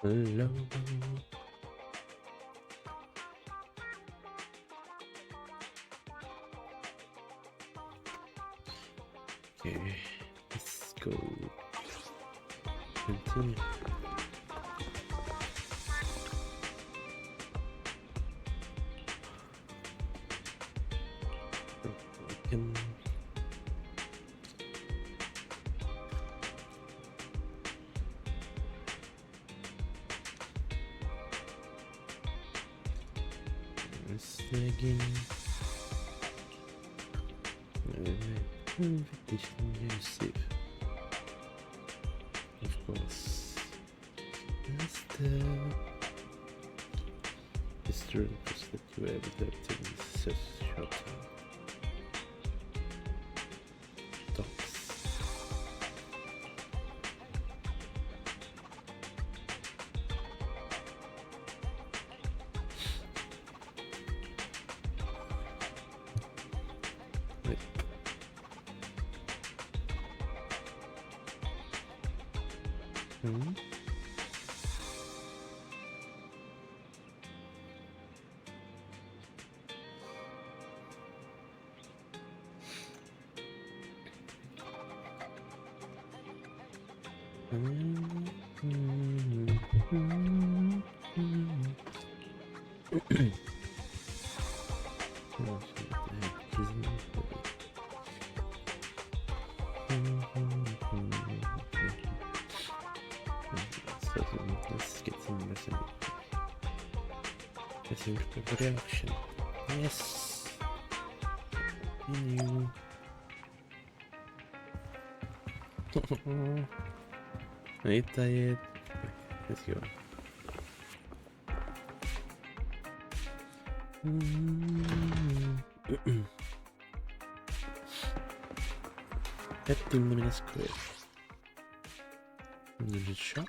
Hello. Okay, let's go. Continue. Broken. Snagging. Invitation to save. Of course. That's the history because that you were able to obtain such short time. Docs. Hmm? Let's get some resume. Resume reaction. Yes. Continue. Ain't tired. Let's go. Happy minutes clear. Need a shot.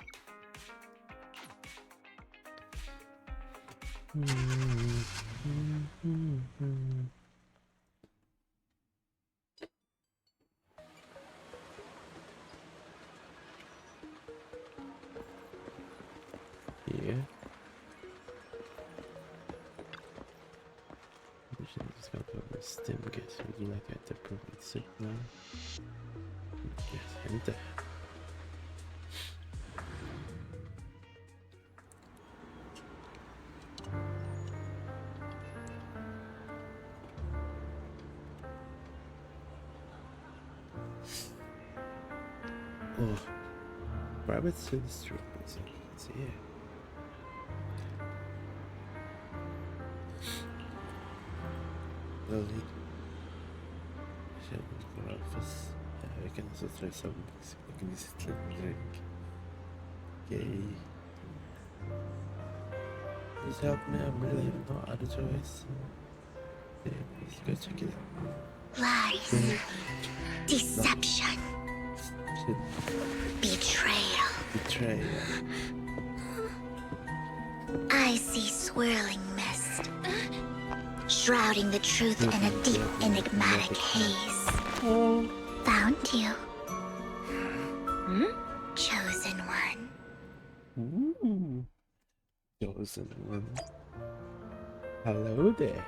Yeah. Just got the stem gas. Would you like at the appropriate signal? Yes, enter. Oh, private service trip. Let's see here. Well, for office. I can also try some significant drink. Okay. Please help me. I really have no other choice. Okay, let's go check it out. Lies. Deception. Shit. Betrayal. Betrayal. I see swirling mist, shrouding the truth in a deep, enigmatic haze. Oh. Found you. Chosen one. Ooh. Chosen one. Hello there.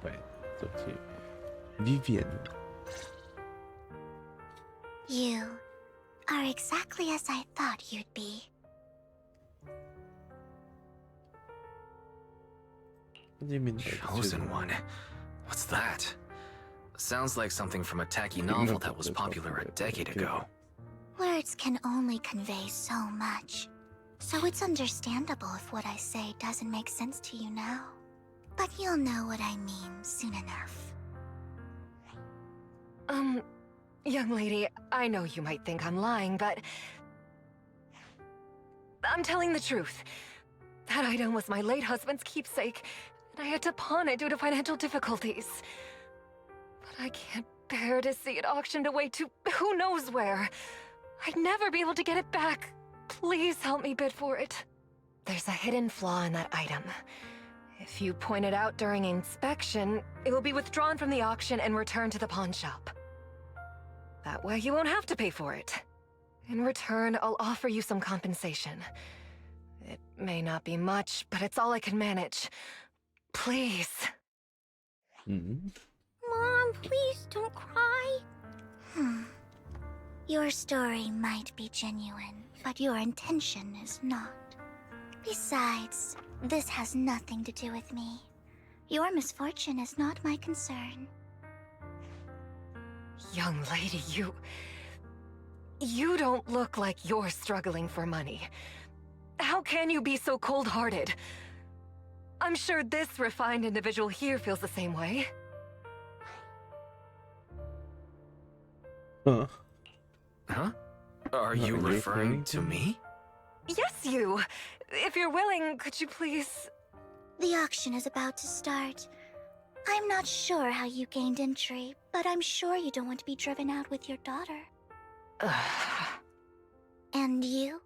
Wait, talk to you. Vivian. You are exactly as I thought you'd be. What do you mean by Chosen one? What's that? Sounds like something from a tacky novel that was popular a decade ago. Words can only convey so much, so it's understandable if what I say doesn't make sense to you now. But you'll know what I mean soon enough. Young lady, I know you might think I'm lying, but I'm telling the truth. That item was my late husband's keepsake, and I had to pawn it due to financial difficulties. But I can't bear to see it auctioned away to who knows where. I'd never be able to get it back. Please help me bid for it. There's a hidden flaw in that item. If you point it out during inspection, it will be withdrawn from the auction and returned to the pawn shop. That way you won't have to pay for it. In return, I'll offer you some compensation. It may not be much, but it's all I can manage. Please. Mm-hmm. Mom, please don't cry. Your story might be genuine, but your intention is not. Besides, this has nothing to do with me. Your misfortune is not my concern. Young lady, you don't look like you're struggling for money. How can you be so cold-hearted? I'm sure this refined individual here feels the same way. Huh? Huh? Are you referring to me? Yes, you! If you're willing, could you please... The auction is about to start. I'm not sure how you gained entry, but I'm sure you don't want to be driven out with your daughter. And you?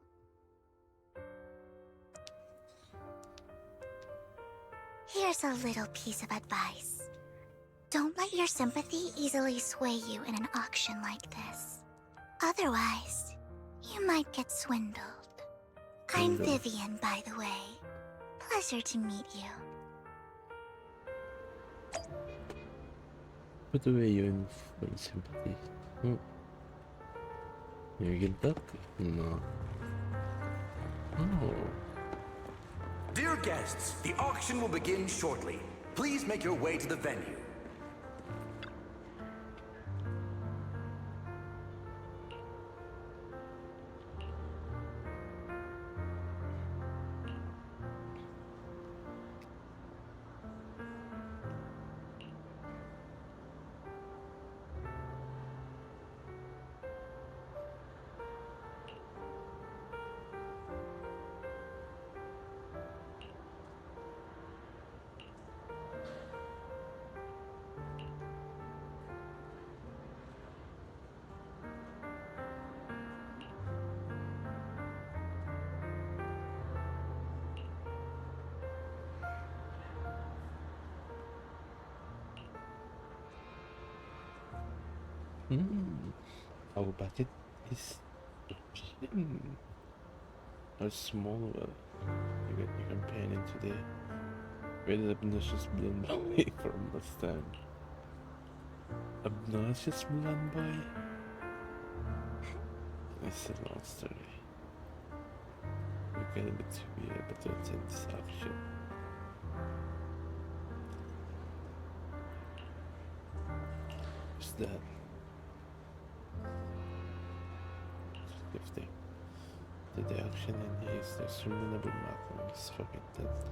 Here's a little piece of advice. Don't let your sympathy easily sway you in an auction like this. Otherwise, you might get swindled. I'm Vivian, by the way. Pleasure to meet you. Put away your full sympathy. Oh. You get that? No. Oh. Dear guests, the auction will begin shortly. Please make your way to the venue. Our budget is how small you can pan into the very obnoxious blonde boy from last time. Obnoxious blonde boy? It's a long story. We're going to be able to attend this auction. What's that? If they did the auction and he is the surmountable Malcolm's forget that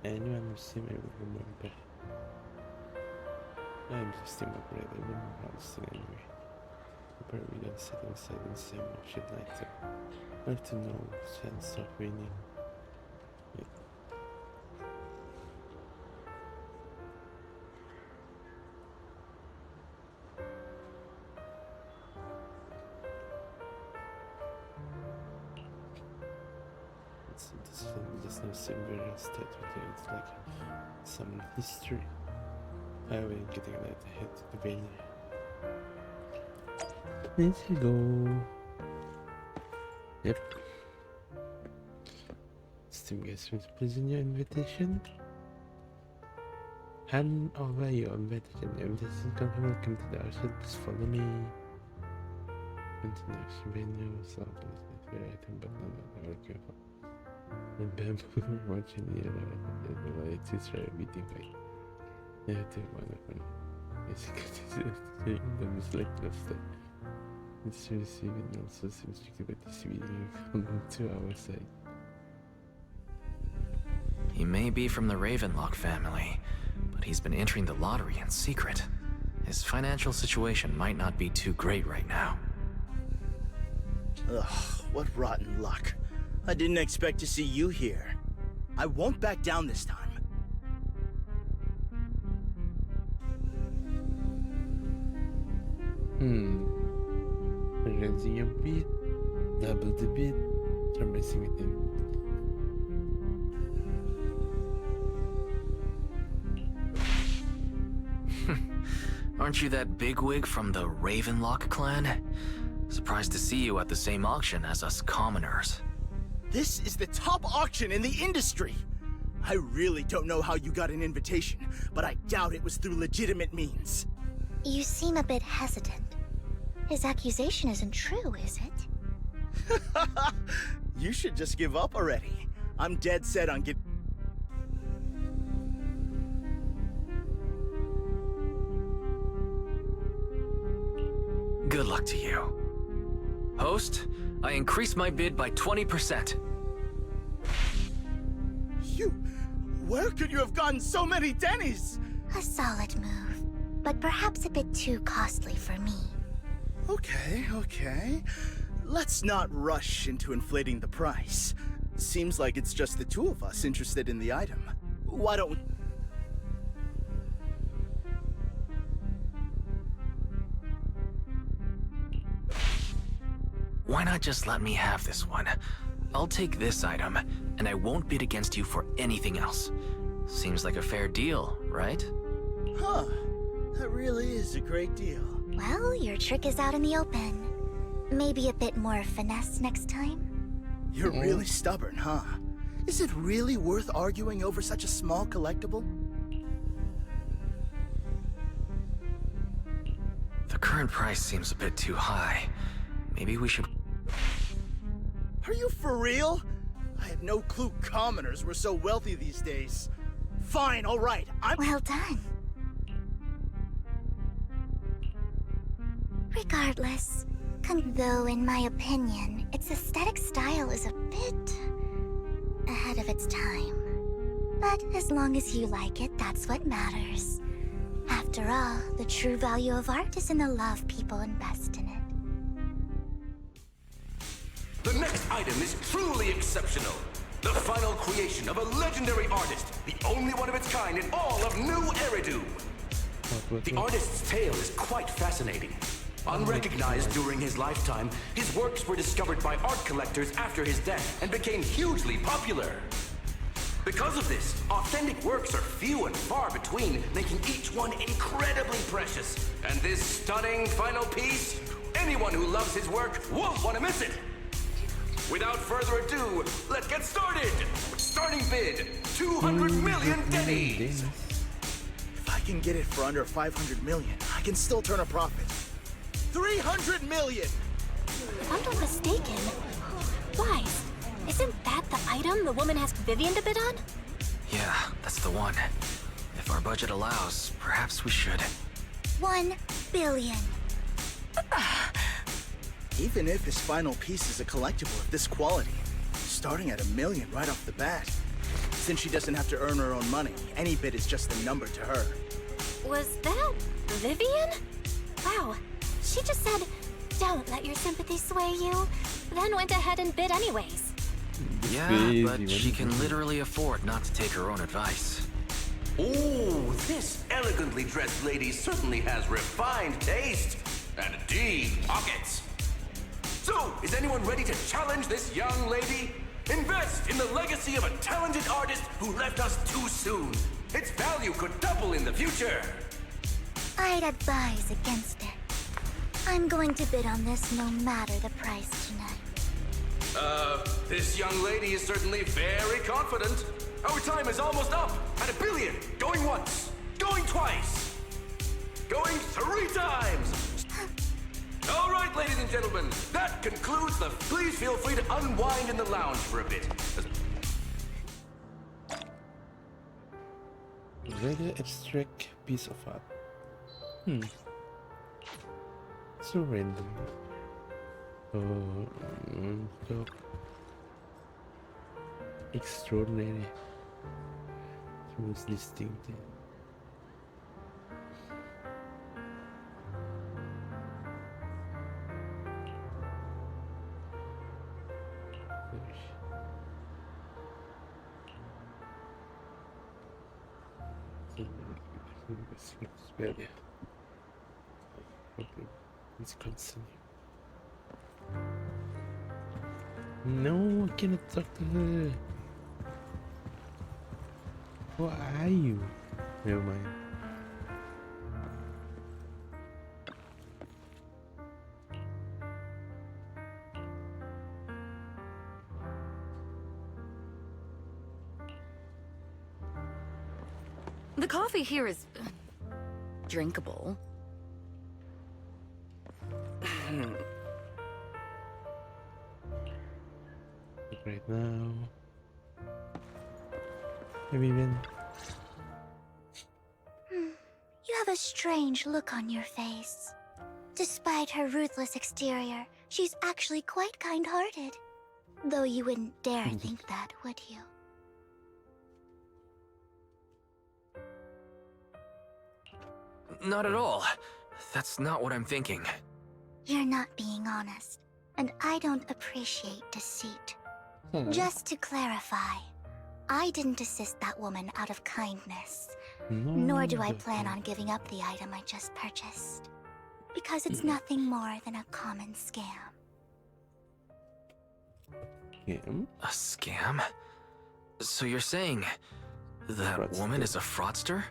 anyone who see me will remember. I'm just in my bread, I wouldn't understand anyway. But we don't sit inside and say much should like to. I have to know chance of winning. Yeah. This film does not seem very unsteady with it. It's like some history. I will getting that ahead to the venue. Let's go. Yep. Steam guest, please in your invitation. Hand over your invitation. Invitation confirmed. Welcome to the auction. Please follow me. International venue. So very item, but not working for. The bamboo watching the it's right meeting like yeah, I think wonderful. Basically, them is like last time. It's receiving also seems to give it this video from 2 hours side. He may be from the Ravenlock family, but he's been entering the lottery in secret. His financial situation might not be too great right now. Ugh, what rotten luck. I didn't expect to see you here. I won't back down this time. Raising your beat, double the beat, try messing with him. Aren't you that bigwig from the Ravenlock clan? Surprised to see you at the same auction as us commoners. This is the top auction in the industry. I really don't know how you got an invitation, but I doubt it was through legitimate means. You seem a bit hesitant. His accusation isn't true, is it? You should just give up already. I'm dead set on getting... Good luck to you. Host, I increase my bid by 20%. You... Where could you have gotten so many Denny's? A solid move, but perhaps a bit too costly for me. Okay. Let's not rush into inflating the price. Seems like it's just the two of us interested in the item. Why don't we... Why not just let me have this one? I'll take this item, and I won't bid against you for anything else. Seems like a fair deal, right? Huh. That really is a great deal. Well, your trick is out in the open. Maybe a bit more finesse next time? You're really stubborn, huh? Is it really worth arguing over such a small collectible? The current price seems a bit too high. Maybe we should... Are you for real? I had no clue commoners were so wealthy these days. Fine, all right. Well done. Regardless, though in my opinion, its aesthetic style is a bit ahead of its time. But as long as you like it, that's what matters. After all, the true value of art is in the love people invest in it. The next item is truly exceptional. The final creation of a legendary artist, the only one of its kind in all of New Eridu. The artist's tale is quite fascinating. Unrecognized during his lifetime, his works were discovered by art collectors after his death and became hugely popular. Because of this, authentic works are few and far between, making each one incredibly precious. And this stunning final piece, anyone who loves his work won't want to miss it. Without further ado, let's get started! Starting bid, 200 million Denny's! If I can get it for under 500 million, I can still turn a profit. 300 million! If I'm not mistaken, Wise, isn't that the item the woman asked Vivian to bid on? Yeah, that's the one. If our budget allows, perhaps we should. 1 billion. Even if his final piece is a collectible of this quality, starting at $1 million right off the bat. Since she doesn't have to earn her own money, any bid is just a number to her. Was that Vivian? Wow, she just said, "Don't let your sympathy sway you," then went ahead and bid anyways. Yeah, but she can literally afford not to take her own advice. Ooh, this elegantly dressed lady certainly has refined taste and deep pockets. So, is anyone ready to challenge this young lady? Invest in the legacy of a talented artist who left us too soon. Its value could double in the future. I'd advise against it. I'm going to bid on this no matter the price tonight. This young lady is certainly very confident. Our time is almost up at $1 billion. Going once, going twice, going 3 times. All right, ladies and gentlemen, that concludes the... Please feel free to unwind in the lounge for a bit. Very abstract piece of art. So random. So extraordinary. So most distinctive. Okay, let's continue. No, I cannot talk to her. Who are you? Never mind. The coffee here is drinkable. Right now. Hey, Vivian. You have a strange look on your face. Despite her ruthless exterior, she's actually quite kind-hearted. Though you wouldn't dare think that, would you? Not at all. That's not what I'm thinking. You're not being honest, and I don't appreciate deceit. Just to clarify, I didn't assist that woman out of kindness, nor do I plan on giving up the item I just purchased. Because it's nothing more than a common scam. Scam? A scam? So you're saying that woman is a fraudster?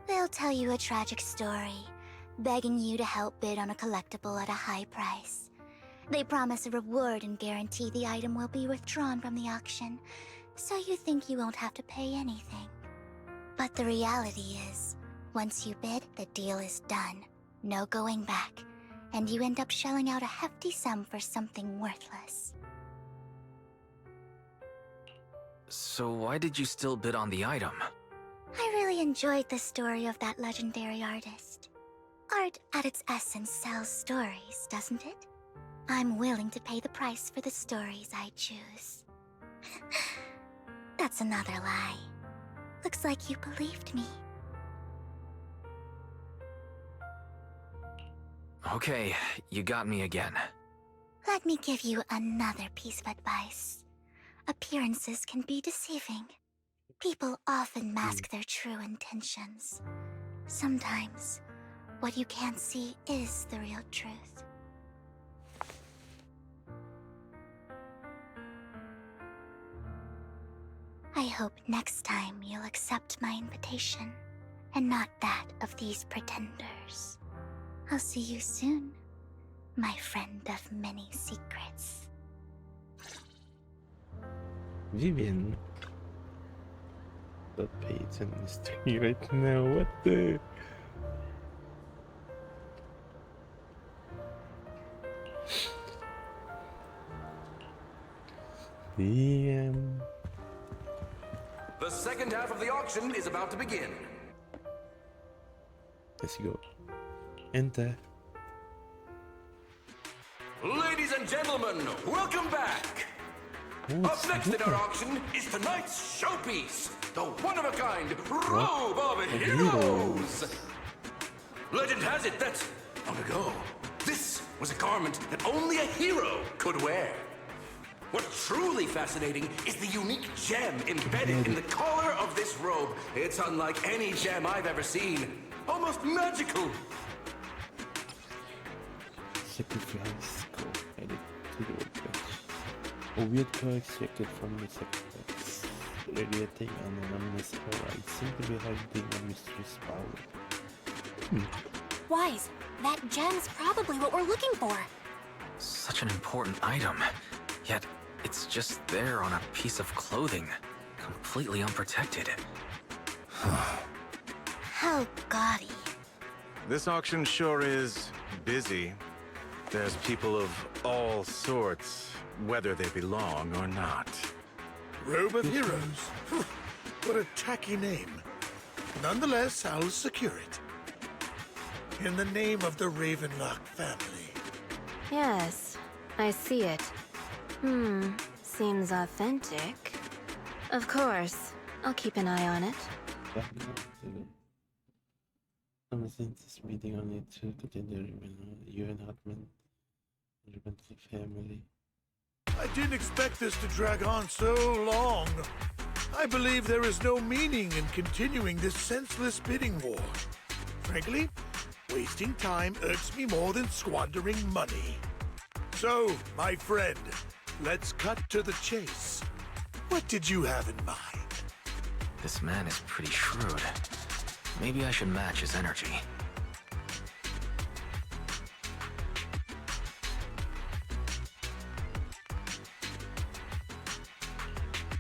They'll tell you a tragic story, begging you to help bid on a collectible at a high price. They promise a reward and guarantee the item will be withdrawn from the auction, so you think you won't have to pay anything. But the reality is, once you bid, the deal is done. No going back, and you end up shelling out a hefty sum for something worthless. So why did you still bid on the item? I really enjoyed the story of that legendary artist. Art at its essence sells stories, doesn't it? I'm willing to pay the price for the stories I choose. That's another lie. Looks like you believed me. Okay, you got me again. Let me give you another piece of advice. Appearances can be deceiving. People often mask their true intentions. Sometimes, what you can't see is the real truth. I hope next time you'll accept my invitation, and not that of these pretenders. I'll see you soon, my friend of many secrets. Vivian. That page and mystery right now. What the? Damn. The second half of the auction is about to begin. Let's go. Enter. Ladies and gentlemen, welcome back. Up next in our auction is tonight's showpiece, the one-of-a-kind Robe of Heroes. Legend has it that, long ago, this was a garment that only a hero could wear. What's truly fascinating is the unique gem embedded in the collar of this robe. It's unlike any gem I've ever seen. Almost magical. Sacrifice code added to the workbench. A weird code extracted from the sacrifice, radiating an anonymous aura. It seems to be hiding a mysterious power. Wise, that gem's probably what we're looking for. Such an important item, yet it's just there on a piece of clothing, completely unprotected. How gaudy. This auction sure is busy. There's people of all sorts, whether they belong or not. Robe of Heroes? What a tacky name. Nonetheless, I'll secure it. In the name of the Ravenlock family. Yes, I see it. Seems authentic. Of course, I'll keep an eye on it. I'm this meeting on it to continue you and Hartman, the family. I didn't expect this to drag on so long. I believe there is no meaning in continuing this senseless bidding war. Frankly, wasting time irks me more than squandering money. So, my friend, let's cut to the chase. What did you have in mind? This man is pretty shrewd. Maybe I should match his energy.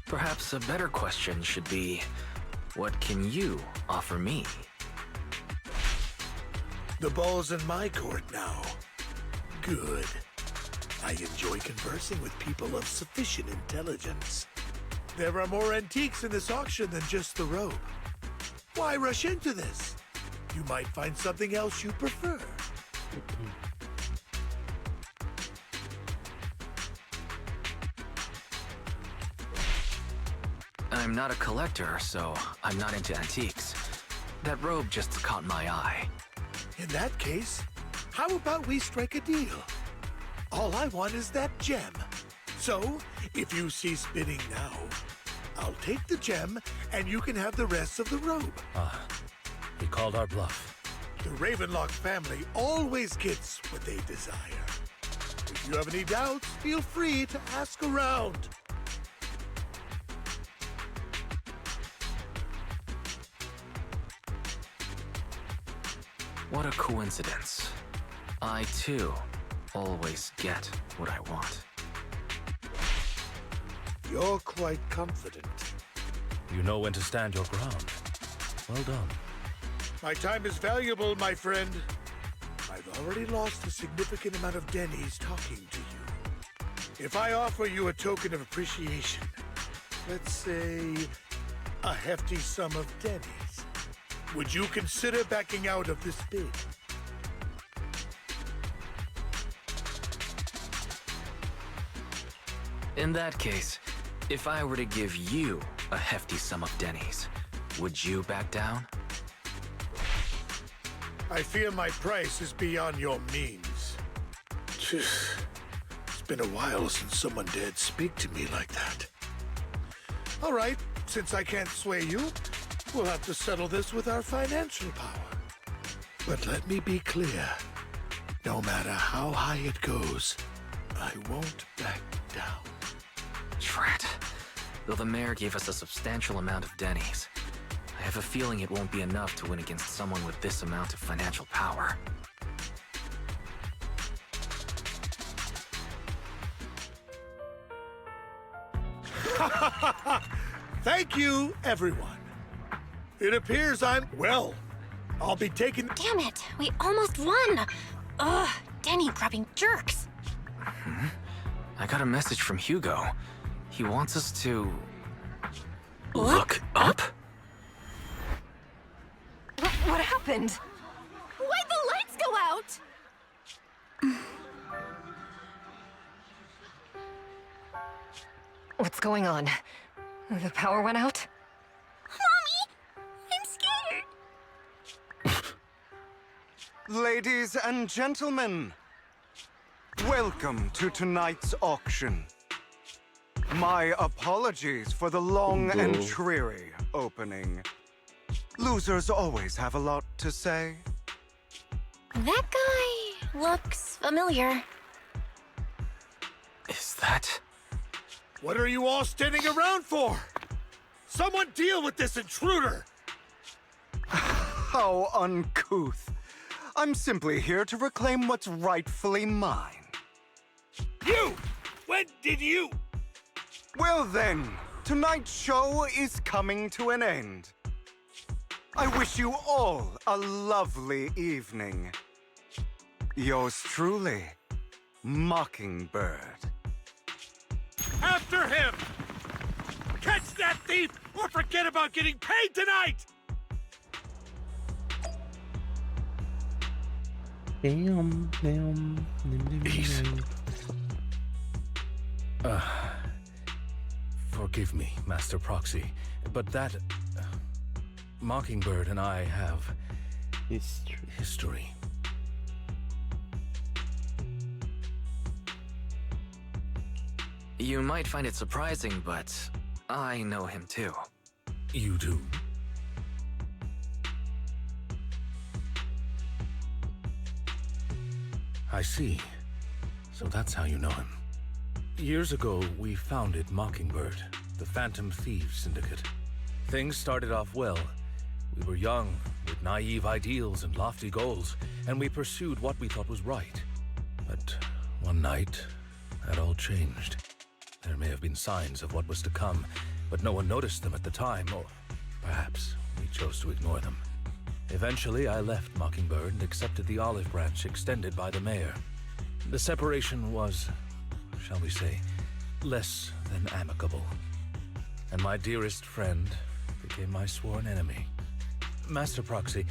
Perhaps a better question should be, What can you offer me? The ball's in my court now. Good. I enjoy conversing with people of sufficient intelligence. There are more antiques in this auction than just the robe. Why rush into this? You might find something else you prefer. I'm not a collector, so I'm not into antiques. That robe just caught my eye. In that case, how about we strike a deal? All I want is that gem. So, if you cease bidding now, I'll take the gem and you can have the rest of the robe. He called our bluff. The Ravenlock family always gets what they desire. If you have any doubts, feel free to ask around. What a coincidence. I, too, always get what I want. You're quite confident. You know when to stand your ground. Well done. My time is valuable, my friend. I've already lost a significant amount of Denny's talking to you. If I offer you a token of appreciation, let's say a hefty sum of Denny's, would you consider backing out of this bid? In that case, if I were to give you a hefty sum of Denny's, would you back down? I fear my price is beyond your means. It's been a while since someone dared speak to me like that. All right, since I can't sway you, we'll have to settle this with our financial power. But let me be clear. No matter how high it goes, I won't back down. Drat. Though the mayor gave us a substantial amount of Denny's, I have a feeling it won't be enough to win against someone with this amount of financial power. Thank you, everyone. It appears well, I'll be taking... Damn it, we almost won! Ugh, Denny grabbing jerks. I got a message from Hugo. He wants us to... Look up? What happened? Why'd the lights go out? What's going on? The power went out? Mommy, I'm scared. Ladies and gentlemen, welcome to tonight's auction. My apologies for the long and dreary opening. Losers always have a lot to say. That guy looks familiar. Is that... What are you all standing around for? Someone deal with this intruder! How uncouth. I'm simply here to reclaim what's rightfully mine. You! When did you... Well then, tonight's show is coming to an end. I wish you all a lovely evening. Yours truly, Mockingbird. After him! Catch that thief or forget about getting paid tonight! Forgive me, Master Proxy, but that... Mockingbird and I have... history. You might find it surprising, but I know him too. You do? I see. So that's how you know him. Years ago, we founded Mockingbird, the Phantom Thieves Syndicate. Things started off well. We were young, with naive ideals and lofty goals, and we pursued what we thought was right. But one night, that all changed. There may have been signs of what was to come, but no one noticed them at the time, Perhaps we chose to ignore them. Eventually, I left Mockingbird and accepted the olive branch extended by the mayor. The separation was, shall we say, less than amicable. And my dearest friend became my sworn enemy. Master Proxy,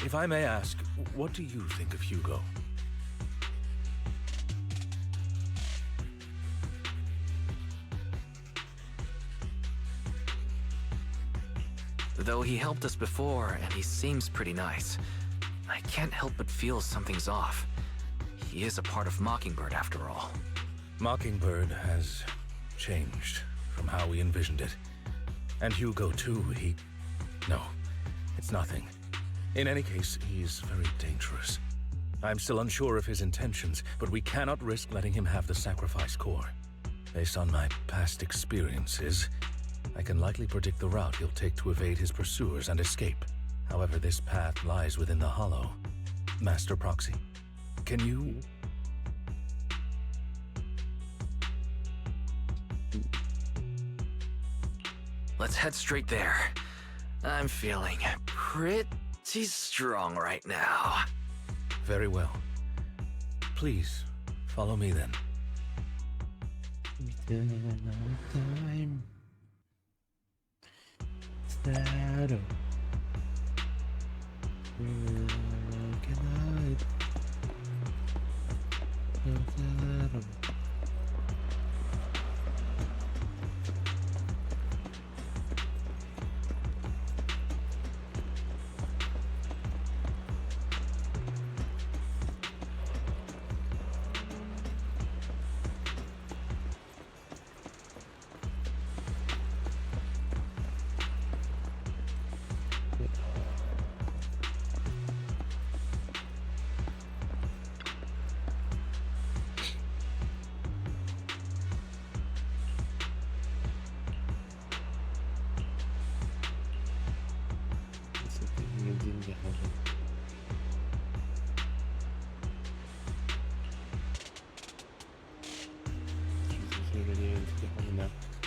if I may ask, what do you think of Hugo? Though he helped us before, and he seems pretty nice, I can't help but feel something's off. He is a part of Mockingbird, after all. Mockingbird has changed from how we envisioned it. And Hugo, too, No, it's nothing. In any case, he's very dangerous. I'm still unsure of his intentions, but we cannot risk letting him have the sacrifice core. Based on my past experiences, I can likely predict the route he'll take to evade his pursuers and escape. However, this path lies within the Hollow. Master Proxy, can you... Let's head straight there. I'm feeling pretty strong right now. Very well. Please, follow me then. Time. Shadow. Good night. Shadow.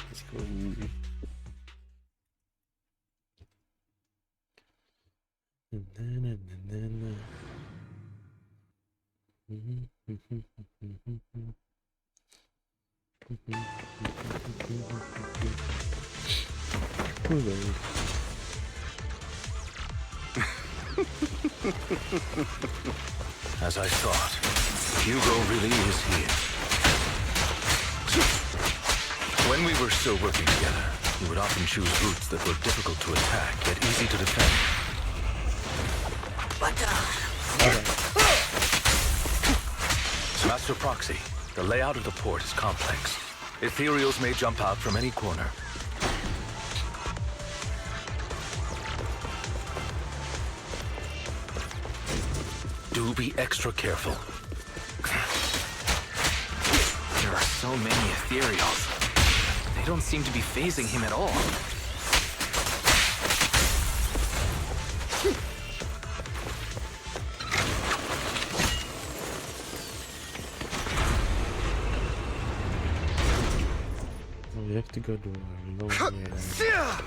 Let's go. As I thought, Hugo really is here. When we were still working together, he would often choose routes that were difficult to attack, yet easy to defend. Master Proxy, the layout of the port is complex. Ethereals may jump out from any corner. Do be extra careful. There are so many Ethereals. They don't seem to be phasing him at all. Oh, we have to go to a lower area.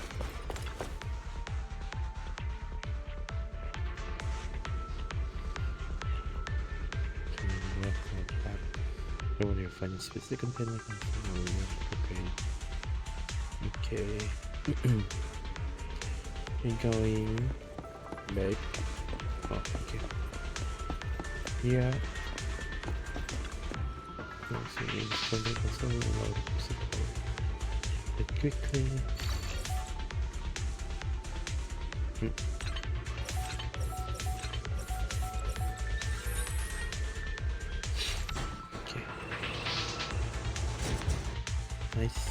When you're finding specific container, okay. We're going back. Oh, okay. Yeah. Let's see, it's going to be so loud. But quickly. Nice.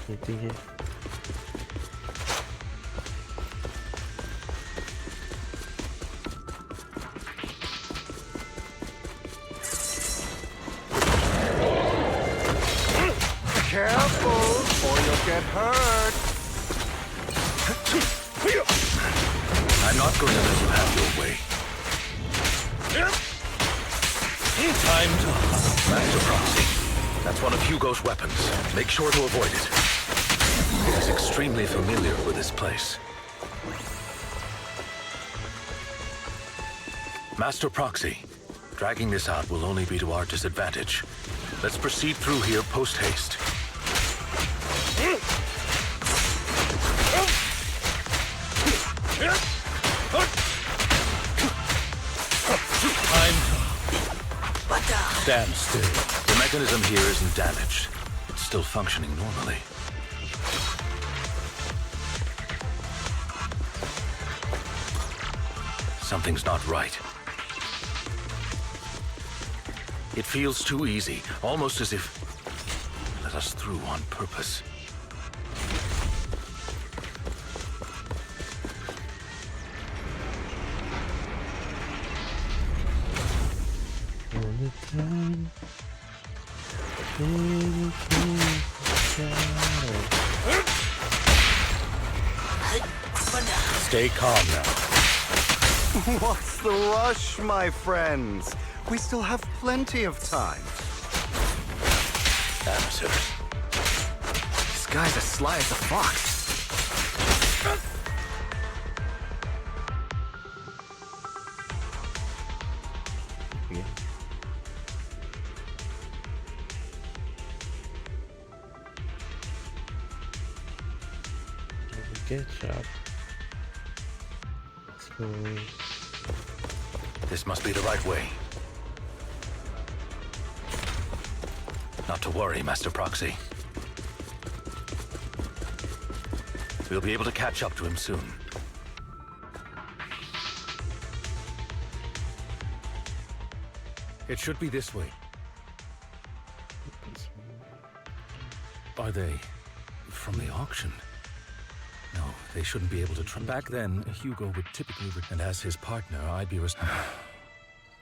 Anything here? Careful, or you'll get hurt. I'm not going to let you have your way. Time to hunt, Master Proxy. That's one of Hugo's weapons. Make sure to avoid it. It is extremely familiar with this place. Master Proxy, dragging this out will only be to our disadvantage. Let's proceed through here post-haste. Stand still. The mechanism here isn't damaged. It's still functioning normally. Something's not right. It feels too easy, almost as if it let us through on purpose. All the time. Stay calm now. What's the rush, my friends? We still have plenty of time. Amateurs. This guy's as sly as a fox. Yeah. Get shot. So This must be the right way. Not to worry, Master Proxy. We'll be able to catch up to him soon. It should be this way. Are they from the auction? No, they shouldn't be able to back then, Hugo would typically and as his partner, I'd be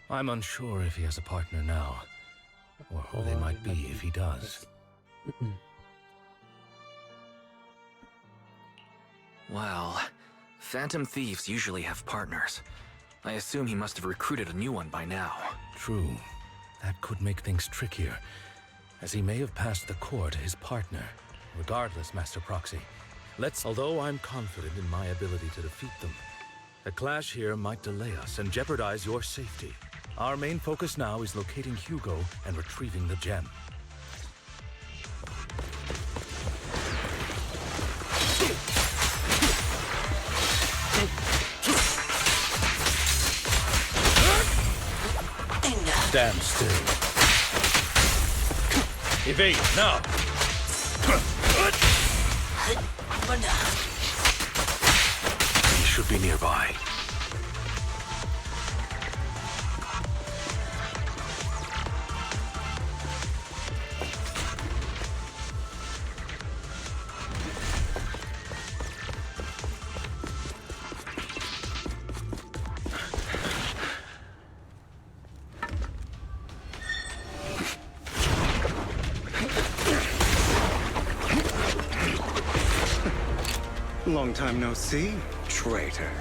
I'm unsure if he has a partner now, or who they might be if he does. Well, Phantom Thieves usually have partners. I assume he must have recruited a new one by now. True. That could make things trickier, as he may have passed the core to his partner. Regardless, Master Proxy, although I'm confident in my ability to defeat them, a clash here might delay us and jeopardize your safety. Our main focus now is locating Hugo and retrieving the gem. Stand still. Evade, now! He should be nearby. Long time no see, traitor.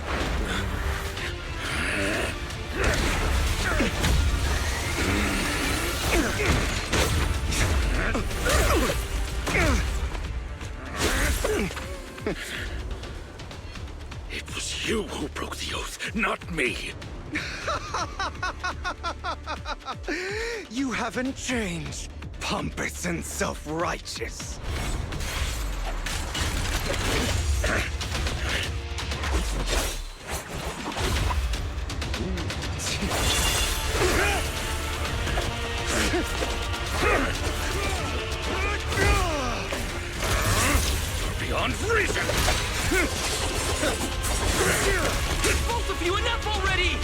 It was you who broke the oath, not me. You haven't changed, pompous and self-righteous. Beyond reason! Both of you, enough already!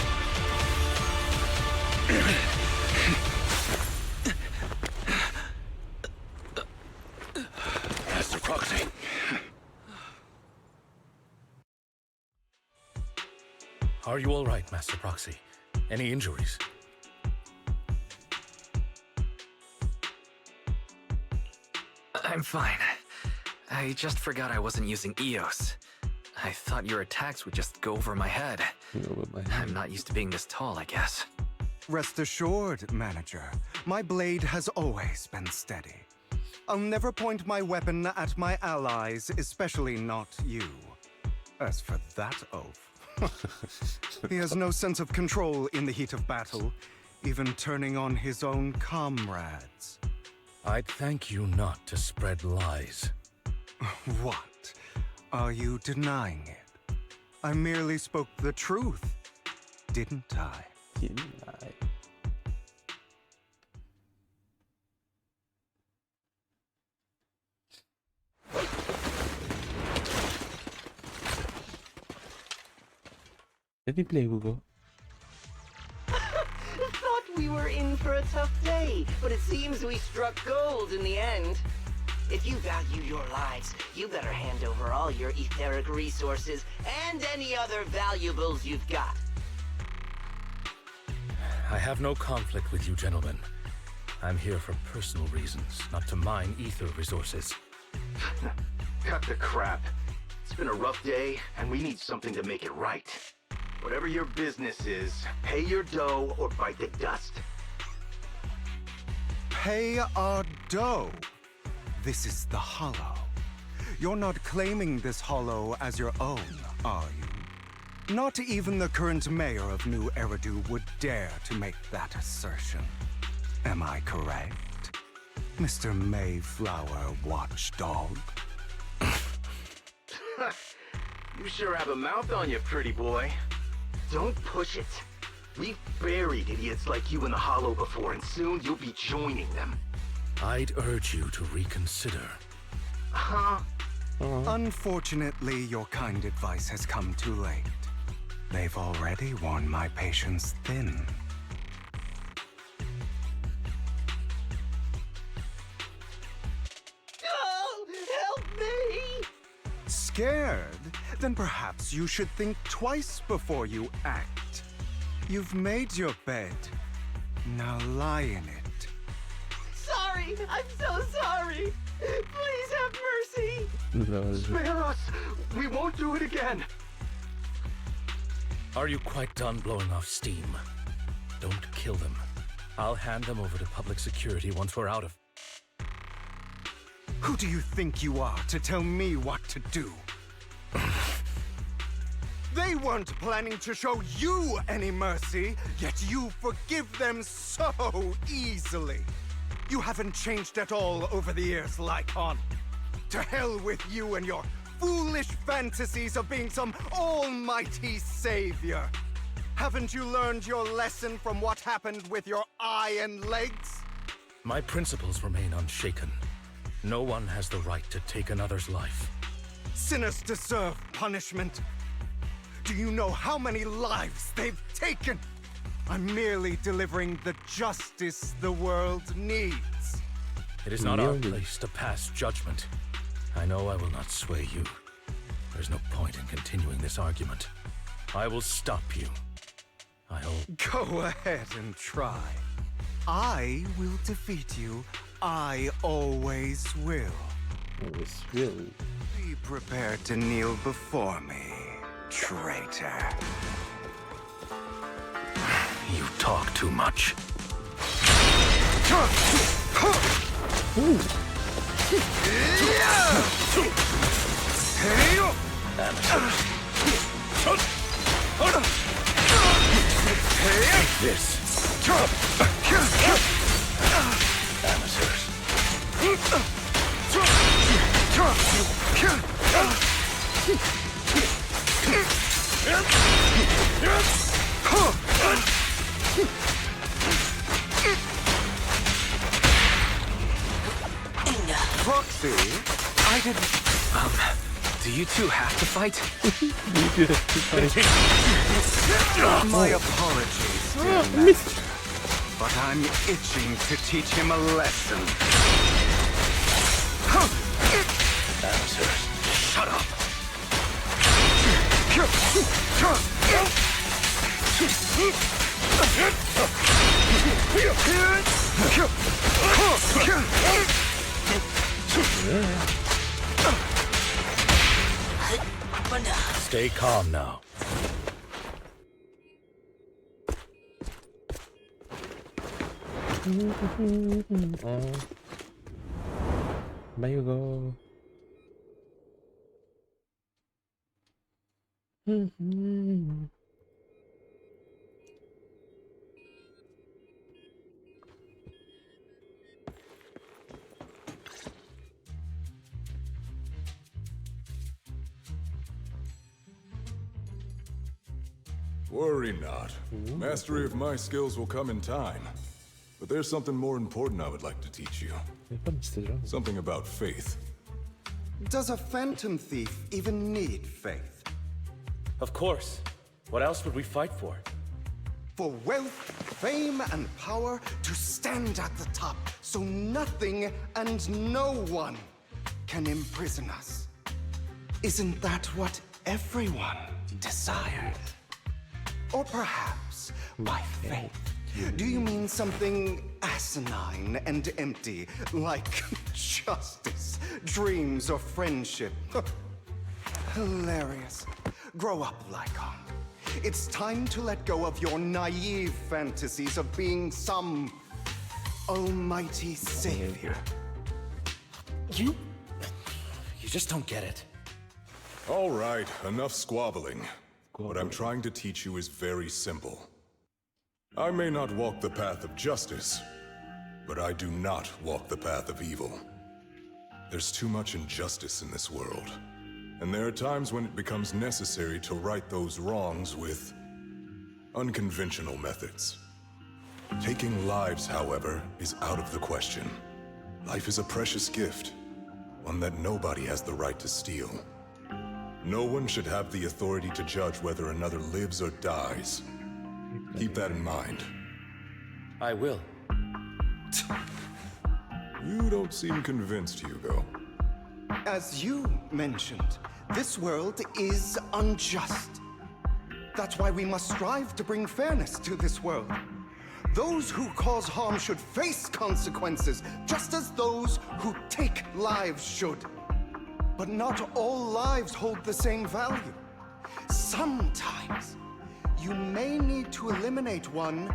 Master Proxy. Are you all right, Master Proxy? Any injuries? I'm fine. I just forgot I wasn't using EOS. I thought your attacks would just go over my head. I'm not used to being this tall, I guess. Rest assured, manager, my blade has always been steady. I'll never point my weapon at my allies, especially not you. As for that oaf, he has no sense of control in the heat of battle, even turning on his own comrades. I'd thank you not to spread lies. What? Are you denying it? I merely spoke the truth, didn't I? Didn't I? Let me play, Hugo. Thought we were in for a tough day, but it seems we struck gold in the end. If you value your lives, you better hand over all your etheric resources and any other valuables you've got. I have no conflict with you, gentlemen. I'm here for personal reasons, not to mine ether resources. Cut the crap. It's been a rough day, and we need something to make it right. Whatever your business is, pay your dough or bite the dust. Pay our dough. This is the Hollow. You're not claiming this Hollow as your own, are you? Not even the current mayor of New Eridu would dare to make that assertion. Am I correct, Mr. Mayflower Watchdog? You sure have a mouth on you, pretty boy. Don't push it. We've buried idiots like you in the Hollow before, and soon you'll be joining them. I'd urge you to reconsider. Huh? Unfortunately, your kind advice has come too late. They've already worn my patience thin. Oh, help me! Scared? Then perhaps you should think twice before you act. You've made your bed. Now lie in it. Sorry, I'm so sorry. Please have mercy. Spare us! We won't do it again! Are you quite done blowing off steam? Don't kill them. I'll hand them over to public security once we're out of... Who do you think you are to tell me what to do? They weren't planning to show you any mercy, yet you forgive them so easily. You haven't changed at all over the years, Lycon. To hell with you and your foolish fantasies of being some almighty savior. Haven't you learned your lesson from what happened with your eye and legs? My principles remain unshaken. No one has the right to take another's life. Sinners deserve punishment. Do you know how many lives they've taken? I'm merely delivering the justice the world needs. It is not our place to pass judgment. I know I will not sway you. There's no point in continuing this argument. I will stop you. Go ahead and try. I will defeat you. I always will. Always will. Be prepared to kneel before me, traitor. You talk too much. Take this. Proxy, I didn't... Do you two have to fight? My apologies, dear master, but I'm itching to teach him a lesson. Amateurs, shut up. Stay calm now. Bye, Hugo. Worry not. Mastery of my skills will come in time. But there's something more important I would like to teach you. Something about faith. Does a phantom thief even need faith? Of course. What else would we fight for? For wealth, fame, and power to stand at the top so nothing and no one can imprison us. Isn't that what everyone desired? Or perhaps, by faith, do you mean something asinine and empty, like justice, dreams, or friendship? Hilarious. Grow up, Lycon. It's time to let go of your naive fantasies of being some almighty savior. You just don't get it. All right, enough squabbling. What I'm trying to teach you is very simple. I may not walk the path of justice, but I do not walk the path of evil. There's too much injustice in this world, and there are times when it becomes necessary to right those wrongs with unconventional methods. Taking lives, however, is out of the question. Life is a precious gift, one that nobody has the right to steal. No one should have the authority to judge whether another lives or dies. Keep that in mind. I will. You don't seem convinced, Hugo. As you mentioned, this world is unjust. That's why we must strive to bring fairness to this world. Those who cause harm should face consequences, just as those who take lives should. But not all lives hold the same value. Sometimes, you may need to eliminate one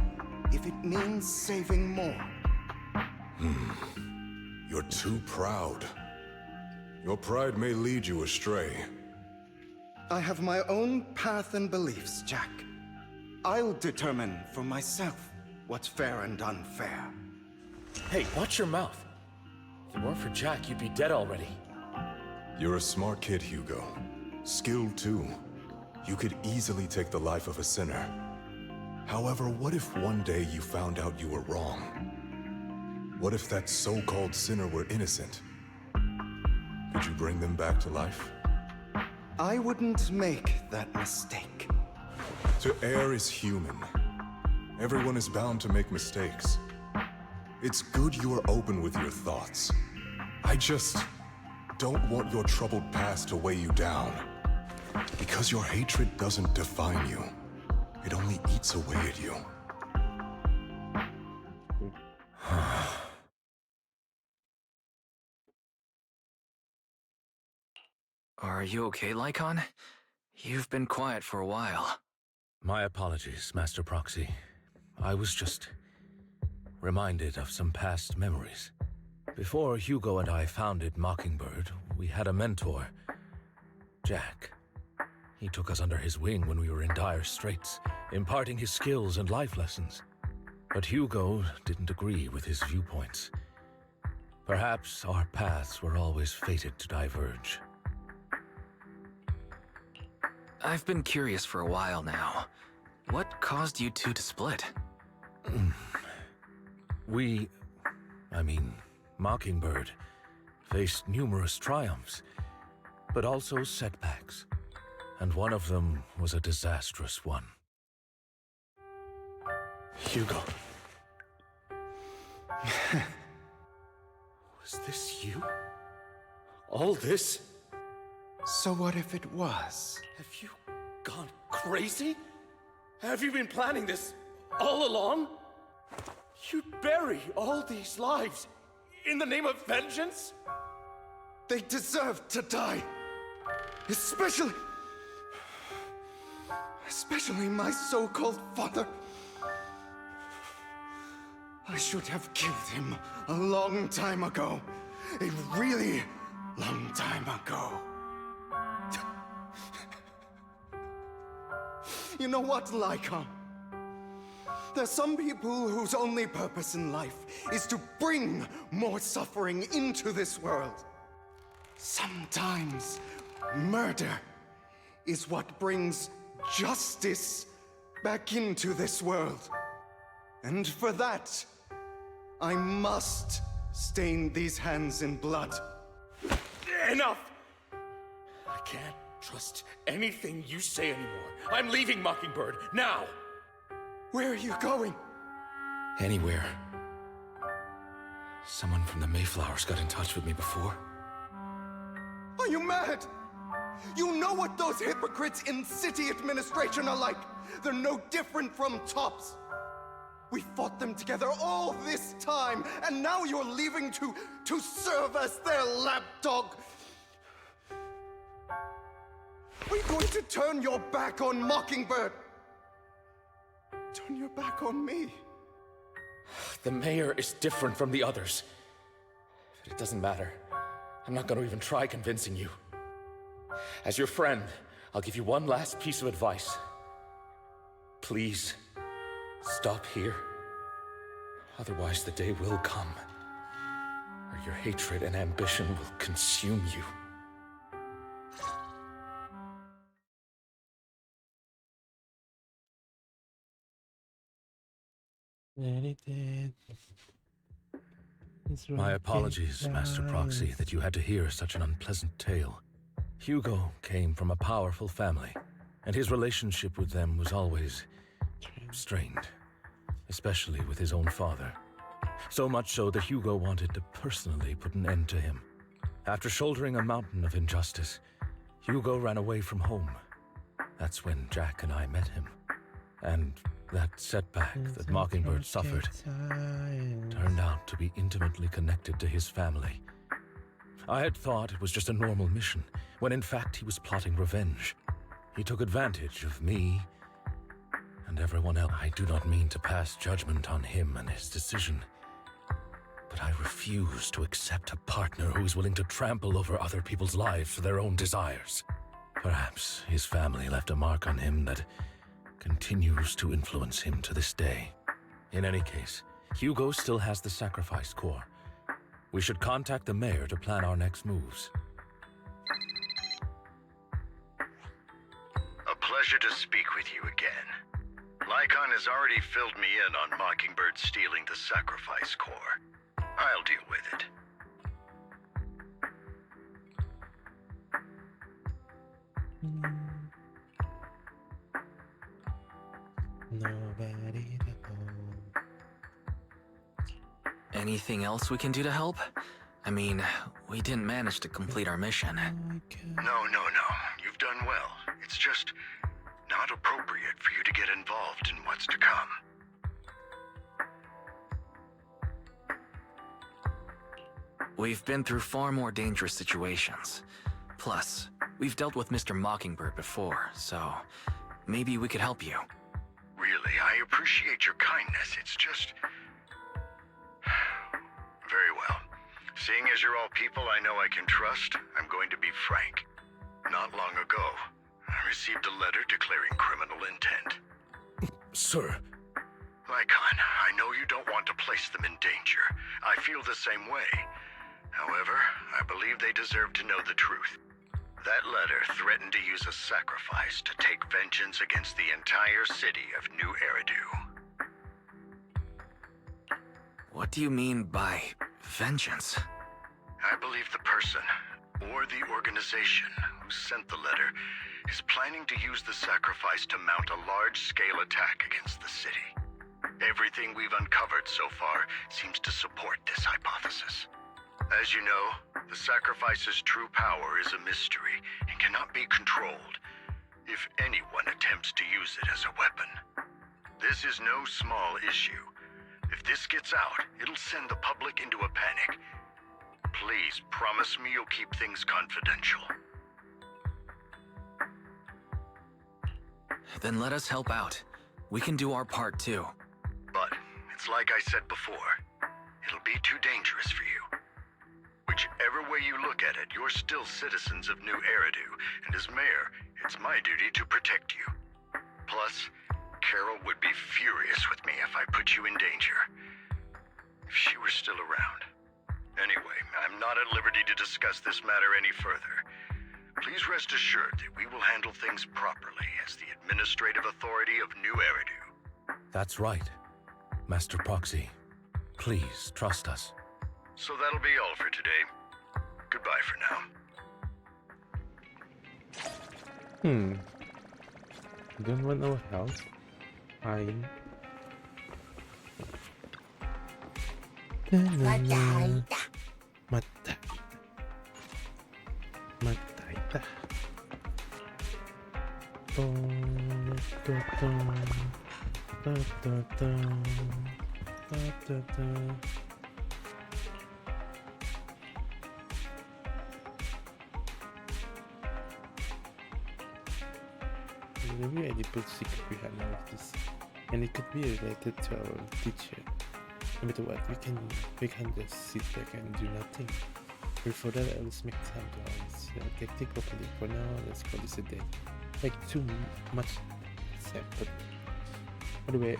if it means saving more. You're too proud. Your pride may lead you astray. I have my own path and beliefs, Jack. I'll determine for myself what's fair and unfair. Hey, watch your mouth. If it weren't for Jack, you'd be dead already. You're a smart kid, Hugo. Skilled too. You could easily take the life of a sinner. However, what if one day you found out you were wrong? What if that so-called sinner were innocent? Could you bring them back to life? I wouldn't make that mistake. To err is human. Everyone is bound to make mistakes. It's good you are open with your thoughts. I just don't want your troubled past to weigh you down. Because your hatred doesn't define you. It only eats away at you. Are you okay, Lycon? You've been quiet for a while. My apologies, Master Proxy. I was just reminded of some past memories. Before Hugo and I founded Mockingbird, we had a mentor, Jack. He took us under his wing when we were in dire straits, imparting his skills and life lessons. But Hugo didn't agree with his viewpoints. Perhaps our paths were always fated to diverge. I've been curious for a while now. What caused you two to split? Mockingbird faced numerous triumphs, but also setbacks. And one of them was a disastrous one. Hugo. Was this you? All this? So what if it was? Have you gone crazy? Have you been planning this all along? You'd bury all these lives in the name of vengeance? They deserve to die. Especially my so-called father. I should have killed him a long time ago. A really long time ago. You know what, Lycon? There's some people whose only purpose in life is to bring more suffering into this world. Sometimes murder is what brings justice back into this world. And for that, I must stain these hands in blood. Enough! I can't trust anything you say anymore. I'm leaving Mockingbird, now! Where are you going? Anywhere. Someone from the Mayflowers got in touch with me before. Are you mad? You know what those hypocrites in city administration are like. They're no different from tops. We fought them together all this time, and now you're leaving to serve as their lapdog. Are you going to turn your back on Mockingbird? Turn your back on me. The mayor is different from the others. But it doesn't matter. I'm not going to even try convincing you. As your friend, I'll give you one last piece of advice. Please, stop here. Otherwise, the day will come where your hatred and ambition will consume you. My apologies, Master Proxy, that you had to hear such an unpleasant tale. Hugo came from a powerful family, and his relationship with them was always strained, especially with his own father. So much so that Hugo wanted to personally put an end to him. After shouldering a mountain of injustice, Hugo ran away from home. That's when Jack and I met him. And that setback that Mockingbird suffered turned out to be intimately connected to his family. I had thought it was just a normal mission, when in fact he was plotting revenge. He took advantage of me and everyone else. I do not mean to pass judgment on him and his decision, but I refuse to accept a partner who is willing to trample over other people's lives for their own desires. Perhaps his family left a mark on him that continues to influence him to this day. In any case, Hugo still has the sacrifice core. We should contact the mayor to plan our next moves. A pleasure to speak with you again. Lycon has already filled me in on Mockingbird stealing the sacrifice core. I'll deal with it. Nobody to hold. Anything else we can do to help? I mean, we didn't manage to complete our mission. No. You've done well. It's just not appropriate for you to get involved in what's to come. We've been through far more dangerous situations. Plus, we've dealt with Mr. Mockingbird before, so maybe we could help you. Really, I appreciate your kindness. It's just... Very well. Seeing as you're all people I know I can trust, I'm going to be frank. Not long ago, I received a letter declaring criminal intent. Sir. Lycon, I know you don't want to place them in danger. I feel the same way. However, I believe they deserve to know the truth. That letter threatened to use a sacrifice to take vengeance against the entire city of New Eridu. What do you mean by vengeance? I believe the person, or the organization, who sent the letter is planning to use the sacrifice to mount a large-scale attack against the city. Everything we've uncovered so far seems to support this hypothesis. As you know, the sacrifice's true power is a mystery and cannot be controlled if anyone attempts to use it as a weapon. This is no small issue. If this gets out, it'll send the public into a panic. Please promise me you'll keep things confidential. Then let us help out. We can do our part too. But it's It's like I said before. It'll be too dangerous for you. Whichever way you look at it, you're still citizens of New Eridu, and as mayor, it's my duty to protect you. Plus, Carol would be furious with me if I put you in danger. If she were still around. Anyway, I'm not at liberty to discuss this matter any further. Please rest assured that we will handle things properly as the administrative authority of New Eridu. That's right. Master Proxy, please trust us. So that'll be all for today. Goodbye for now. Don't want no help. I'm... Mataita. Maybe I put secret behind all of this, and it could be related to our teacher. No matter what, we can just sit back and do nothing. Before that, let's make time to our tactic properly. For now, let's call this a day. Like too much said, but by the way,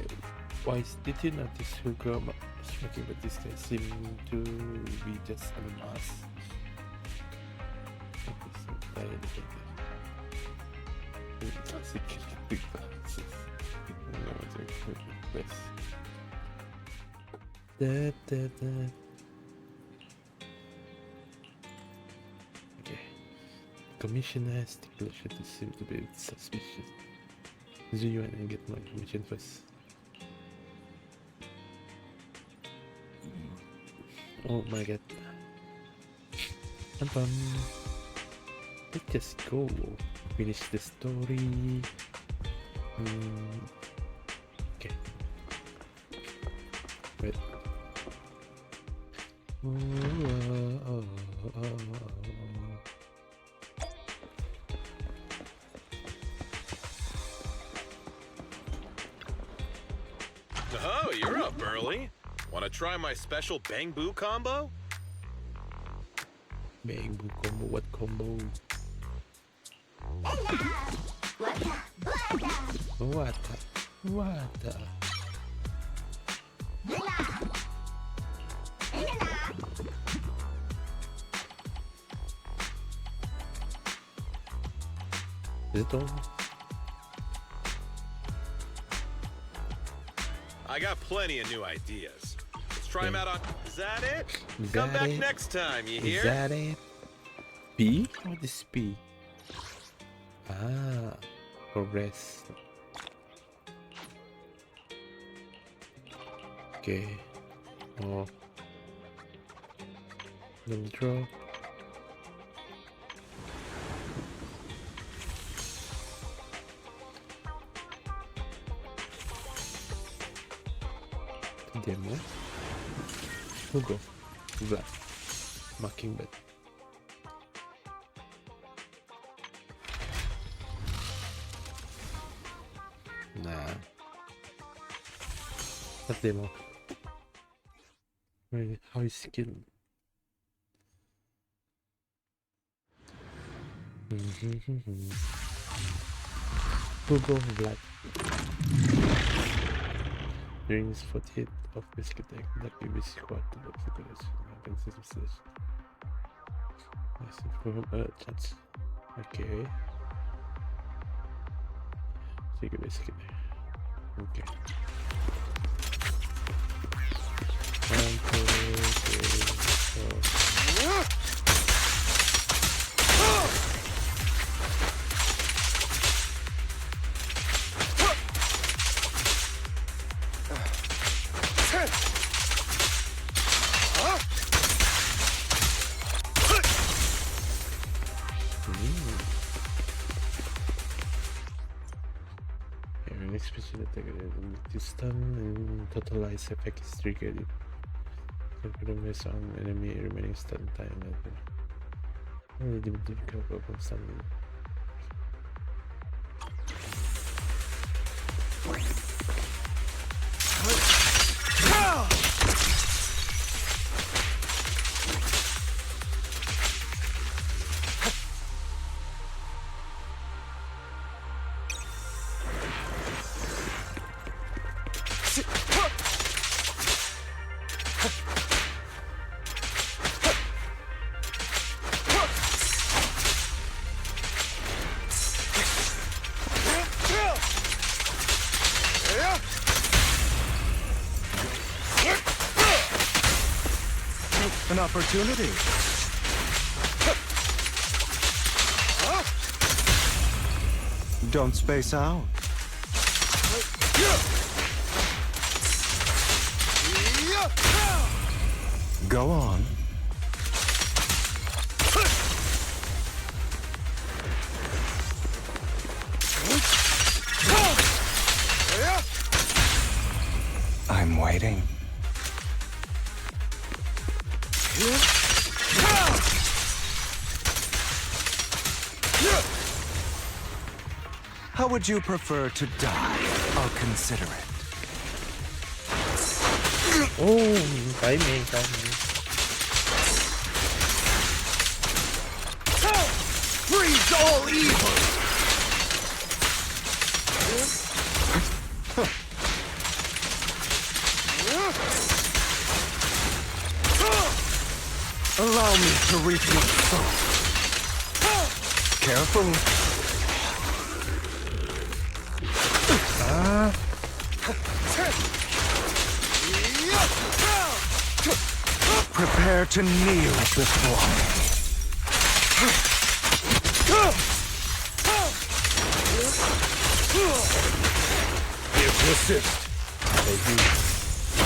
did you notice who girl smoking, but this guy seemed to be just a mask? Okay. Commissioner stipulation to seem to be suspicious. Do you want to get more information first? Oh my god. Let's just go. Finish the story. Okay. Wait. Oh, you're up early. Want to try my special Bang Boo combo? Bang Boo combo? What combo? What? Is it all? I got plenty of new ideas. Let's try them out on... Is that it? Is Come that back it? next time, you hear? Is that it? P? What is P? Progress. Okay. Oh. Little drop. Demo. Who go? Vlad. Mockingbird. Nah. That demo. Really, how is skill? Who go Vlad? During his 48th of basic attack, that BBC squad to the focus happens as a slash. Nice improvement, chance. Okay. Take a basic attack. Okay. 1, 2, 3, 4. Special attack this stun and totalize effect is triggered. Compromise on enemy remaining stun time. Only difficult from stun. An opportunity. Don't space out. Go on. I'm waiting. How would you prefer to die? I'll consider it. Oh, timing. Freeze all evil! Allow me to reap your soul. Careful. Prepare to kneel before me. If you assist,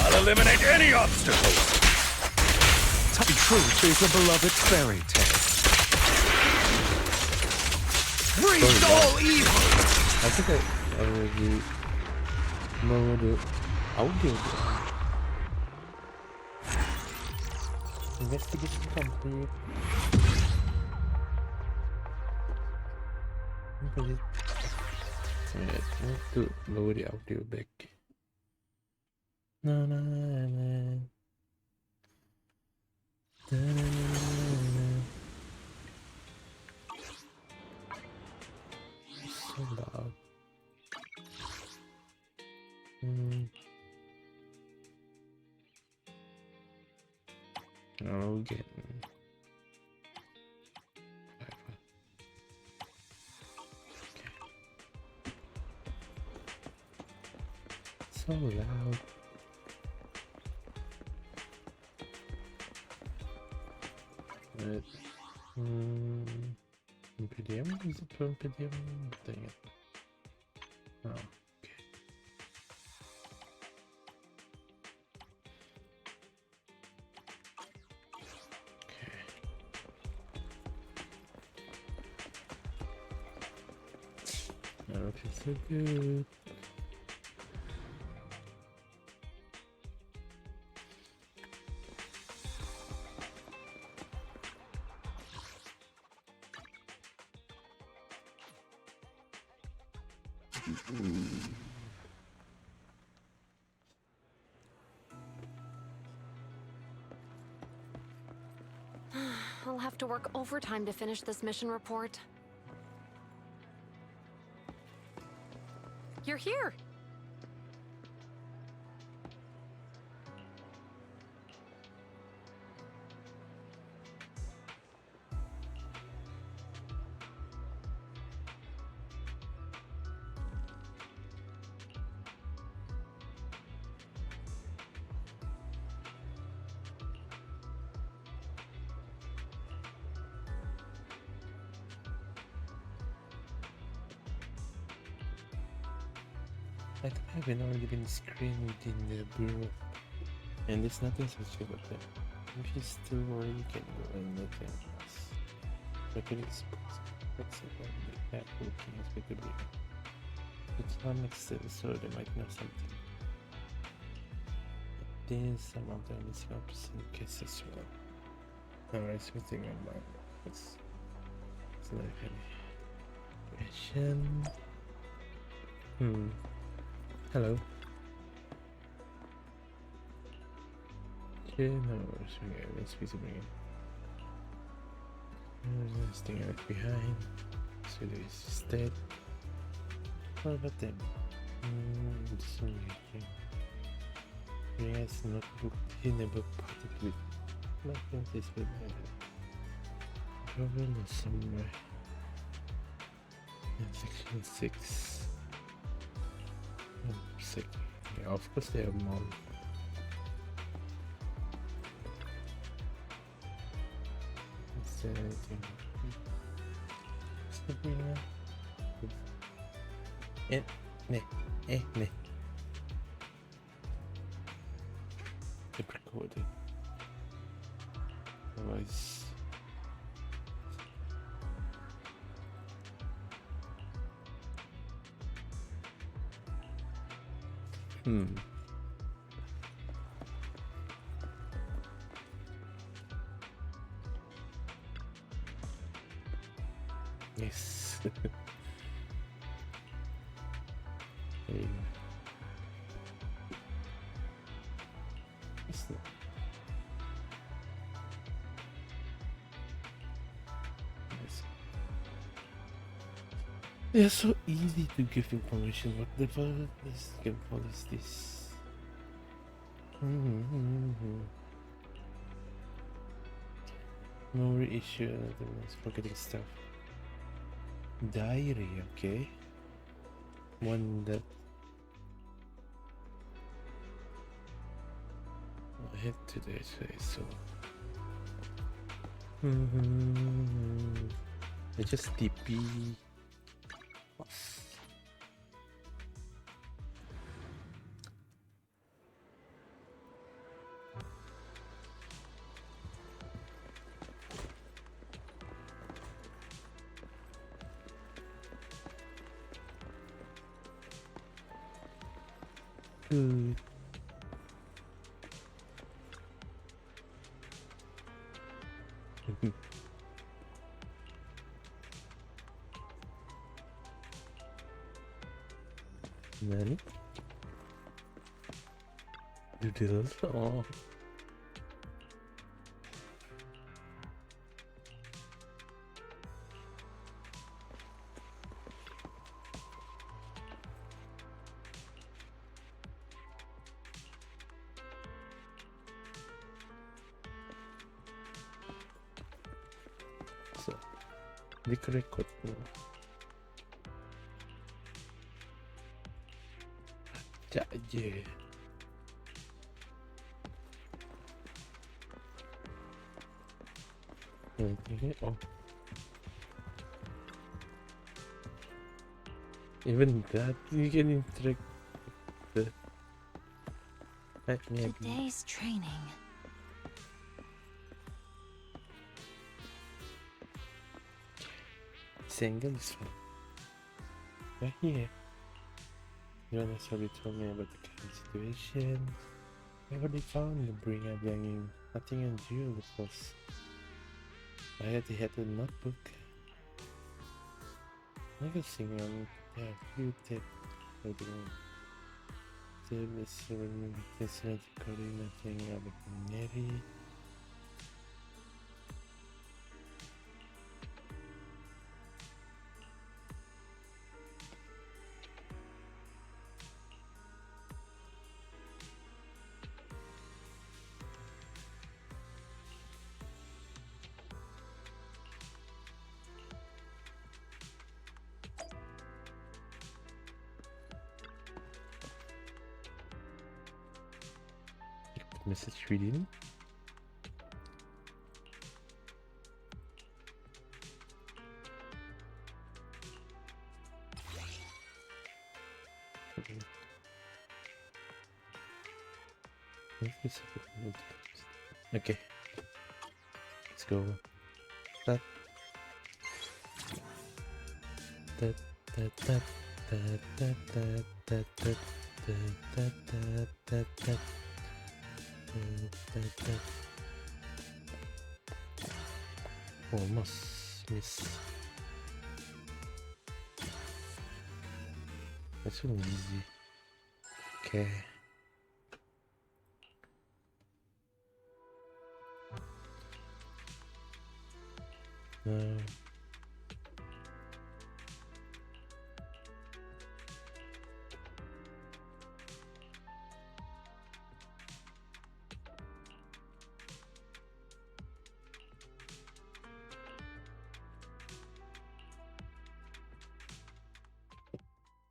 I'll eliminate any obstacles. Truth is a beloved fairy tale. Freeze all evil! I think I already know the audio. Investigation complete. Alright, I need to lower the audio back. No. So loud. Okay. So loud. Right. PDM? Is it from PDM? Dang it. Oh, okay. I don't feel so good. I'll have to work overtime to finish this mission report. You're here! I think I've already been screened within the bureau, and there's nothing special about that. If you still worry, you can go and look at us. Rapid exposure. What's about the cat looking as good to be? To some extent, so they might know something. This amount of missing ops in case as well. Alright, something on my it's like any question. Hello. Okay, no, let's be bring it. This thing I left behind. So this is dead. What about them? This one here. Yes, notebook. He never parted with. Nothing this with Robin or somewhere. In section 6. Yeah, of course they have more. Is there anything? Sabrina? Ne. They recorded. Otherwise. Yes. Hey. It's not. Yes. They are so easy to give information. What the fuck is this? Memory issue, forgetting stuff. Diary, okay. One that I had today, so I just TP. Good. Nani? Doodles? Oh. So, the record now. Yeah. Anything? Oh. Even that you can interact with the Today's training. Single is fun. Right here. Jonas already told me about the current situation. I already found the bringer banging nothing unusual because I already had a notebook. I can sing on there, few tips for the service running this recording nothing ordinary. Message reading. Okay, let's go. That. Almost miss. That's so easy. Okay.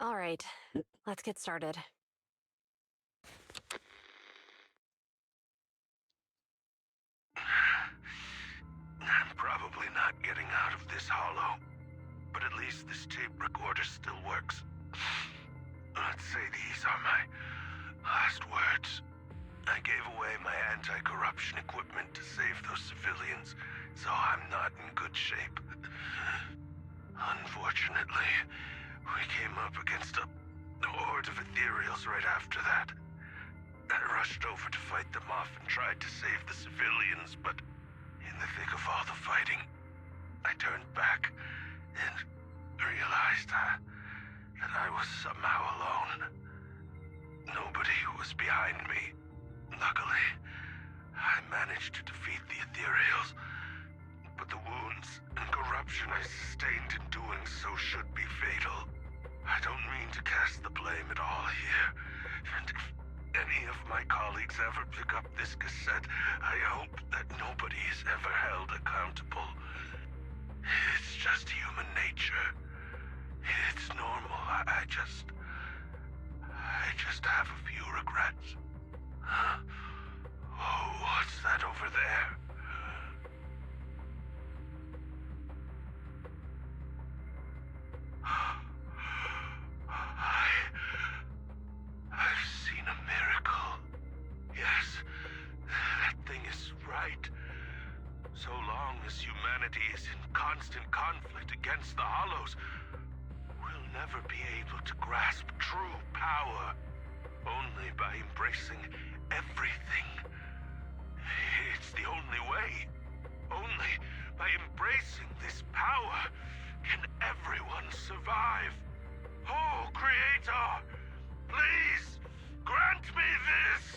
All right, let's get started. I'm probably not getting out of this hollow, but at least this tape recorder still works. Let's say these are my last words. I gave away my anti-corruption equipment to save those civilians, so I'm not in good shape. Unfortunately, we came up against a horde of ethereals right after that. I rushed over to fight them off and tried to save the civilians, but in the thick of all the fighting, I turned back and realized that I was somehow alone. Nobody was behind me. Luckily, I managed to defeat the ethereals, but the wounds and corruption I sustained in doing so should be fatal. I don't mean to cast the blame at all here, and if any of my colleagues ever pick up this cassette, I hope that nobody is ever held accountable. It's just human nature. It's normal. I just have a few regrets. Oh, what's that over there? I've seen a miracle. Yes, that thing is right. So long as humanity is in constant conflict against the Hollows, we'll never be able to grasp true power. Only by embracing everything. It's the only way. Only by embracing this power can everyone survive. Oh, Creator, please grant me this!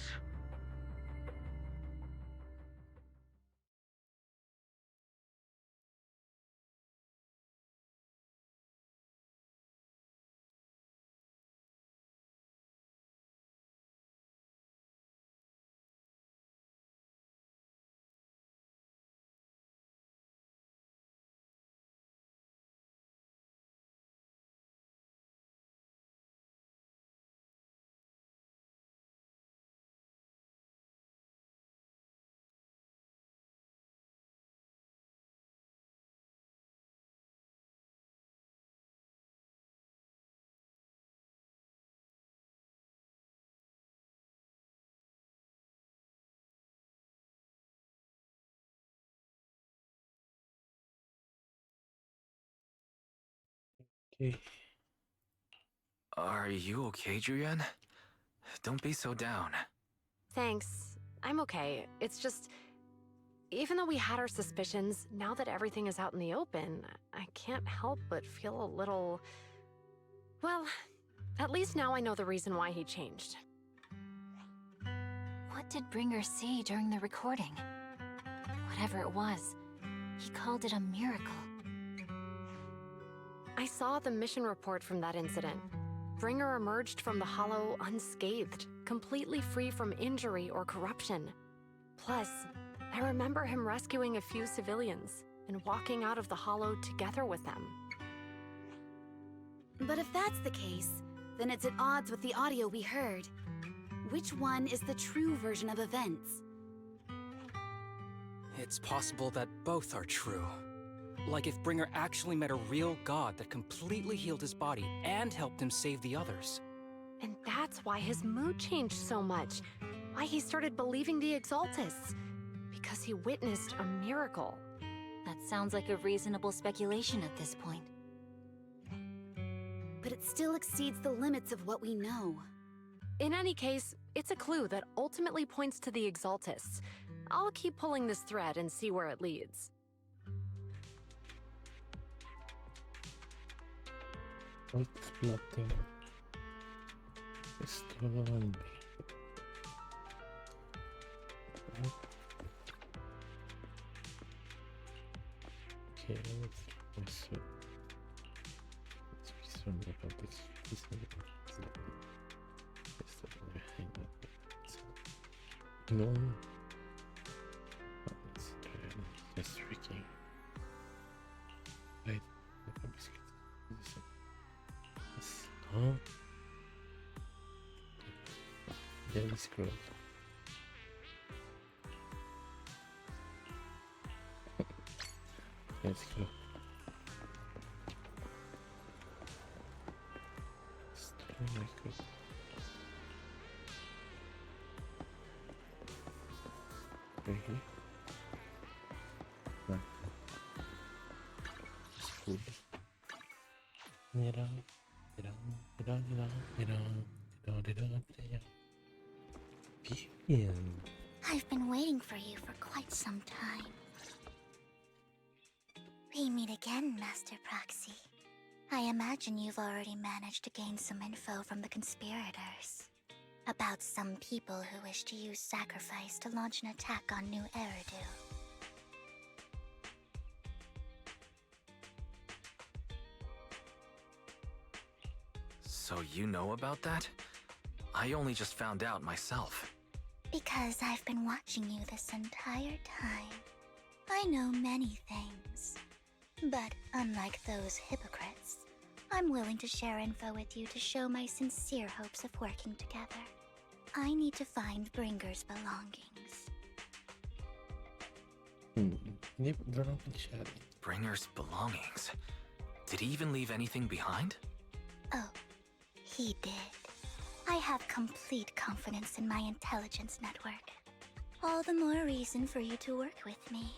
Okay. Are you okay, Julian? Don't be so down. Thanks. I'm okay. It's just, even though we had our suspicions, now that everything is out in the open, I can't help but feel a little... Well, at least now I know the reason why he changed. What did Bringer say during the recording? Whatever it was, he called it a miracle. I saw the mission report from that incident. Bringer emerged from the Hollow unscathed, completely free from injury or corruption. Plus, I remember him rescuing a few civilians and walking out of the Hollow together with them. But if that's the case, then it's at odds with the audio we heard. Which one is the true version of events? It's possible that both are true. Like if Bringer actually met a real god that completely healed his body and helped him save the others. And that's why his mood changed so much. Why he started believing the Exaltists. Because he witnessed a miracle. That sounds like a reasonable speculation at this point. But it still exceeds the limits of what we know. In any case, it's a clue that ultimately points to the Exaltists. I'll keep pulling this thread and see where it leads. Exploting. Stolen. Okay, let's remember about this. No. Let's just freaking. Wait, Huh? Daily scroll. Let's go. Really? No. School. Vivian. I've been waiting for you for quite some time. We meet again, Master Proxy. I imagine you've already managed to gain some info from the conspirators. About some people who wish to use sacrifice to launch an attack on New Eridu. So you know about that? I only just found out myself. Because I've been watching you this entire time. I know many things. But unlike those hypocrites, I'm willing to share info with you to show my sincere hopes of working together. I need to find Bringer's belongings. Bringer's belongings? Did he even leave anything behind? Oh, he did. I have complete confidence in my intelligence network. All the more reason for you to work with me.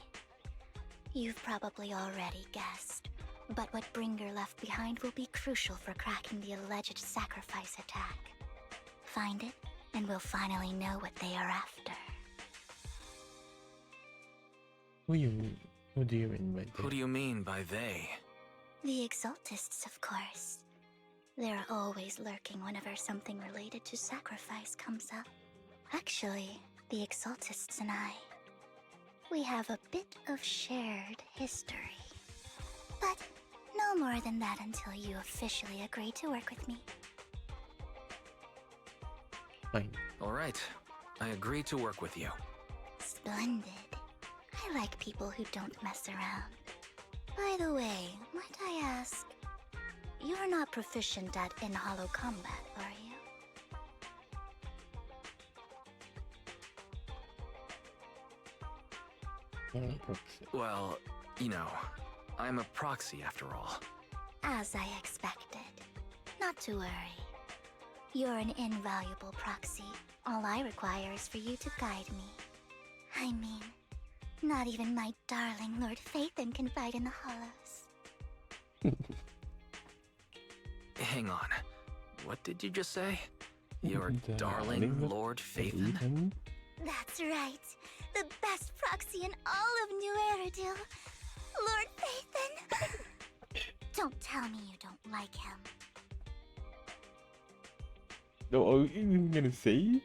You've probably already guessed, but what Bringer left behind will be crucial for cracking the alleged sacrifice attack. Find it, and we'll finally know what they are after. Who do you mean by they? Who do you mean by they? The Exaltists, of course. They're always lurking whenever something related to sacrifice comes up. Actually, the Exaltists and I, we have a bit of shared history. But no more than that until you officially agree to work with me. Fine. All right. I agree to work with you. Splendid. I like people who don't mess around. By the way, might I ask, you're not proficient at in-hollow combat, are you? Well, you know, I'm a proxy after all. As I expected. Not to worry. You're an invaluable proxy. All I require is for you to guide me. I mean, not even my darling Lord Phaethon can fight in the hollows. Hang on. What did you just say? Your darling Lord Phaethon? That's right. The best proxy in all of New Eridu. Lord Phaethon. Don't tell me you don't like him. No, are you gonna say?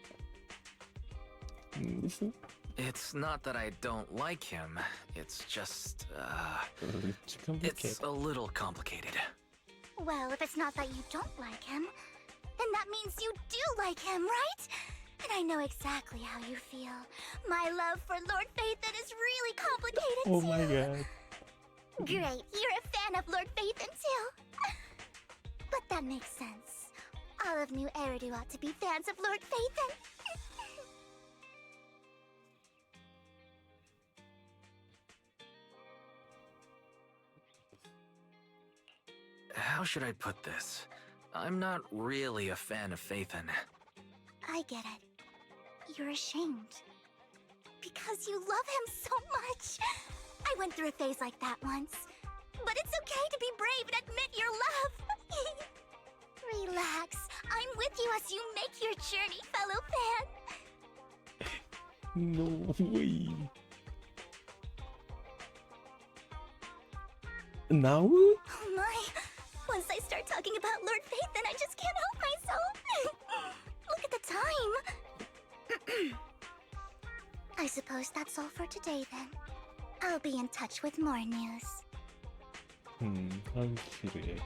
Listen. It's not that I don't like him. It's just, it's a little complicated. Well, if it's not that you don't like him, then that means you do like him, right? And I know exactly how you feel. My love for Lord Phaethon is really complicated Oh too. my god. Great, you're a fan of Lord Phaethon too. But that makes sense. All of New Eridu ought to be fans of Lord Phaethon. How should I put this? I'm not really a fan of Phaethon. I get it. You're ashamed. Because you love him so much. I went through a phase like that once. But it's okay to be brave and admit your love. Relax. I'm with you as you make your journey, fellow fan. No way. Now? Oh my. Once I start talking about Lord Phaethon, I just can't help myself. Look at the time. I suppose that's all for today then. I'll be in touch with more news. I'm curious.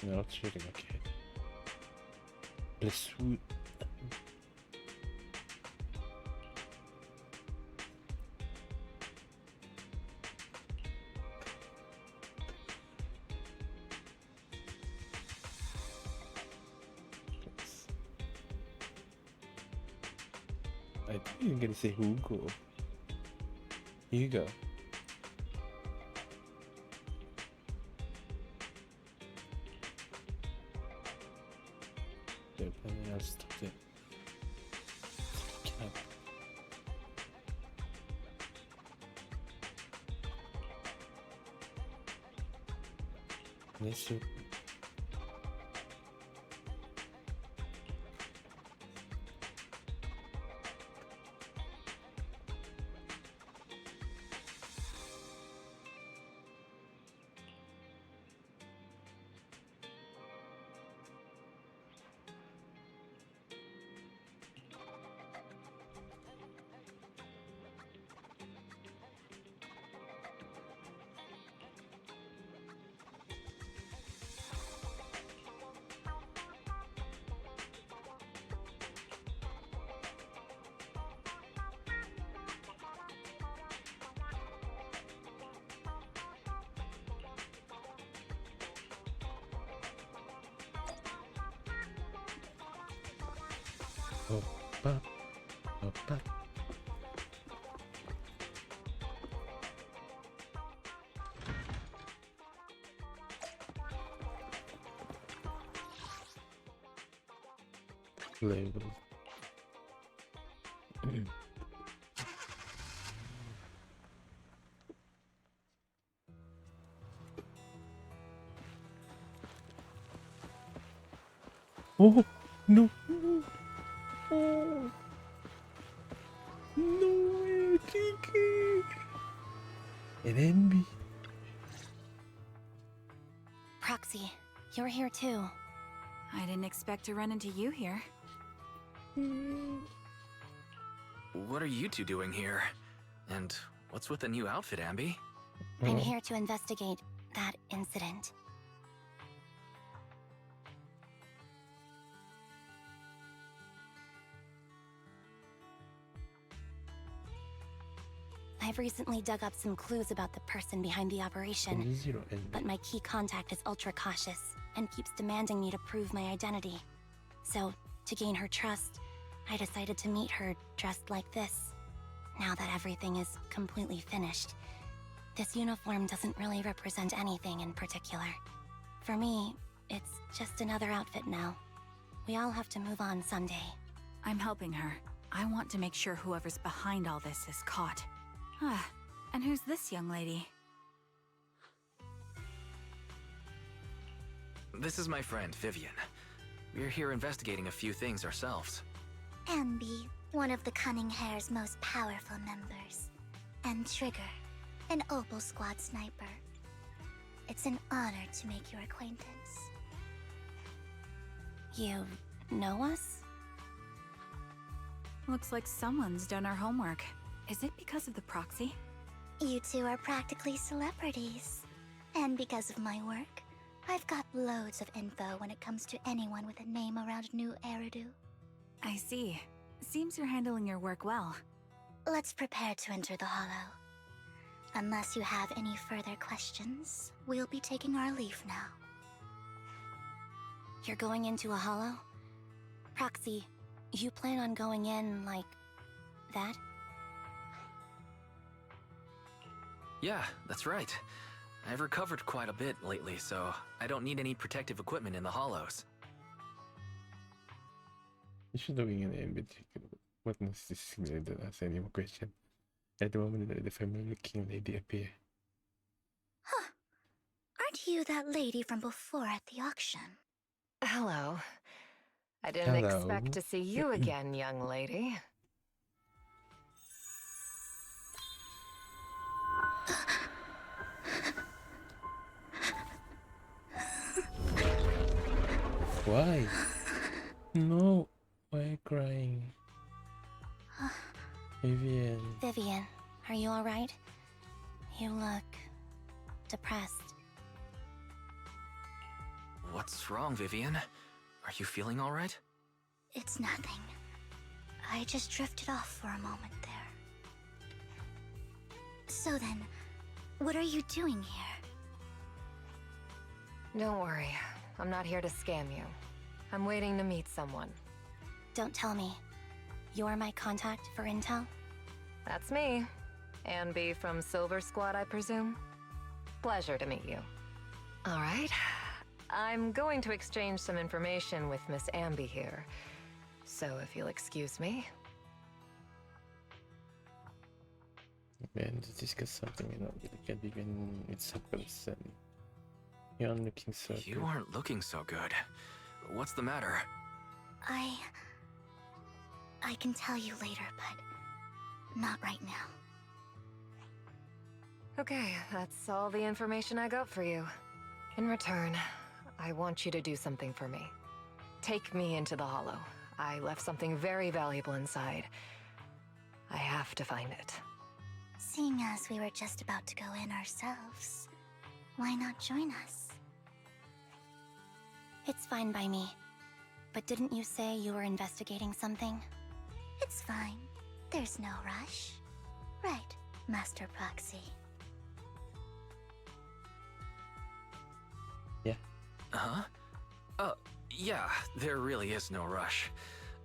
No, it's shooting, okay. Let's shoot. I think you're gonna say Hugo. Hugo. Apparently I'll stop it. Let's see. Opa, opa. Label. Oh no! Oh. No way, Kiki! An envy. Proxy, you're here too. I didn't expect to run into you here. What are you two doing here? And what's with the new outfit, Ambi? I'm here to investigate that incident. I've recently dug up some clues about the person behind the operation, but my key contact is ultra cautious and keeps demanding me to prove my identity. So, to gain her trust, I decided to meet her dressed like this. Now that everything is completely finished, this uniform doesn't really represent anything in particular. For me, it's just another outfit now. We all have to move on someday. I'm helping her. I want to make sure whoever's behind all this is caught. Ah, and who's this young lady? This is my friend, Vivian. We're here investigating a few things ourselves. Ambi, one of the Cunning Hair's most powerful members. And Trigger, an Opal Squad sniper. It's an honor to make your acquaintance. You know us? Looks like someone's done our homework. Is it because of the proxy? You two are practically celebrities. And because of my work, I've got loads of info when it comes to anyone with a name around New Eridu. I see. Seems you're handling your work well. Let's prepare to enter the Hollow. Unless you have any further questions, we'll be taking our leave now. You're going into a Hollow? Proxy, you plan on going in like that? Yeah, that's right. I've recovered quite a bit lately, so I don't need any protective equipment in the hollows. You should doing an ambit. What was this didn't ask any more question. At the moment the family-looking lady appear. Huh. Aren't you that lady from before at the auction? Hello. I didn't expect to see you again, young lady. Why? No. Why crying? Vivian. Vivian, are you alright? You look depressed. What's wrong, Vivian? Are you feeling all right? It's nothing. I just drifted off for a moment there. So then, what are you doing here? Don't worry. I'm not here to scam you. I'm waiting to meet someone. Don't tell me. you're my contact for intel? That's me. Ambi from Silver Squad, I presume? Pleasure to meet you. All right. I'm going to exchange some information with Miss Ambi here. So if you'll excuse me. And to discuss something, you know, we can begin with seconds and you're looking so good. You aren't looking so good. What's the matter? I can tell you later, but not right now. Okay, that's all the information I got for you. In return, I want you to do something for me. Take me into the Hollow. I left something very valuable inside. I have to find it. Seeing as we were just about to go in ourselves, why not join us? It's fine by me. But didn't you say you were investigating something? It's fine. There's no rush. Right, Master Proxy. Yeah. Huh? Yeah, there really is no rush.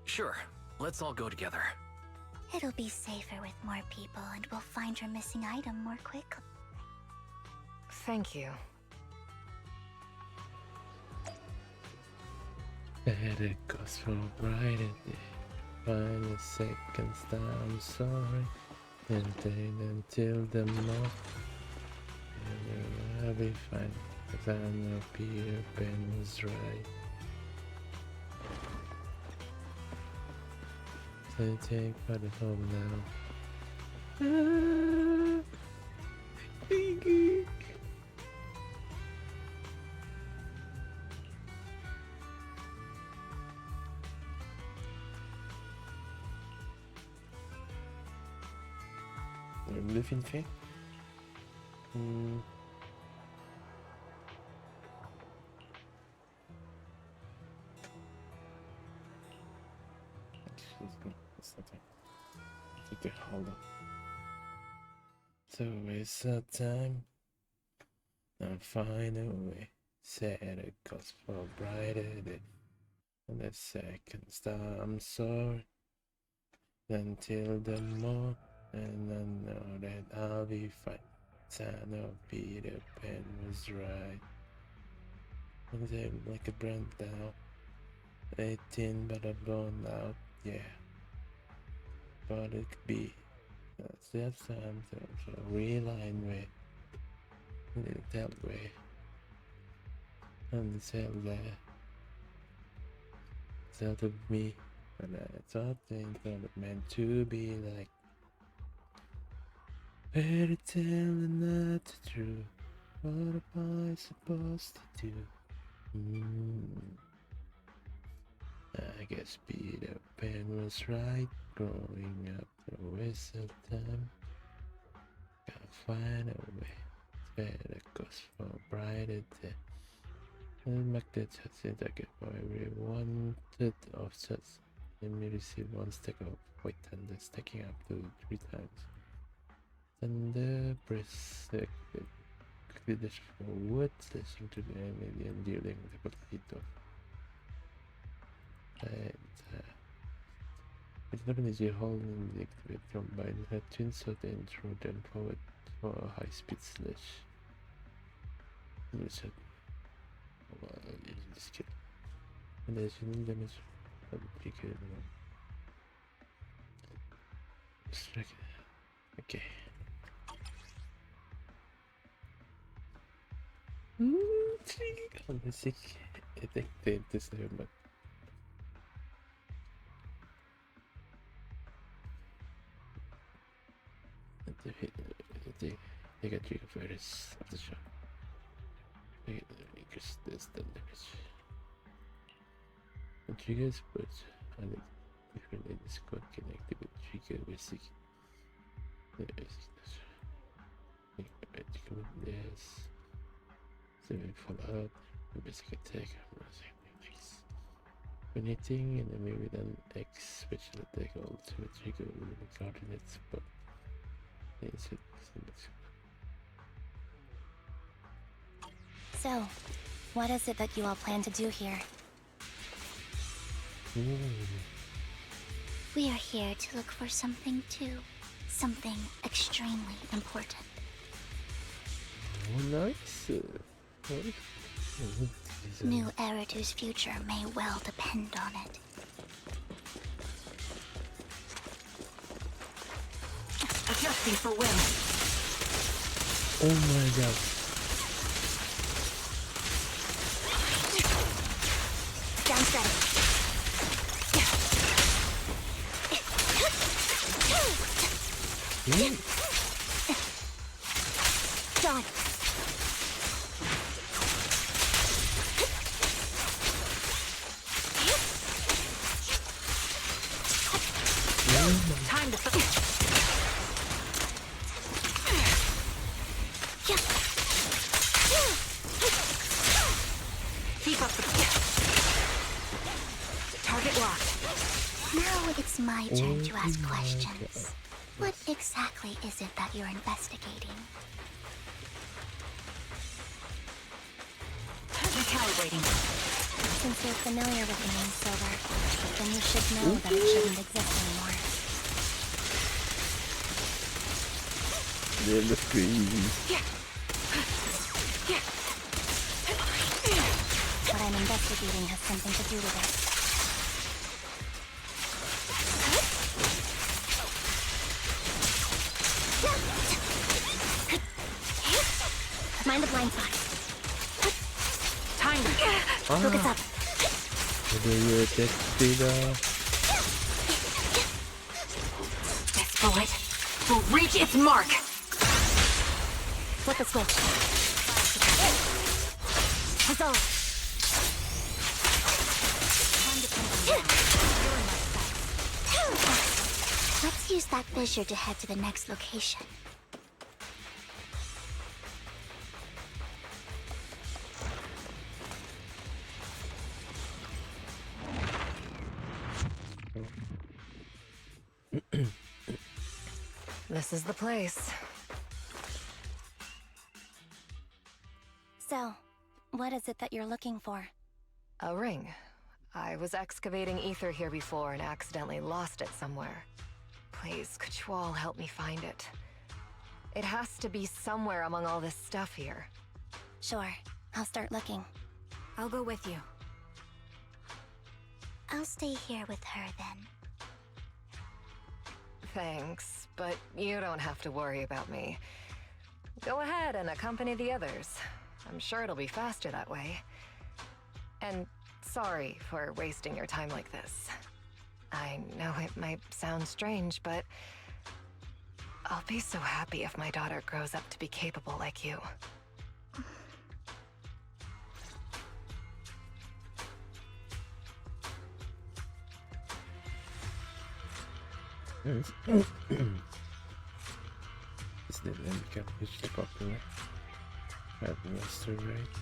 Sure, let's all go together. It'll be safer with more people, and we'll find your missing item more quickly. Thank you. Better goes for brighter day. Find a second star, I'm sorry. And then until the morning, I'll be fine. 'Cause I know Peter Pan was right. So take part at home now. Le film fait. Hold on. So waste of time. I'll find a way. Set a cost for a brighter day. And the second star, I'm sorry. Until the morning, and I know that I'll be fine. Son of Peter Pan was right. And I'm like a brand now. 18, but I'm blown out, yeah. But it could be. That's time to realign way. That way. And it's held there. It's out of me. And I thought things that meant to be like. Fairy tale and not the truth. What am I supposed to do? I guess Peter Pan was right. Growing up, a waste of time. Gotta find a way. It's better cause for a brighter day. And make that it I get for every wanted offsets. Let me receive one stack of white thunder stacking up to 3 times. Thunder press quickly dash forward, slashing to the enemy and dealing the complete of. And it's not an easy hold and the activate combine her twin sword and throw them forward for a high speed slash. Reset. This skill. And there's unique damage of the trigger. Strike. Okay. Let's see. I think this is but they got trigger for this of the show. Increase this damage. The triggers but on a different squad can activate trigger basic. Yes. 7 follow-up, basic attack, anything, and then maybe then X special attack also trigger with the coordinates, but So, what is it that you all plan to do here? We are here to look for something too. Something extremely important. Oh, nice. New Eridu's future may well depend on it. Adjusting for wind. Oh my god. Down steady. Done. Time to keep up the target locked. Now it's my turn to ask questions. What exactly is it that you're investigating? Recalibrating. Since you're familiar with the name Silver, then you should know that it shouldn't exist anymore. They look crazy. What I'm investigating has something to do with it. Mind the blind spot. Time. Focus up. This bullet will reach its mark. Flip the switch. Huzzah! Let's use that fissure to head to the next location. This is the place. So, what is it that you're looking for? A ring. I was excavating ether here before and accidentally lost it somewhere. Please, could you all help me find it? It has to be somewhere among all this stuff here. Sure, I'll start looking. I'll go with you. I'll stay here with her then. Thanks, but you don't have to worry about me. Go ahead and accompany the others. I'm sure it'll be faster that way. And sorry for wasting your time like this. I know it might sound strange, but I'll be so happy if my daughter grows up to be capable like you. It's the Lemka, hugely popular. Master right?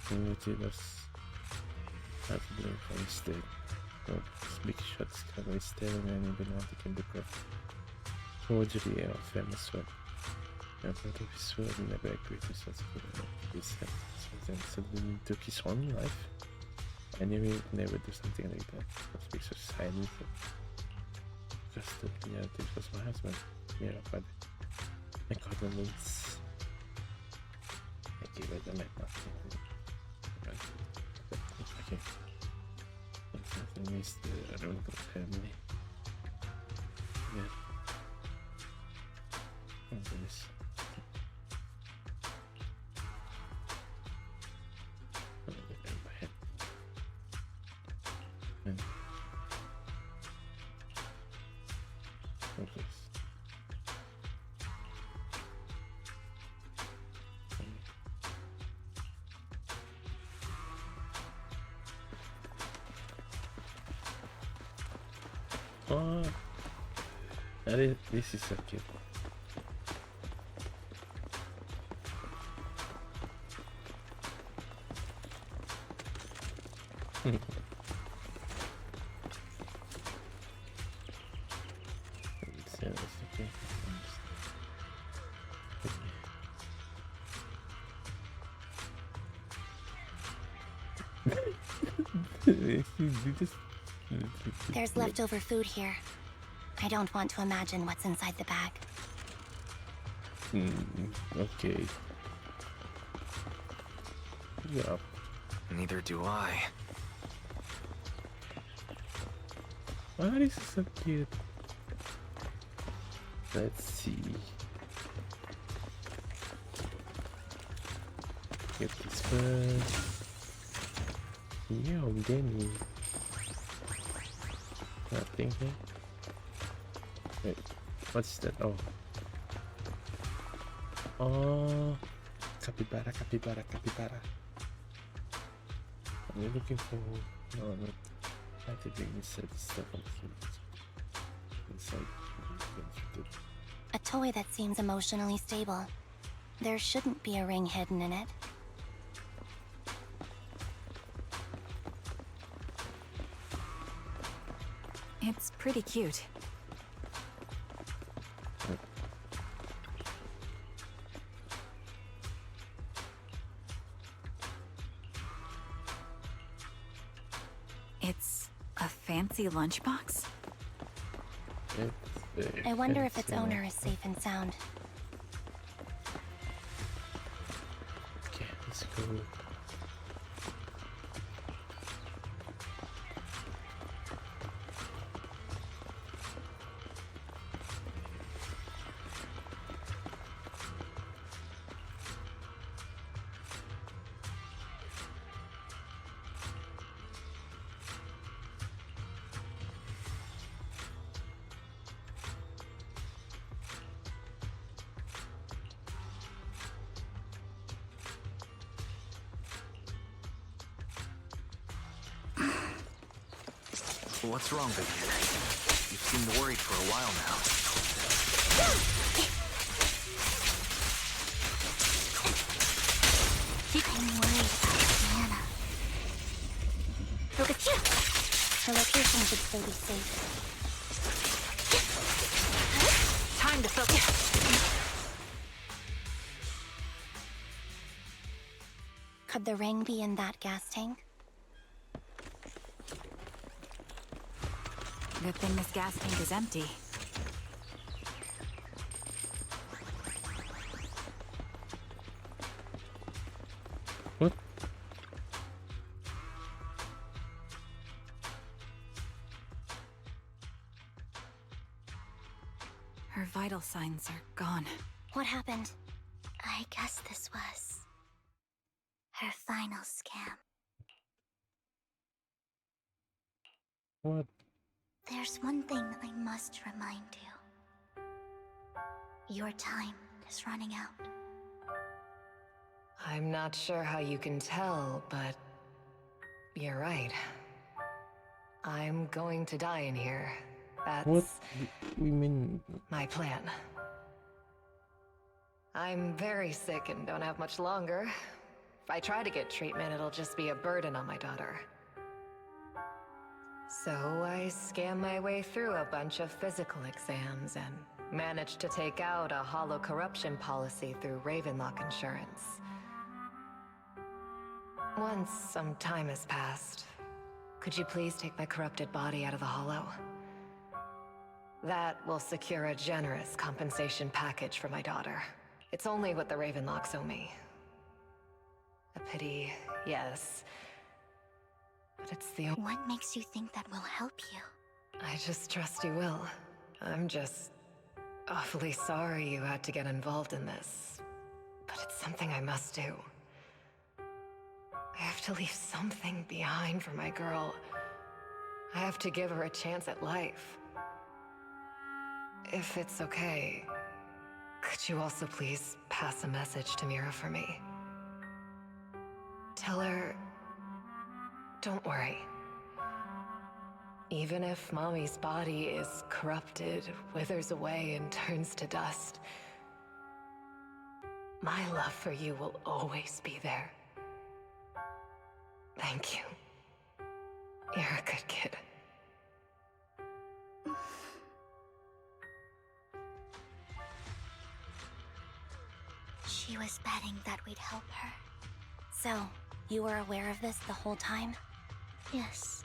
Community was has been from state. But big shots cover still many belong to the craft. Forgery of famous sword. A part of his sword never agreed to such a his head. So then suddenly took his own life. I knew he would never do something like that. That speaks of silence. Just yeah, this was my husband. Yeah, but my condolence. I gave it the night nothing. Okay. I missed the royal family. Yeah. Oh, this. And oh, this is so cute. There's leftover food here. I don't want to imagine what's inside the bag. Okay. Yeah. Neither do I. Oh, this is so cute. Let's see. Get this first. Yo, Danny. Nothing here. Wait, what's that? Oh. Oh. Capybara, capybara, capybara. Are you looking for? No, no. I think we said stuff on the inside. A toy that seems emotionally stable. There shouldn't be a ring hidden in it. It's pretty cute. It's a fancy lunchbox? I wonder if its owner is safe and sound. Okay, let's go. What's wrong, Vivian? You've seemed worried for a while now. I'm worried about Diana. Look at you! Her location should still be safe. Time to focus. Could the ring be in that gas tank? Good thing this gas tank is empty. What? Her vital signs are gone. What happened? I guess this was her final scam. What? There's one thing I must remind you. Your time is running out. I'm not sure how you can tell, but you're right. I'm going to die in here. That's What? We mean? my plan. I'm very sick and don't have much longer. If I try to get treatment, it'll just be a burden on my daughter. So I scam my way through a bunch of physical exams and managed to take out a hollow corruption policy through Ravenlock Insurance. Once some time has passed, could you please take my corrupted body out of the hollow? That will secure a generous compensation package for my daughter. It's only what the Ravenlocks owe me. A pity, yes. But it's the only— What makes you think that will help you? I just trust you will. I'm just awfully sorry you had to get involved in this. But it's something I must do. I have to leave something behind for my girl. I have to give her a chance at life. If it's okay, could you also please pass a message to Mira for me? Tell her, don't worry. Even if Mommy's body is corrupted, withers away, and turns to dust, my love for you will always be there. Thank you. You're a good kid. She was betting that we'd help her. So, you were aware of this the whole time? Yes.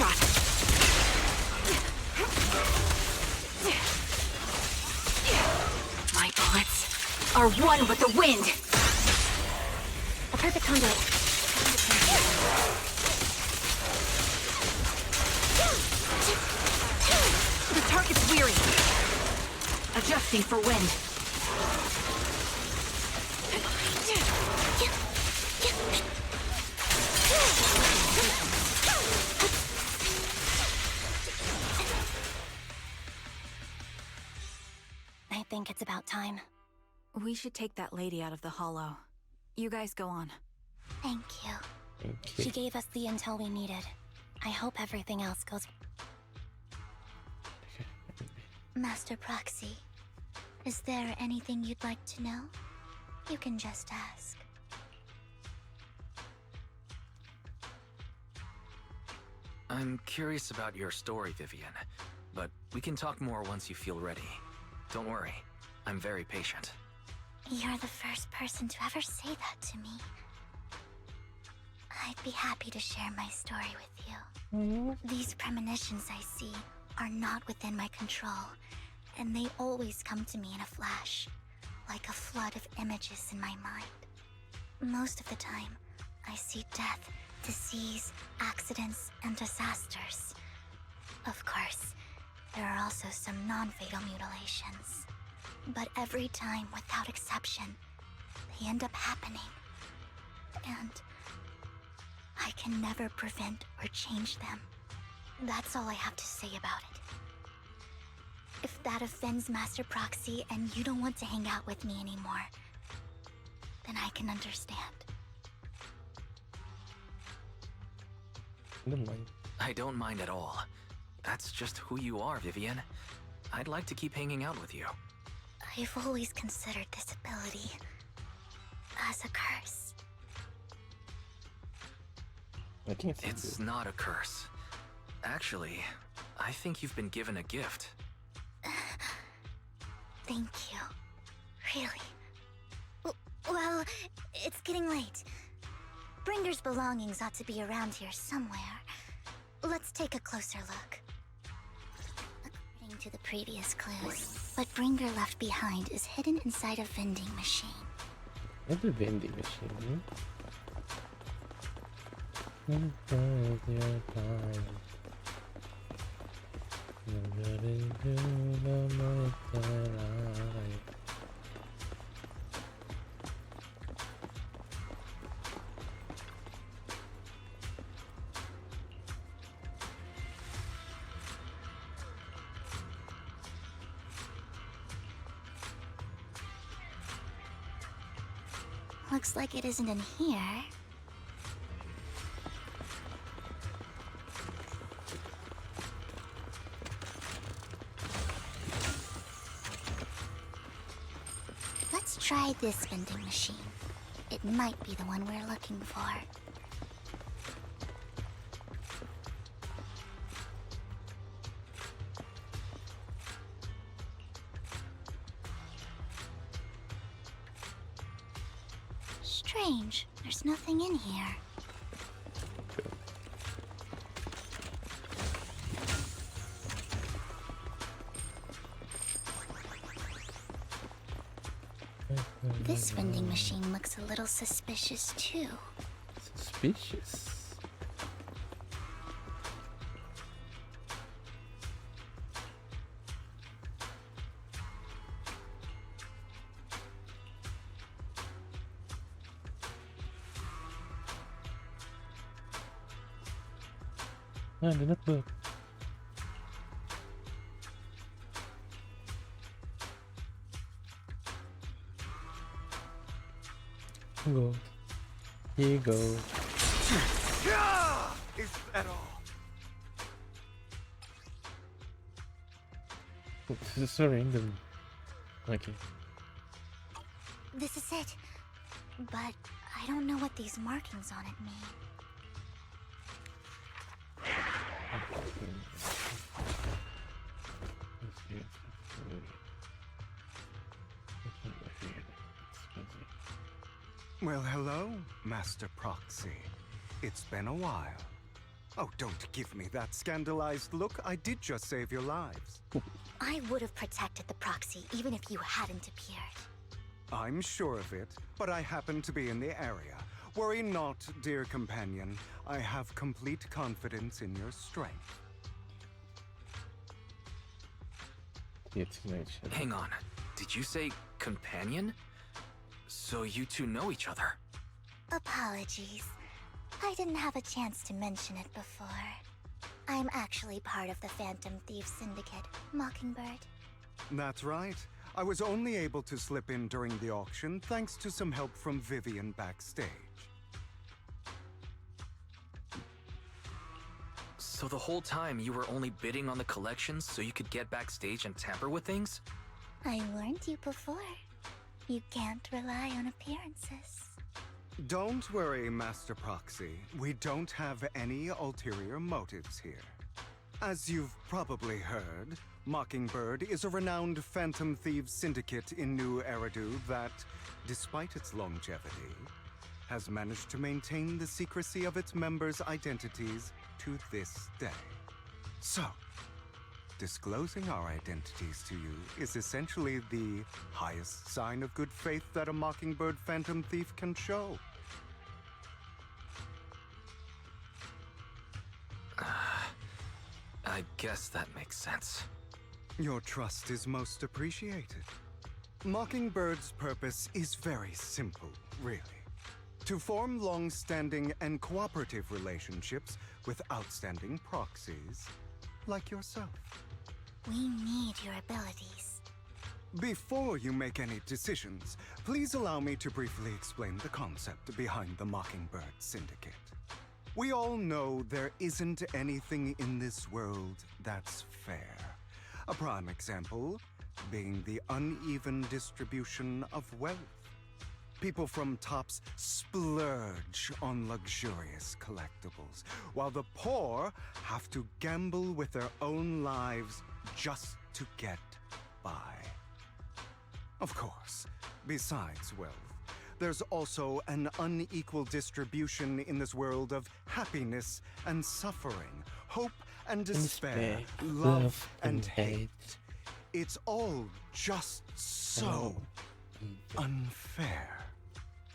shot. My bullets are one with the wind. A perfect conduit. The target's weary. Adjusting for wind. I think it's about time. We should take that lady out of the hollow. You guys go on. Thank you. Okay. She gave us the intel we needed. I hope everything else goes... Master Proxy, is there anything you'd like to know? You can just ask. I'm curious about your story, Vivian, but we can talk more once you feel ready. Don't worry, I'm very patient. You're the first person to ever say that to me. I'd be happy to share my story with you. These premonitions I see are not within my control, and they always come to me in a flash, like a flood of images in my mind. Most of the time, I see death, disease, accidents, and disasters. Of course, there are also some non-fatal mutilations. But every time, without exception, they end up happening. And I can never prevent or change them. That's all I have to say about it. If that offends Master Proxy and you don't want to hang out with me anymore, then I can understand. I don't mind at all. That's just who you are, Vivian. I'd like to keep hanging out with you. I've always considered this ability as a curse. It's not a curse. Actually, I think you've been given a gift. Thank you. Really. Well, it's getting late. Bringer's belongings ought to be around here somewhere. Let's take a closer look. According to the previous clues, what Bringer left behind is hidden inside a vending machine. What's a vending machine? Looks like it isn't in here. Let's try this vending machine. It might be the one we're looking for. Strange, there's nothing in here. This vending machine looks a little suspicious too. Suspicious? Ah, the notebook. Go. Here you go. Is that all? This is so random. Okay. This is it. But I don't know what these markings on it mean. Well, hello, Master Proxy. It's been a while. Oh, don't give me that scandalized look. I did just save your lives. I would have protected the proxy even if you hadn't appeared. I'm sure of it, but I happen to be in the area. Worry not, dear companion. I have complete confidence in your strength. Hang on. Did you say companion? So you two know each other? Apologies. I didn't have a chance to mention it before. I'm actually part of the Phantom Thieves Syndicate, Mockingbird. That's right. I was only able to slip in during the auction thanks to some help from Vivian backstage. So the whole time you were only bidding on the collections so you could get backstage and tamper with things? I warned you before. You can't rely on appearances. Don't worry, Master Proxy. We don't have any ulterior motives here. As you've probably heard, Mockingbird is a renowned Phantom Thieves syndicate in New Eridu that, despite its longevity, has managed to maintain the secrecy of its members' identities to this day. So, disclosing our identities to you is essentially the highest sign of good faith that a Mockingbird Phantom Thief can show. I guess that makes sense. Your trust is most appreciated. Mockingbird's purpose is very simple, really. To form long-standing and cooperative relationships with outstanding proxies like yourself. We need your abilities. Before you make any decisions, please allow me to briefly explain the concept behind the Mockingbird Syndicate. We all know there isn't anything in this world that's fair. A prime example being the uneven distribution of wealth. People from tops splurge on luxurious collectibles, while the poor have to gamble with their own lives just to get by. Of course, besides wealth, there's also an unequal distribution in this world of happiness and suffering, hope and despair, love and hate. It's all just so unfair.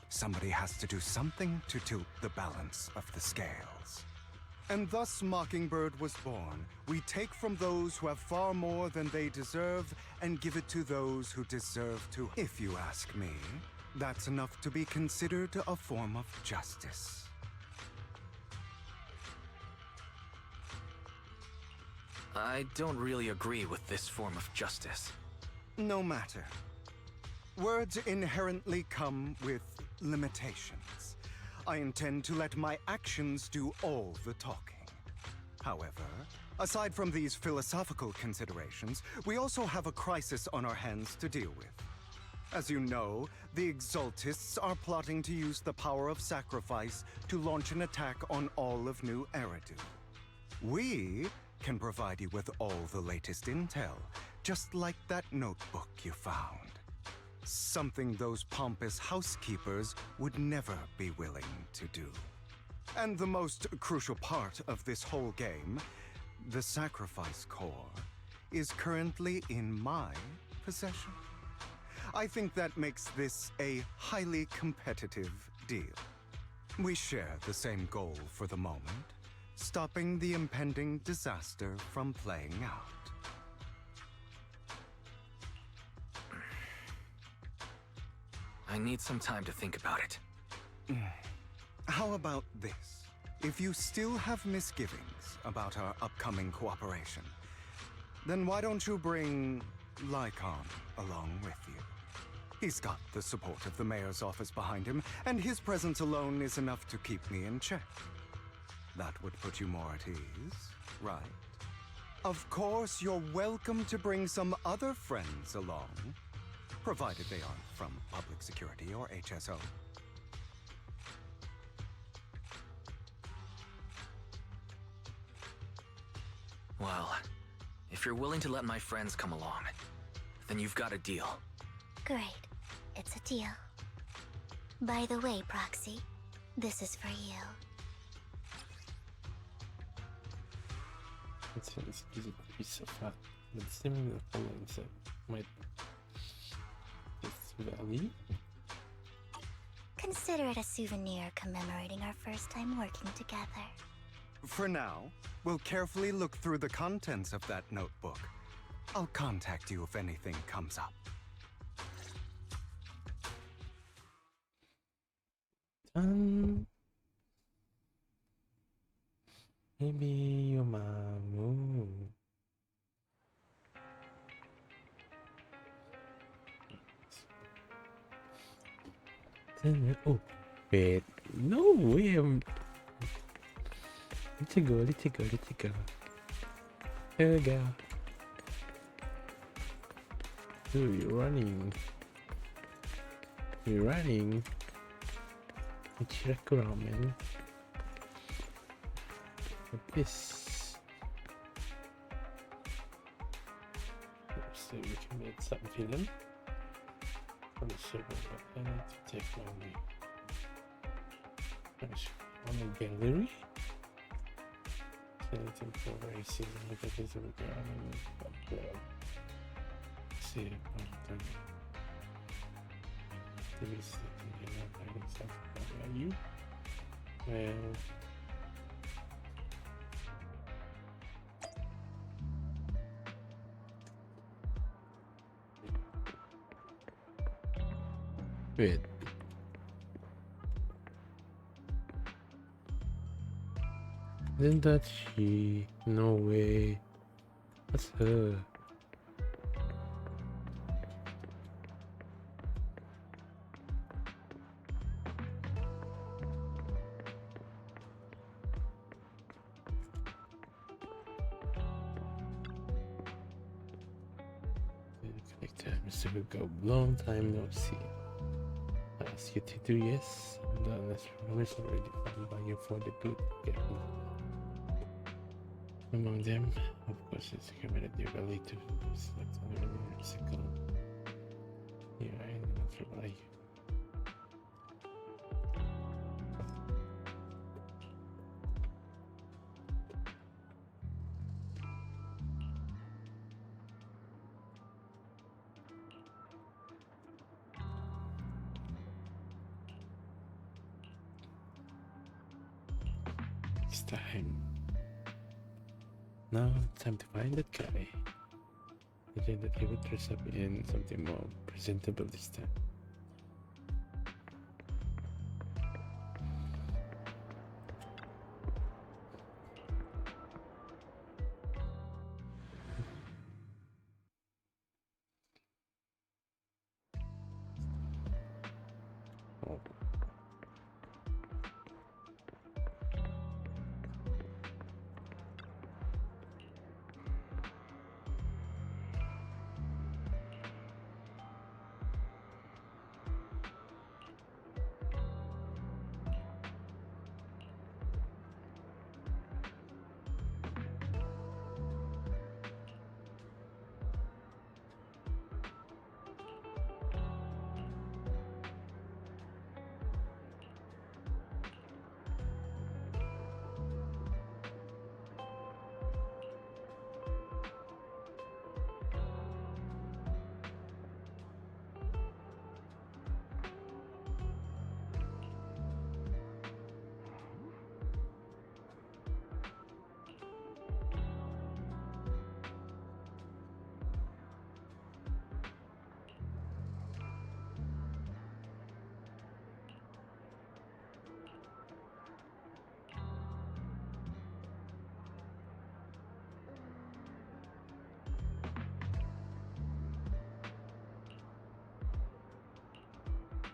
Somebody has to do something to tilt the balance of the scales. And thus Mockingbird was born. We take from those who have far more than they deserve and give it to those who deserve to. If you ask me, that's enough to be considered a form of justice. I don't really agree with this form of justice. No matter. Words inherently come with limitations. I intend to let my actions do all the talking. However, aside from these philosophical considerations, we also have a crisis on our hands to deal with. As you know, the Exaltists are plotting to use the power of sacrifice to launch an attack on all of New Eridu. We can provide you with all the latest intel, just like that notebook you found. Something those pompous housekeepers would never be willing to do. And the most crucial part of this whole game, the sacrifice core, is currently in my possession. I think that makes this a highly competitive deal. We share the same goal for the moment, stopping the impending disaster from playing out. I need some time to think about it. How about this? If you still have misgivings about our upcoming cooperation, then why don't you bring Lycon along with you? He's got the support of the mayor's office behind him, and his presence alone is enough to keep me in check. That would put you more at ease, right? Of course, you're welcome to bring some other friends along, provided they aren't from public security or HSO. Well, if you're willing to let my friends come along, then you've got a deal. Great. It's a deal. By the way, Proxy, this is for you. It's an exquisite piece of art, but similar colors that might its value. Consider it a souvenir commemorating our first time working together. For now, we'll carefully look through the contents of that notebook. I'll contact you if anything comes up. Maybe your mom. Oh, wait. No way. Let's go. Here we go. Dude, you're running. Check around, man. This. So we can make some film. On the server, but I need to take on the gallery. Anything for races and look at this see it on the stuff about you. Well, wait. Isn't that she? No way. That's her. Mr. Hugo, long time no see. I ask you to do yes, and unless promise already found by you for the good get me. Among them, of course, is the community relative select on the musical. Here I am not reply. It's time. Now, time to find that guy. I think that he would dress up in something more presentable this time. Oh.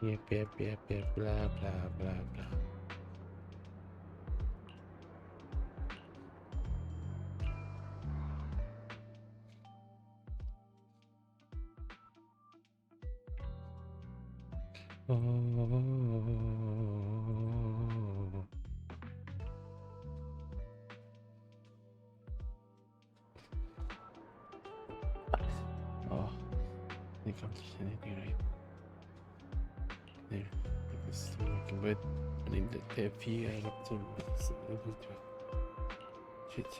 Yep, blah, blah, blah, blah. Oh, they can't do anything right. There, this is still working, but I need the FE up to able to shit.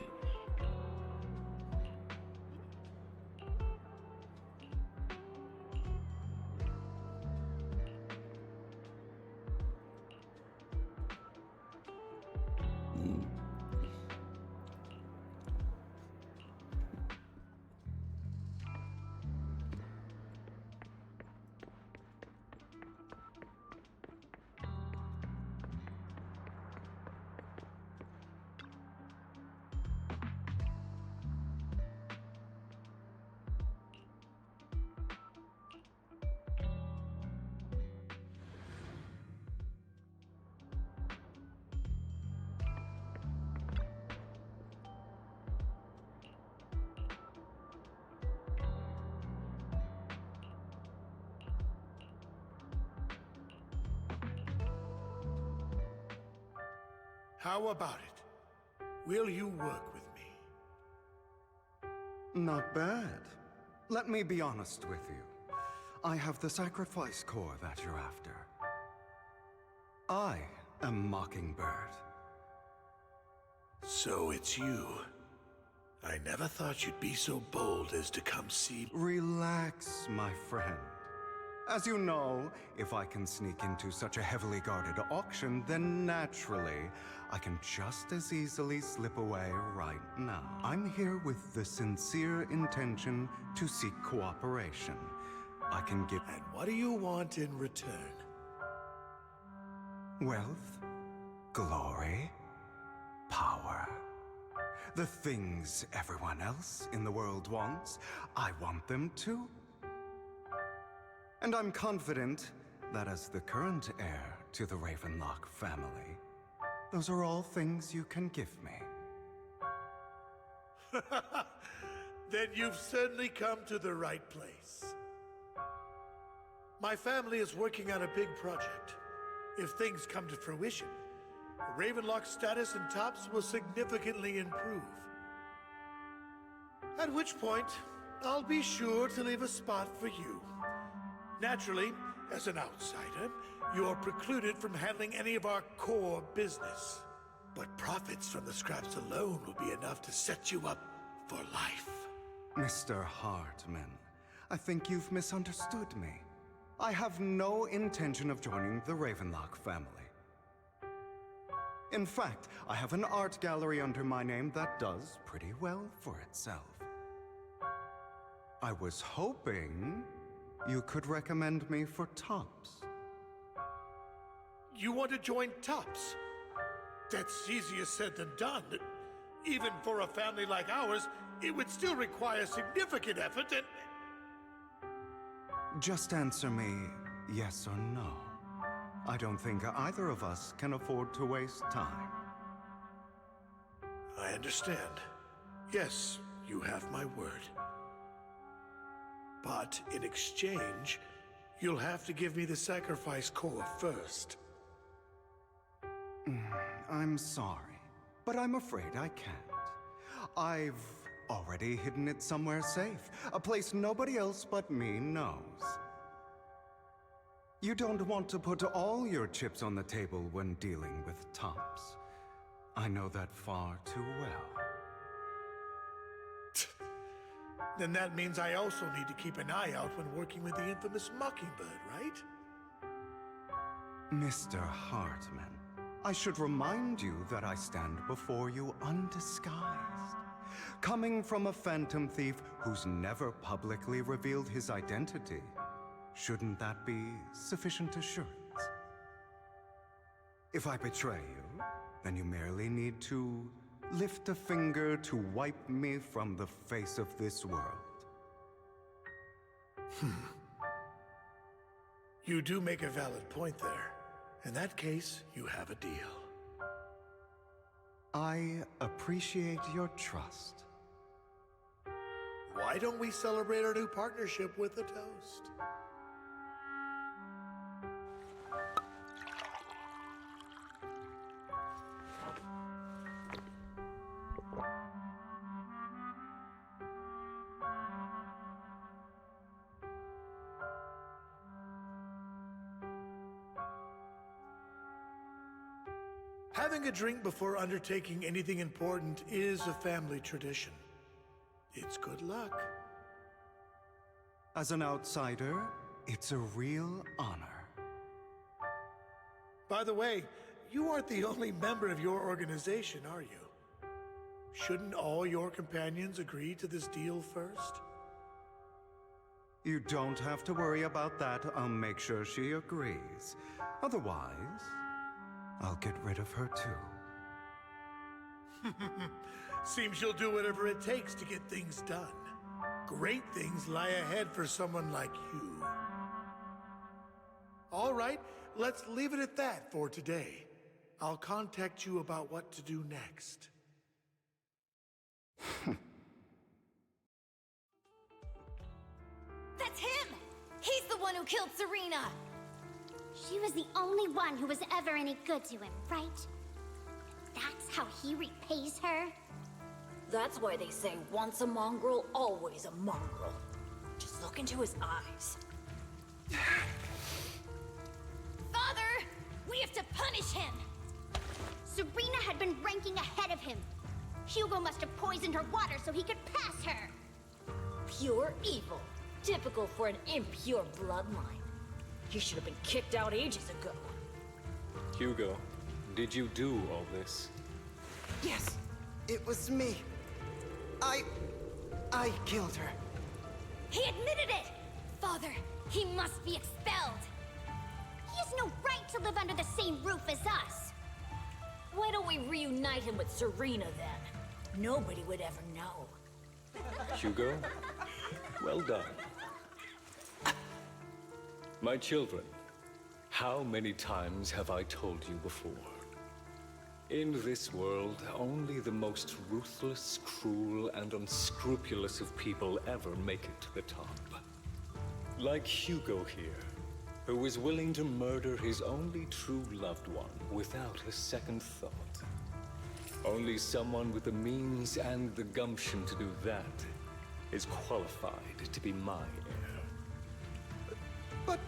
How about it? Will you work with me? Not bad. Let me be honest with you. I have the sacrifice core that you're after. I am Mockingbird. So it's you. I never thought you'd be so bold as to come see... Relax, my friend. As you know, if I can sneak into such a heavily guarded auction, then naturally, I can just as easily slip away right now. I'm here with the sincere intention to seek cooperation. I can give... And what do you want in return? Wealth, glory, power. The things everyone else in the world wants, I want them too. And I'm confident that as the current heir to the Ravenlock family, those are all things you can give me. Then you've certainly come to the right place. My family is working on a big project. If things come to fruition, Ravenlock's status in Tops will significantly improve. At which point, I'll be sure to leave a spot for you. Naturally, as an outsider, you're precluded from handling any of our core business. But profits from the scraps alone will be enough to set you up for life. Mr. Hartman, I think you've misunderstood me. I have no intention of joining the Ravenlock family. In fact, I have an art gallery under my name that does pretty well for itself. I was hoping you could recommend me for Tops. You want to join Tops? That's easier said than done. Even for a family like ours, it would still require significant effort and... Just answer me yes or no. I don't think either of us can afford to waste time. I understand. Yes, you have my word. But in exchange, you'll have to give me the sacrifice core first. I'm sorry, but I'm afraid I can't. I've already hidden it somewhere safe, a place nobody else but me knows. You don't want to put all your chips on the table when dealing with Tops. I know that far too well. Then that means I also need to keep an eye out when working with the infamous Mockingbird, right? Mr. Hartman, I should remind you that I stand before you undisguised. Coming from a phantom thief who's never publicly revealed his identity, shouldn't that be sufficient assurance? If I betray you, then you merely need to lift a finger to wipe me from the face of this world. You do make a valid point there. In that case, you have a deal. I appreciate your trust. Why don't we celebrate our new partnership with a toast? Having a drink before undertaking anything important is a family tradition. It's good luck. As an outsider, it's a real honor. By the way, you aren't the only member of your organization, are you? Shouldn't all your companions agree to this deal first? You don't have to worry about that. I'll make sure she agrees. Otherwise, I'll get rid of her too. Seems you'll do whatever it takes to get things done. Great things lie ahead for someone like you. All right, let's leave it at that for today. I'll contact you about what to do next. That's him! He's the one who killed Serena! She was the only one who was ever any good to him, right? how he repays her? That's why they say once a mongrel, always a mongrel. Just look into his eyes. Father! We have to punish him! Serena had been ranking ahead of him. Hugo must have poisoned her water so he could pass her. Pure evil. Typical for an impure bloodline. He should have been kicked out ages ago. Hugo, did you do all this? Yes, it was me. I killed her. He admitted it! Father, he must be expelled. He has no right to live under the same roof as us. Why don't we reunite him with Serena then? Nobody would ever know. Hugo, well done. My children, how many times have I told you before? In this world, only the most ruthless, cruel, and unscrupulous of people ever make it to the top. Like Hugo here, who was willing to murder his only true loved one without a second thought. Only someone with the means and the gumption to do that is qualified to be my heir. But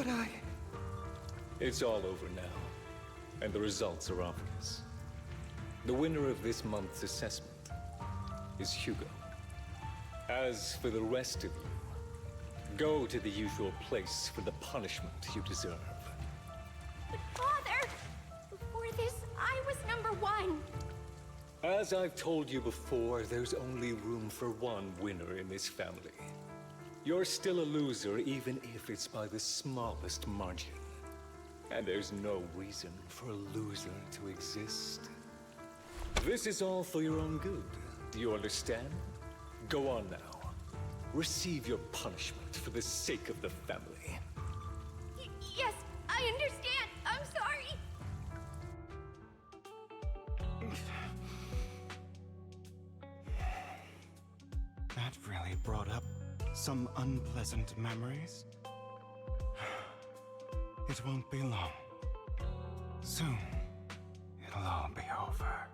I... It's all over now, and the results are obvious. The winner of this month's assessment is Hugo. As for the rest of you, go to the usual place for the punishment you deserve. But Father, before this, I was #1. As I've told you before, there's only room for one winner in this family. You're still a loser, even if it's by the smallest margin. And there's no reason for a loser to exist. This is all for your own good. Do you understand? Go on now. Receive your punishment for the sake of the family. Yes, I understand. I'm sorry. That really brought up some unpleasant memories. It won't be long. Soon, it'll all be over.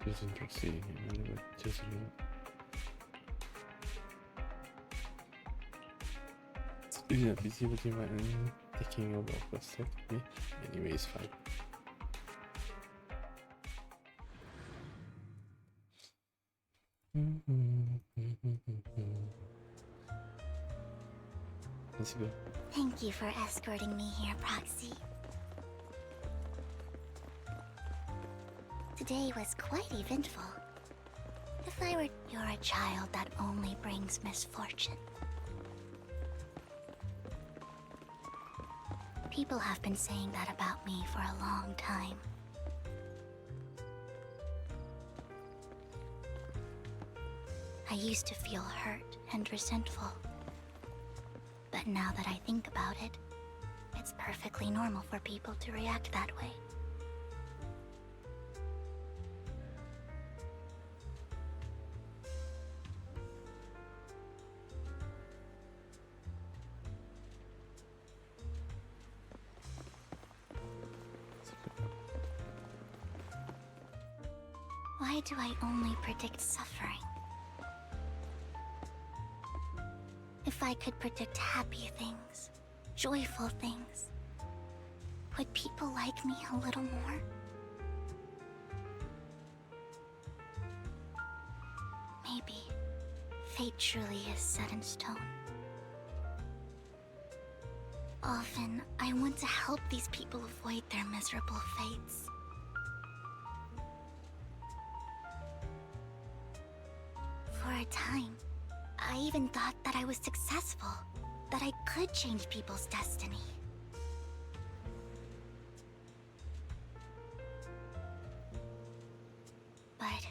Doesn't succeed, just yeah, busy with my taking over for a sec. Yeah. Anyway, it's fine. Let's go. Thank you for escorting me here, Proxy. Today was quite eventful. If I were you're a child that only brings misfortune. People have been saying that about me for a long time. I used to feel hurt and resentful. But now that I think about it, it's perfectly normal for people to react that way. Why do I only predict suffering? If I could predict happy things, joyful things, would people like me a little more? Maybe fate truly is set in stone. Often, I want to help these people avoid their miserable fates. For a time, I even thought that I was successful, that I could change people's destiny. But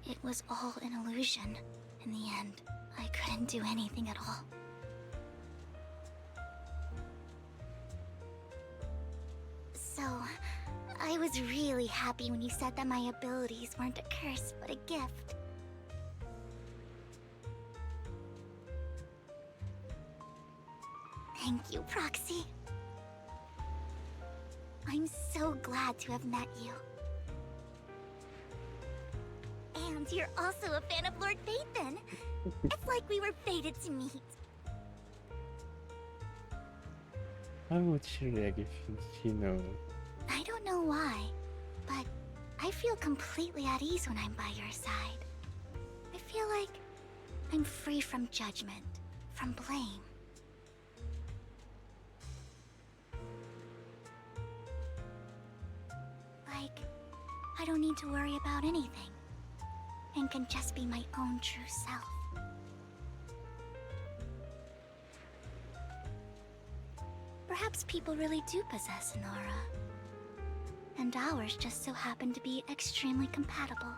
it It was all an illusion. In the end, I couldn't do anything at all. So, I was really happy when you said that my abilities weren't a curse, but a gift. Thank you, Proxy. I'm so glad to have met you. And you're also a fan of Lord Phaethon. It's like we were fated to meet. How would she react if she knows? I don't know why, but I feel completely at ease when I'm by your side. I feel like I'm free from judgment, from blame. Like, I don't need to worry about anything, and can just be my own true self. Perhaps people really do possess an aura, and ours just so happen to be extremely compatible.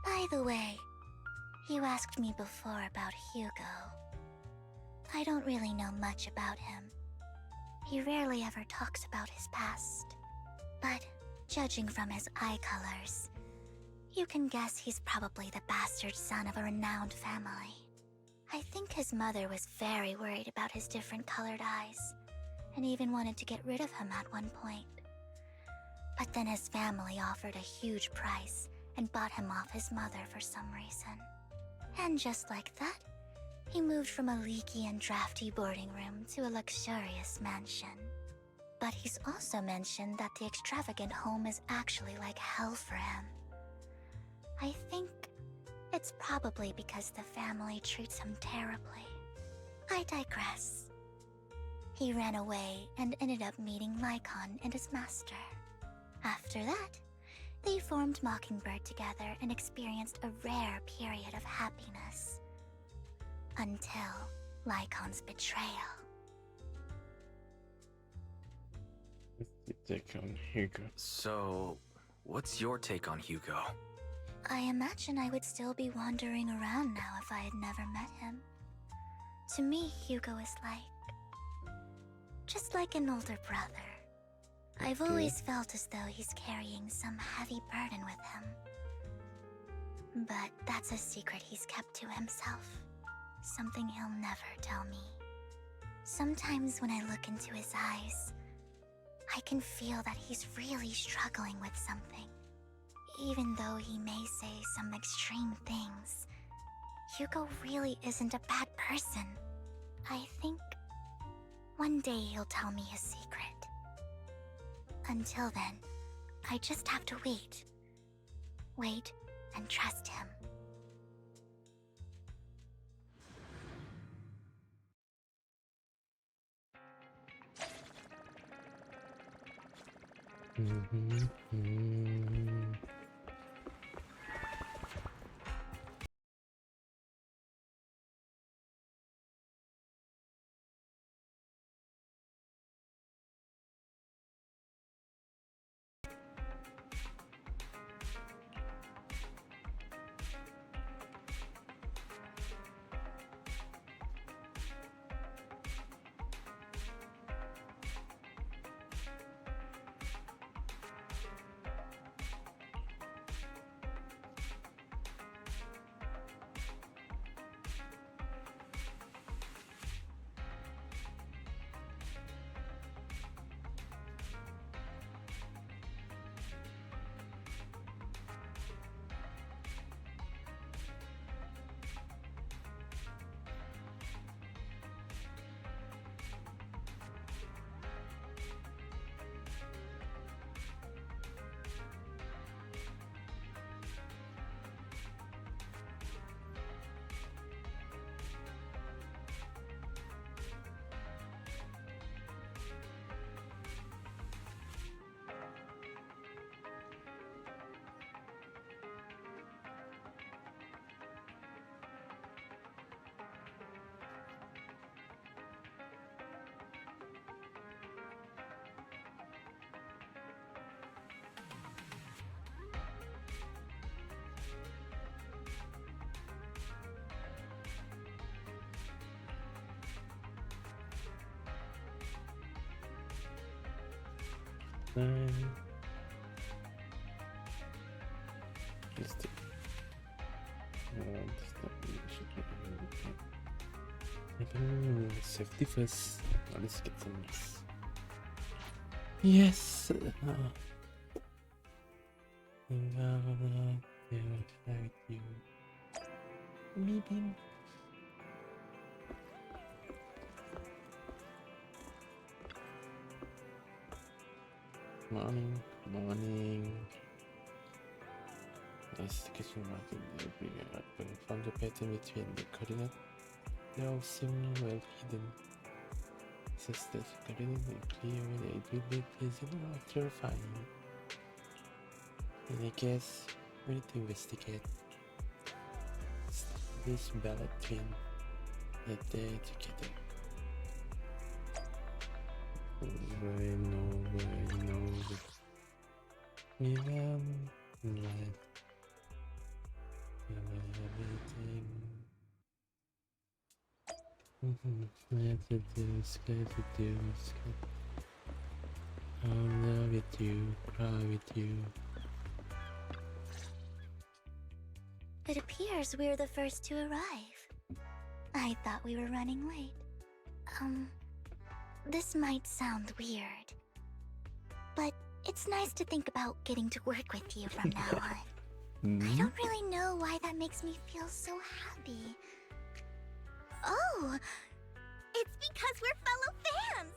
By the way, you asked me before about Hugo. I don't really know much about him. He rarely ever talks about his past. But judging from his eye colors, you can guess he's probably the bastard son of a renowned family. I think his mother was very worried about his different colored eyes, and even wanted to get rid of him at one point. But then his family offered a huge price and bought him off his mother for some reason. And just like that, he moved from a leaky and drafty boarding room to a luxurious mansion. But he's also mentioned that the extravagant home is actually like hell for him. I think it's probably because the family treats him terribly. I digress. He ran away and ended up meeting Lycon and his master. After that, they formed Mockingbird together and experienced a rare period of happiness. Until Lycon's betrayal. What's your take on Hugo? So, what's your take on Hugo? I imagine I would still be wandering around now if I had never met him. To me, Hugo is just like an older brother. I've always felt as though he's carrying some heavy burden with him. But that's a secret he's kept to himself. Something he'll never tell me. Sometimes when I look into his eyes, I can feel that he's really struggling with something. Even though he may say some extreme things, Hugo really isn't a bad person. I think one day he'll tell me his secret. Until then, I just have to wait. Wait and trust him. Just safety first. Now let's get some rest. Yes. You. Maybe. Morning. Nice to get you market bring up from the pattern between the coordinate. They all seem well hidden. Sisters coordinate clear when it will be pleasant or terrifying. And I guess we need to investigate this ballad twin that they're together. I know. Everything. I'll love with you, cry with you. It appears we're the first to arrive. I thought we were running late. This might sound weird, but it's nice to think about getting to work with you from now on. I don't really know why that makes me feel so happy. Oh, it's because we're fellow fans!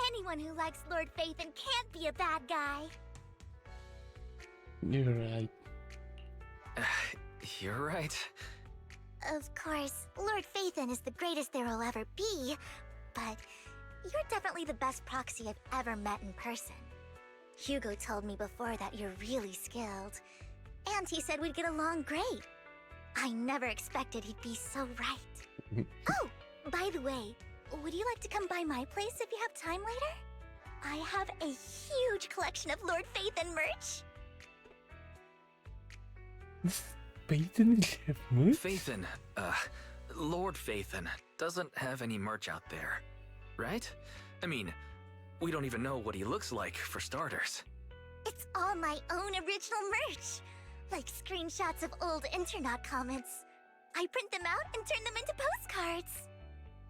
Anyone who likes Lord Phaethon can't be a bad guy. You're right. You're right. Of course, Lord Phaethon is the greatest there will ever be, but you're definitely the best proxy I've ever met in person. Hugo told me before that you're really skilled, and he said we'd get along great. I never expected he'd be so right. Oh, by the way, would you like to come by my place if you have time later? I have a huge collection of Lord Phaethon merch. Phaethon have merch? Phaethon, Lord Phaethon doesn't have any merch out there, right? I mean, we don't even know what he looks like, for starters. It's all my own original merch, like screenshots of old internet comments. I print them out and turn them into postcards.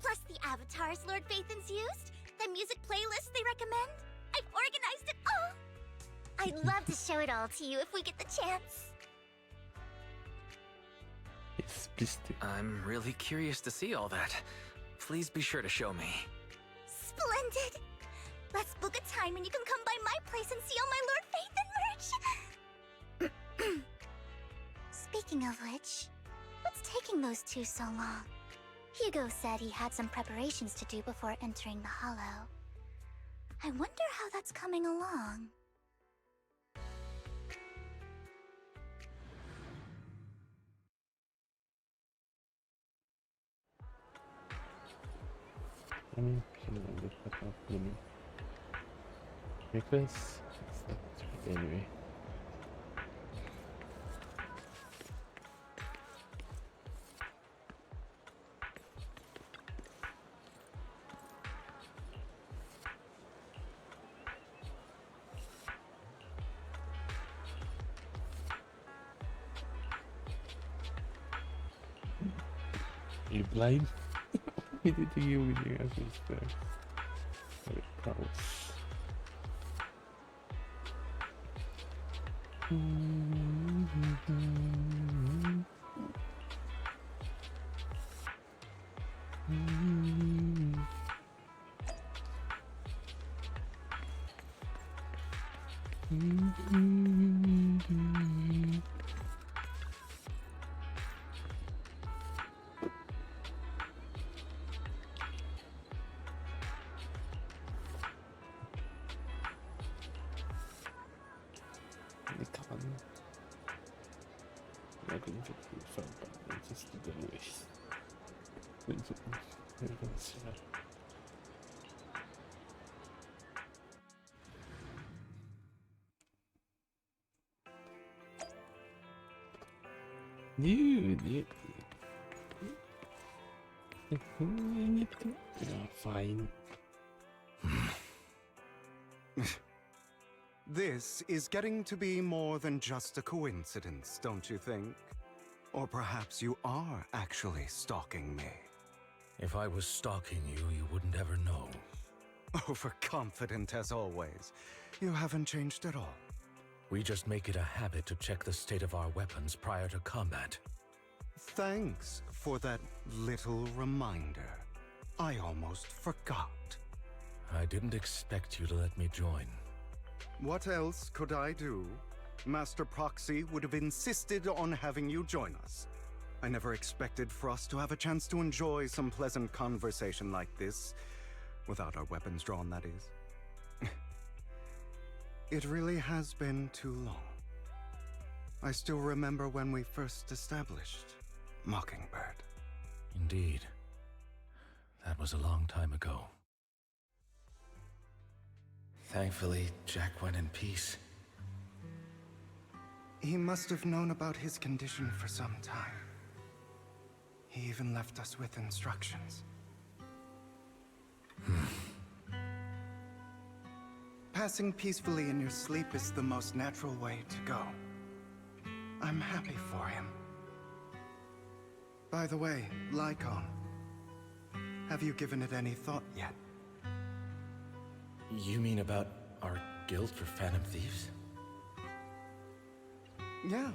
Plus the avatars Lord Phaethon's used, the music playlists they recommend. I've organized it all. I'd love to show it all to you if we get the chance. I'm really curious to see all that. Please be sure to show me. Splendid! Let's book a time and you can come by my place and see all my Lord Phaethon merch! Speaking of which, what's taking those two so long? Hugo said he had some preparations to do before entering the Hollow. I wonder how that's coming along. Because it's not right anyway. You blind? What did you with your answers there? Dude, fine. This is getting to be more than just a coincidence, don't you think? Or perhaps you are actually stalking me. If I was stalking you, you wouldn't ever know. Overconfident as always. You haven't changed at all. We just make it a habit to check the state of our weapons prior to combat. Thanks for that little reminder. I almost forgot. I didn't expect you to let me join. What else could I do? Master Proxy would have insisted on having you join us. I never expected for us to have a chance to enjoy some pleasant conversation like this, without our weapons drawn, that is. It really has been too long. I still remember when we first established Mockingbird. Indeed. That was a long time ago. Thankfully, Jack went in peace. He must have known about his condition for some time. He even left us with instructions. Passing peacefully in your sleep is the most natural way to go. I'm happy for him. By the way, Lycon, have you given it any thought yet? You mean about our guild for Phantom Thieves? Yeah.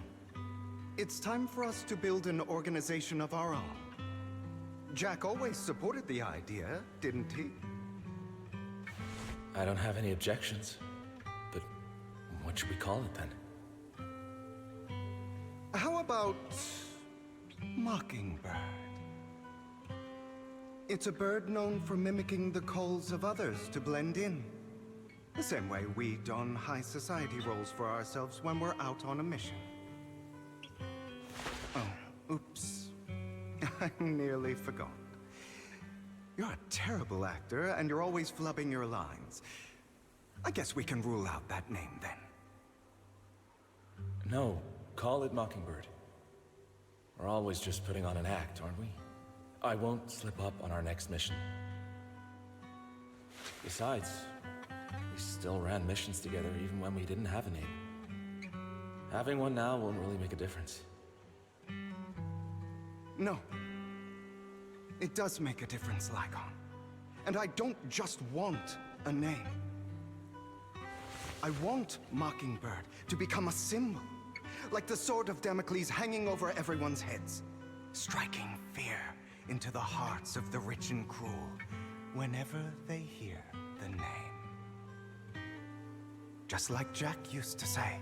It's time for us to build an organization of our own. Jack always supported the idea, didn't he? I don't have any objections. But what should we call it then? How about Mockingbird? It's a bird known for mimicking the calls of others to blend in. The same way we don high society roles for ourselves when we're out on a mission. Oh, oops. I nearly forgot. You're a terrible actor, and you're always flubbing your lines. I guess we can rule out that name, then. No, call it Mockingbird. We're always just putting on an act, aren't we? I won't slip up on our next mission. Besides, we still ran missions together even when we didn't have a name. Having one now won't really make a difference. No. It does make a difference, Lycon. And I don't just want a name. I want Mockingbird to become a symbol, like the sword of Damocles hanging over everyone's heads, striking fear into the hearts of the rich and cruel whenever they hear the name. Just like Jack used to say,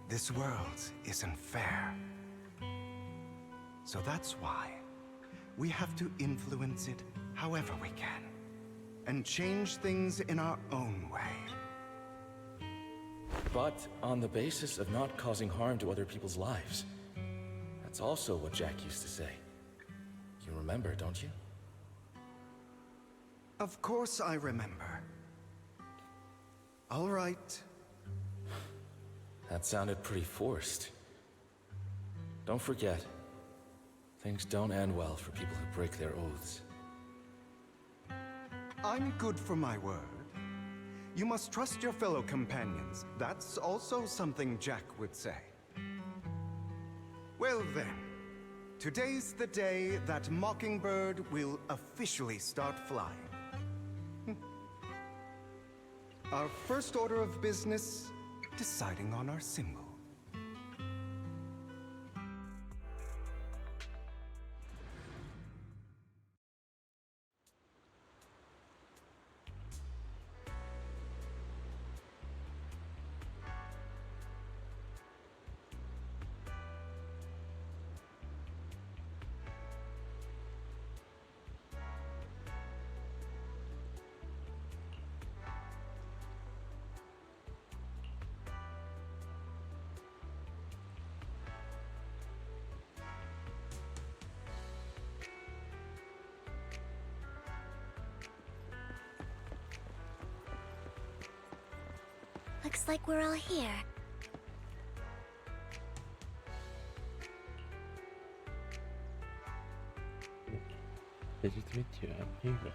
this world isn't fair. So that's why we have to influence it however we can, and change things in our own way. But on the basis of not causing harm to other people's lives. That's also what Jack used to say. You remember, don't you? Of course I remember. All right. That sounded pretty forced. Don't forget, things don't end well for people who break their oaths. I'm good for my word. You must trust your fellow companions. That's also something Jack would say. Well then, today's the day that Mockingbird will officially start flying. Our first order of business, deciding on our symbol. Looks like we're all here. Legitimiert hier, hier.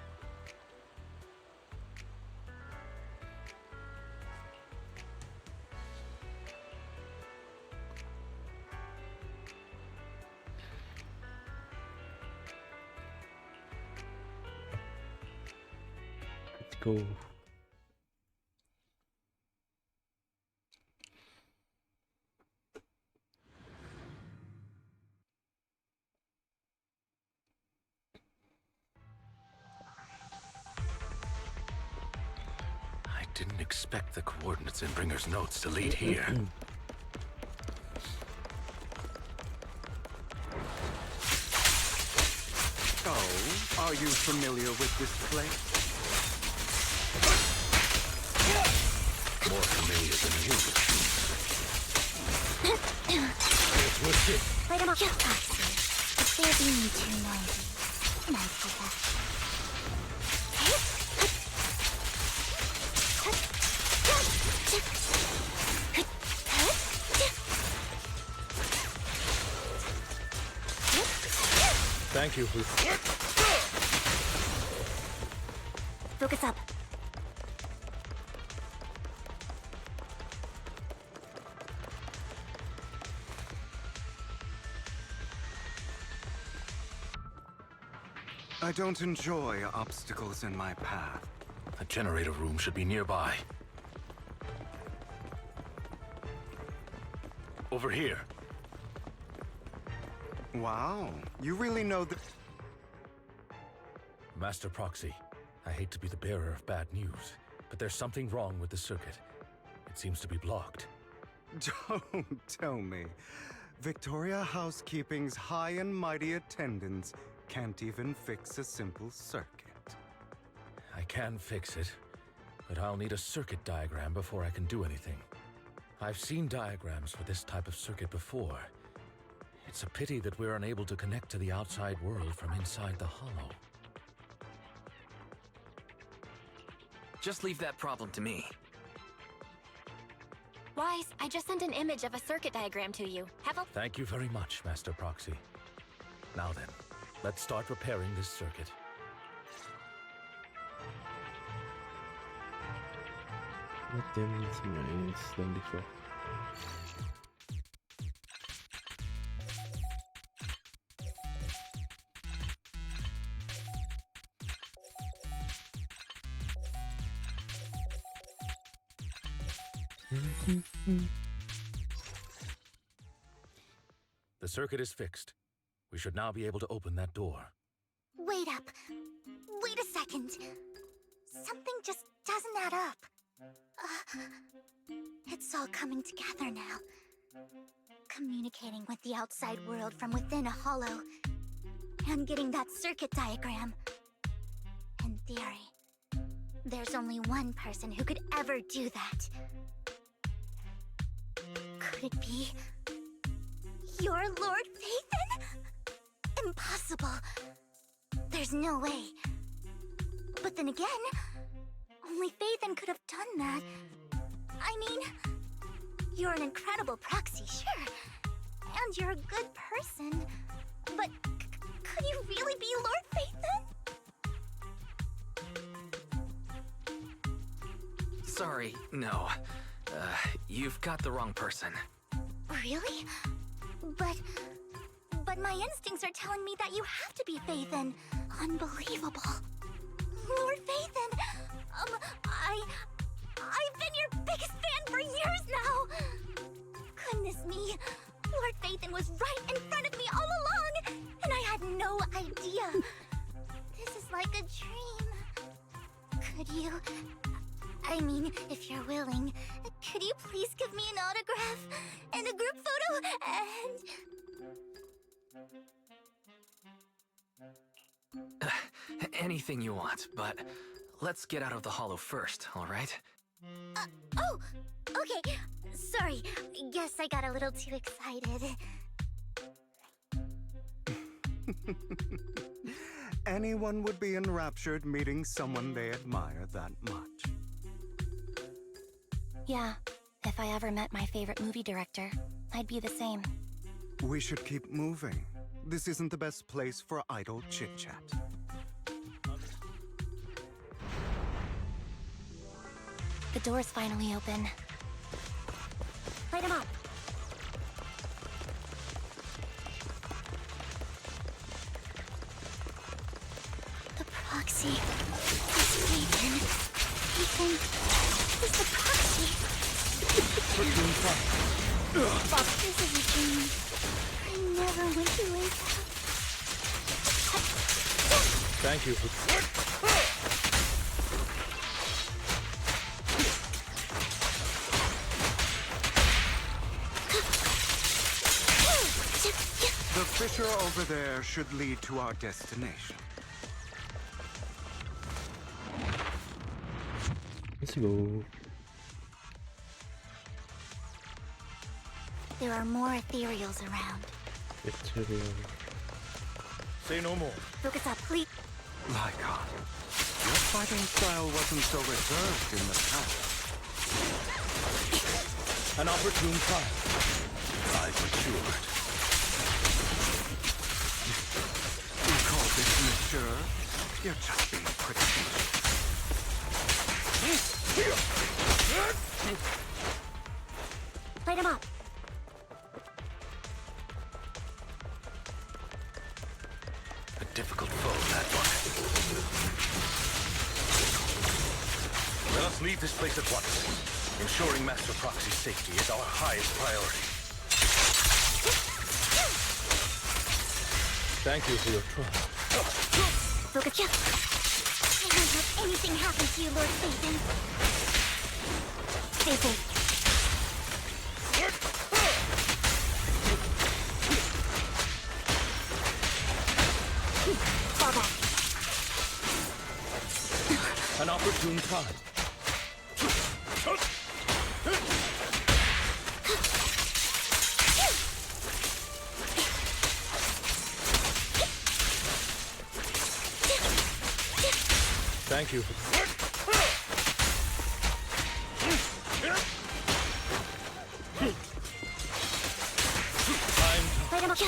go. I didn't expect the coordinates in Bringer's notes to lead here. Oh, are you familiar with this place? More familiar than you. Light him up. Just Foxy. If they're being too noisy, can I take that? Thank you, Focus up. I don't enjoy obstacles in my path. The generator room should be nearby. Over here. Wow, you really know the... Master Proxy, I hate to be the bearer of bad news, but there's something wrong with the circuit. It seems to be blocked. Don't tell me. Victoria Housekeeping's high and mighty attendants can't even fix a simple circuit. I can fix it, but I'll need a circuit diagram before I can do anything. I've seen diagrams for this type of circuit before. It's a pity that we're unable to connect to the outside world from inside the hollow. Just leave that problem to me. Wise, I just sent an image of a circuit diagram to you. Have a... Thank you very much, Master Proxy. Now then, let's start repairing this circuit. What damage minus 74? The circuit is fixed. We should now be able to open that door. Wait up. Wait a second. Something just doesn't add up. It's all coming together now. Communicating with the outside world from within a hollow. And getting that circuit diagram. In theory, there's only one person who could ever do that. Could it be... your Lord Phaethon? Impossible. There's no way. But then again, only Phaethon could have done that. I mean, you're an incredible proxy, sure. And you're a good person. But could you really be Lord Phaethon? Sorry, no. You've got the wrong person. Really? But my instincts are telling me that you have to be Phaethon. Unbelievable. Lord Phaethon, I've been your biggest fan for years now. Goodness me, Lord Phaethon was right in front of me all along, and I had no idea. This is like a dream. Could you... I mean, if you're willing, could you please give me an autograph and a group photo and... Anything you want, but let's get out of the hollow first, all right? Oh, okay. Sorry, guess I got a little too excited. Anyone would be enraptured meeting someone they admire that much. Yeah, if I ever met my favorite movie director, I'd be the same. We should keep moving. This isn't the best place for idle chit-chat. The door's finally open. Light him up. The proxy. It's Phaethon. Ethan, is the proxy. This is a dream. I never went to wake up. Thank you for... The fissure over there should lead to our destination. Let's go. There are more ethereals around. Ethereal. Say no more. Focus up, please. Lycon, your fighting style wasn't so reserved in the past. An opportune time. I've matured. You call this mature? You're just being pretentious. Light him up. A difficult foe, that one. Let us leave this place at once. Ensuring Master Proxy's safety is our highest priority. Thank you for your trust. Focus. I won't let anything happen to you, Lord Phaethon. Stay safe. Fall back. An opportune time. Thank you for... Light him up.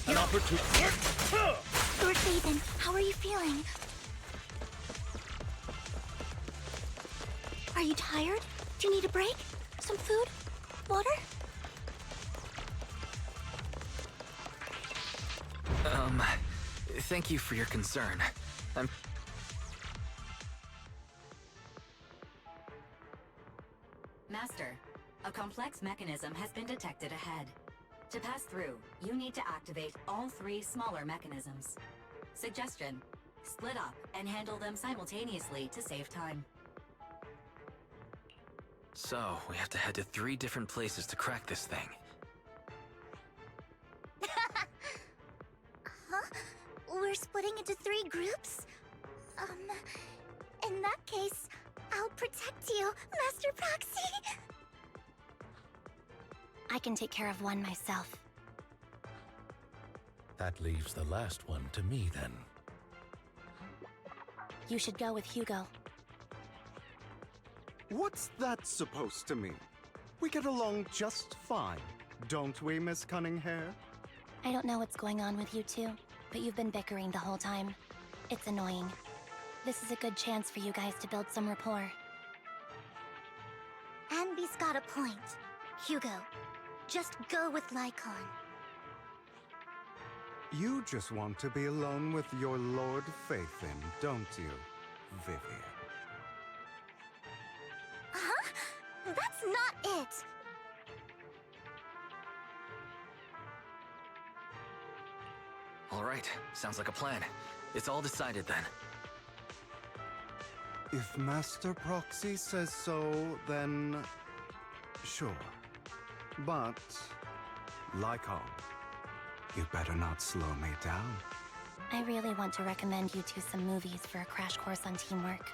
An opportunity. Lord Phaethon, how are you feeling? Are you tired? Do you need a break? Some food? Water? Thank you for your concern. Master, a complex mechanism has been detected ahead. To pass through, you need to activate all 3 smaller mechanisms. Suggestion: split up and handle them simultaneously to save time. So, we have to head to 3 different places to crack this thing. Huh? We're splitting into 3 groups? In that case, I'll protect you, Master Proxy. I can take care of one myself. That leaves the last one to me, then. You should go with Hugo. What's that supposed to mean? We get along just fine, don't we, Miss Cunninghair? I don't know what's going on with you two, but you've been bickering the whole time. It's annoying. This is a good chance for you guys to build some rapport. Anby's got a point. Hugo, just go with Lycon. You just want to be alone with your Lord Phaethon, don't you, Vivian? Huh? That's not it! All right, sounds like a plan. It's all decided then. If Master Proxy says so, then... sure. But... Lycon, you better not slow me down. I really want to recommend you two some movies for a crash course on teamwork.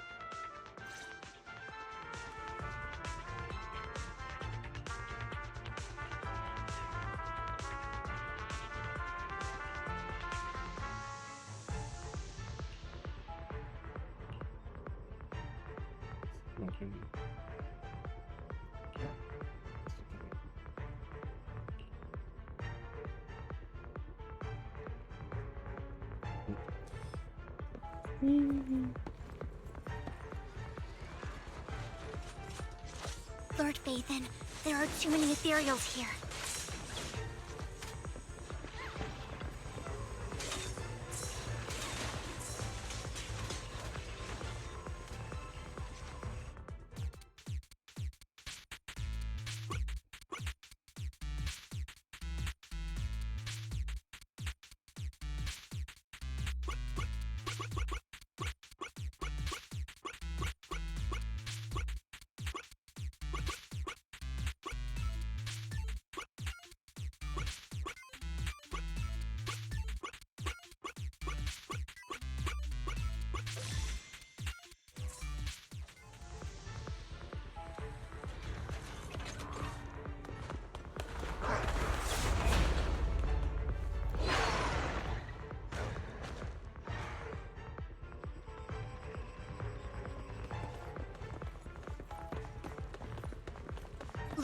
Lord Phaethon, there are too many ethereals here.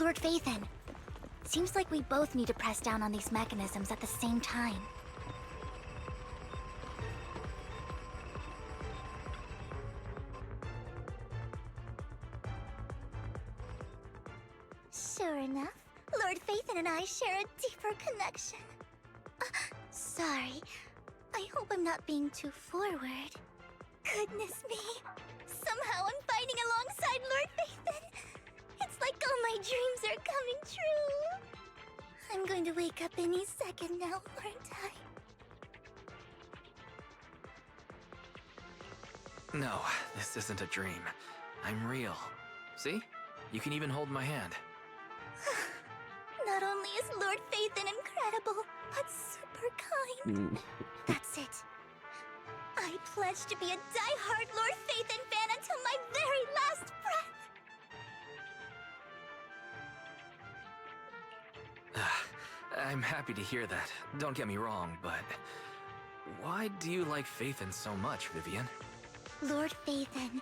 Lord Phaethon. Seems like we both need to press down on these mechanisms at the same time. Sure enough, Lord Phaethon and I share a deeper connection. Sorry. I hope I'm not being too forward. Goodness me. Somehow I'm fighting alongside Lord Phaethon. It's like all my dreams are coming true. I'm going to wake up any second now, aren't I? No, this isn't a dream. I'm real. See? You can even hold my hand. Not only is Lord Phaethon incredible, but super kind. That's it. I pledge to be a die-hard Lord Phaethon fan until my very last breath. I'm happy to hear that. Don't get me wrong, but... why do you like Phaethon so much, Vivian? Lord Phaethon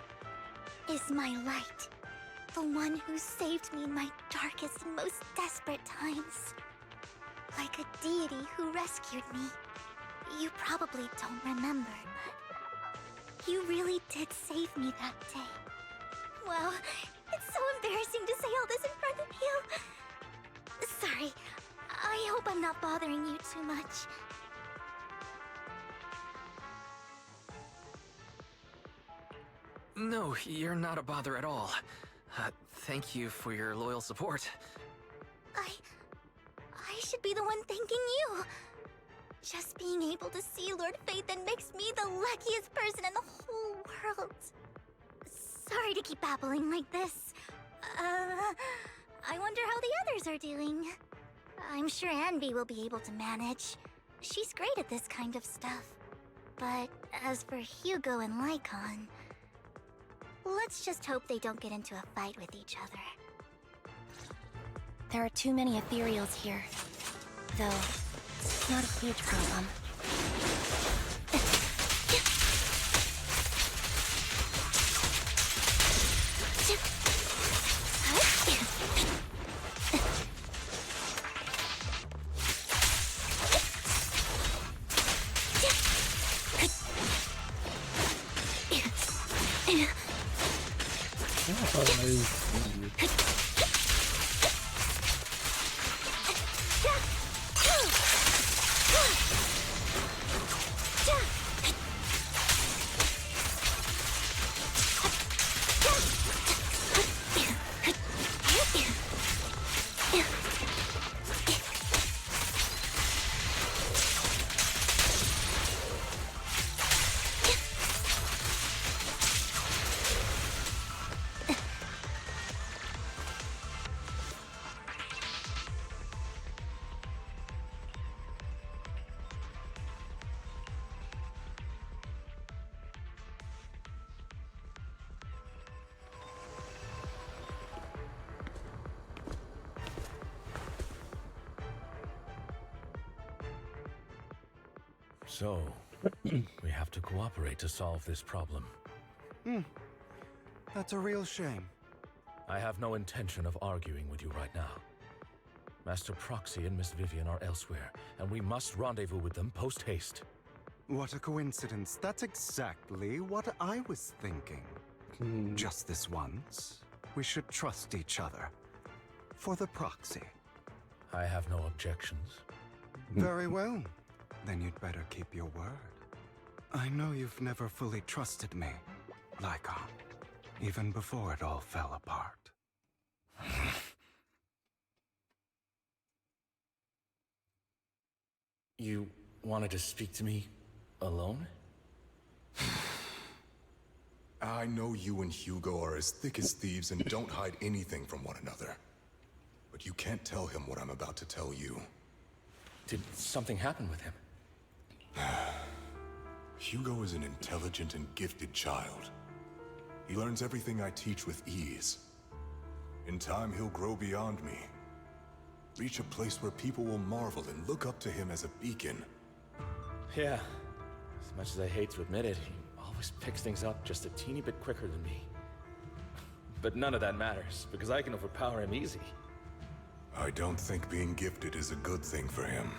is my light. The one who saved me in my darkest and most desperate times. Like a deity who rescued me. You probably don't remember, but... you really did save me that day. Wow, it's so embarrassing to say all this in front of you. Sorry, I hope I'm not bothering you too much. No, you're not a bother at all. Thank you for your loyal support. I should be the one thanking you. Just being able to see Lord Phaethon makes me the luckiest person in the whole world. Sorry to keep babbling like this. I wonder how the others are doing. I'm sure Anby will be able to manage. She's great at this kind of stuff. But as for Hugo and Lycon, let's just hope they don't get into a fight with each other. There are too many ethereals here. Though, it's not a huge problem. So, we have to cooperate to solve this problem. That's a real shame. I have no intention of arguing with you right now. Master Proxy and Miss Vivian are elsewhere, and we must rendezvous with them post-haste. What a coincidence. That's exactly what I was thinking. Just this once, we should trust each other. For the Proxy. I have no objections. Very well. Then you'd better keep your word. I know you've never fully trusted me, Lycon, even before it all fell apart. You wanted to speak to me alone? I know you and Hugo are as thick as thieves and don't hide anything from one another. But you can't tell him what I'm about to tell you. Did something happen with him? Hugo is an intelligent and gifted child. He learns everything I teach with ease. In time, he'll grow beyond me. Reach a place where people will marvel and look up to him as a beacon. Yeah. As much as I hate to admit it, he always picks things up just a teeny bit quicker than me. But none of that matters, because I can overpower him easy. I don't think being gifted is a good thing for him.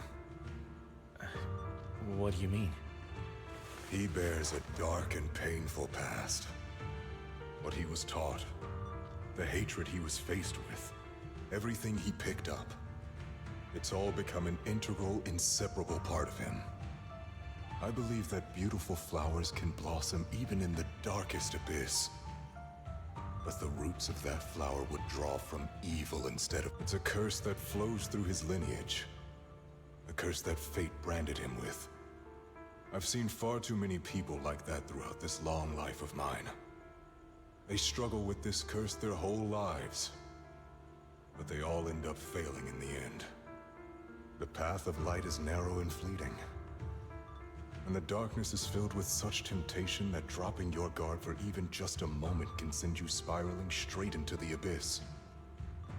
What do you mean? He bears a dark and painful past. What he was taught, the hatred he was faced with, everything he picked up. It's all become an integral, inseparable part of him. I believe that beautiful flowers can blossom even in the darkest abyss. But the roots of that flower would draw from evil instead of... It's a curse that flows through his lineage. A curse that fate branded him with. I've seen far too many people like that throughout this long life of mine. They struggle with this curse their whole lives. But they all end up failing in the end. The path of light is narrow and fleeting. And the darkness is filled with such temptation that dropping your guard for even just a moment can send you spiraling straight into the abyss.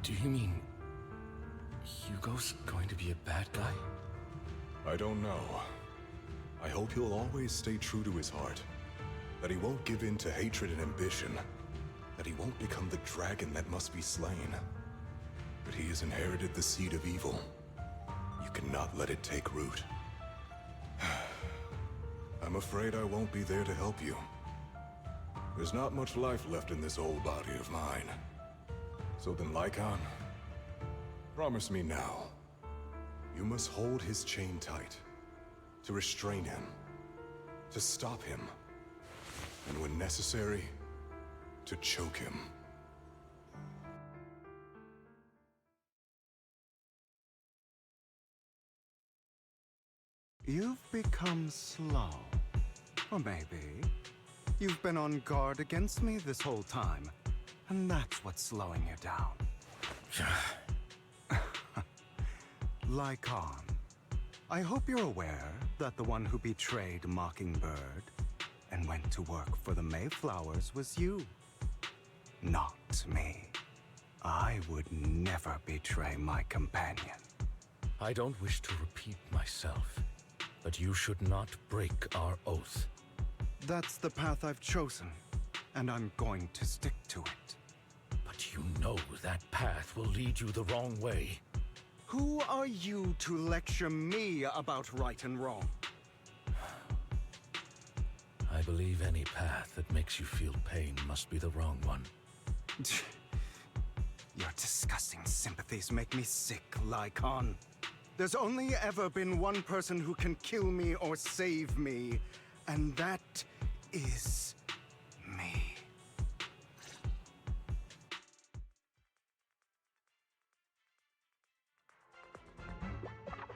Do you mean Hugo's going to be a bad guy? I don't know. I hope he'll always stay true to his heart. That he won't give in to hatred and ambition. That he won't become the dragon that must be slain. But he has inherited the seed of evil. You cannot let it take root. I'm afraid I won't be there to help you. There's not much life left in this old body of mine. So then, Lycon, promise me now. You must hold his chain tight. To restrain him. To stop him. And when necessary, to choke him. You've become slow. Or maybe you've been on guard against me this whole time, and that's what's slowing you down. Lycon, I hope you're aware that the one who betrayed Mockingbird and went to work for the Mayflowers was you. Not me. I would never betray my companion. I don't wish to repeat myself, but you should not break our oath. That's the path I've chosen, and I'm going to stick to it. But you know that path will lead you the wrong way. Who are you to lecture me about right and wrong? I believe any path that makes you feel pain must be the wrong one. Your disgusting sympathies make me sick, Lycon. There's only ever been one person who can kill me or save me, and that is me.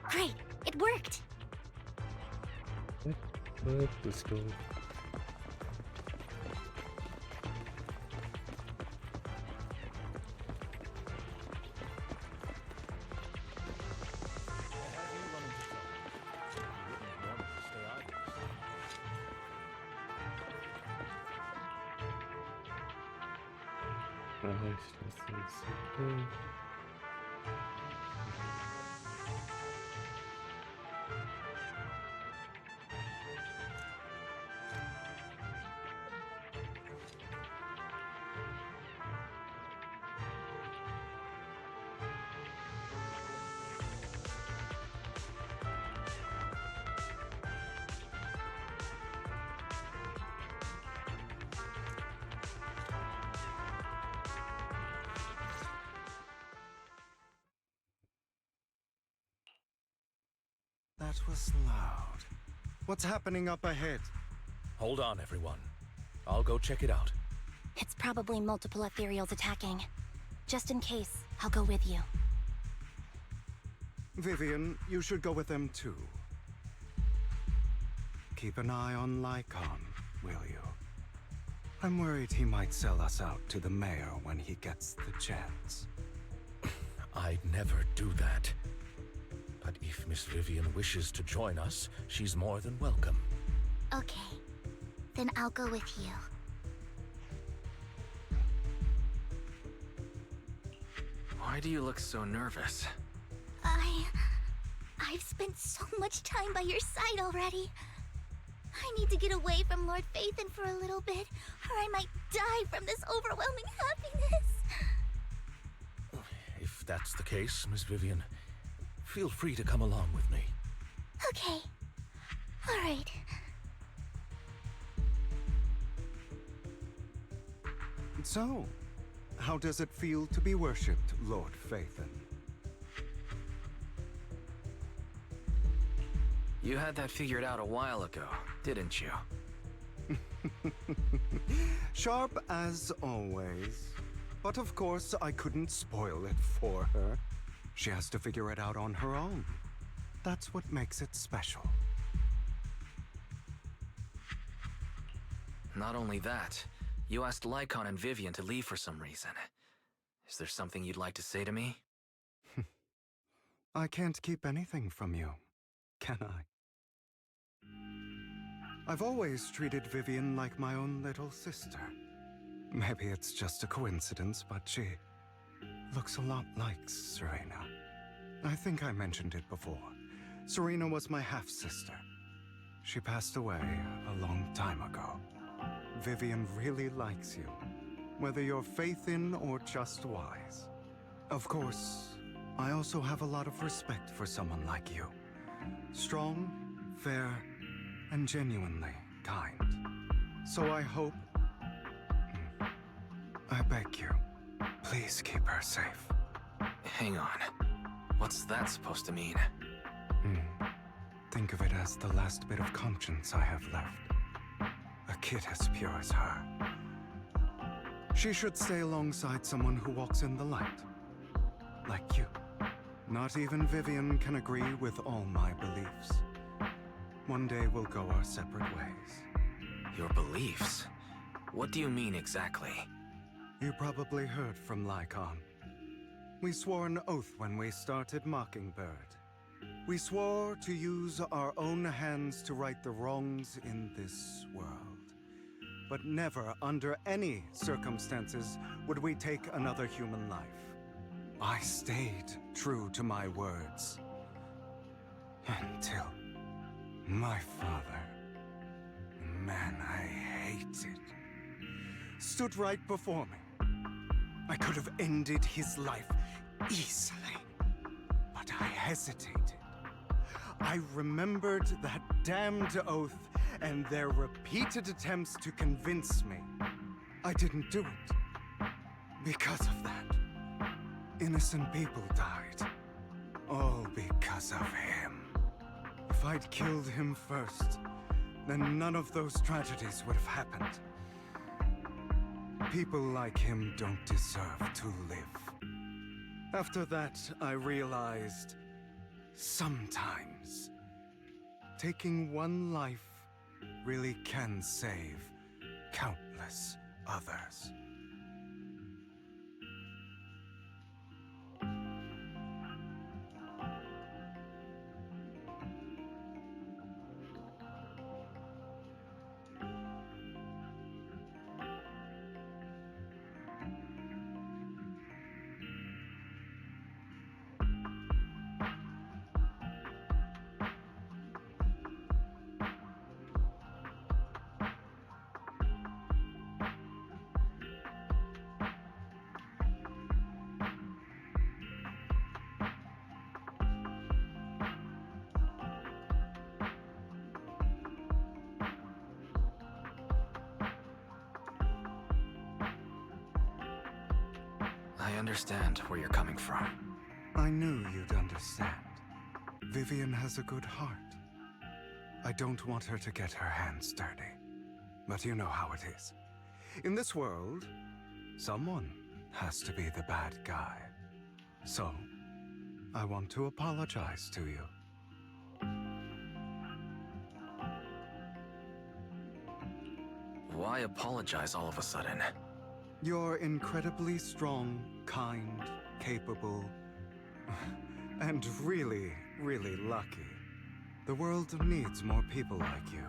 Great, it worked. Let's go. That was loud. What's happening up ahead? Hold on, everyone. I'll go check it out. It's probably multiple ethereals attacking. Just in case, I'll go with you. Vivian, you should go with them too. Keep an eye on Lycon, will you? I'm worried he might sell us out to the mayor when he gets the chance. I'd never do that. But if Miss Vivian wishes to join us, she's more than welcome. Okay, then I'll go with you. Why do you look so nervous? I've spent so much time by your side already. I need to get away from Lord Phaethon for a little bit, or I might die from this overwhelming happiness. If If that's the case, Miss Vivian, feel free to come along with me. Okay. All right. So, how does it feel to be worshipped, Lord Phaethon? You had that figured out a while ago, didn't you? Sharp as always. But of course, I couldn't spoil it for her. She has to figure it out on her own. That's what makes it special. Not only that, you asked Lycon and Vivian to leave for some reason. Is there something you'd like to say to me? I can't keep anything from you, can I? I've always treated Vivian like my own little sister. Maybe it's just a coincidence, but she looks a lot like Serena. I think I mentioned it before. Serena was my half-sister. She passed away a long time ago. Vivian really likes you, whether you're Phaethon or just wise. Of course, I also have a lot of respect for someone like you. Strong, fair, and genuinely kind. So I hope... I beg you, please keep her safe. Hang on. What's that supposed to mean? Think of it as the last bit of conscience I have left. A kid as pure as her. She should stay alongside someone who walks in the light. Like you. Not even Vivian can agree with all my beliefs. One day we'll go our separate ways. Your beliefs? What do you mean exactly? You probably heard from Lycon. We swore an oath when we started Mockingbird. We swore to use our own hands to right the wrongs in this world. But never, under any circumstances, would we take another human life. I stayed true to my words. Until my father, the man I hated, stood right before me. I could have ended his life easily, but I hesitated. I remembered that damned oath and their repeated attempts to convince me. I didn't do it. Because of that, innocent people died. All because of him. If I'd killed him first, then none of those tragedies would have happened. People like him don't deserve to live. After that, I realized sometimes taking one life really can save countless others. I understand where you're coming from. I knew you'd understand. Vivian has a good heart. I don't want her to get her hands dirty. But you know how it is. In this world, someone has to be the bad guy. So, I want to apologize to you. Why apologize all of a sudden? You're incredibly strong, kind, capable, and really, really lucky. The world needs more people like you.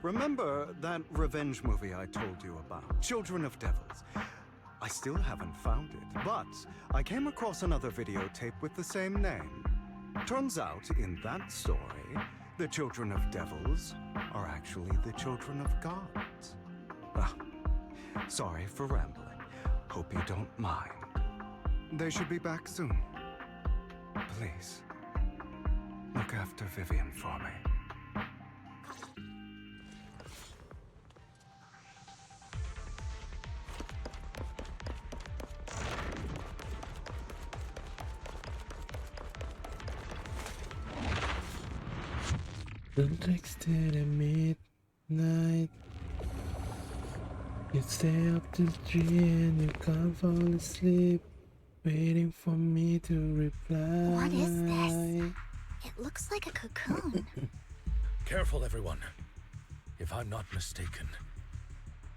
Remember that revenge movie I told you about, Children of Devils? I still haven't found it, but I came across another videotape with the same name. Turns out, in that story, the Children of Devils are actually the children of gods. Sorry for rambling. Hope you don't mind. They should be back soon. Please, look after Vivian for me. Don't text till the midnight. You stay up till 3 and you can't fall asleep, waiting for me to reply. What is this? It looks like a cocoon. Careful, everyone. If I'm not mistaken,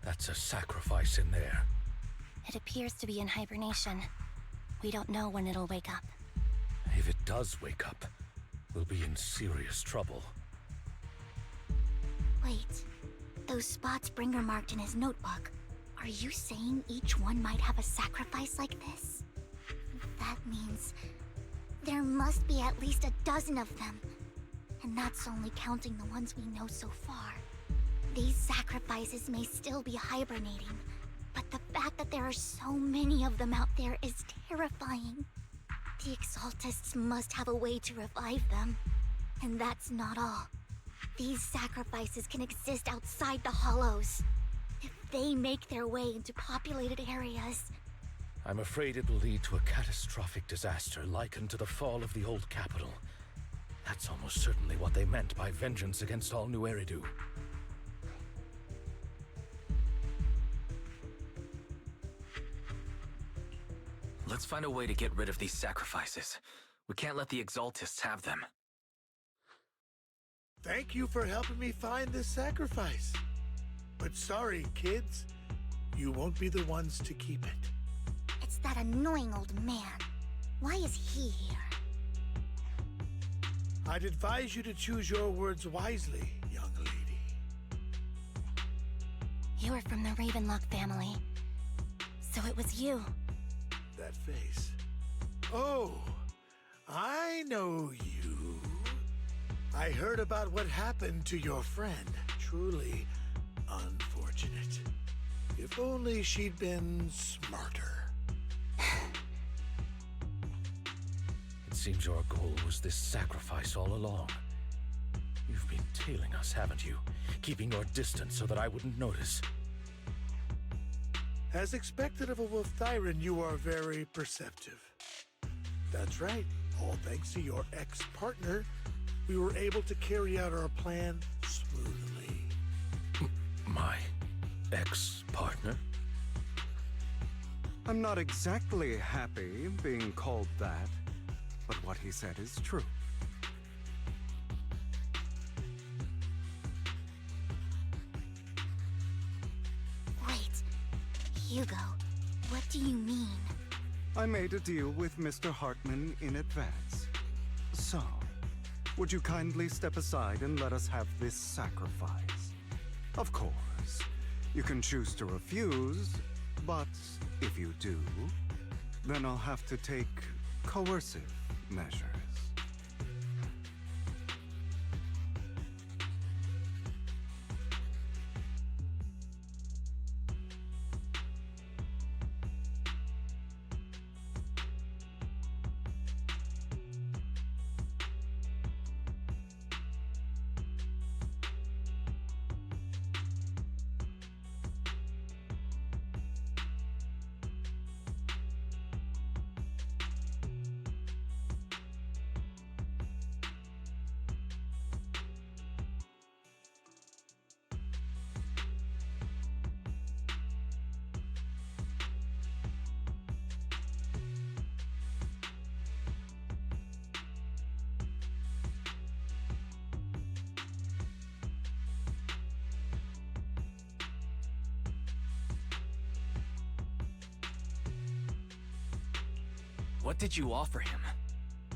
that's a sacrifice in there. It appears to be in hibernation. We don't know when it'll wake up. If it does wake up, we'll be in serious trouble. Wait, those spots Bringer marked in his notebook. Are you saying each one might have a sacrifice like this? That means there must be at least a dozen of them. And that's only counting the ones we know so far. These sacrifices may still be hibernating, but the fact that there are so many of them out there is terrifying. The Exaltists must have a way to revive them. And that's not all. These sacrifices can exist outside the Hollows. If they make their way into populated areas... I'm afraid it will lead to a catastrophic disaster likened to the fall of the old capital. That's almost certainly what they meant by vengeance against all New Eridu. Let's find a way to get rid of these sacrifices. We can't let the Exaltists have them. Thank you for helping me find this sacrifice. But sorry, kids. You won't be the ones to keep it. It's that annoying old man. Why is he here? I'd advise you to choose your words wisely, young lady. You are from the Ravenlock family. So it was you. That face. Oh, I know you. I heard about what happened to your friend. Truly unfortunate. If only she'd been smarter. It seems your goal was this sacrifice all along. You've been tailing us, haven't you? Keeping your distance so that I wouldn't notice. As expected of a Wolf Thyran, you are very perceptive. That's right. All thanks to your ex-partner, we were able to carry out our plan smoothly. My ex-partner? I'm not exactly happy being called that, but what he said is true. Wait, Hugo, what do you mean? I made a deal with Mr. Hartman in advance. So, would you kindly step aside and let us have this sacrifice? Of course, you can choose to refuse, but if you do, then I'll have to take coercive measures. What did you offer him?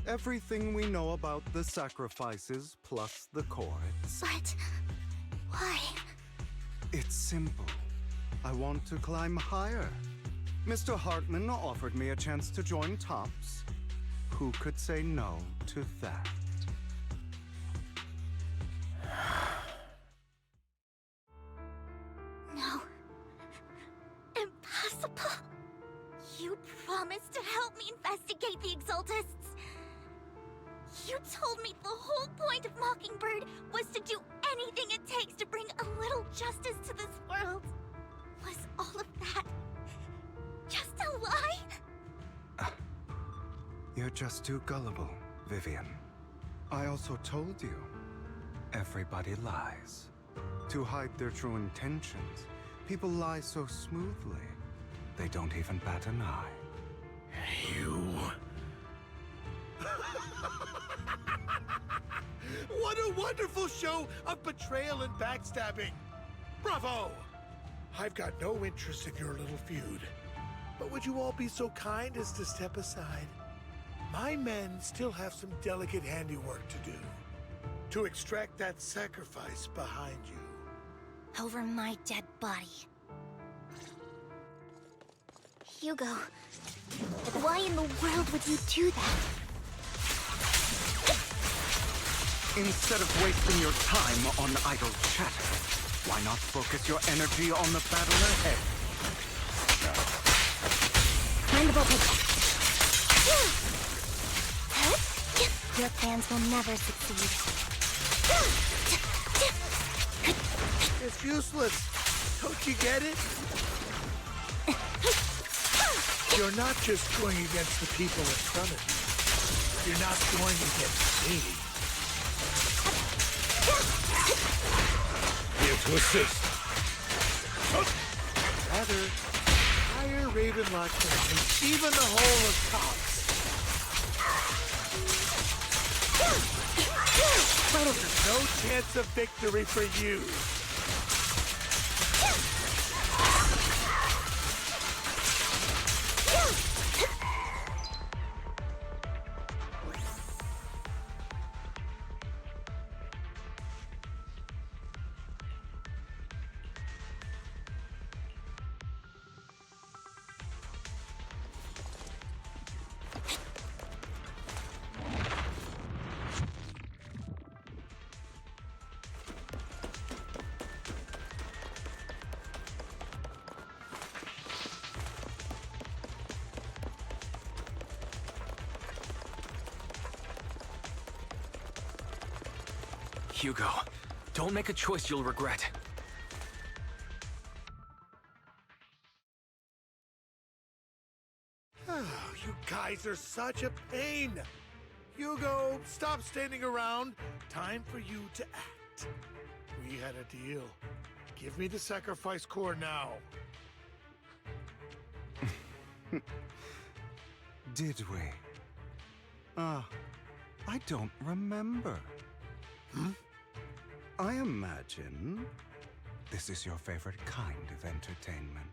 Everything we know about the sacrifices plus the chords. But... why? It's simple. I want to climb higher. Mr. Hartman offered me a chance to join Tops. Who could say no to that? No. Impossible. You promised to help me You told me the whole point of Mockingbird was to do anything it takes to bring a little justice to this world. Was all of that just a lie? You're just too gullible, Vivian. I also told you, everybody lies. To hide their true intentions, people lie so smoothly, they don't even bat an eye. You... What a wonderful show of betrayal and backstabbing! Bravo! I've got no interest in your little feud. But would you all be so kind as to step aside? My men still have some delicate handiwork to do. To extract that sacrifice behind you. Over my dead body. Hugo, why in the world would you do that? Instead of wasting your time on idle chatter, why not focus your energy on the battle ahead? Mind the voltage. Your plans will never succeed. It's useless. Don't you get it? You're not just going against the people in front of you. You're not going against me. Here to assist. Rather, hire Ravenlock and even the whole of Cops. There's no chance of victory for you. Hugo, don't make a choice you'll regret. You guys are such a pain. Hugo, stop standing around. Time for you to act. We had a deal. Give me the sacrifice core now. Did we? I don't remember. I imagine this is your favorite kind of entertainment.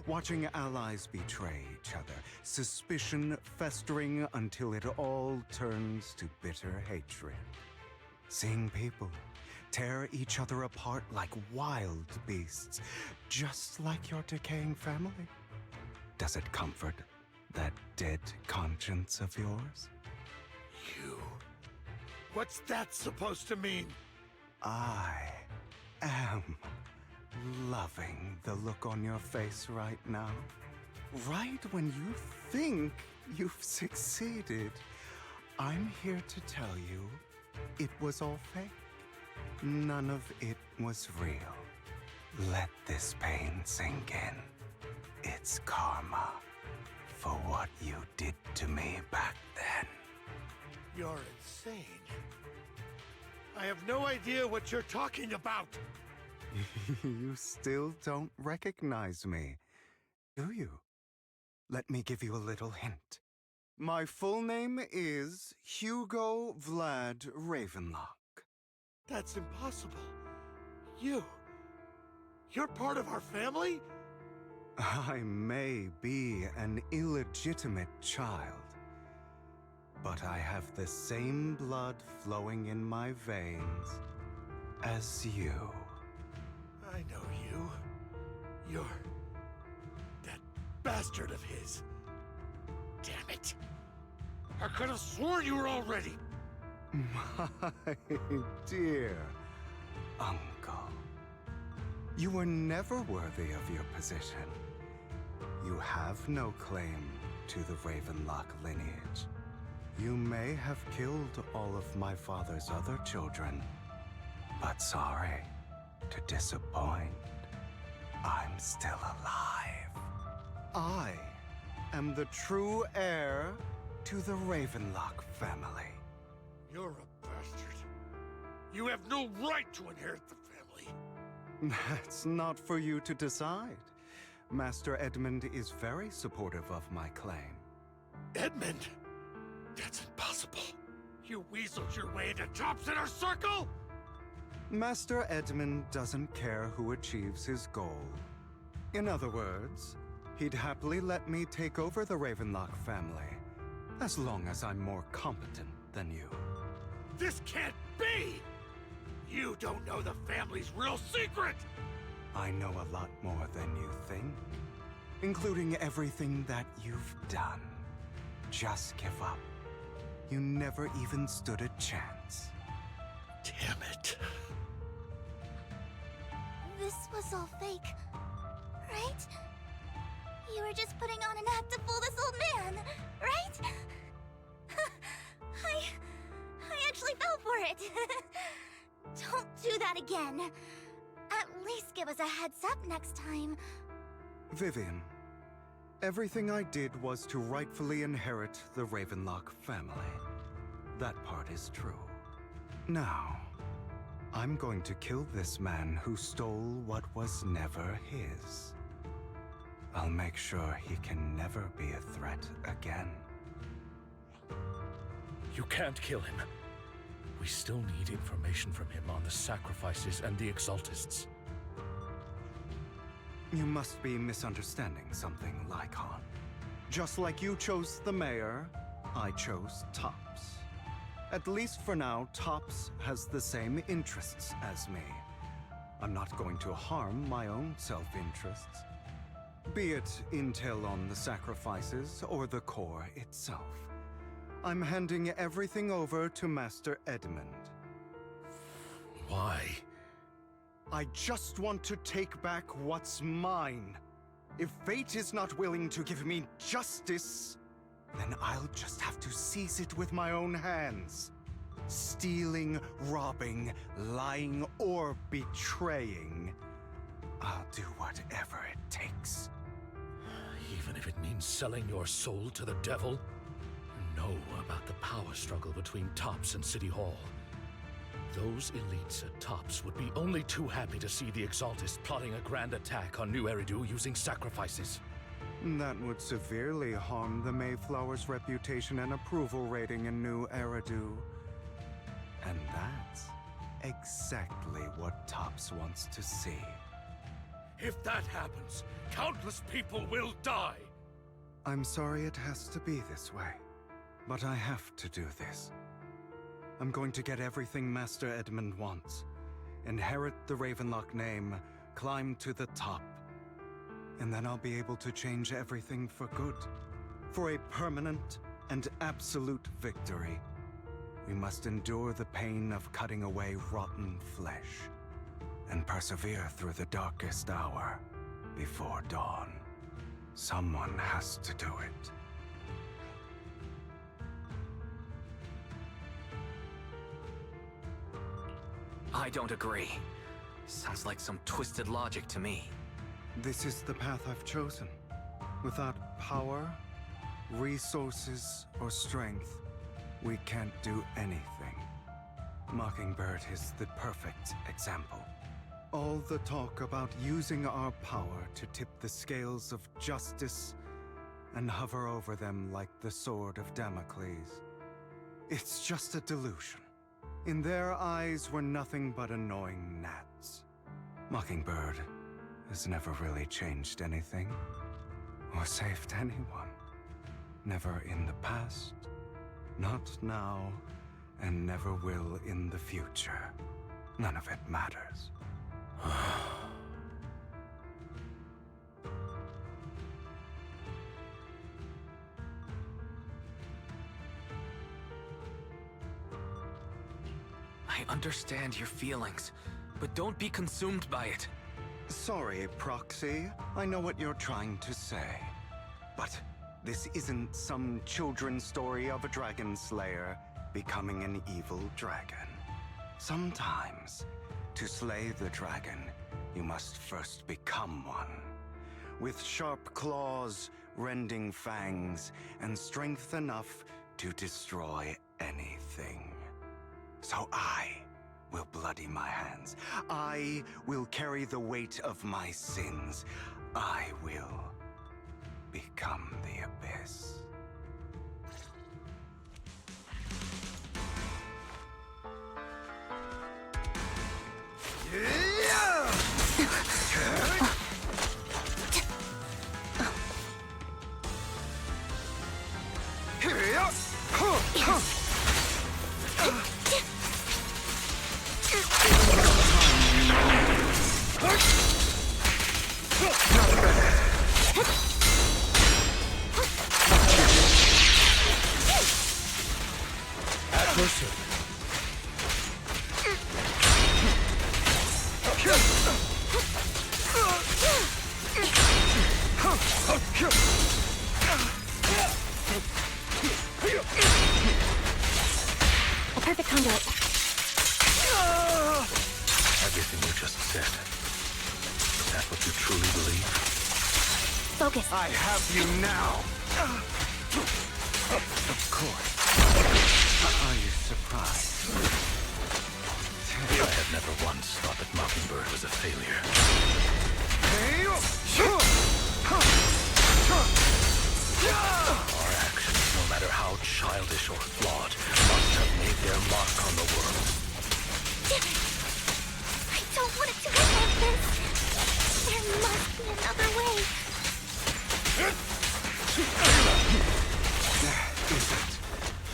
Watching allies betray each other, suspicion festering until it all turns to bitter hatred. Seeing people tear each other apart like wild beasts, just like your decaying family. Does it comfort that dead conscience of yours? You. What's that supposed to mean? I am loving the look on your face right now. Right when you think you've succeeded, I'm here to tell you it was all fake. None of it was real. Let this pain sink in. It's karma for what you did to me back then. You're insane. I have no idea what you're talking about. You still don't recognize me, do you? Let me give you a little hint. My full name is Hugo Vlad Ravenlock. That's impossible. You're part of our family? I may be an illegitimate child, but I have the same blood flowing in my veins as you. I know you. You're that bastard of his. Damn it. I could have sworn you were already. My dear uncle, you were never worthy of your position. You have no claim to the Ravenlock lineage. You may have killed all of my father's other children, but sorry to disappoint. I'm still alive. I am the true heir to the Ravenlock family. You're a bastard. You have no right to inherit the family. That's not for you to decide. Master Edmund is very supportive of my claim. Edmund? That's impossible. You weaseled your way into Top's inner circle? Master Edmund doesn't care who achieves his goal. In other words, he'd happily let me take over the Ravenlock family, as long as I'm more competent than you. This can't be! You don't know the family's real secret! I know a lot more than you think, including everything that you've done. Just give up. You never even stood a chance. Damn it. This was all fake, right? You were just putting on an act to fool this old man, right? I actually fell for it. Don't do that again. At least give us a heads up next time. Vivian, everything I did was to rightfully inherit the Ravenlock family. That part is true. Now, I'm going to kill this man who stole what was never his. I'll make sure he can never be a threat again. You can't kill him. We still need information from him on the sacrifices and the Exaltists. You must be misunderstanding something, Lycon. Just like you chose the mayor, I chose Tops. At least for now, Tops has the same interests as me. I'm not going to harm my own self-interests. Be it intel on the sacrifices or the core itself. I'm handing everything over to Master Edmund. Why? I just want to take back what's mine. If fate is not willing to give me justice, then I'll just have to seize it with my own hands. Stealing, robbing, lying, or betraying. I'll do whatever it takes. Even if it means selling your soul to the devil? You know about the power struggle between Tops and City Hall. Those elites at Tops would be only too happy to see the Exaltists plotting a grand attack on New Eridu using sacrifices. That would severely harm the Mayflower's reputation and approval rating in New Eridu. And that's exactly what Tops wants to see. If that happens, countless people will die! I'm sorry it has to be this way, but I have to do this. I'm going to get everything Master Edmund wants. Inherit the Ravenlock name, climb to the top. And then I'll be able to change everything for good. For a permanent and absolute victory. We must endure the pain of cutting away rotten flesh. And persevere through the darkest hour before dawn. Someone has to do it. I don't agree. Sounds like some twisted logic to me. This is the path I've chosen. Without power, resources, or strength, we can't do anything. Mockingbird is the perfect example. All the talk about using our power to tip the scales of justice and hover over them like the sword of Damocles. It's just a delusion. In their eyes, we're nothing but annoying gnats. Mockingbird has never really changed anything, or saved anyone. Never in the past, not now, and never will in the future. None of it matters. I understand your feelings, but don't be consumed by it. Sorry, Proxy. I know what you're trying to say. But This isn't some children's story of a dragon slayer becoming an evil dragon. Sometimes, to slay the dragon, you must first become one. With sharp claws, rending fangs, and strength enough to destroy anything. So I will bloody my hands. I will carry the weight of my sins. I will become the abyss. A perfect conduit. Everything you just said. Is that what you truly believe? Focus. I have you now. Of course. Are you surprised? I have never once thought that Mockingbird was a failure. Our actions, no matter how childish or flawed, must have made their mark on the world. I don't want it to end like this. There must be another way. There isn't,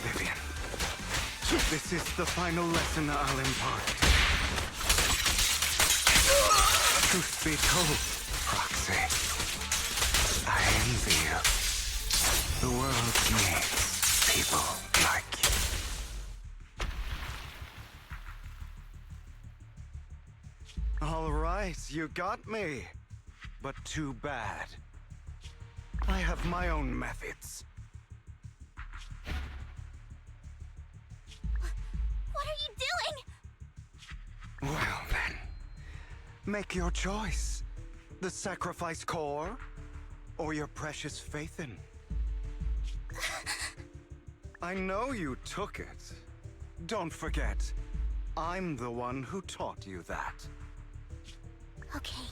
Vivian. This is the final lesson I'll impart. Truth be told, Proxy, I envy you. The world needs people like you. All right, you got me. But too bad. I have my own methods. What are you doing? Well then, make your choice. The sacrifice core, or your precious Faithin. I know you took it. Don't forget, I'm the one who taught you that. Okay,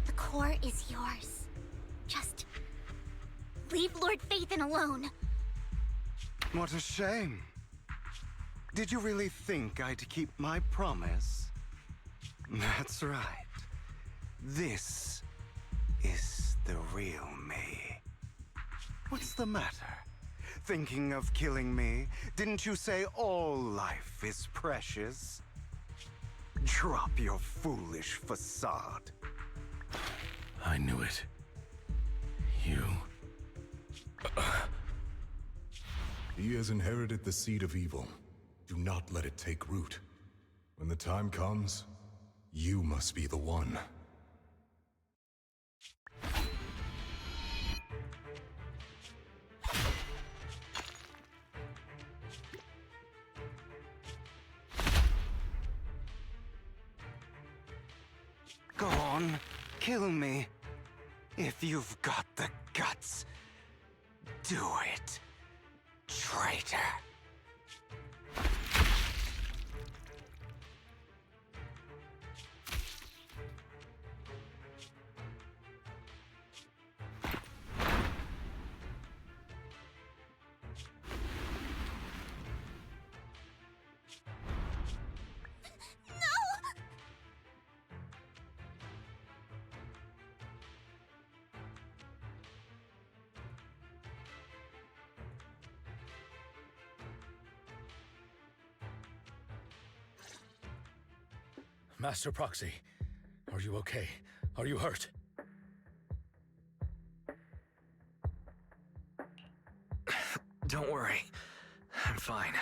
the core is yours. Just leave Lord Faithin alone. What a shame. Did you really think I'd keep my promise? That's right. This is the real me. What's the matter? Thinking of killing me? Didn't you say all life is precious? Drop your foolish facade. I knew it. You... He has inherited the seed of evil. Do not let it take root. When the time comes, you must be the one. Go on, kill me. If you've got the guts, do it, traitor. Master Proxy, are you okay? Are you hurt? Don't worry. I'm fine.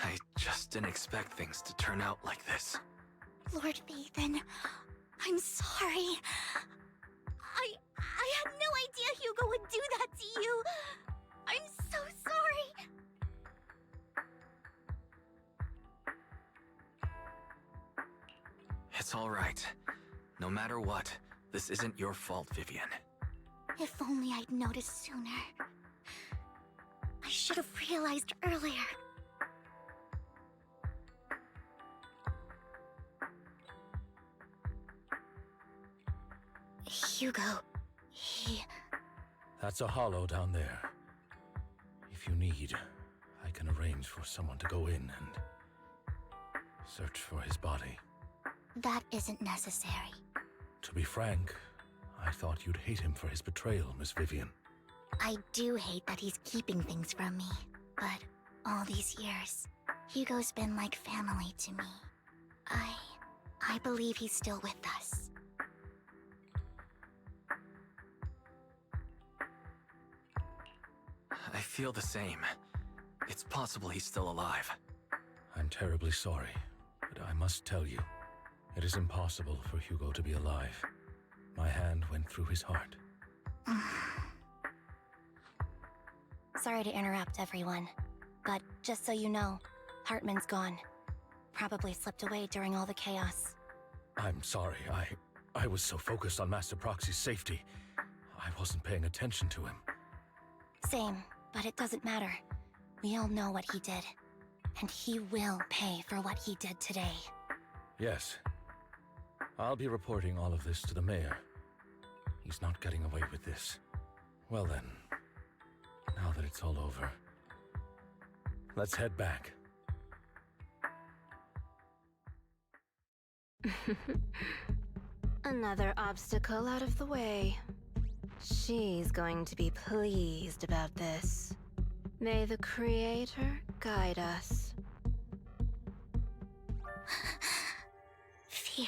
I just didn't expect things to turn out like this. Lord Faithin, I'm sorry. I had no idea Hugo would do that to you. I'm so sorry. It's all right. No matter what, this isn't your fault, Vivian. If only I'd noticed sooner. I should have realized earlier. Hugo, he... That's a hollow down there. If you need, I can arrange for someone to go in and search for his body. That isn't necessary. To be frank, I thought you'd hate him for his betrayal, Miss Vivian. I do hate that he's keeping things from me, but all these years, Hugo's been like family to me. I believe he's still with us. I feel the same. It's possible he's still alive. I'm terribly sorry, but I must tell you, it is impossible for Hugo to be alive. My hand went through his heart. Sorry to interrupt, everyone. But just so you know, Hartman's gone. Probably slipped away during all the chaos. I'm sorry, I was so focused on Master Proxy's safety, I wasn't paying attention to him. Same, but it doesn't matter. We all know what he did. And he will pay for what he did today. Yes. I'll be reporting all of this to the mayor. He's not getting away with this. Well then, now that it's all over, let's head back. Another obstacle out of the way. She's going to be pleased about this. May the Creator guide us. Fear,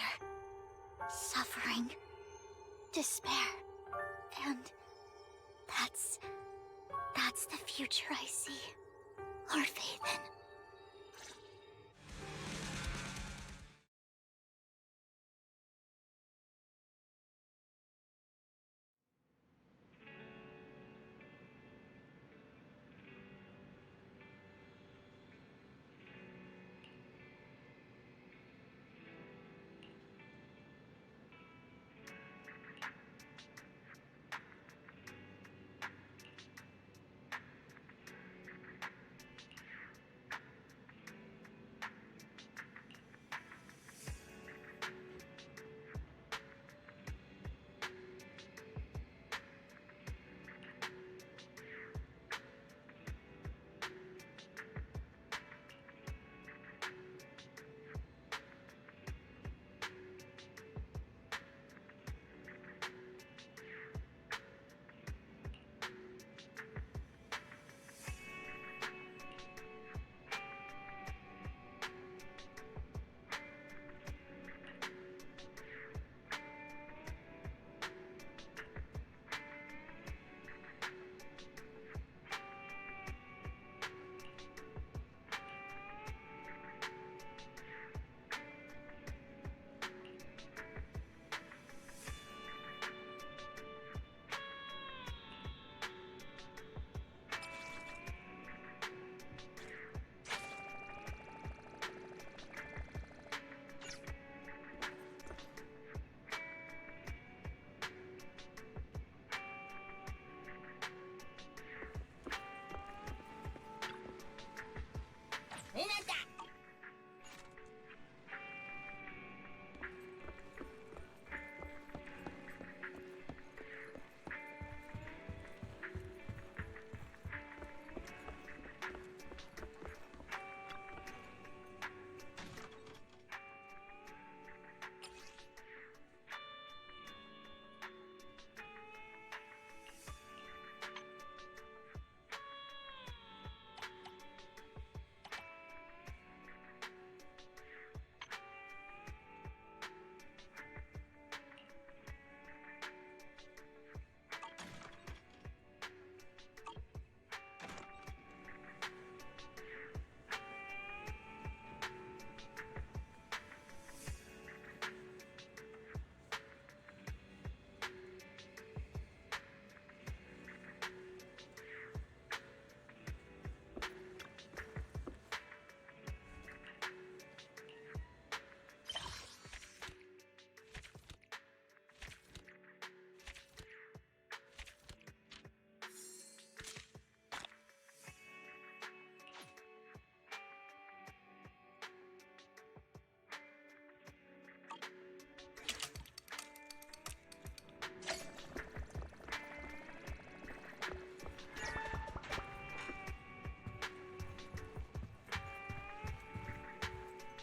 suffering, despair, and that's the future I see, or faith in.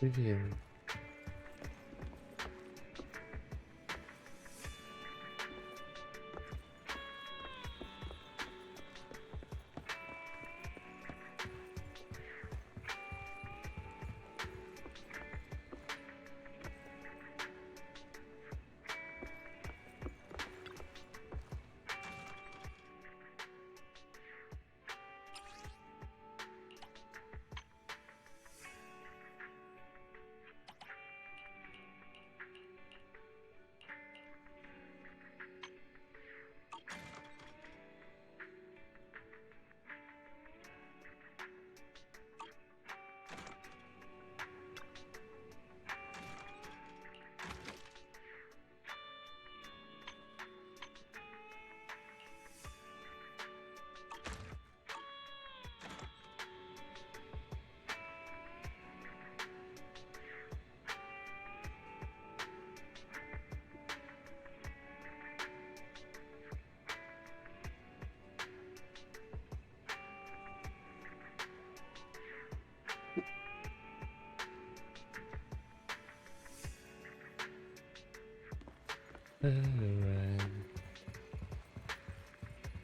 Vivian.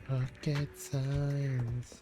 Rocket science.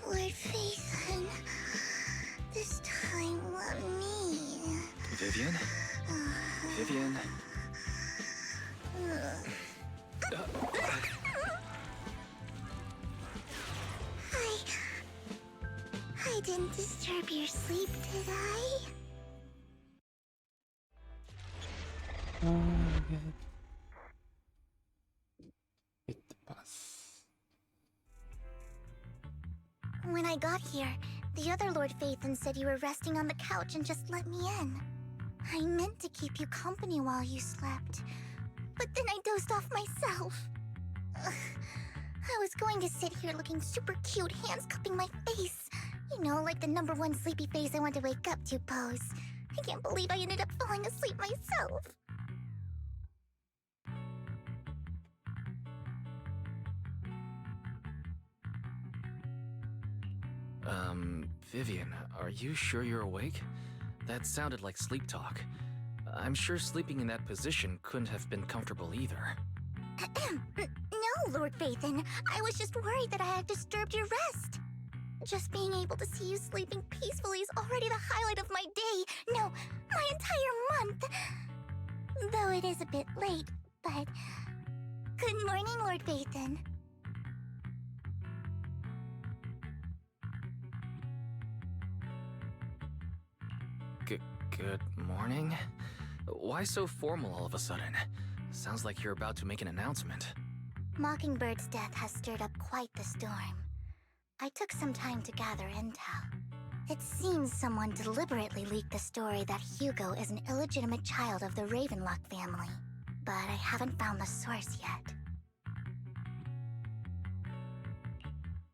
Lord Phaethon, this time let me. Vivian? Vivian? I didn't disturb your sleep, did I? Okay. Hit the bus. When I got here, the other Lord Phaethon said you were resting on the couch and just let me in. I meant to keep you company while you slept, but then I dozed off myself. Ugh. I was going to sit here looking super cute, hands cupping my face. You know, like the #1 sleepy face I want to wake up to pose. I can't believe I ended up falling asleep myself. Vivian, are you sure you're awake? That sounded like sleep talk. I'm sure sleeping in that position couldn't have been comfortable either. No, Lord Phaethon. I was just worried that I had disturbed your rest. Just being able to see you sleeping peacefully is already the highlight of my day. No, my entire month. Though it is a bit late, but... Good morning, Lord Phaethon. Good morning? Why so formal all of a sudden? Sounds like you're about to make an announcement. Mockingbird's death has stirred up quite the storm. I took some time to gather intel. It seems someone deliberately leaked the story that Hugo is an illegitimate child of the Ravenlock family, but I haven't found the source yet.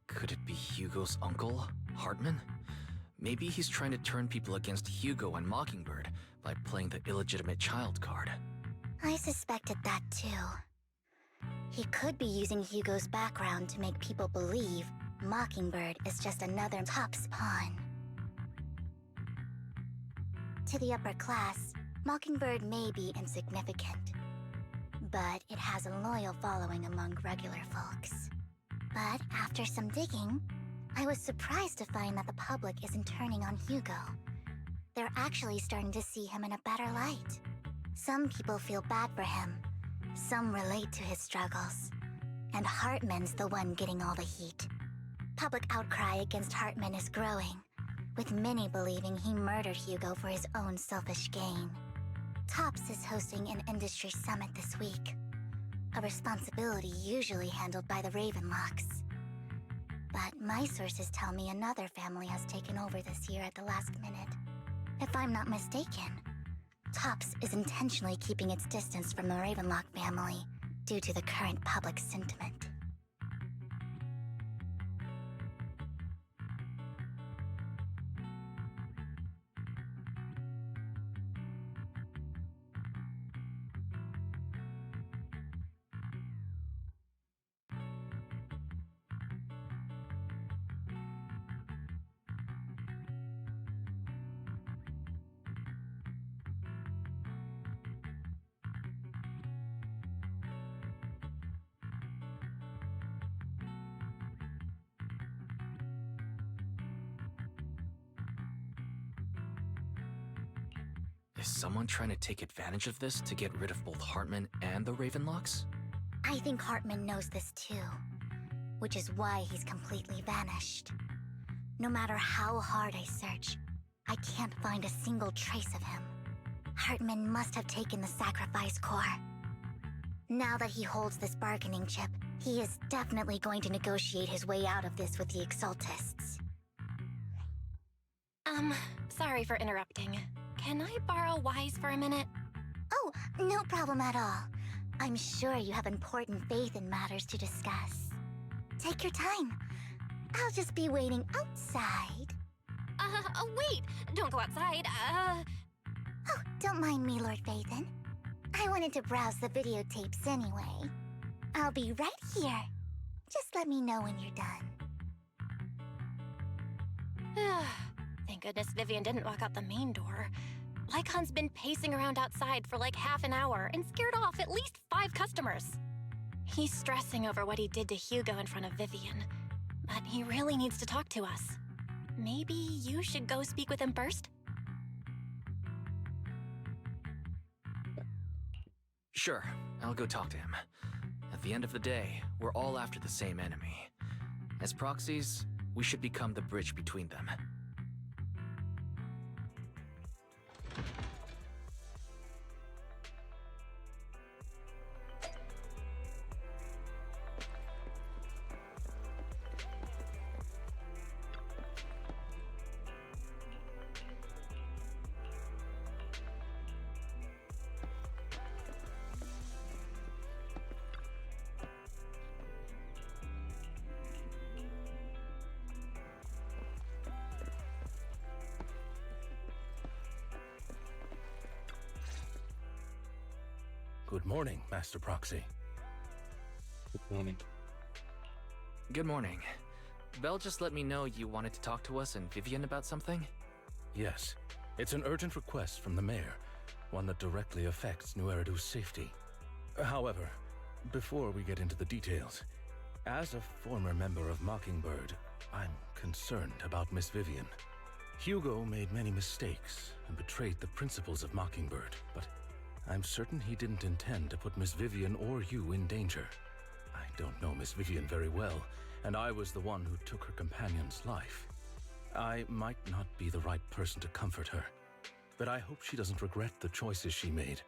Could it be Hugo's uncle, Hartman? Maybe he's trying to turn people against Hugo and Mockingbird by playing the illegitimate child card. I suspected that too. He could be using Hugo's background to make people believe Mockingbird is just another top's pawn. To the upper class, Mockingbird may be insignificant, but it has a loyal following among regular folks. But after some digging, I was surprised to find that the public isn't turning on Hugo. They're actually starting to see him in a better light. Some people feel bad for him. Some relate to his struggles, and Hartman's the one getting all the heat. Public outcry against Hartman is growing, with many believing he murdered Hugo for his own selfish gain. TOPS is hosting an industry summit this week, a responsibility usually handled by the Ravenlocks. But my sources tell me another family has taken over this year at the last minute. If I'm not mistaken, TOPS is intentionally keeping its distance from the Ravenlock family due to the current public sentiment. Is someone trying to take advantage of this to get rid of both Hartman and the Ravenlocks? I think Hartman knows this too, which is why he's completely vanished. No matter how hard I search, I can't find a single trace of him. Hartman must have taken the sacrifice core. Now that he holds this bargaining chip, he is definitely going to negotiate his way out of this with the Exaltists. Sorry for interrupting. Can I borrow Wise for a minute? Oh, no problem at all. I'm sure you have important faith in matters to discuss. Take your time. I'll just be waiting outside. Wait! Don't go outside, Oh, don't mind me, Lord Phaethon. I wanted to browse the videotapes anyway. I'll be right here. Just let me know when you're done. Thank goodness Vivian didn't walk out the main door. Lycon's been pacing around outside for like half an hour and scared off at least 5 customers. He's stressing over what he did to Hugo in front of Vivian, but he really needs to talk to us. Maybe you should go speak with him first? Sure, I'll go talk to him. At the end of the day, we're all after the same enemy. As proxies, we should become the bridge between them. Good morning, Master Proxy. Good morning. Good morning. Belle just let me know you wanted to talk to us and Vivian about something? Yes. It's an urgent request from the mayor, one that directly affects New Eridu's safety. However, before we get into the details, as a former member of Mockingbird, I'm concerned about Miss Vivian. Hugo made many mistakes and betrayed the principles of Mockingbird, but I'm certain he didn't intend to put Miss Vivian or you in danger. I don't know Miss Vivian very well, and I was the one who took her companion's life. I might not be the right person to comfort her, but I hope she doesn't regret the choices she made,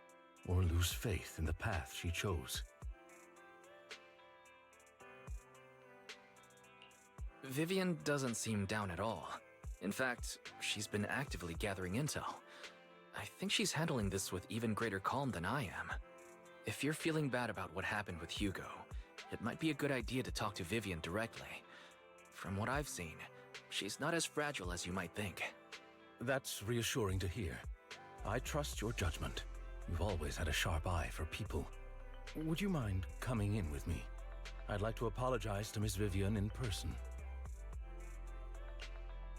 or lose faith in the path she chose. Vivian doesn't seem down at all. In fact, she's been actively gathering intel. I think she's handling this with even greater calm than I am. If you're feeling bad about what happened with Hugo, it might be a good idea to talk to Vivian directly. From what I've seen, she's not as fragile as you might think. That's reassuring to hear. I trust your judgment. You've always had a sharp eye for people. Would you mind coming in with me? I'd like to apologize to Miss Vivian in person.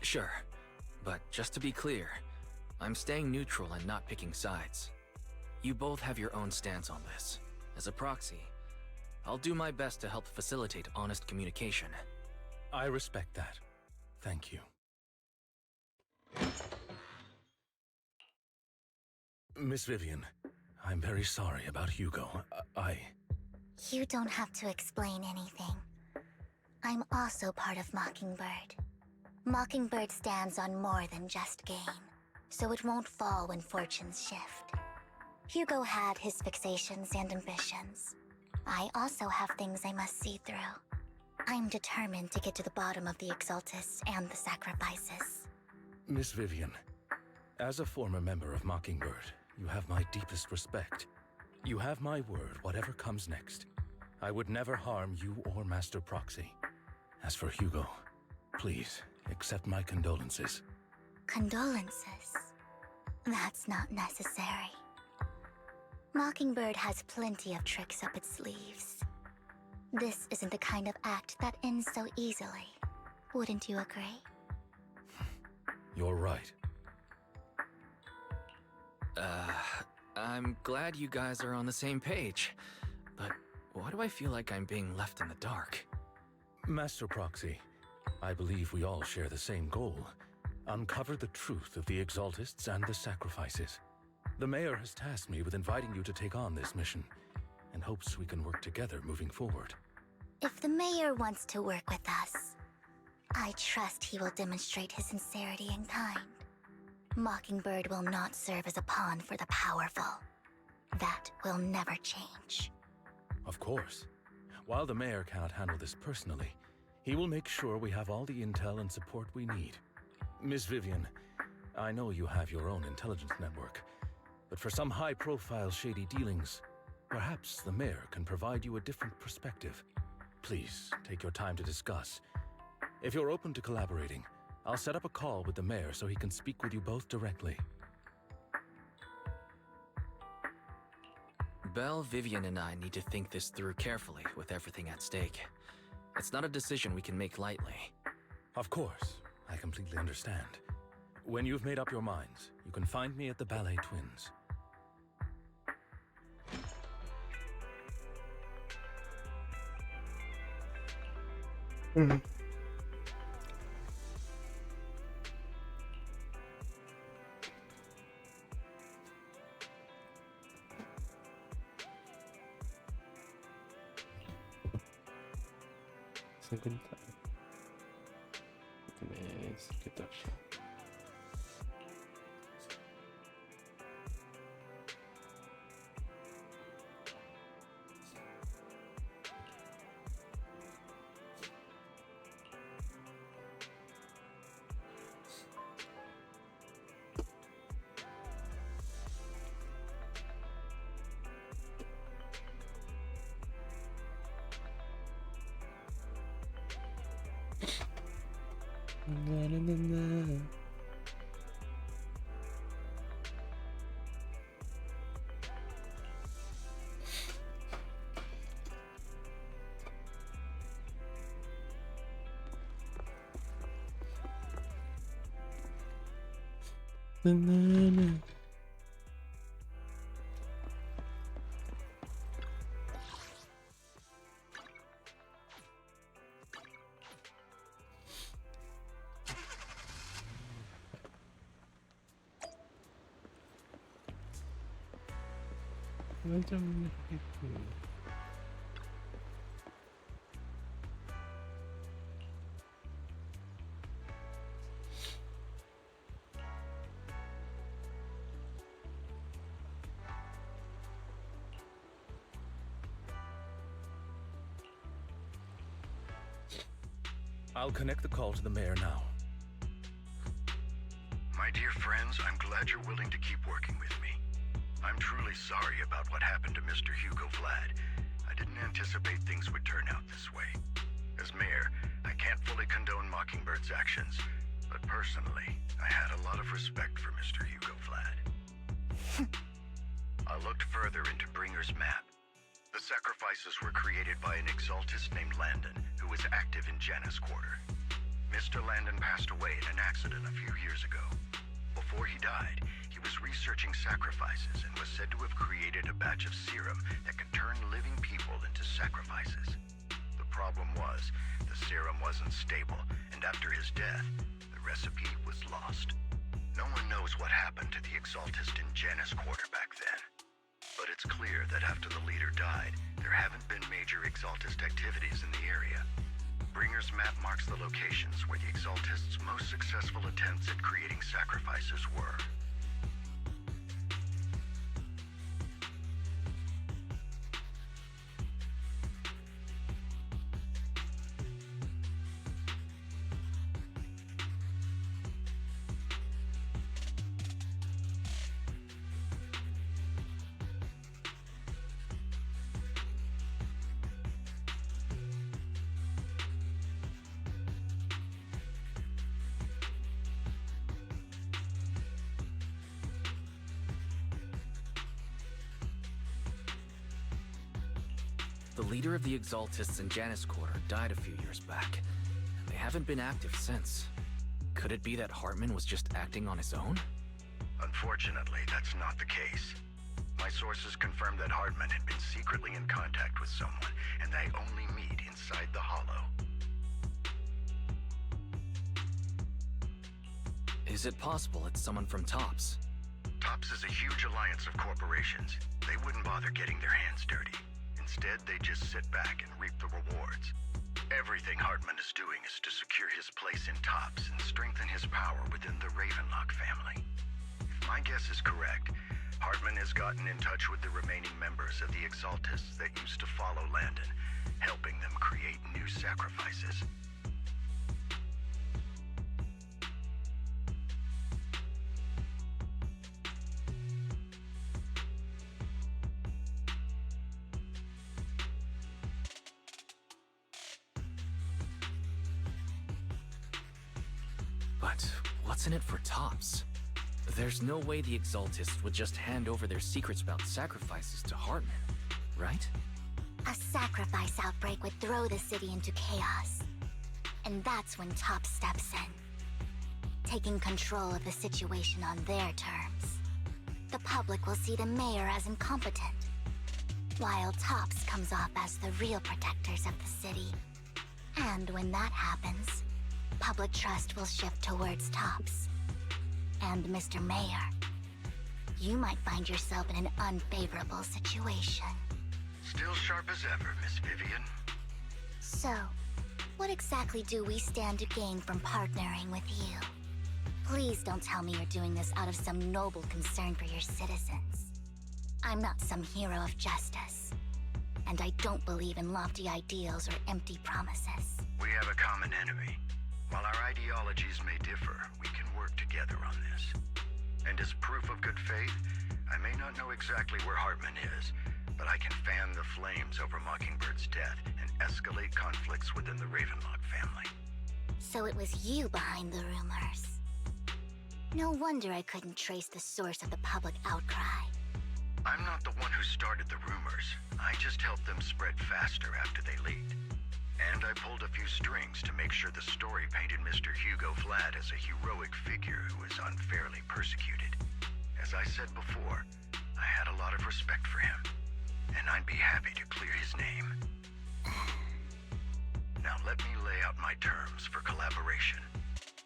Sure, but just to be clear, I'm staying neutral and not picking sides. You both have your own stance on this. As a proxy, I'll do my best to help facilitate honest communication. I respect that. Thank you. Miss Vivian, I'm very sorry about Hugo. You don't have to explain anything. I'm also part of Mockingbird. Mockingbird stands on more than just gain, so it won't fall when fortunes shift. Hugo had his fixations and ambitions. I also have things I must see through. I'm determined to get to the bottom of the Exaltists and the sacrifices. Miss Vivian, as a former member of Mockingbird, you have my deepest respect. You have my word, whatever comes next. I would never harm you or Master Proxy. As for Hugo, please, accept my condolences. Condolences? That's not necessary. Mockingbird has plenty of tricks up its sleeves. This isn't the kind of act that ends so easily. Wouldn't you agree? You're right. I'm glad you guys are on the same page, but why do I feel like I'm being left in the dark? Master Proxy, I believe we all share the same goal. Uncover the truth of the Exaltists and the sacrifices. The Mayor has tasked me with inviting you to take on this mission, and hopes we can work together moving forward. If the Mayor wants to work with us, I trust he will demonstrate his sincerity in kind. Mockingbird will not serve as a pawn for the powerful. That will never change. Of course. While the Mayor cannot handle this personally, he will make sure we have all the intel and support we need. Miss Vivian, I know you have your own intelligence network, but for some high-profile shady dealings, perhaps the Mayor can provide you a different perspective. Please, take your time to discuss. If you're open to collaborating, I'll set up a call with the Mayor so he can speak with you both directly. Belle, Vivian, and I need to think this through carefully with everything at stake. It's not a decision we can make lightly. Of course, I completely understand. When you've made up your minds, you can find me at the Ballet Twins. Second time. Mais que t'as fait. Na, na, na, na. Na, na, na. I'll connect the call to the Mayor now. My dear friends, I'm glad you're willing to keep working with me. I'm truly sorry about what happened to Mr. Hugo Vlad. I didn't anticipate things would turn out this way. As Mayor, I can't fully condone Mockingbird's actions, but personally, I had a lot of respect for Mr. Hugo Vlad. I looked further into Bringer's map. The sacrifices were created by an Exaltist named Landon, who was active in Janus Quarter. Mr. Landon passed away in an accident a few years ago. Before he died, he was researching sacrifices and was said to have created a batch of serum that could turn living people into sacrifices. The problem was, the serum wasn't stable, and after his death, the recipe was lost. No one knows what happened to the Exaltist in Janus Quarter back then. But it's clear that after the leader died, there haven't been major Exaltist activities in the area. Bringer's map marks the locations where the Exaltists' most successful attempts at creating sacrifices were. The leader of the Exaltists in Janus Quarter died a few years back. They haven't been active since. Could it be that Hartman was just acting on his own? Unfortunately, that's not the case. My sources confirmed that Hartman had been secretly in contact with someone, and they only meet inside the Hollow. Is it possible it's someone from TOPS? TOPS is a huge alliance of corporations. They wouldn't bother getting their hands dirty. Instead, they just sit back and reap the rewards. Everything Hartman is doing is to secure his place in TOPS and strengthen his power within the Ravenlock family. If my guess is correct, Hartman has gotten in touch with the remaining members of the Exaltists that used to follow Landon, helping them create new sacrifices. But what's in it for TOPS? There's no way the Exaltists would just hand over their secrets about sacrifices to Hartman, right? A sacrifice outbreak would throw the city into chaos. And that's when TOPS steps in, taking control of the situation on their terms. The public will see the mayor as incompetent, while TOPS comes off as the real protectors of the city. And when that happens, public trust will shift towards TOPS. And Mr. Mayor, you might find yourself in an unfavorable situation. Still sharp as ever, Miss Vivian. So, what exactly do we stand to gain from partnering with you? Please don't tell me you're doing this out of some noble concern for your citizens. I'm not some hero of justice, and I don't believe in lofty ideals or empty promises. We have a common enemy. While our ideologies may differ, we can work together on this. And as proof of good faith, I may not know exactly where Hartman is, but I can fan the flames over Mockingbird's death and escalate conflicts within the Ravenlock family. So it was you behind the rumors. No wonder I couldn't trace the source of the public outcry. I'm not the one who started the rumors. I just helped them spread faster after they leaked. And I pulled a few strings to make sure the story painted Mr. Hugo Vlad as a heroic figure who was unfairly persecuted. As I said before, I had a lot of respect for him, and I'd be happy to clear his name. Now let me lay out my terms for collaboration.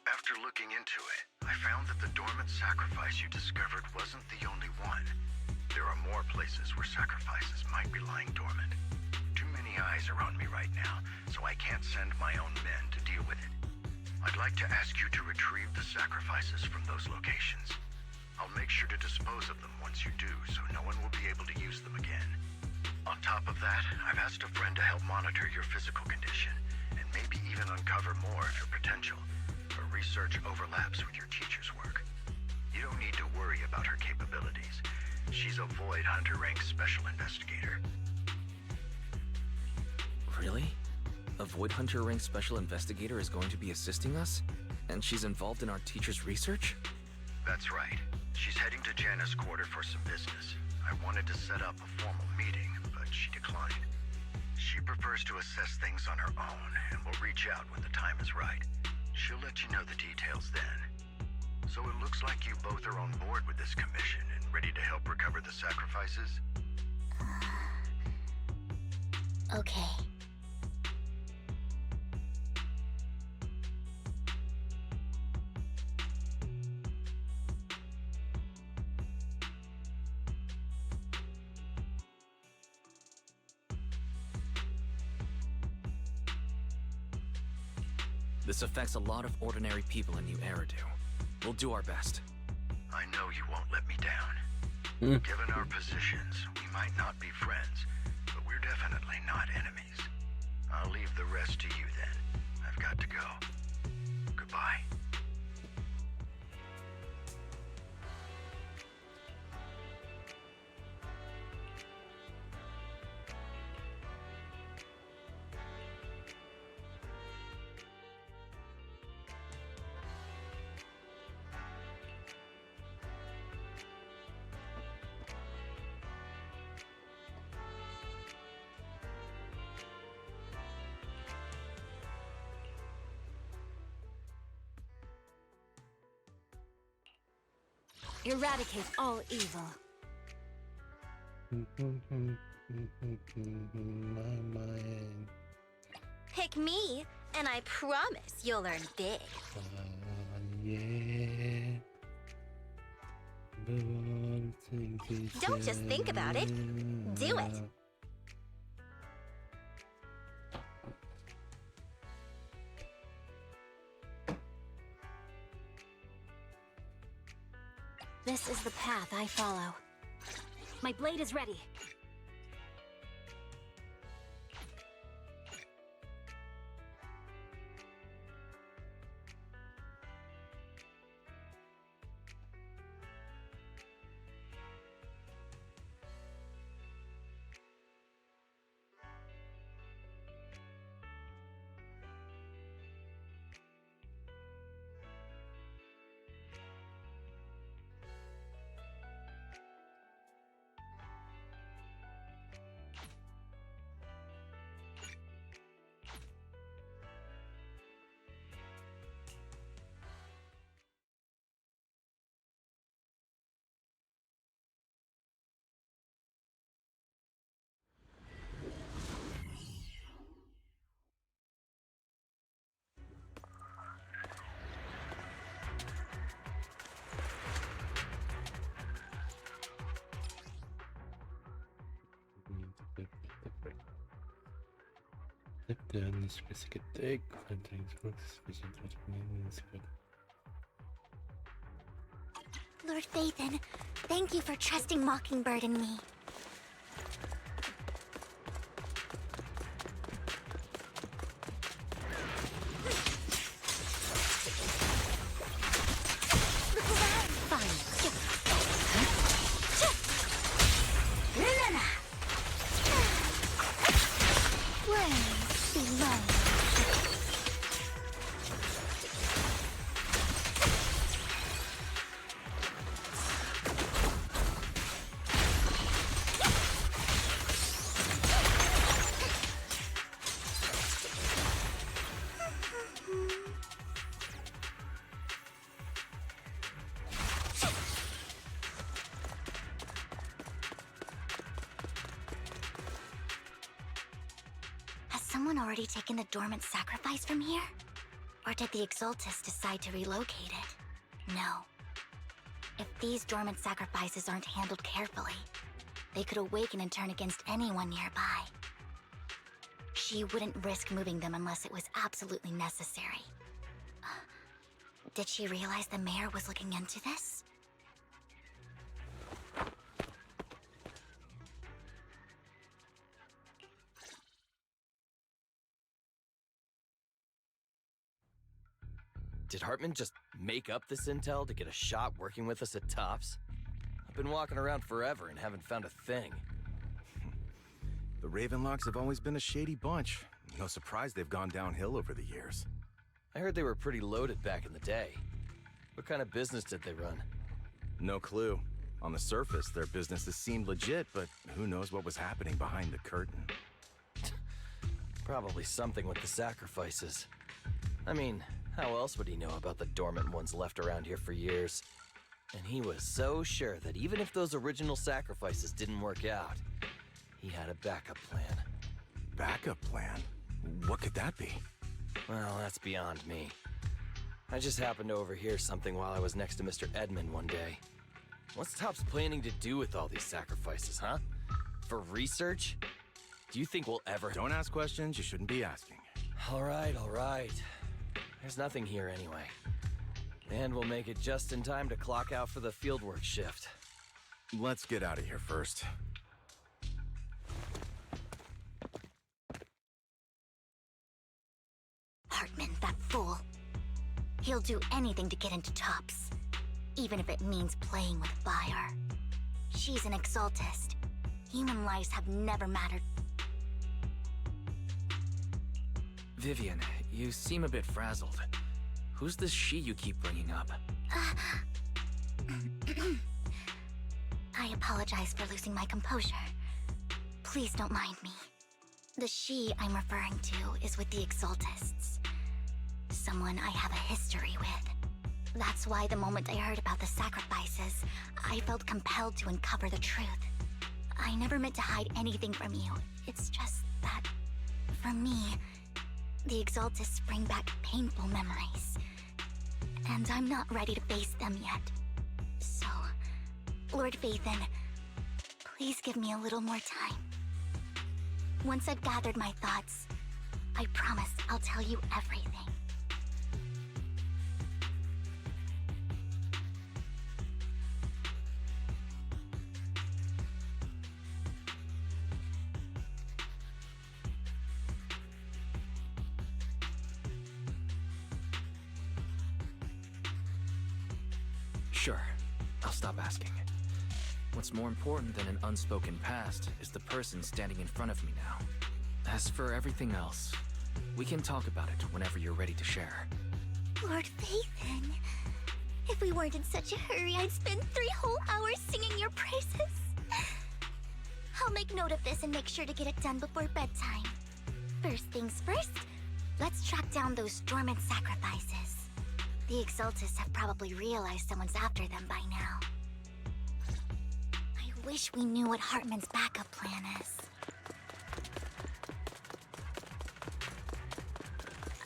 After looking into it, I found that the dormant sacrifice you discovered wasn't the only one. There are more places where sacrifices might be lying dormant. Too many eyes are on me right now, so I can't send my own men to deal with it. I'd like to ask you to retrieve the sacrifices from those locations. I'll make sure to dispose of them once you do, so no one will be able to use them again. On top of that, I've asked a friend to help monitor your physical condition, and maybe even uncover more of your potential. Her research overlaps with your teacher's work. You don't need to worry about her capabilities. She's a Void Hunter rank special investigator. Really? A Void Hunter rank special investigator is going to be assisting us? And she's involved in our teacher's research? That's right. She's heading to Janus Quarter for some business. I wanted to set up a formal meeting, but she declined. She prefers to assess things on her own, and will reach out when the time is right. She'll let you know the details then. So it looks like you both are on board with this commission and ready to help recover the sacrifices? Okay. This affects a lot of ordinary people in New Eridu. We'll do our best. I know you won't let me down. Given our positions, we might not be friends, but we're definitely not enemies. I'll leave the rest to you then. I've got to go. Goodbye. Eradicate all evil. My mind. Pick me, and I promise you'll learn big. Yeah. Don't just think about it. Do it. This is the path I follow. My blade is ready. Neden spesifik tek spesifik Lord Phaethon, thank you for trusting Mockingbird and me. Someone already taken the dormant sacrifice from here? Or did the Exaltus decide to relocate it? No. If these dormant sacrifices aren't handled carefully, they could awaken and turn against anyone nearby. She wouldn't risk moving them unless it was absolutely necessary. Did she realize the mayor was looking into this? Did Hartman just make up this intel to get a shot working with us at Tops? I've been walking around forever and haven't found a thing. The Ravenlocks have always been a shady bunch. No surprise they've gone downhill over the years. I heard they were pretty loaded back in the day. What kind of business did they run? No clue. On the surface, their businesses seemed legit, but who knows what was happening behind the curtain. Probably something with the sacrifices. I mean, how else would he know about the dormant ones left around here for years? And he was so sure that even if those original sacrifices didn't work out, he had a backup plan. Backup plan? What could that be? Well, that's beyond me. I just happened to overhear something while I was next to Mr. Edmund one day. What's Tops planning to do with all these sacrifices, huh? For research? Do you think we'll ever— Don't ask questions you shouldn't be asking. All right, all right. There's nothing here anyway. And we'll make it just in time to clock out for the fieldwork shift. Let's get out of here first. Hartman, that fool. He'll do anything to get into Tops, even if it means playing with fire. She's an exaltist. Human lives have never mattered. Vivian, you seem a bit frazzled. Who's this she you keep bringing up? I apologize for losing my composure. Please don't mind me. The she I'm referring to is with the exaltists. Someone I have a history with. That's why the moment I heard about the sacrifices, I felt compelled to uncover the truth. I never meant to hide anything from you. It's just that, for me, the exaltists bring back painful memories. And I'm not ready to face them yet. So, Lord Vathan, please give me a little more time. Once I've gathered my thoughts, I promise I'll tell you everything. Sure, I'll stop asking. What's more important than an unspoken past is the person standing in front of me now. As for everything else, we can talk about it whenever you're ready to share. Lord Vathan, if we weren't in such a hurry, I'd spend 3 whole hours singing your praises. I'll make note of this and make sure to get it done before bedtime. First things first, let's track down those dormant sacrifices. The exaltists have probably realized someone's after them by now. I wish we knew what Hartman's backup plan is.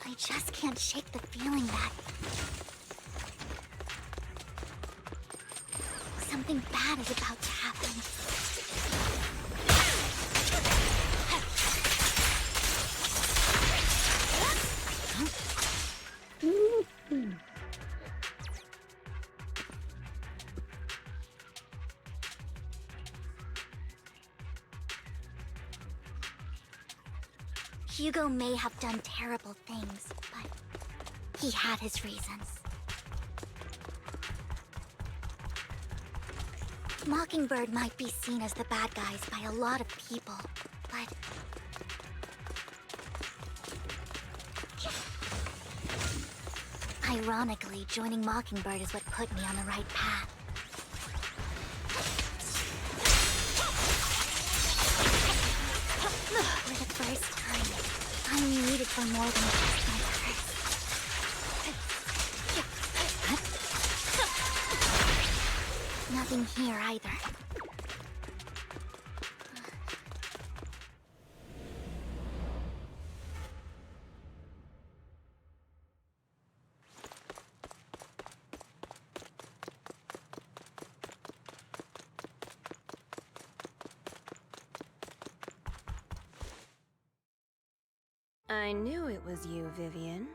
I just can't shake the feeling that something bad is about to happen. Hugo may have done terrible things, but he had his reasons. Mockingbird might be seen as the bad guys by a lot of people, but ironically, joining Mockingbird is what put me on the right path. For the first time, I'm needed for more than just my curse. Nothing here either. I knew it was you, Vivian.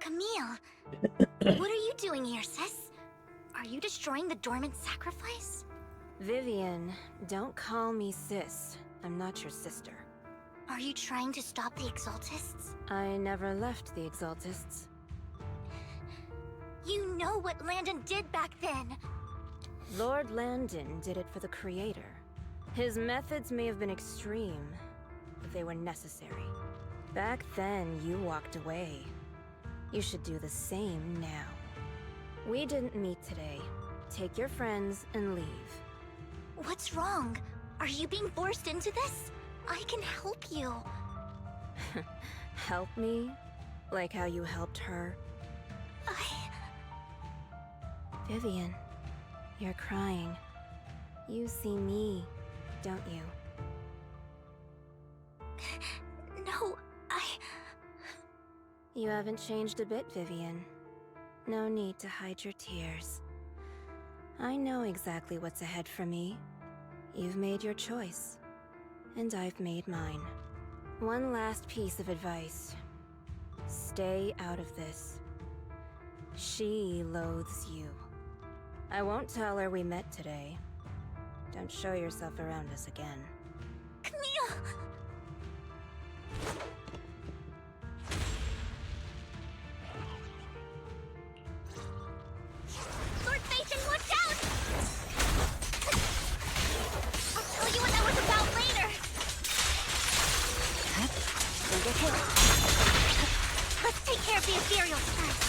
Camille, what are you doing here, sis? Are you destroying the dormant sacrifice? Vivian, don't call me sis. I'm not your sister. Are you trying to stop the exaltists? I never left the exaltists. You know what Landon did back then. Lord Landon did it for the Creator. His methods may have been extreme, but they were necessary. Back then, you walked away. You should do the same now. We didn't meet today. Take your friends and leave. What's wrong? Are you being forced into this? I can help you. Help me? Like how you helped her? Vivian, you're crying. You see me, don't you? No, You haven't changed a bit, Vivian. No need to hide your tears. I know exactly what's ahead for me. You've made your choice, and I've made mine. One last piece of advice. Stay out of this. She loathes you. I won't tell her we met today. Don't show yourself around us again. Camille! Lord Phaeton, watch out! I'll tell you what that was about later. Don't get hit. Let's take care of the ethereals first.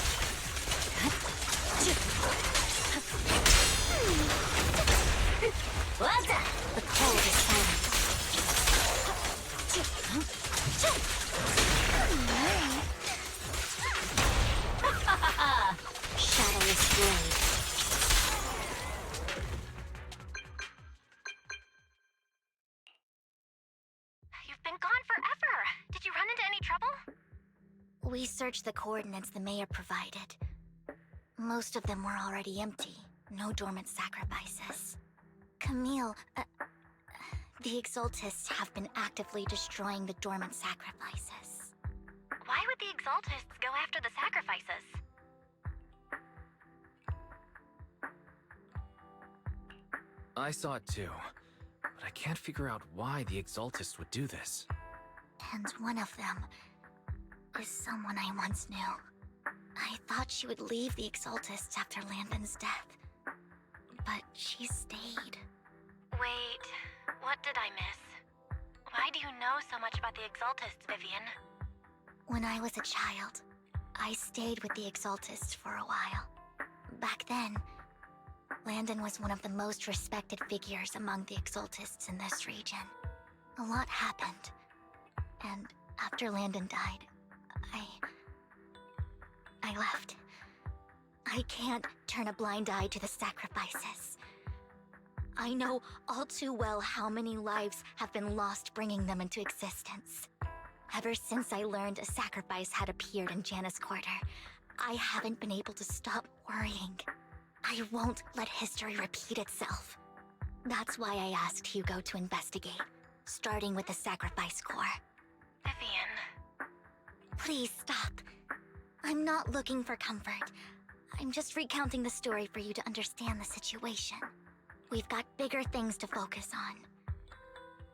What's that? The cold is silent. Shadowless blade. You've been gone forever. Did you run into any trouble? We searched the coordinates the mayor provided. Most of them were already empty. No dormant sacrifices. Camille, the Exaltists have been actively destroying the dormant sacrifices. Why would the Exaltists go after the sacrifices? I saw it too, but I can't figure out why the Exaltists would do this. And one of them is someone I once knew. I thought she would leave the Exaltists after Landon's death, but she stayed. Wait, what did I miss? Why do you know so much about the Exaltists, Vivian? When I was a child, I stayed with the Exaltists for a while. Back then, Landon was one of the most respected figures among the Exaltists in this region. A lot happened, and after Landon died, I left. I can't turn a blind eye to the sacrifices. I know all too well how many lives have been lost bringing them into existence. Ever since I learned a sacrifice had appeared in Janus Quarter, I haven't been able to stop worrying. I won't let history repeat itself. That's why I asked Hugo to investigate, starting with the Sacrifice Corps. Vivian. Please stop. I'm not looking for comfort. I'm just recounting the story for you to understand the situation. We've got bigger things to focus on.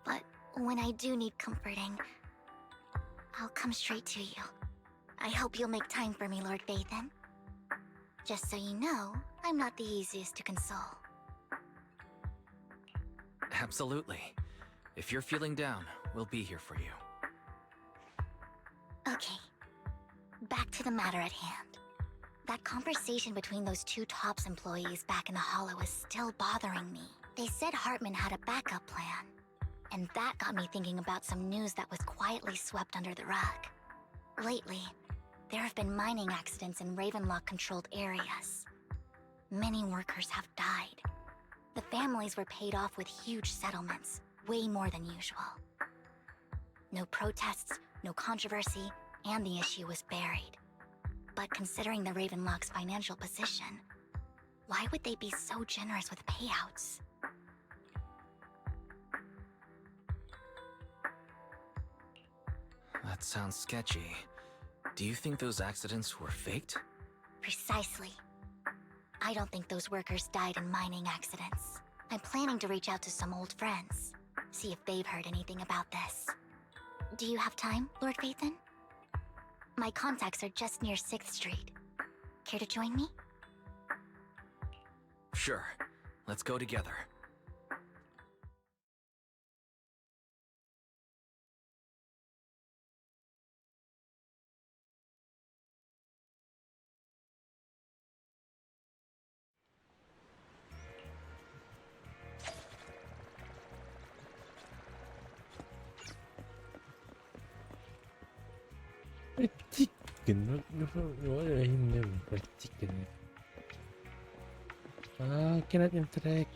But when I do need comforting, I'll come straight to you. I hope you'll make time for me, Lord Phaeton. Just so you know, I'm not the easiest to console. Absolutely. If you're feeling down, we'll be here for you. Okay. Back to the matter at hand. That conversation between those two TOPS employees back in the Hollow is still bothering me. They said Hartman had a backup plan. And that got me thinking about some news that was quietly swept under the rug. Lately, there have been mining accidents in Ravenlock-controlled areas. Many workers have died. The families were paid off with huge settlements, way more than usual. No protests, no controversy, and the issue was buried. But considering the Ravenlock's financial position, why would they be so generous with payouts? That sounds sketchy. Do you think those accidents were faked? Precisely. I don't think those workers died in mining accidents. I'm planning to reach out to some old friends, see if they've heard anything about this. Do you have time, Lord Phaeton? My contacts are just near 6th Street. Care to join me? Sure. Let's go together. Chicken, what do I know about chicken? Ah, cannot interact.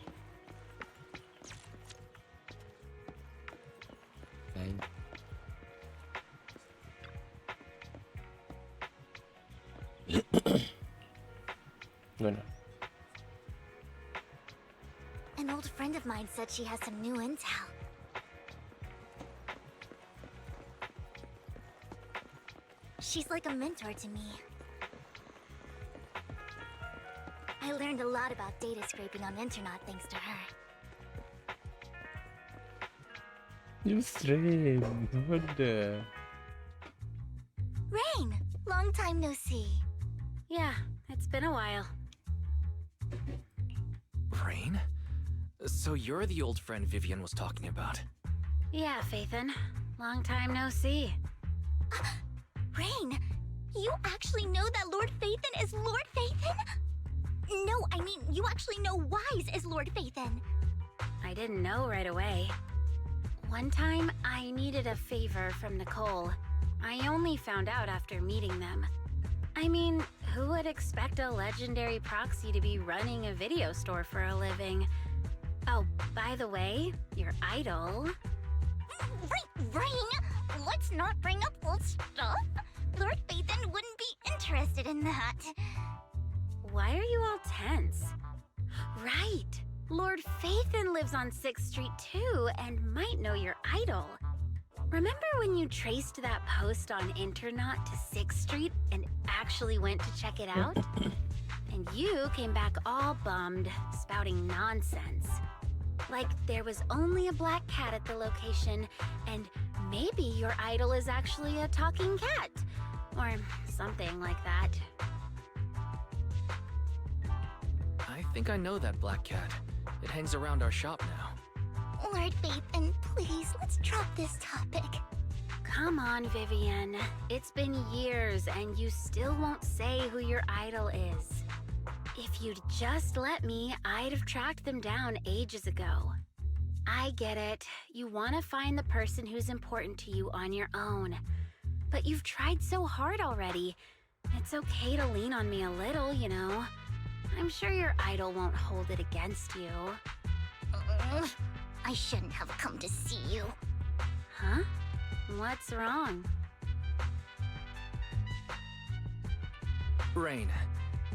Fine. No. An old friend of mine said she has some new intel. She's like a mentor to me. I learned a lot about data scraping on Internet thanks to her. You stream. What the? Rain! Long time no see. Yeah, it's been a while. Rain? So you're the old friend Vivian was talking about. Yeah, Phaethon. Long time no see. Rain! You actually know that Lord Phaethon is Lord Phaethon? No, I mean, you actually know Wise is Lord Phaethon. I didn't know right away. One time, I needed a favor from Nicole. I only found out after meeting them. I mean, who would expect a legendary proxy to be running a video store for a living? Oh, by the way, your idol... Rain! Let's not bring up old stuff. Lord Phaethon wouldn't be interested in that. Why are you all tense? Right! Lord Phaethon lives on 6th Street too, and might know your idol. Remember when you traced that post on Internet to 6th Street and actually went to check it out? And you came back all bummed, spouting nonsense. Like there was only a black cat at the location, and maybe your idol is actually a talking cat. Or something like that. I think I know that black cat. It hangs around our shop now. Lord Phaethon, please, let's drop this topic. Come on, Vivian. It's been years and you still won't say who your idol is. If you'd just let me, I'd have tracked them down ages ago. I get it. You want to find the person who's important to you on your own. But you've tried so hard already. It's okay to lean on me a little, you know. I'm sure your idol won't hold it against you. I shouldn't have come to see you. Huh? What's wrong? Rain,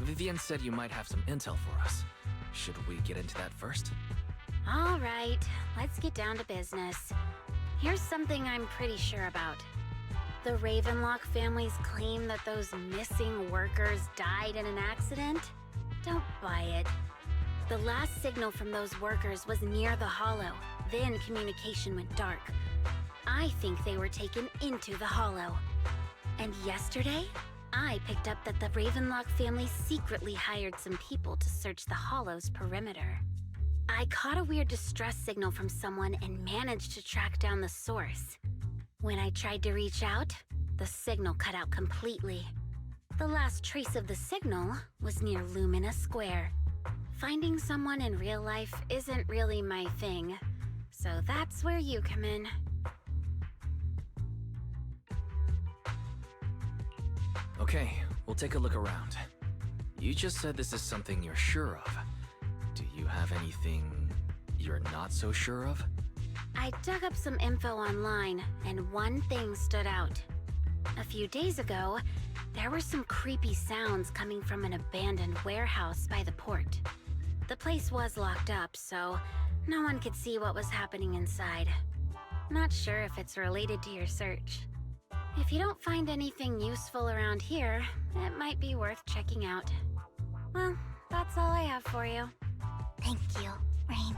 Vivian said you might have some intel for us. Should we get into that first? All right, let's get down to business. Here's something I'm pretty sure about. The Ravenlock family's claim that those missing workers died in an accident? Don't buy it. The last signal from those workers was near the Hollow. Then communication went dark. I think they were taken into the Hollow. And yesterday, I picked up that the Ravenlock family secretly hired some people to search the Hollow's perimeter. I caught a weird distress signal from someone and managed to track down the source. When I tried to reach out, the signal cut out completely. The last trace of the signal was near Lumina Square. Finding someone in real life isn't really my thing, so that's where you come in. Okay, we'll take a look around. You just said this is something you're sure of. Do you have anything you're not so sure of? I dug up some info online, and one thing stood out. A few days ago, there were some creepy sounds coming from an abandoned warehouse by the port. The place was locked up, so no one could see what was happening inside. Not sure if it's related to your search. If you don't find anything useful around here, it might be worth checking out. Well, that's all I have for you. Thank you, Rain.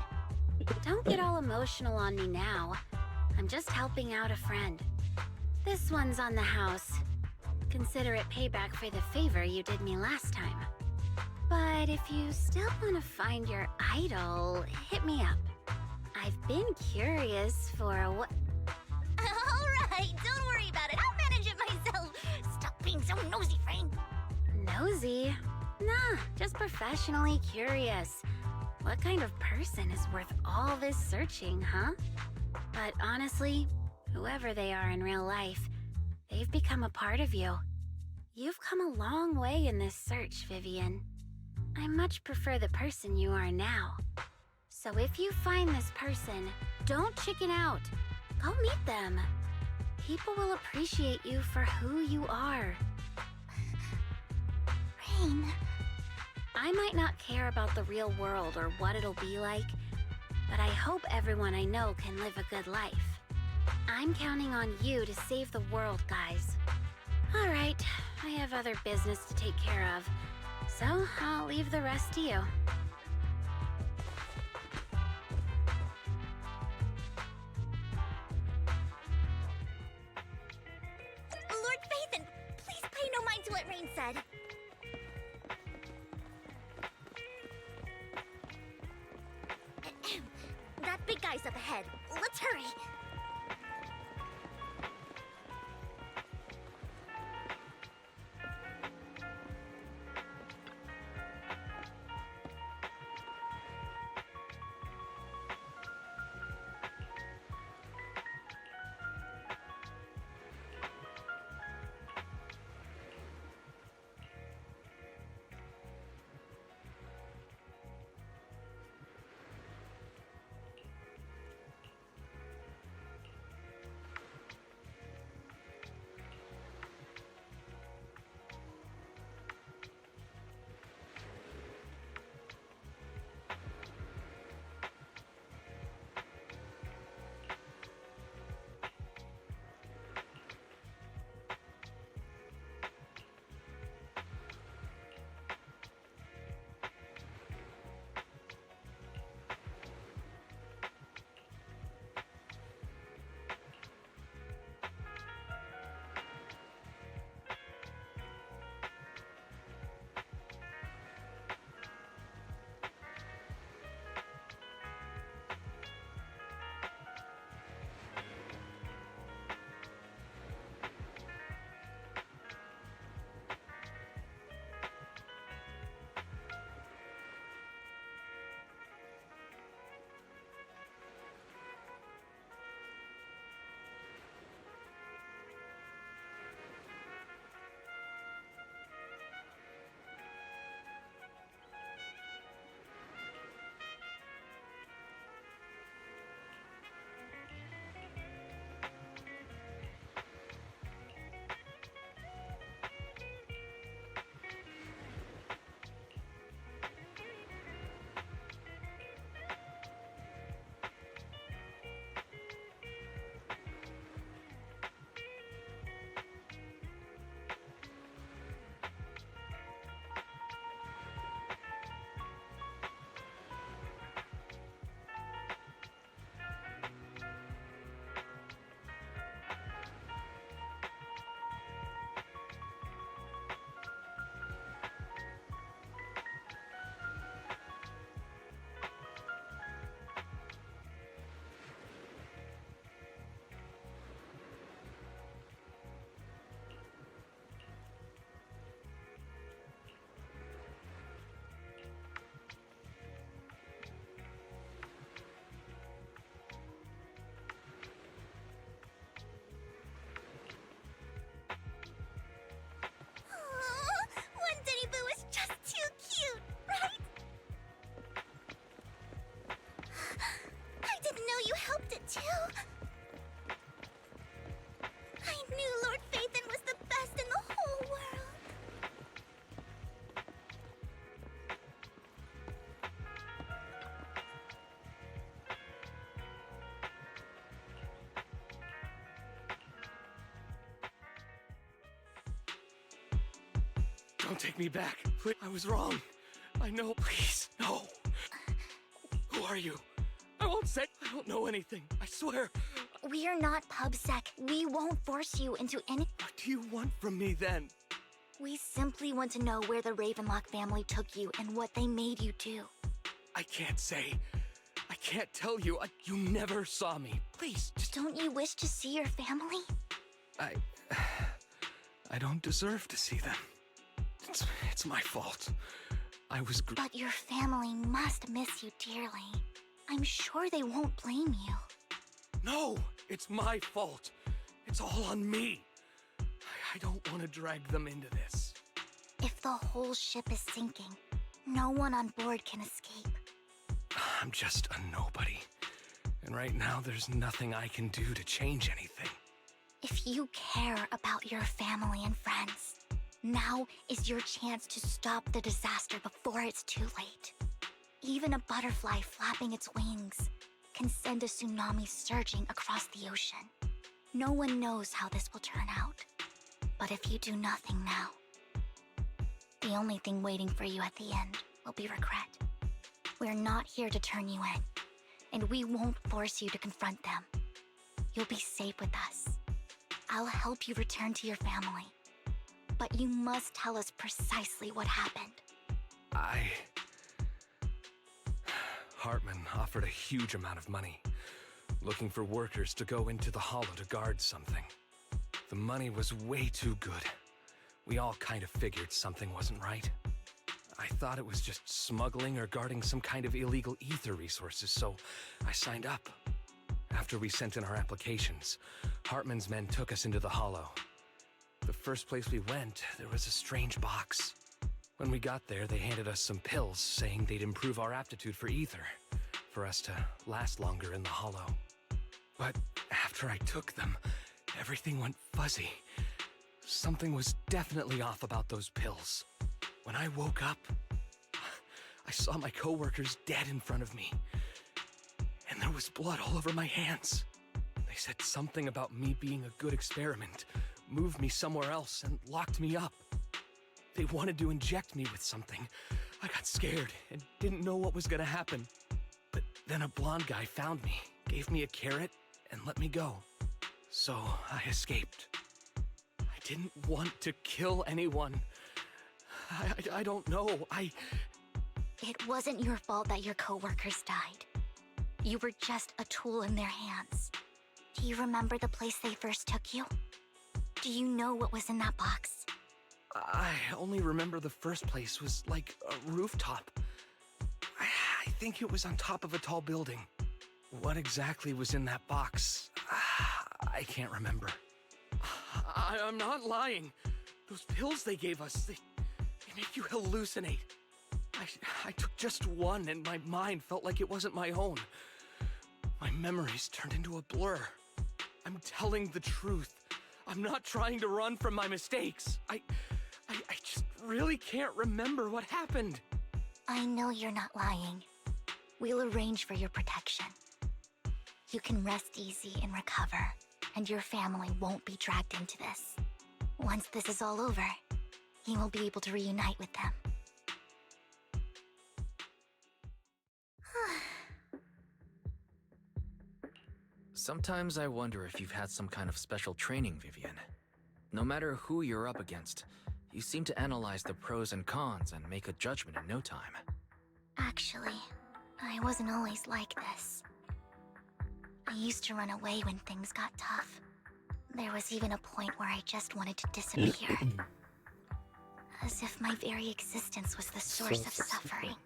Don't get all emotional on me now. I'm just helping out a friend. This one's on the house. Consider it payback for the favor you did me last time. But if you still want to find your idol, hit me up. I've been curious for what... Alright, don't worry about it. I'll manage it myself. Stop being so nosy, Rain. Nosy? Nah, just professionally curious. What kind of person is worth all this searching, huh? But honestly, whoever they are in real life, they've become a part of you. You've come a long way in this search, Vivian. I much prefer the person you are now. So if you find this person, don't chicken out. Go meet them. People will appreciate you for who you are. Rain. I might not care about the real world or what it'll be like, but I hope everyone I know can live a good life. I'm counting on you to save the world, guys. All right, I have other business to take care of, so I'll leave the rest to you. Lord Phaethon, please pay no mind to what Rain said. That big guy's up ahead. Let's hurry. One Denny Boo is just too cute, right? I didn't know you helped it too. I knew Lord Phaethon was the best in the whole world. Don't take me back. Please. I was wrong. I know. Please, no. Who are you? I won't say. I don't know anything. I swear. We're not PubSec. We won't force you into any... What do you want from me then? We simply want to know where the Ravenlock family took you and what they made you do. I can't say. I can't tell you. You never saw me. Please, just... Don't you wish to see your family? I don't deserve to see them. It's my fault. I was... But your family must miss you dearly. I'm sure they won't blame you. No! It's my fault. It's all on me. I don't want to drag them into this. If the whole ship is sinking, no one on board can escape. I'm just a nobody. And right now, there's nothing I can do to change anything. If you care about your family and friends, now is your chance to stop the disaster before it's too late. Even a butterfly flapping its wings can send a tsunami surging across the ocean. No one knows how this will turn out. But if you do nothing now, the only thing waiting for you at the end will be regret. We're not here to turn you in, and we won't force you to confront them. You'll be safe with us. I'll help you return to your family. But you must tell us precisely what happened. Hartman offered a huge amount of money, looking for workers to go into the hollow to guard something. The money was way too good. We all kind of figured something wasn't right. I thought it was just smuggling or guarding some kind of illegal ether resources, so I signed up. After we sent in our applications, Hartman's men took us into the hollow. The first place we went, there was a strange box. When we got there, they handed us some pills, saying they'd improve our aptitude for ether, for us to last longer in the hollow. But after I took them, everything went fuzzy. Something was definitely off about those pills. When I woke up, I saw my coworkers dead in front of me. And there was blood all over my hands. They said something about me being a good experiment, moved me somewhere else, and locked me up. They wanted to inject me with something. I got scared and didn't know what was gonna happen. But then a blonde guy found me, gave me a carrot, and let me go. So I escaped. I didn't want to kill anyone. I don't know. It wasn't your fault that your coworkers died. You were just a tool in their hands. Do you remember the place they first took you? Do you know what was in that box? I only remember the first place was like a rooftop. I think it was on top of a tall building. What exactly was in that box? I can't remember. I'm not lying. Those pills they gave us, they make you hallucinate. I took just one and my mind felt like it wasn't my own. My memories turned into a blur. I'm telling the truth. I'm not trying to run from my mistakes. I just really can't remember what happened. I know you're not lying. We'll arrange for your protection. You can rest easy and recover, and your family won't be dragged into this. Once this is all over, you will be able to reunite with them. Sometimes I wonder if you've had some kind of special training, Vivian. No matter who you're up against, you seem to analyze the pros and cons and make a judgment in no time. Actually, I wasn't always like this. I used to run away when things got tough. There was even a point where I just wanted to disappear. As if my very existence was the source of suffering.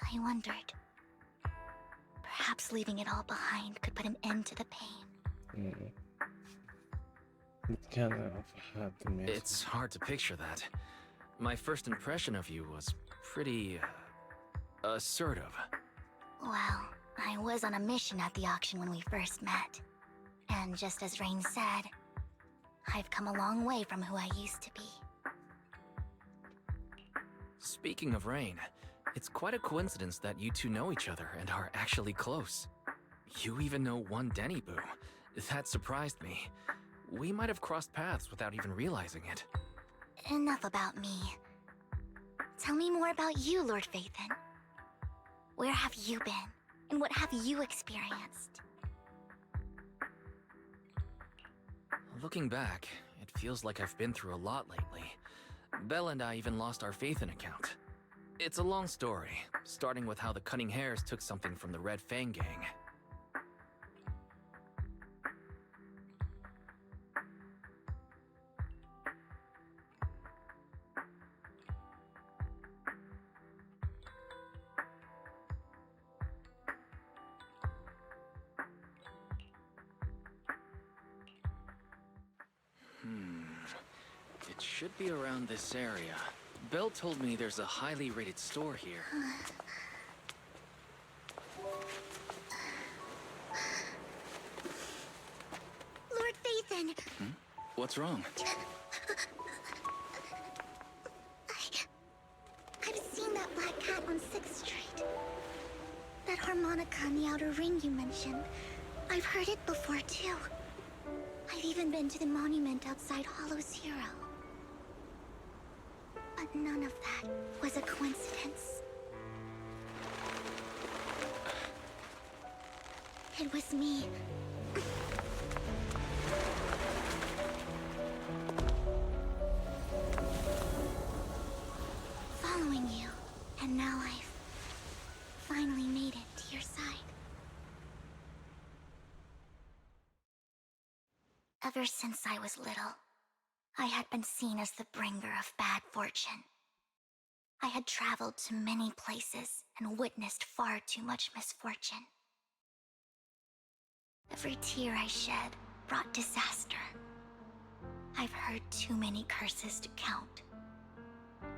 I wondered. Perhaps leaving it all behind could put an end to the pain. It kind of hard to miss. It's hard to picture that. My first impression of you was pretty... assertive. Well, I was on a mission at the auction when we first met. And just as Rain said, I've come a long way from who I used to be. Speaking of Rain, it's quite a coincidence that you two know each other and are actually close. You even know one Denny Boo. That surprised me. We might have crossed paths without even realizing it. Enough about me. Tell me more about you, Lord Phaethon. Where have you been? And what have you experienced? Looking back, it feels like I've been through a lot lately. Belle and I even lost our Phaethon account. It's a long story, starting with how the Cunning Hares took something from the Red Fang gang. It should be around this area. Belle told me there's a highly rated store here. Lord Phaethon! What's wrong? I've seen that black cat on 6th Street. That harmonica in the outer ring you mentioned. I've heard it before, too. I've even been to the monument outside Hollow Zero. But none of that was a coincidence. It was me. Following you, and now I've finally made it to your side. Ever since I was little, I had been seen as the bringer of bad fortune. I had traveled to many places and witnessed far too much misfortune. Every tear I shed brought disaster. I've heard too many curses to count.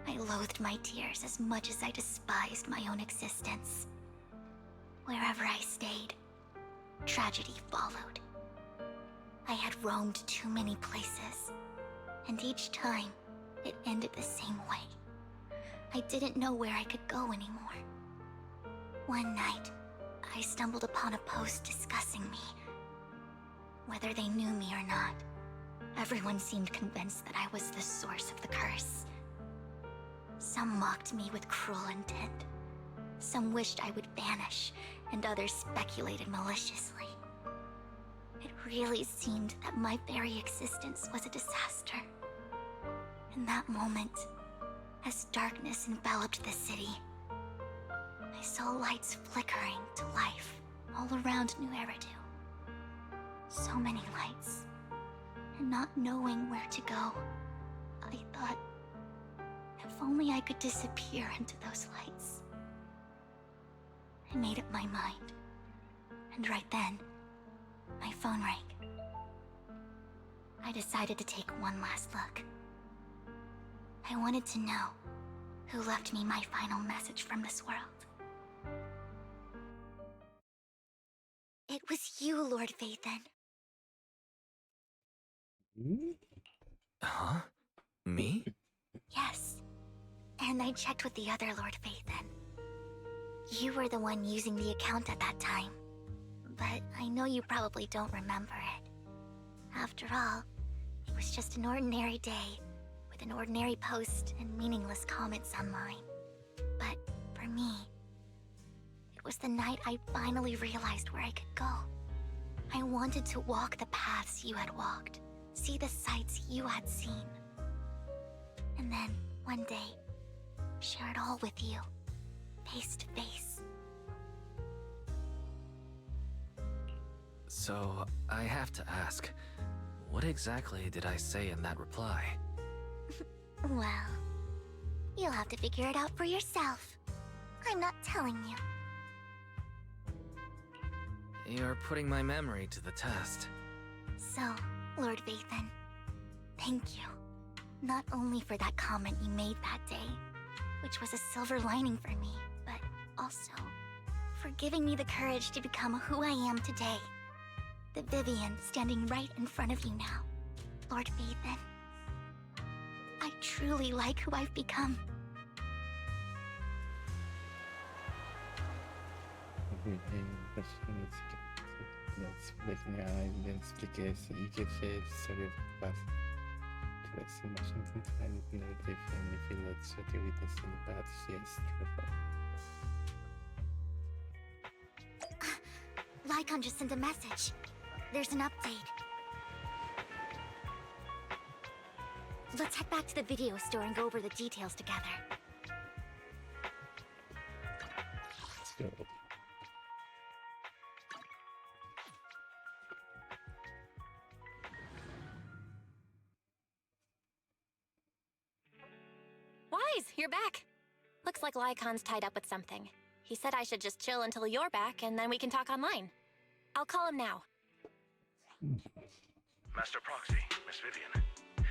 I loathed my tears as much as I despised my own existence. Wherever I stayed, tragedy followed. I had roamed too many places, and each time, it ended the same way. I didn't know where I could go anymore. One night, I stumbled upon a post discussing me. Whether they knew me or not, everyone seemed convinced that I was the source of the curse. Some mocked me with cruel intent. Some wished I would vanish, and others speculated maliciously. It really seemed that my very existence was a disaster. In that moment, as darkness enveloped the city, I saw lights flickering to life all around New Eridu. So many lights, and not knowing where to go, I thought, if only I could disappear into those lights. I made up my mind, and right then, my phone rang. I decided to take one last look. I wanted to know who left me my final message from this world. It was you, Lord Vathan. Huh? Me? Yes. And I checked with the other Lord Vathan. You were the one using the account at that time. But I know you probably don't remember it. After all, it was just an ordinary day, with an ordinary post and meaningless comments online. But for me, it was the night I finally realized where I could go. I wanted to walk the paths you had walked, see the sights you had seen. And then, one day, share it all with you, face to face. So, I have to ask, what exactly did I say in that reply? Well, you'll have to figure it out for yourself. I'm not telling you. You're putting my memory to the test. So, Lord Vathan, thank you. Not only for that comment you made that day, which was a silver lining for me, but also for giving me the courage to become who I am today. The Vivian standing right in front of you now, Lord Vathan. I truly like who I've become. Expliquer isso e que é saber fácil. Tivesse uma chance de find no different if you let shut your witness in the path, yes, Lycon just sent a message. There's an update. Let's head back to the video store and go over the details together. Let's go. Wise, you're back. Looks like Lycon's tied up with something. He said I should just chill until you're back, and then we can talk online. I'll call him now. Master Proxy, Miss Vivian.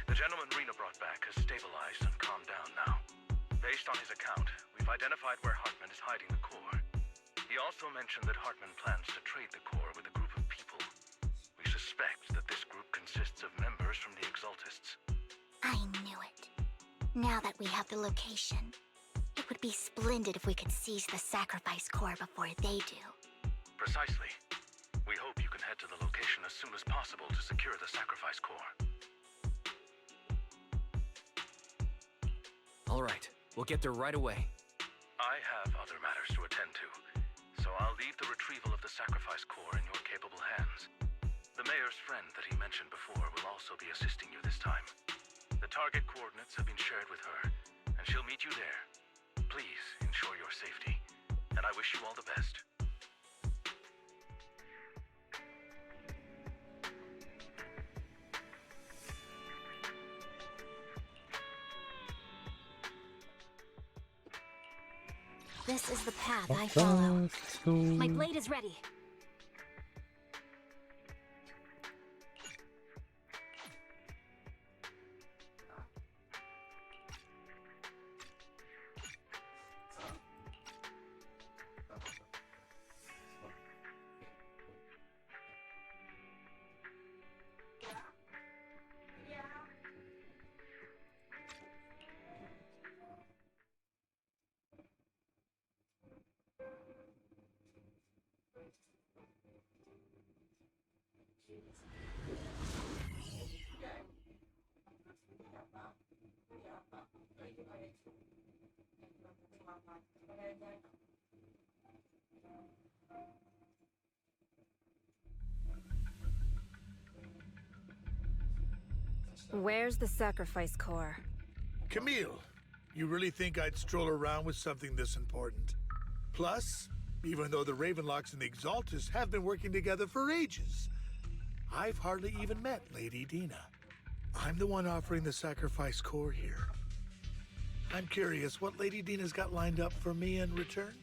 The gentleman Rena brought back has stabilized and calmed down now. Based on his account, we've identified where Hartman is hiding the core. He also mentioned that Hartman plans to trade the core with a group of people. We suspect that this group consists of members from the Exaltists. I knew it. Now that we have the location, it would be splendid if we could seize the sacrifice core before they do. Precisely. We hope you can head to to the location as soon as possible to secure the sacrifice core. All right, we'll get there right away. I have other matters to attend to, so I'll leave the retrieval of the sacrifice core in your capable hands. The mayor's friend that he mentioned before will also be assisting you this time. The target coordinates have been shared with her, and she'll meet you there. Please ensure your safety, and I wish you all the best. This is the path I follow. My blade is ready. Where's the sacrifice core? Camille, you really think I'd stroll around with something this important? Plus, even though the Ravenlocks and the Exaltus have been working together for ages, I've hardly even met Lady Dina. I'm the one offering the sacrifice core here. I'm curious what Lady Dina's got lined up for me in return?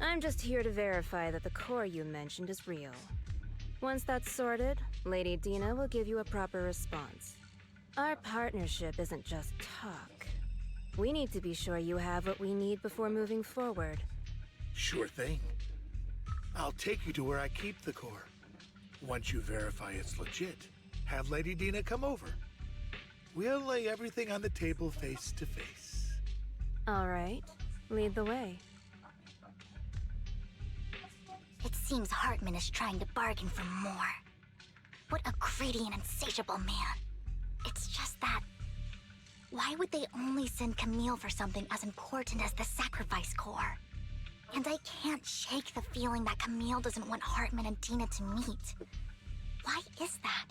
I'm just here to verify that the core you mentioned is real. Once that's sorted, Lady Dina will give you a proper response. Our partnership isn't just talk. We need to be sure you have what we need before moving forward. Sure thing. I'll take you to where I keep the core. Once you verify it's legit, have Lady Dina come over. We'll lay everything on the table face to face. All right, lead the way. It seems Hartman is trying to bargain for more. What a greedy and insatiable man. It's just that... why would they only send Camille for something as important as the sacrifice core? And I can't shake the feeling that Camille doesn't want Hartman and Dina to meet. Why is that?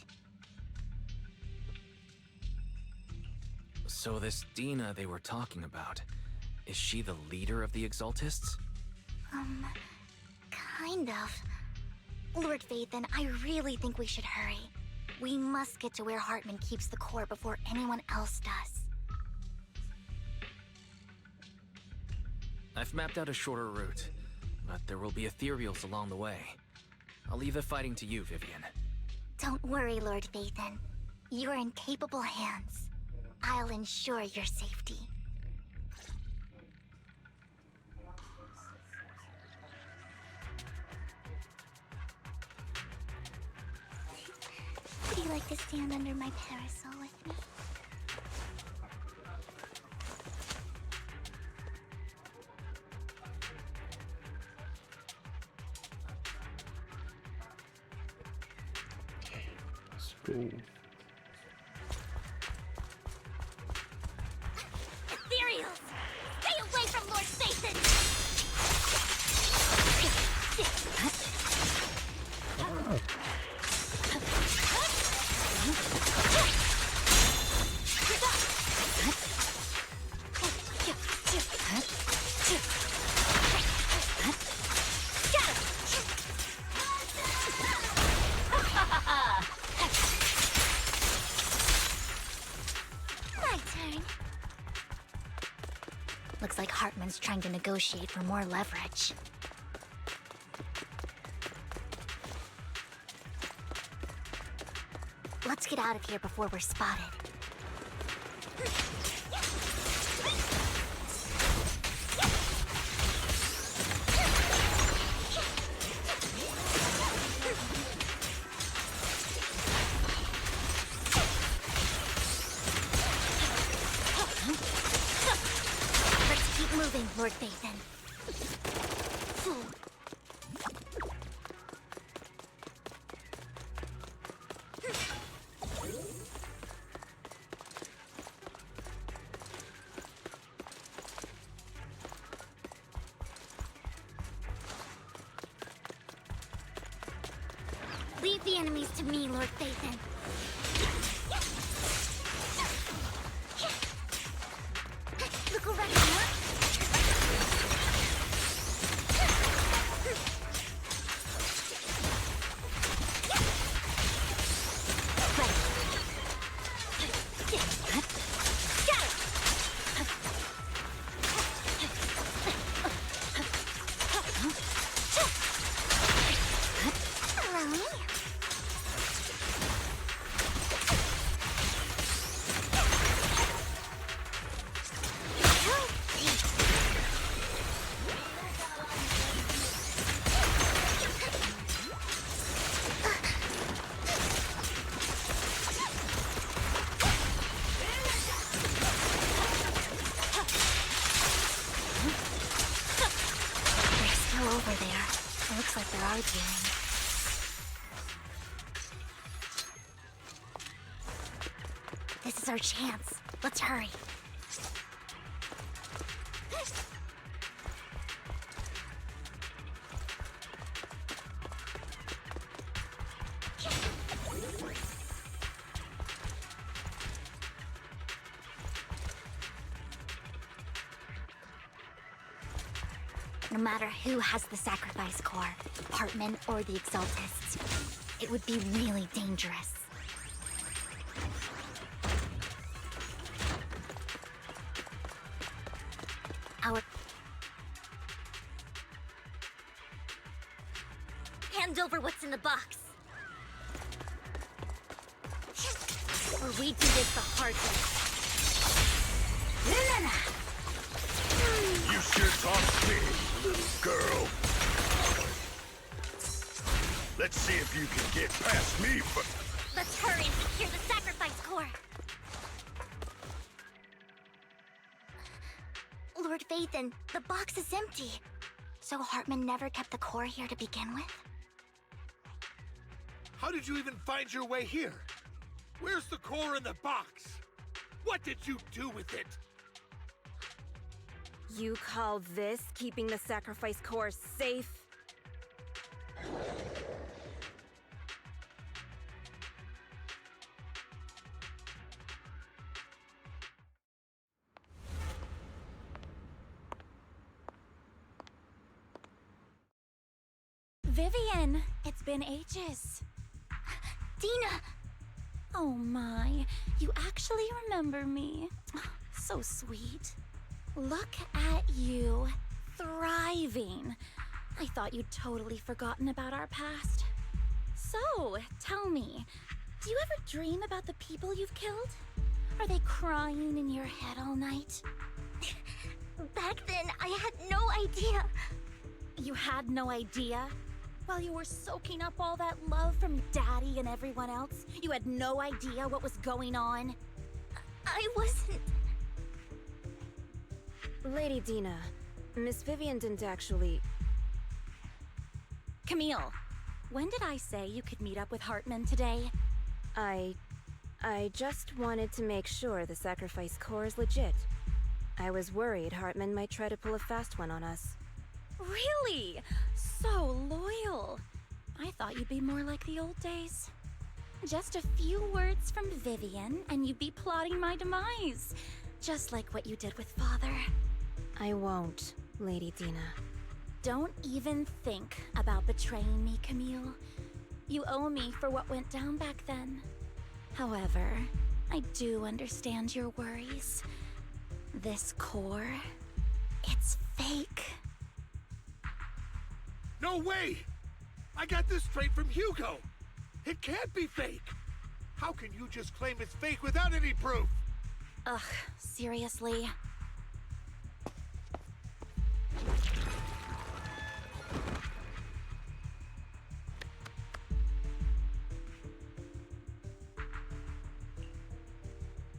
So this Dina they were talking about, is she the leader of the Exaltists? Kind of. Lord Vathan, I really think we should hurry. We must get to where Hartman keeps the core before anyone else does. I've mapped out a shorter route, but there will be ethereals along the way. I'll leave the fighting to you, Vivian. Don't worry, Lord Vathan. You're in capable hands. I'll ensure your safety. Would you like to stand under my parasol with me? Cool. Ethereals! Stay away from Lord Satan! My turn. Looks like Hartman's trying to negotiate for more leverage. Let's get out of here before we're spotted. Let's keep moving, Lord Vathan. Leave the enemies to me, Lord Phaethon. Look around, huh? Over there. It looks like they're arguing. This is our chance. Let's hurry. No matter who has the sacrifice core, Hartman or the Exaltists, it would be really dangerous. Hand over what's in the box. Or we do this the hard way. You should talk me, little girl. Let's see if you can get past me first. Let's hurry and secure the sacrifice core. Lord Phaethon, the box is empty. So Hartman never kept the core here to begin with? How did you even find your way here? Where's the core in the box? What did you do with it? You call this keeping the sacrifice core safe? Vivian, it's been ages. Dina! Oh my, you actually remember me. So sweet. Look at you, thriving. I thought you'd totally forgotten about our past. So, tell me, do you ever dream about the people you've killed? Are they crying in your head all night? Back then, I had no idea. You had no idea? While you were soaking up all that love from Daddy and everyone else, you had no idea what was going on? I wasn't... Lady Dina, Miss Vivian didn't actually... Camille, when did I say you could meet up with Hartman today? I just wanted to make sure the sacrifice core is legit. I was worried Hartman might try to pull a fast one on us. Really? So loyal. I thought you'd be more like the old days. Just a few words from Vivian, and you'd be plotting my demise. Just like what you did with Father. I won't, Lady Dina. Don't even think about betraying me, Camille. You owe me for what went down back then. However, I do understand your worries. This core, it's fake. No way! I got this straight from Hugo! It can't be fake! How can you just claim it's fake without any proof? Ugh, seriously?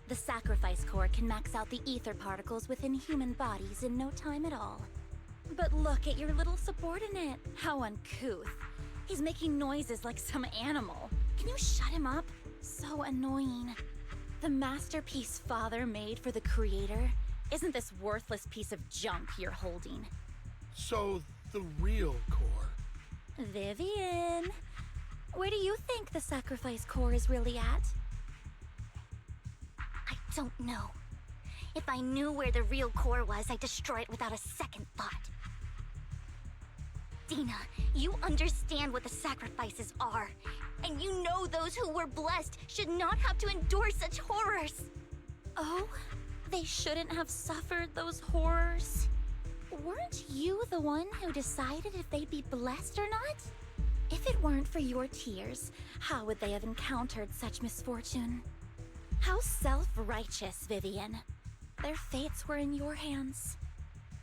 The sacrifice core can max out the ether particles within human bodies in no time at all. But look at your little subordinate. How uncouth. He's making noises like some animal. Can you shut him up? So annoying. The masterpiece Father made for the Creator isn't this worthless piece of junk you're holding. So, the real core. Vivian, Where do you think the sacrifice core is really at? I don't know. If I knew where the real core was, I'd destroy it without a second thought. Dina, you understand what the sacrifices are. And you know those who were blessed should not have to endure such horrors. Oh? They shouldn't have suffered those horrors? Weren't you the one who decided if they'd be blessed or not? If it weren't for your tears, how would they have encountered such misfortune? How self-righteous, Vivian. Their fates were in your hands.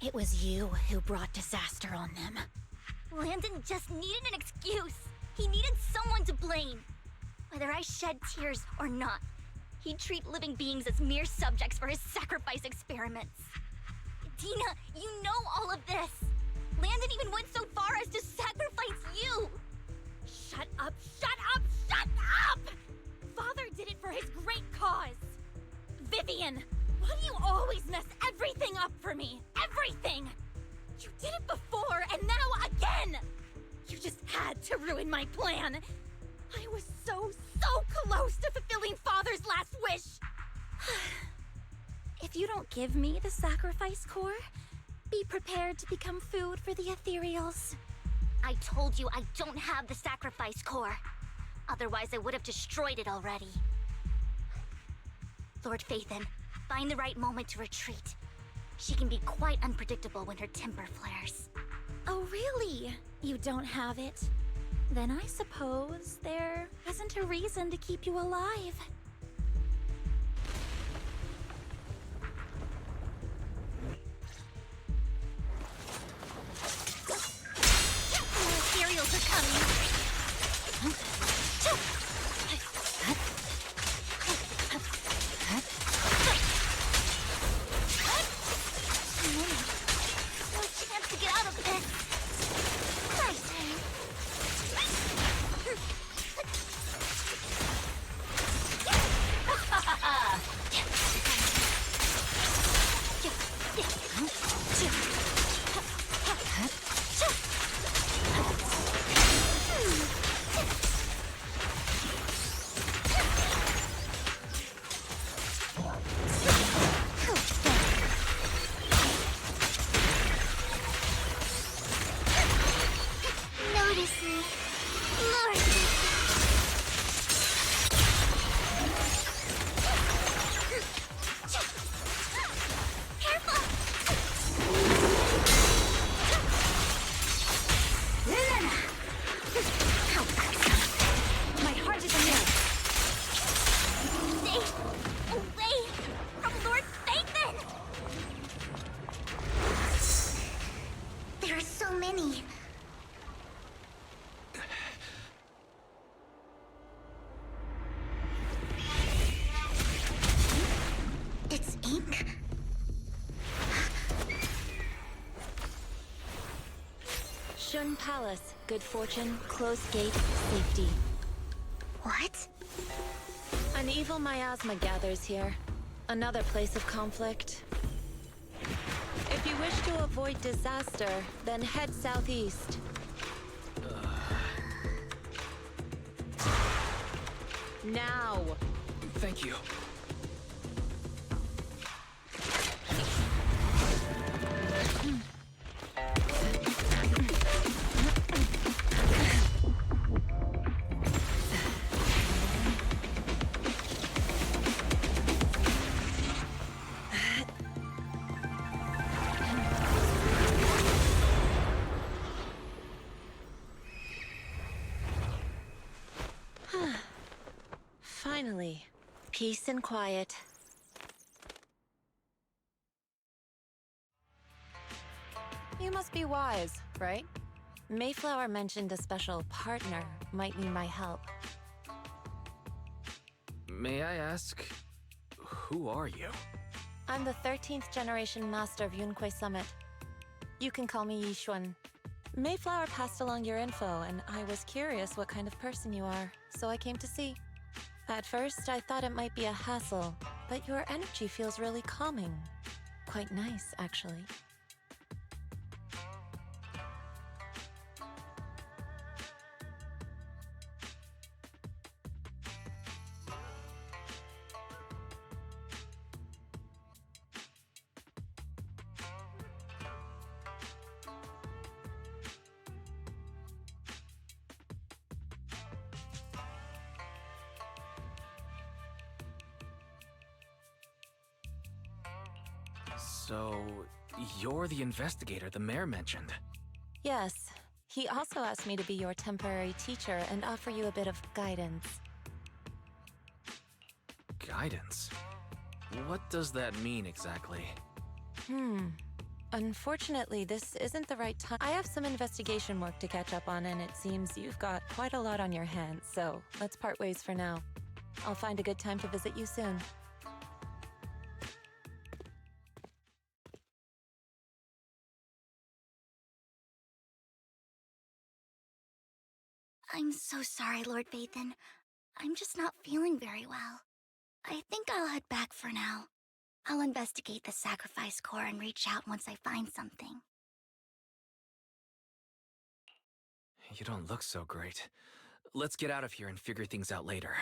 It was you who brought disaster on them. Landon just needed an excuse. He needed someone to blame. Whether I shed tears or not, he'd treat living beings as mere subjects for his sacrifice experiments. Dina, you know all of this. Landon even went so far as to sacrifice you. Shut up, shut up, shut up! Father did it for his great cause. Vivian, why do you always mess everything up for me? Everything! You did it before, and now again! You just had to ruin my plan. I was so close to fulfilling Father's last wish. If you don't give me the sacrifice core, be prepared to become food for the ethereals. I told you I don't have the sacrifice core. Otherwise, I would have destroyed it already. Lord Phaethon, find the right moment to retreat. She can be quite unpredictable when her temper flares. Oh, really? You don't have it? Then I suppose there isn't a reason to keep you alive. The ethereals are coming. No chance to get out of this. Notice me, Lord. Careful! My heart is in there. Stay away from Lord Phaethon! There are so many. It's ink? Shun Palace, good fortune, closed gate, safety. What? An evil miasma gathers here. Another place of conflict. If you wish to avoid disaster, then head southeast. Now! Thank you. Finally, peace and quiet. You must be wise, right? Mayflower mentioned a special partner might need my help. May I ask, who are you? I'm the 13th generation master of Yunque Summit. You can call me Yishuan. Mayflower passed along your info, and I was curious what kind of person you are, so I came to see. At first, I thought it might be a hassle, but your energy feels really calming. Quite nice, actually. So, you're the investigator the mayor mentioned. Yes. He also asked me to be your temporary teacher and offer you a bit of guidance. Guidance? What does that mean exactly? Unfortunately, this isn't the right time. I have some investigation work to catch up on, and it seems you've got quite a lot on your hands, so let's part ways for now. I'll find a good time to visit you soon. I'm so sorry, Lord Vathan. I'm just not feeling very well. I think I'll head back for now. I'll investigate the sacrifice core and reach out once I find something. You don't look so great. Let's get out of here and figure things out later.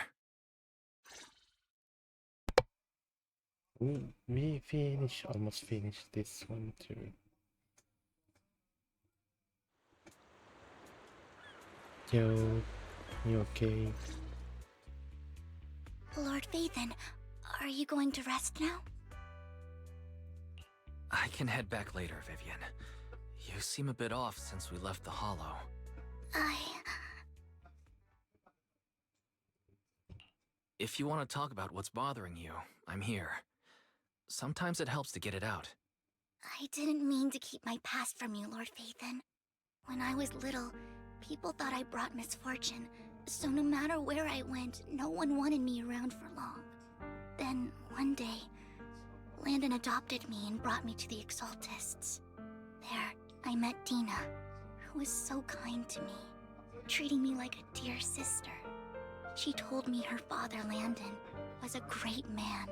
We almost finished this one too. Yo, you okay? Lord Vathan, are you going to rest now? I can head back later, Vivian. You seem a bit off since we left the Hollow. If you want to talk about what's bothering you, I'm here. Sometimes it helps to get it out. I didn't mean to keep my past from you, Lord Vathan. When I was little, people thought I brought misfortune, so no matter where I went, no one wanted me around for long. Then, one day, Landon adopted me and brought me to the Exaltists. There, I met Dina, who was so kind to me, treating me like a dear sister. She told me her father, Landon, was a great man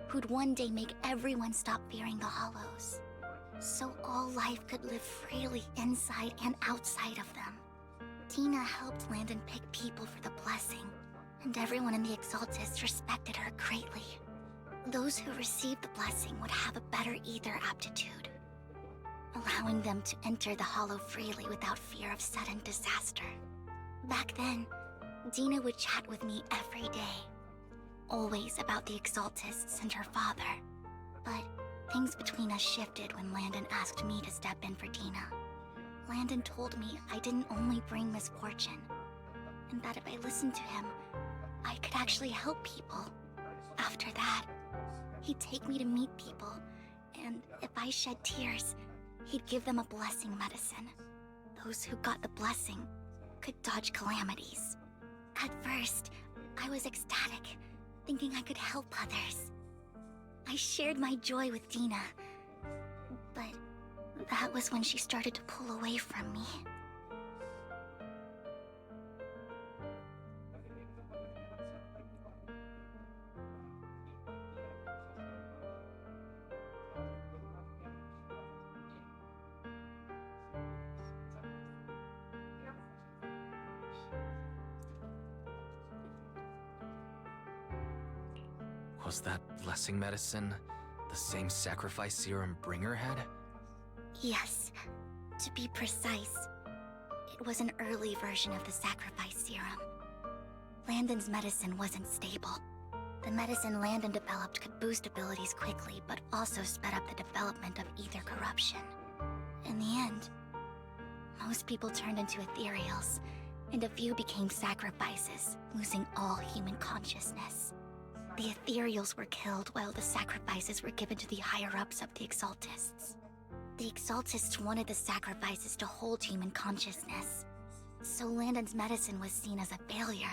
who'd one day make everyone stop fearing the Hollows, so all life could live freely inside and outside of them. Dina helped Landon pick people for the blessing, and everyone in the Exaltists respected her greatly. Those who received the blessing would have a better ether aptitude, allowing them to enter the Hollow freely without fear of sudden disaster. Back then, Dina would chat with me every day, always about the Exaltists and her father. But things between us shifted when Landon asked me to step in for Dina. Landon told me I didn't only bring misfortune, and that if I listened to him, I could actually help people. After that, he'd take me to meet people, and if I shed tears, he'd give them a blessing medicine. Those who got the blessing could dodge calamities. At first, I was ecstatic, thinking I could help others. I shared my joy with Dina, but that was when she started to pull away from me. Was that blessing medicine the same sacrifice serum Bringer had? Yes. To be precise, it was an early version of the sacrifice serum. Landon's medicine wasn't stable. The medicine Landon developed could boost abilities quickly, but also sped up the development of ether corruption. In the end, most people turned into ethereals, and a few became sacrifices, losing all human consciousness. The ethereals were killed while the sacrifices were given to the higher-ups of the Exaltists. The Exaltists wanted the sacrifices to hold human consciousness, so Landon's medicine was seen as a failure,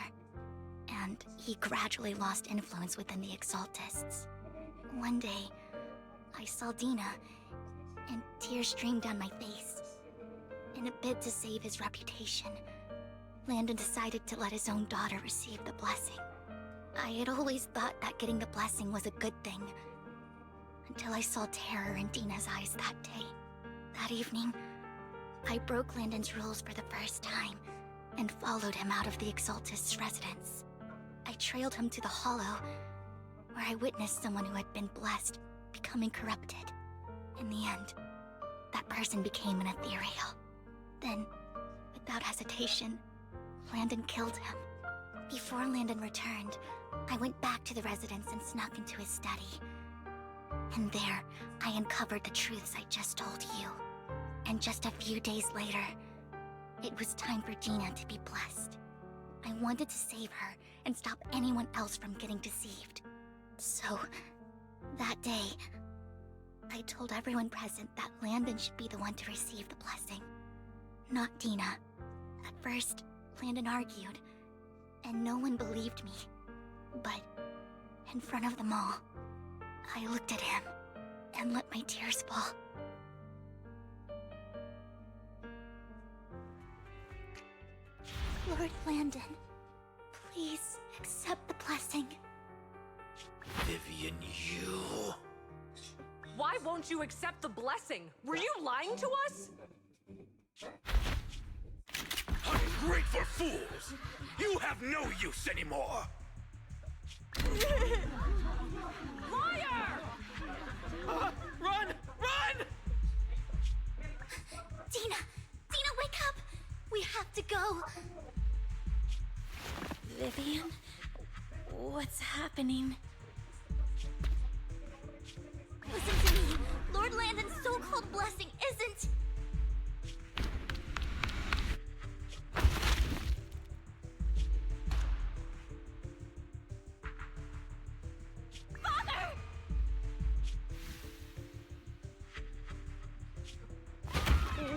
and he gradually lost influence within the Exaltists. One day, I saw Dina, and tears streamed down my face. In a bid to save his reputation, Landon decided to let his own daughter receive the blessing. I had always thought that getting the blessing was a good thing, until I saw terror in Dina's eyes that day. That evening, I broke Landon's rules for the first time, and followed him out of the Exaltist's residence. I trailed him to the Hollow, where I witnessed someone who had been blessed becoming corrupted. In the end, that person became an ethereal. Then, without hesitation, Landon killed him. Before Landon returned, I went back to the residence and snuck into his study. And there, I uncovered the truths I just told you. And just a few days later, it was time for Dina to be blessed. I wanted to save her and stop anyone else from getting deceived. So, that day, I told everyone present that Landon should be the one to receive the blessing, not Dina. At first, Landon argued, and no one believed me. But, in front of them all, I looked at him and let my tears fall. Lord Landon, please accept the blessing. Vivian, you... Why won't you accept the blessing? Were you lying to us? Ungrateful fools! You have no use anymore! Liar! Run! Run! Dina! Dina, wake up! We have to go! Vivian? What's happening? Listen to me! Lord Landon's so-called blessing isn't... Father!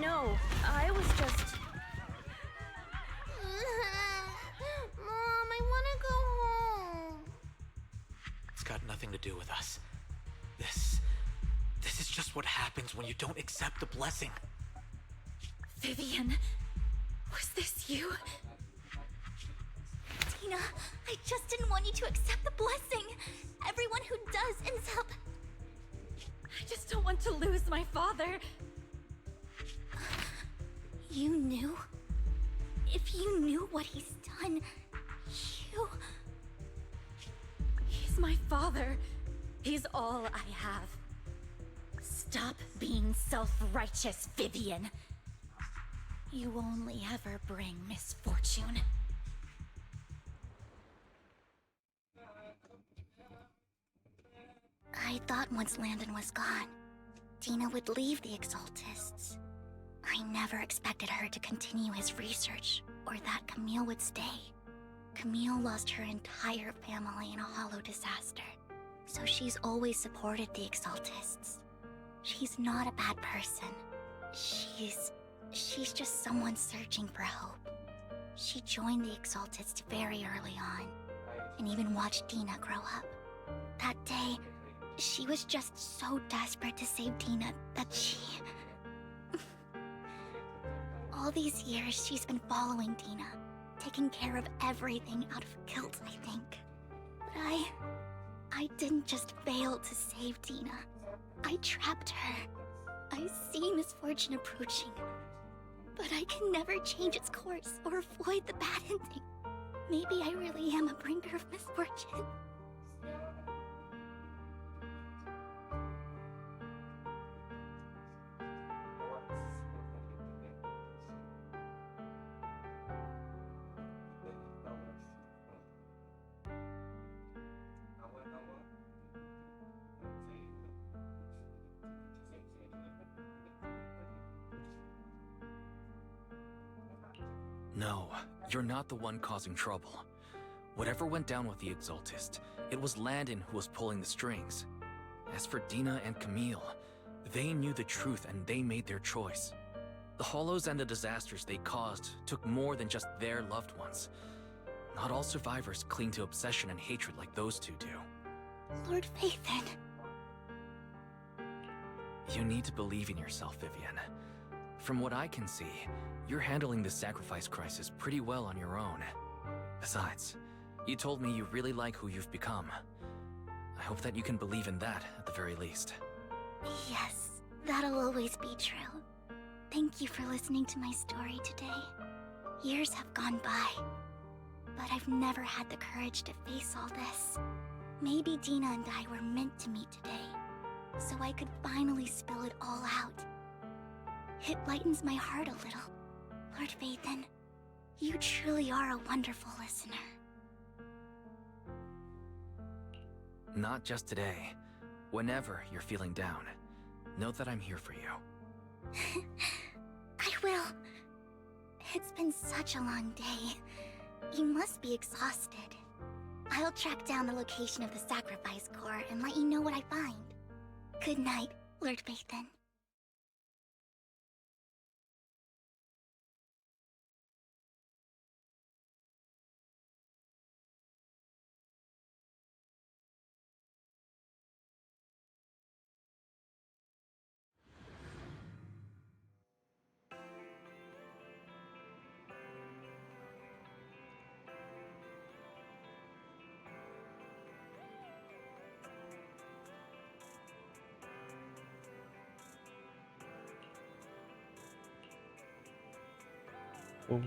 No, I was just... Mom, I want to go home. It's got nothing to do with us. This is just what happens when you don't accept the blessing. Vivian, was this you? Dina, I just didn't want you to accept the blessing. Everyone who does ends up... I just don't want to lose my father. You knew? If you knew what he's done, you... He's my father. He's all I have. Stop being self-righteous, Vivian. You only ever bring misfortune. I thought once Landon was gone, Dina would leave the Exaltists. I never expected her to continue his research, or that Camille would stay. Camille lost her entire family in a hollow disaster, so she's always supported the Exaltists. She's not a bad person. She's just someone searching for hope. She joined the Exaltists very early on, and even watched Dina grow up. That day, she was just so desperate to save Dina that she... All these years, she's been following Dina, taking care of everything out of guilt, I think. But I didn't just fail to save Dina. I trapped her. I see misfortune approaching, but I can never change its course or avoid the bad ending. Maybe I really am a bringer of misfortune. No, you're not the one causing trouble. Whatever went down with the Exaltist, it was Landon who was pulling the strings. As for Dina and Camille, they knew the truth and they made their choice. The Hollows and the disasters they caused took more than just their loved ones. Not all survivors cling to obsession and hatred like those two do. Lord Phaethon. You need to believe in yourself, Vivian. From what I can see, you're handling this sacrifice crisis pretty well on your own. Besides, you told me you really like who you've become. I hope that you can believe in that, at the very least. Yes, that'll always be true. Thank you for listening to my story today. Years have gone by, but I've never had the courage to face all this. Maybe Dina and I were meant to meet today, so I could finally spill it all out. It lightens my heart a little. Lord Phaethon, you truly are a wonderful listener. Not just today, Whenever you're feeling down, know that I'm here for you. I will. It's been such a long day. You must be exhausted. I'll track down the location of the sacrifice core and let you know what I find. Good night, Lord Bathan. Oh.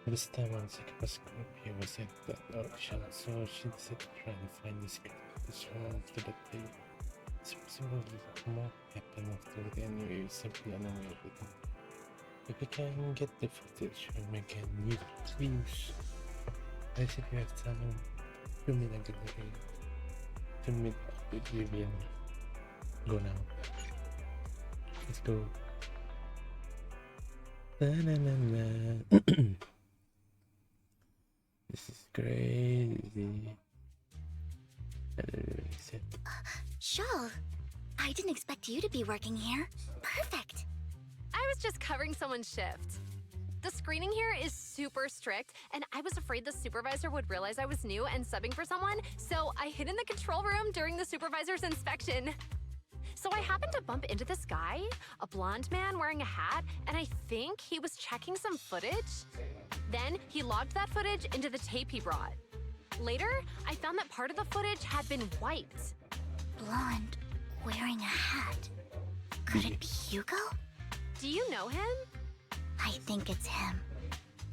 This time on Sacrifice Scorpio was at the auction, so she decided to try to find this one after the day. Something more happen after the anyway, simply unaware of it. If we can get the footage, we can use clues. I think we have time. 2 minutes ago. 2 minutes with Vivian. Go now. Let's go. This is crazy. Shawl, I didn't expect you to be working here. Perfect. I was just covering someone's shift. The screening here is super strict, and I was afraid the supervisor would realize I was new and subbing for someone, so I hid in the control room during the supervisor's inspection. So I happened to bump into this guy, a blonde man wearing a hat, and I think he was checking some footage. Then he logged that footage into the tape he brought. Later, I found that part of the footage had been wiped. Blonde, wearing a hat. Could it be Hugo? Do you know him? I think it's him.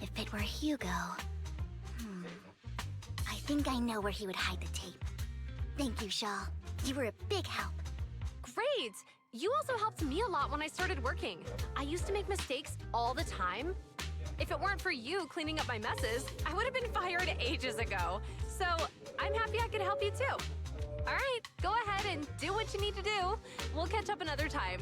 If it were Hugo... I think I know where he would hide the tape. Thank you, Shaw. You were a big help. Great! You also helped me a lot when I started working. I used to make mistakes all the time. If it weren't for you cleaning up my messes, I would have been fired ages ago. So I'm happy I could help you too. All right, go ahead and do what you need to do. We'll catch up another time.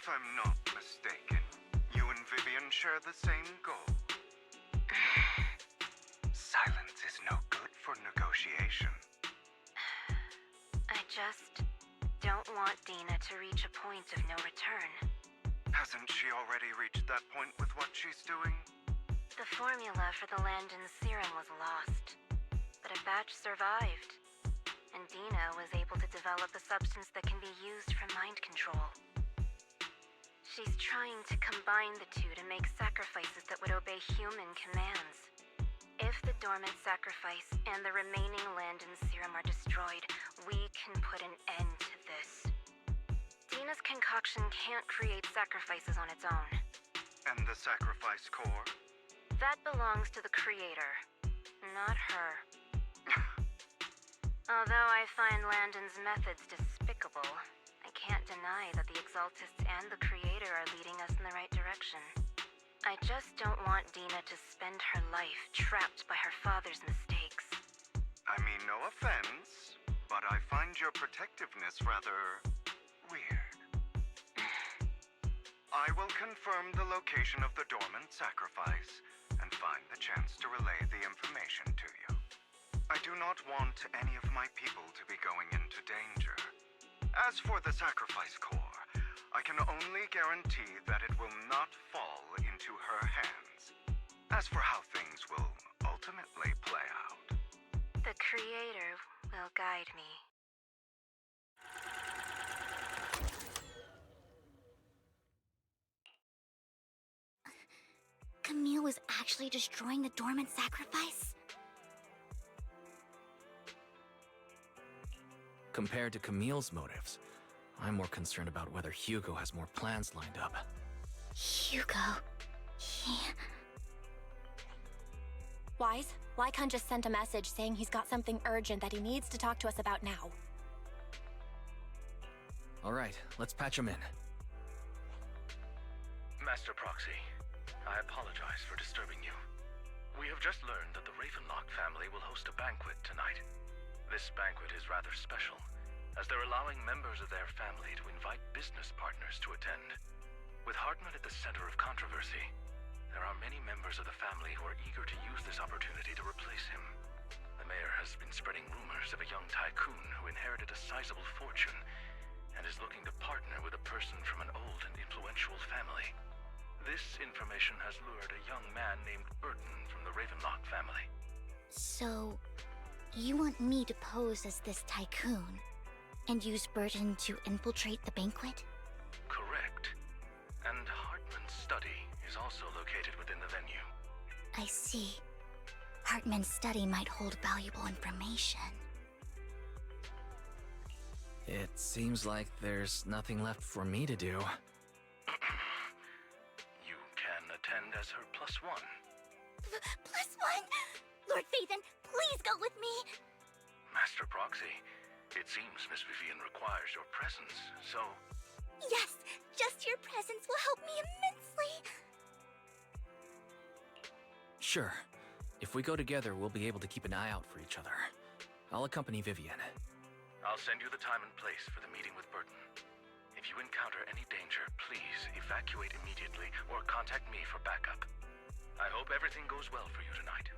If I'm not mistaken, you and Vivian share the same goal. Silence is no good for negotiation. I just don't want Dina to reach a point of no return. Hasn't she already reached that point with what she's doing? The formula for the Landon serum was lost, but a batch survived, and Dina was able to develop a substance that can be used for mind control. She's trying to combine the two to make sacrifices that would obey human commands. If the dormant sacrifice and the remaining Landon serum are destroyed, we can put an end to this. Dina's concoction can't create sacrifices on its own. And the sacrifice core? That belongs to the creator, not her. Although I find Landon's methods despicable, I can't deny that the Exaltists and the creator are leading us in the right direction. I just don't want Dina to spend her life trapped by her father's mistakes. I mean, no offense, but I find your protectiveness rather weird. I will confirm the location of the dormant sacrifice and find the chance to relay the information to you. I do not want any of my people to be going into danger. As for the sacrifice core, I can only guarantee that it will not fall into her hands. As for how things will ultimately play out, the creator will guide me. Camille was actually destroying the dormant sacrifice? Compared to Camille's motives, I'm more concerned about whether Hugo has more plans lined up. Hugo... Wise, Lycon just sent a message saying he's got something urgent that he needs to talk to us about now. Alright, let's patch him in. Master Proxy, I apologize for disturbing you. We have just learned that the Ravenlock family will host a banquet tonight. This banquet is rather special, as they're allowing members of their family to invite business partners to attend. With Hartman at the center of controversy, there are many members of the family who are eager to use this opportunity to replace him. The mayor has been spreading rumors of a young tycoon who inherited a sizable fortune and is looking to partner with a person from an old and influential family. This information has lured a young man named Burton from the Ravenlock family. So, you want me to pose as this tycoon and use Burton to infiltrate the banquet? Correct. And Hartman's study is also located within the venue. I see. Hartman's study might hold valuable information. It seems like there's nothing left for me to do. You can attend as her +1. +1? Lord Phaethon, please go with me! Master Proxy, it seems Miss Vivian requires your presence, so... Yes, just your presence will help me immensely! Sure. If we go together, we'll be able to keep an eye out for each other. I'll accompany Vivian. I'll send you the time and place for the meeting with Burton. If you encounter any danger, please evacuate immediately or contact me for backup. I hope everything goes well for you tonight.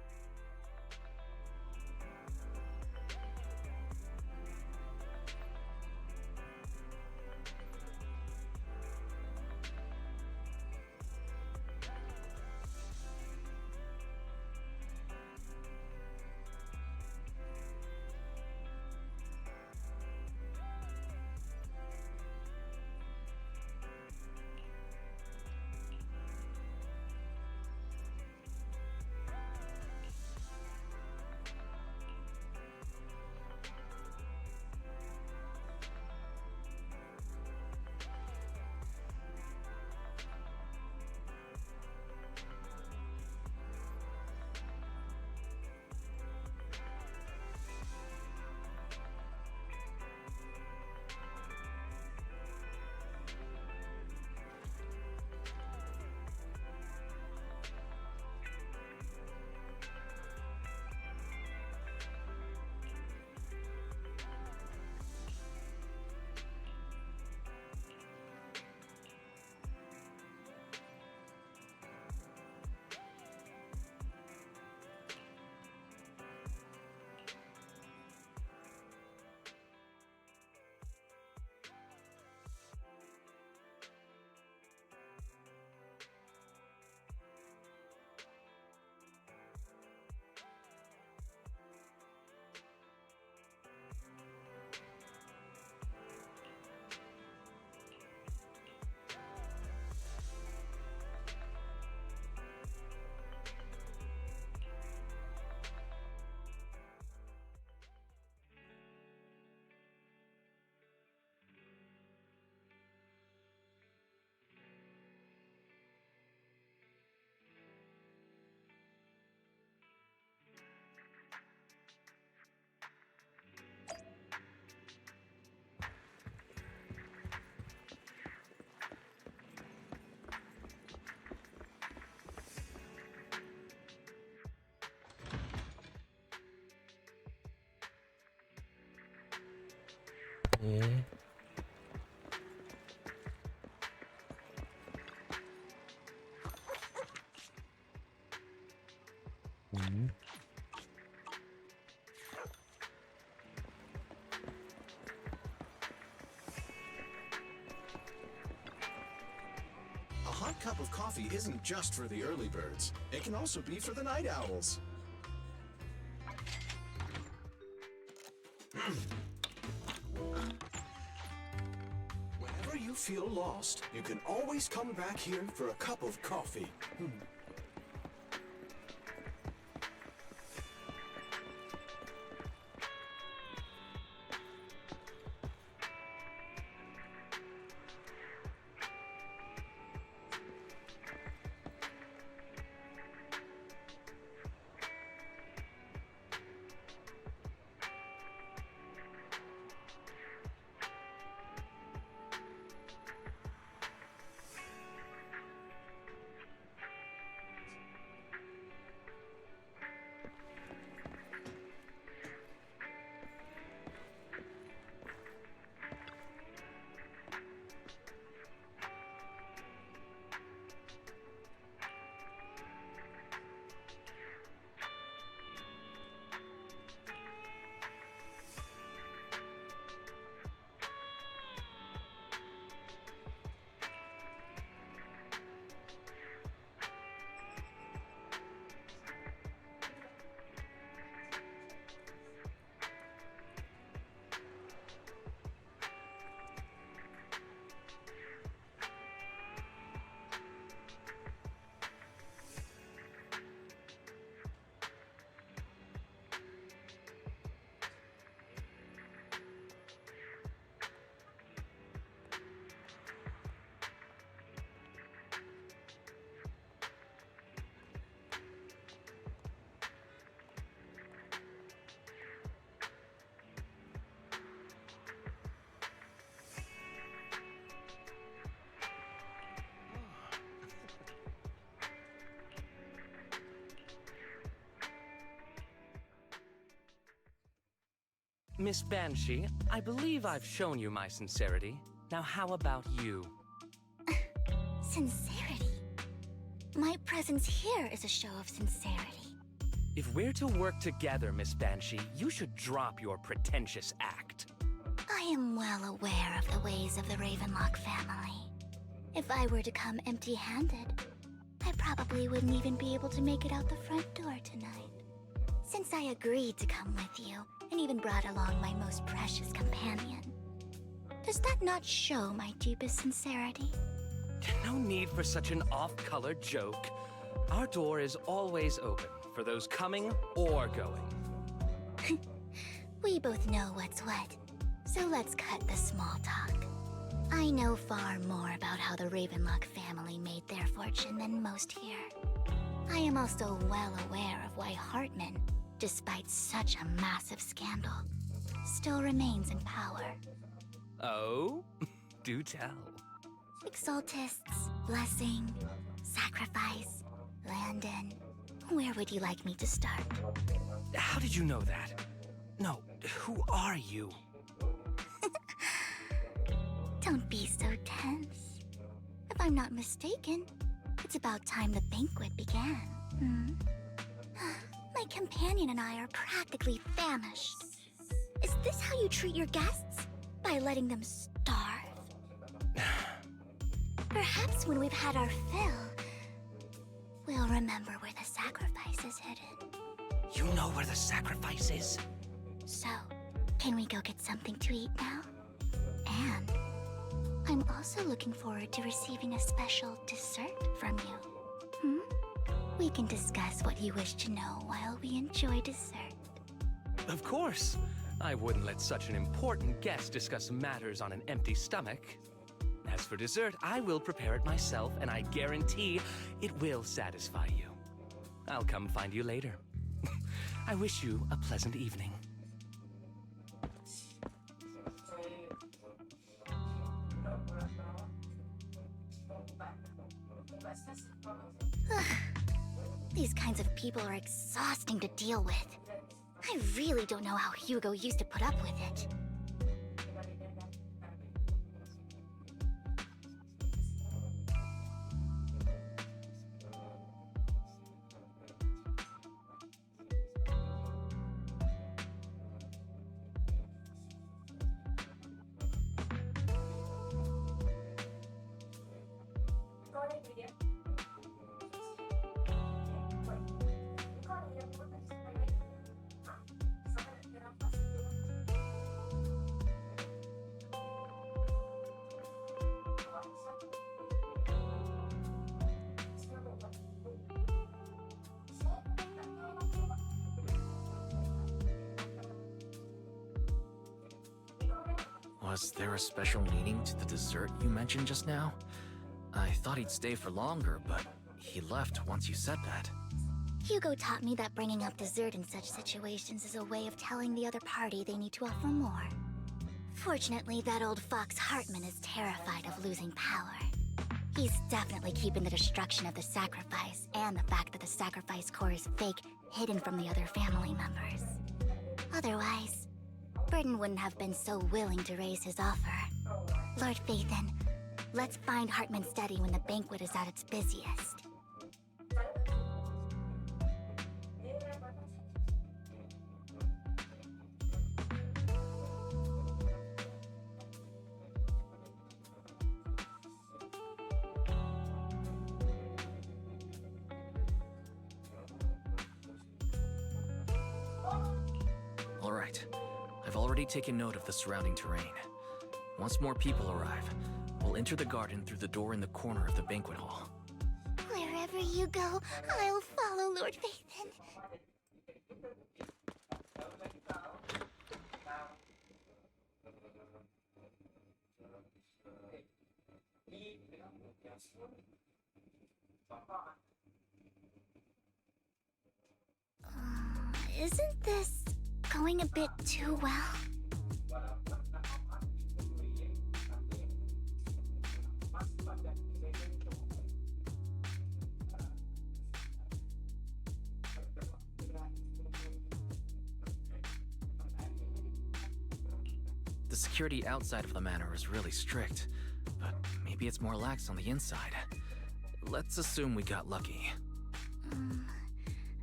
Yeah. Mm-hmm. A hot cup of coffee isn't just for the early birds. It can also be for the night owls. Whenever you feel lost, you can always come back here for a cup of coffee. Miss Banshee, I believe I've shown you my sincerity. Now how about you? Sincerity? My presence here is a show of sincerity. If we're to work together, Miss Banshee, you should drop your pretentious act. I am well aware of the ways of the Ravenlock family. If I were to come empty-handed, I probably wouldn't even be able to make it out the front door tonight. Since I agreed to come with you, and even brought along my most precious companion, does that not show my deepest sincerity? No need for such an off-color joke. Our door is always open for those coming or going. We both know what's what, so let's cut the small talk. I know far more about how the Ravenlock family made their fortune than most here. I am also well aware of why Hartman, despite such a massive scandal, still remains in power. Oh? Do tell. Exaltists, Blessing, Sacrifice, Landon. Where would you like me to start? How did you know that? No, who are you? Don't be so tense. If I'm not mistaken, it's about time the banquet began. My companion and I are practically famished. Is this how you treat your guests? By letting them starve? Perhaps when we've had our fill, we'll remember where the sacrifice is hidden. You know where the sacrifice is? So, can we go get something to eat now? And I'm also looking forward to receiving a special dessert from you. We can discuss what you wish to know while we enjoy dessert. Of course. I wouldn't let such an important guest discuss matters on an empty stomach. As for dessert, I will prepare it myself, and I guarantee it will satisfy you. I'll come find you later. I wish you a pleasant evening. These kinds of people are exhausting to deal with. I really don't know how Hugo used to put up with it. Was there a special meaning to the dessert you mentioned just now? I thought he'd stay for longer, but he left once you said that. Hugo taught me that bringing up dessert in such situations is a way of telling the other party they need to offer more. Fortunately, that old fox Hartman is terrified of losing power. He's definitely keeping the destruction of the sacrifice and the fact that the sacrifice core is fake hidden from the other family members. Otherwise, Burden wouldn't have been so willing to raise his offer. Lord Phaethon, let's find Hartman's study when the banquet is at its busiest. All right. I've already taken note of the surrounding terrain. Once more people arrive, we'll enter the garden through the door in the corner of the banquet hall. Wherever you go, I'll follow, Lord Phaethon. Isn't this going a bit too well? The security outside of the manor is really strict, but maybe it's more lax on the inside. Let's assume we got lucky.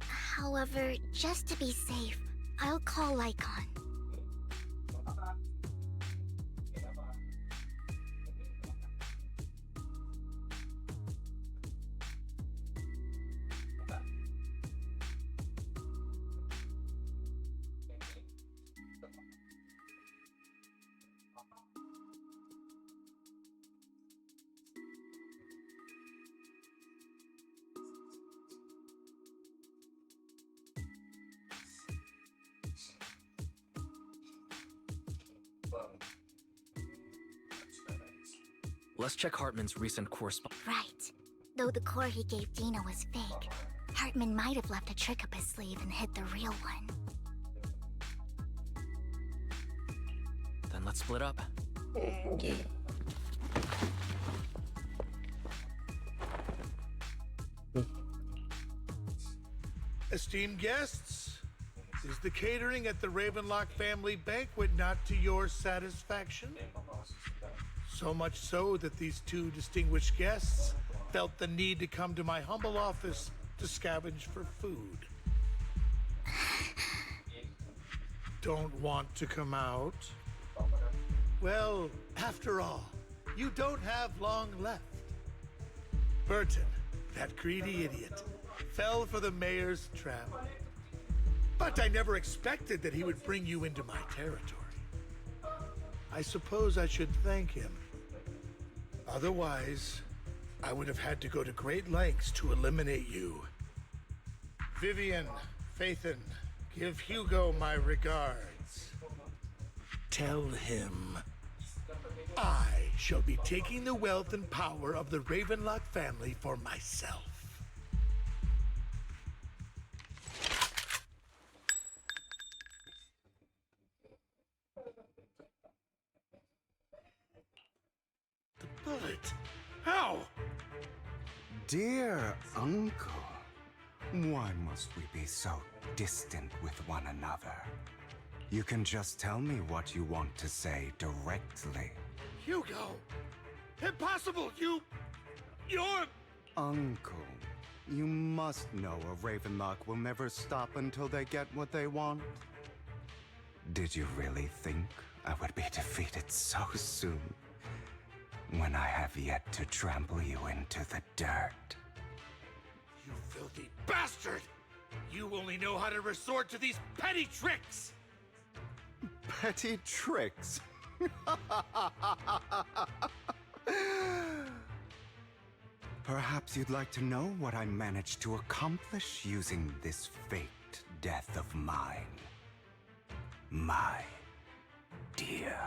However, just to be safe, I'll call Lycon. Let's check Hartman's recent correspondence. Right. Though the core he gave Dina was fake, Hartman might have left a trick up his sleeve and hid the real one. Then let's split up. Yeah. Esteemed guests, is the catering at the Ravenlock family banquet not to your satisfaction? So much so that these two distinguished guests felt the need to come to my humble office to scavenge for food. Don't want to come out? Well, after all, you don't have long left. Burton, that greedy idiot, fell for the mayor's trap. But I never expected that he would bring you into my territory. I suppose I should thank him. Otherwise, I would have had to go to great lengths to eliminate you. Vivian, Phaethon, give Hugo my regards. Tell him I shall be taking the wealth and power of the Ravenlock family for myself. The bullet? How? Dear uncle, why must we be so distant with one another? You can just tell me what you want to say directly. Hugo! Impossible! You're... Uncle, you must know a Ravenlock will never stop until they get what they want. Did you really think I would be defeated so soon? When I have yet to trample you into the dirt. You filthy bastard! You only know how to resort to these petty tricks! Petty tricks? Perhaps you'd like to know what I managed to accomplish using this faked death of mine. My dear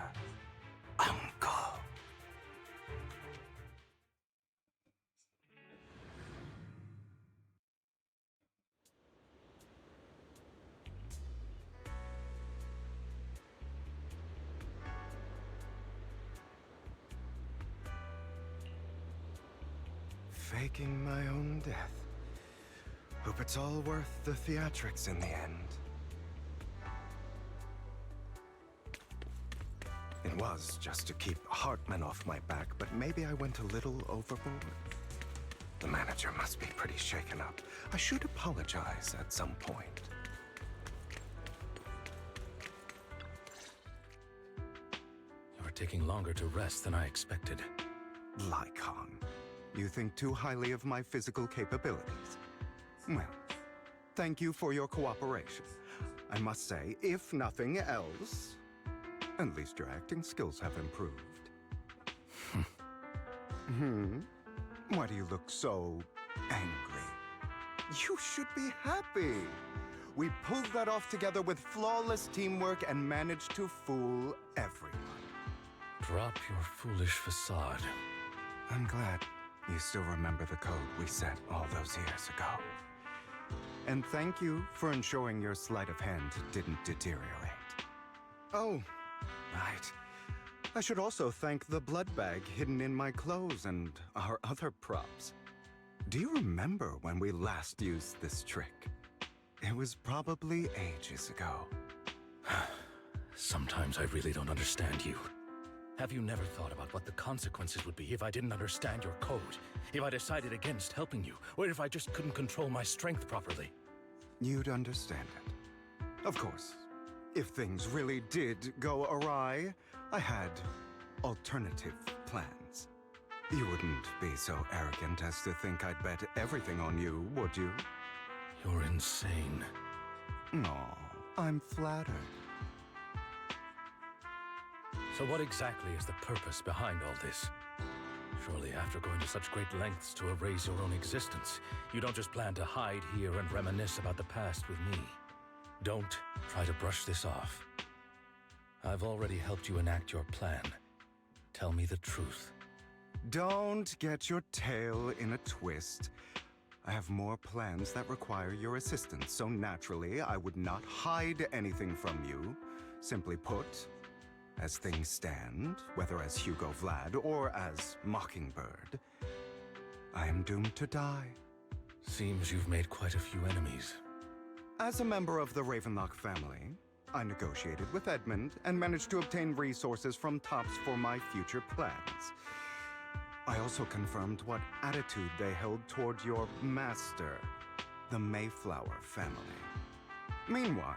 faking my own death. Hope it's all worth the theatrics in the end. It was just to keep Hartman off my back, but maybe I went a little overboard. The manager must be pretty shaken up. I should apologize at some point. You're taking longer to rest than I expected. Lycon, you think too highly of my physical capabilities. Well, thank you for your cooperation. I must say, if nothing else, at least your acting skills have improved. Why do you look so angry? You should be happy. We pulled that off together with flawless teamwork and managed to fool everyone. Drop your foolish facade. I'm glad you still remember the code we set all those years ago. And thank you for ensuring your sleight of hand didn't deteriorate. Oh, right. I should also thank the blood bag hidden in my clothes and our other props. Do you remember when we last used this trick? It was probably ages ago. Sometimes I really don't understand you. Have you never thought about what the consequences would be if I didn't understand your code? If I decided against helping you? Or if I just couldn't control my strength properly? You'd understand it. Of course, if things really did go awry, I had alternative plans. You wouldn't be so arrogant as to think I'd bet everything on you, would you? You're insane. Aw, I'm flattered. So what exactly is the purpose behind all this? Surely after going to such great lengths to erase your own existence, you don't just plan to hide here and reminisce about the past with me. Don't try to brush this off. I've already helped you enact your plan. Tell me the truth. Don't get your tail in a twist. I have more plans that require your assistance, so naturally I would not hide anything from you. Simply put, as things stand, whether as Hugo Vlad or as Mockingbird, I am doomed to die. Seems you've made quite a few enemies. As a member of the Ravenlock family, I negotiated with Edmund and managed to obtain resources from Tops for my future plans. I also confirmed what attitude they held toward your master, the Mayflower family. Meanwhile,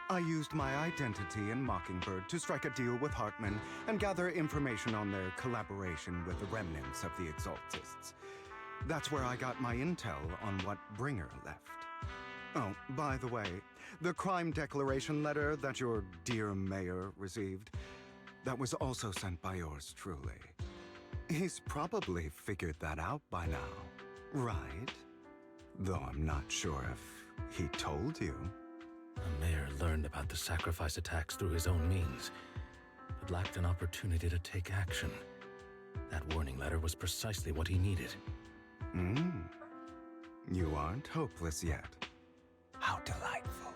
I used my identity in Mockingbird to strike a deal with Hartman and gather information on their collaboration with the remnants of the Exaltists. That's where I got my intel on what Bringer left. Oh, by the way, the crime declaration letter that your dear mayor received, that was also sent by yours truly. He's probably figured that out by now, right? Though I'm not sure if he told you. The mayor learned about the sacrifice attacks through his own means, but lacked an opportunity to take action. That warning letter was precisely what he needed. You aren't hopeless yet. How delightful.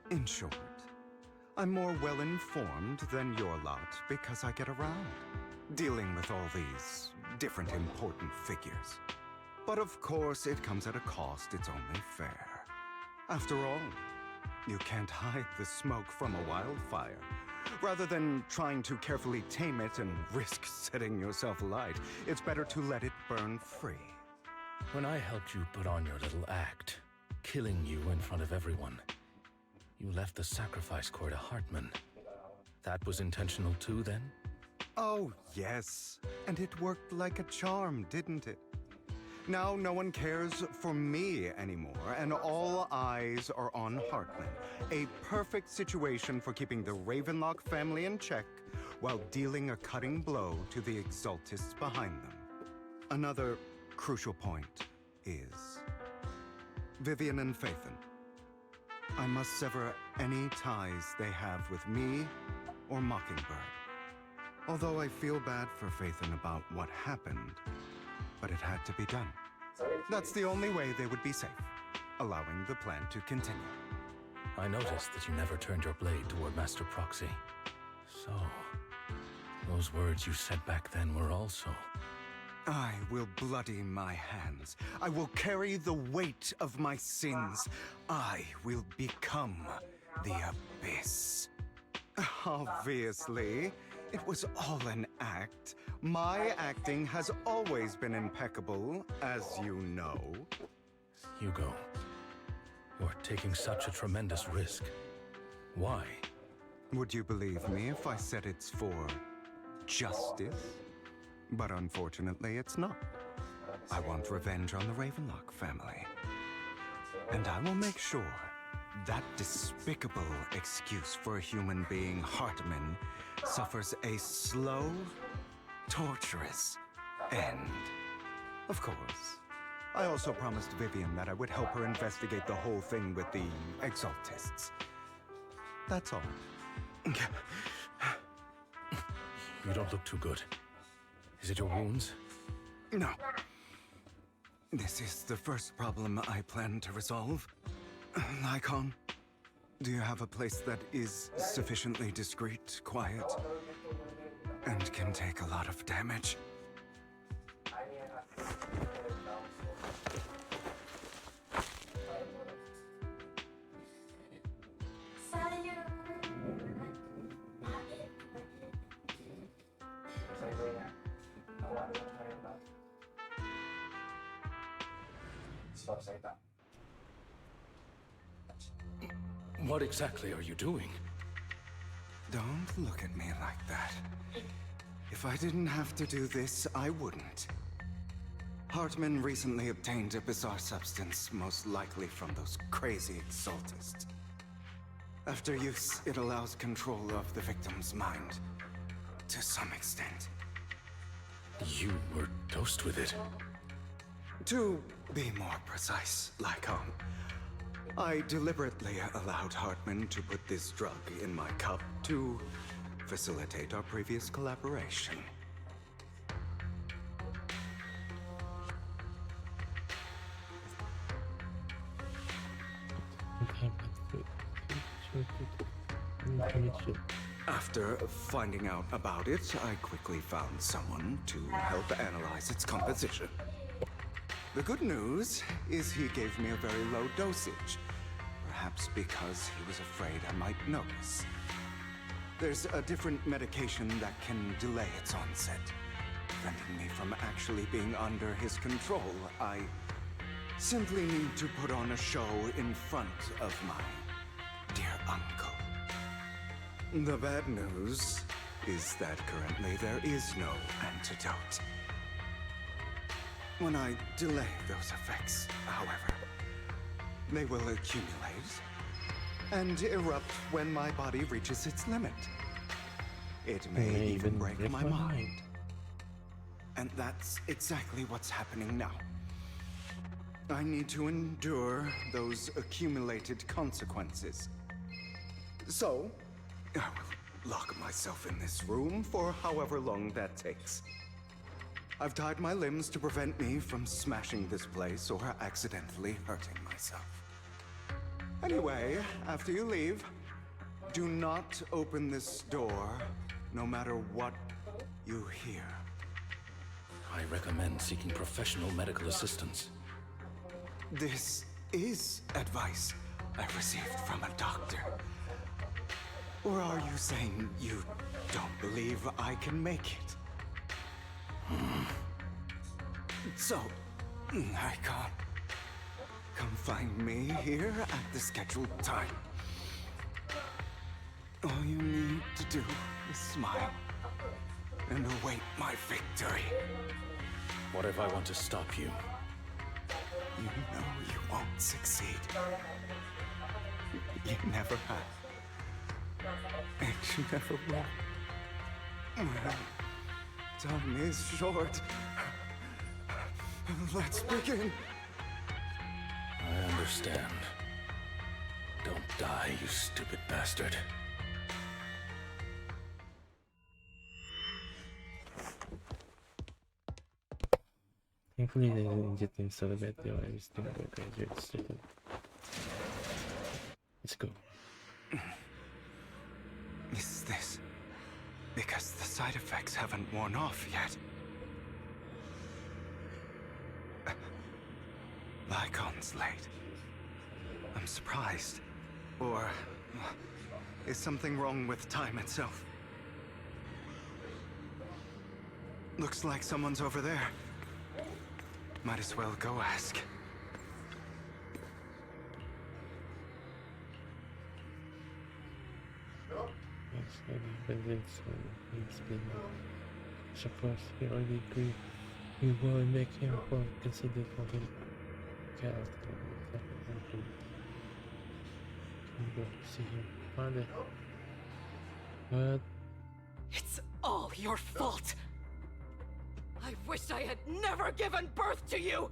In short, I'm more well-informed than your lot because I get around, dealing with all these different important figures. But of course, it comes at a cost. It's only fair. After all, you can't hide the smoke from a wildfire. Rather than trying to carefully tame it and risk setting yourself alight, it's better to let it burn free. When I helped you put on your little act, killing you in front of everyone, you left the sacrifice core to Hartman. That was intentional too, then? Oh, yes. And it worked like a charm, didn't it? Now no one cares for me anymore, and all eyes are on Hartman. A perfect situation for keeping the Ravenlock family in check while dealing a cutting blow to the Exaltists behind them. Another crucial point is Vivian and Phaethon. I must sever any ties they have with me or Mockingbird. Although I feel bad for Phaethon about what happened, but it had to be done. That's the only way they would be safe, allowing the plan to continue. I noticed that you never turned your blade toward Master Proxy. So, those words you said back then were also... I will bloody my hands. I will carry the weight of my sins. I will become the Abyss. Obviously, it was all an act. My acting has always been impeccable, as you know. Hugo, you're taking such a tremendous risk. Why? Would you believe me if I said it's for justice? But unfortunately, it's not. I want revenge on the Ravenlock family. And I will make sure that despicable excuse for a human being, Hartman, suffers a slow, torturous end. Of course. I also promised Vivian that I would help her investigate the whole thing with the Exaltists. That's all. You don't look too good. Is it your wounds? No. This is the first problem I plan to resolve. Lycon, do you have a place that is sufficiently discreet, quiet, and can take a lot of damage? What exactly are you doing? Don't look at me like that. If I didn't have to do this, I wouldn't. Hartman recently obtained a bizarre substance, most likely from those crazy Exaltists. After use, it allows control of the victim's mind. To some extent. You were dosed with it. To be more precise, Lycon, I deliberately allowed Hartman to put this drug in my cup to facilitate our previous collaboration. After finding out about it, I quickly found someone to help analyze its composition. The good news is he gave me a very low dosage, perhaps because he was afraid I might notice. There's a different medication that can delay its onset, preventing me from actually being under his control. I simply need to put on a show in front of my dear uncle. The bad news is that currently there is no antidote. When I delay those effects, however, they will accumulate and erupt when my body reaches its limit. It may even break my mind. And that's exactly what's happening now. I need to endure those accumulated consequences. So, I will lock myself in this room for however long that takes. I've tied my limbs to prevent me from smashing this place or accidentally hurting myself. Anyway, after you leave, do not open this door, no matter what you hear. I recommend seeking professional medical assistance. This is advice I received from a doctor. Or are you saying you don't believe I can make it? So, I can't. Come find me here at the scheduled time. All you need to do is smile and await my victory. What if I want to stop you? You know you won't succeed. You never have. And you never will. Well, time is short. Let's begin. I understand. Don't die, you stupid bastard. Thankfully, they didn't get them so bad. They were still graduates. Let's go. Is this because the side effects haven't worn off yet? Lycon's late. I'm surprised. Or is something wrong with time itself? Looks like someone's over there. Might as well go ask. Yes, independence he's been suppose he already agreed. We will make him considered for him. Can go see him. Father. What? It's all your fault! I wish I had never given birth to you!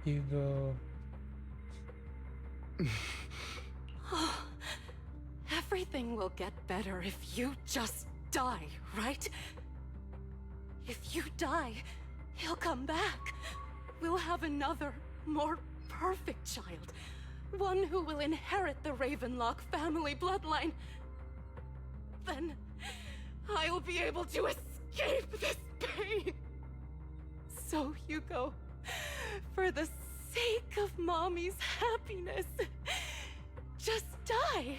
Hugo. Everything will get better if you just die, right? If you die, he'll come back. We'll have another, more perfect child. One who will inherit the Ravenlock family bloodline. Then I'll be able to escape this pain. So, Hugo, for the sake of Mommy's happiness, just die,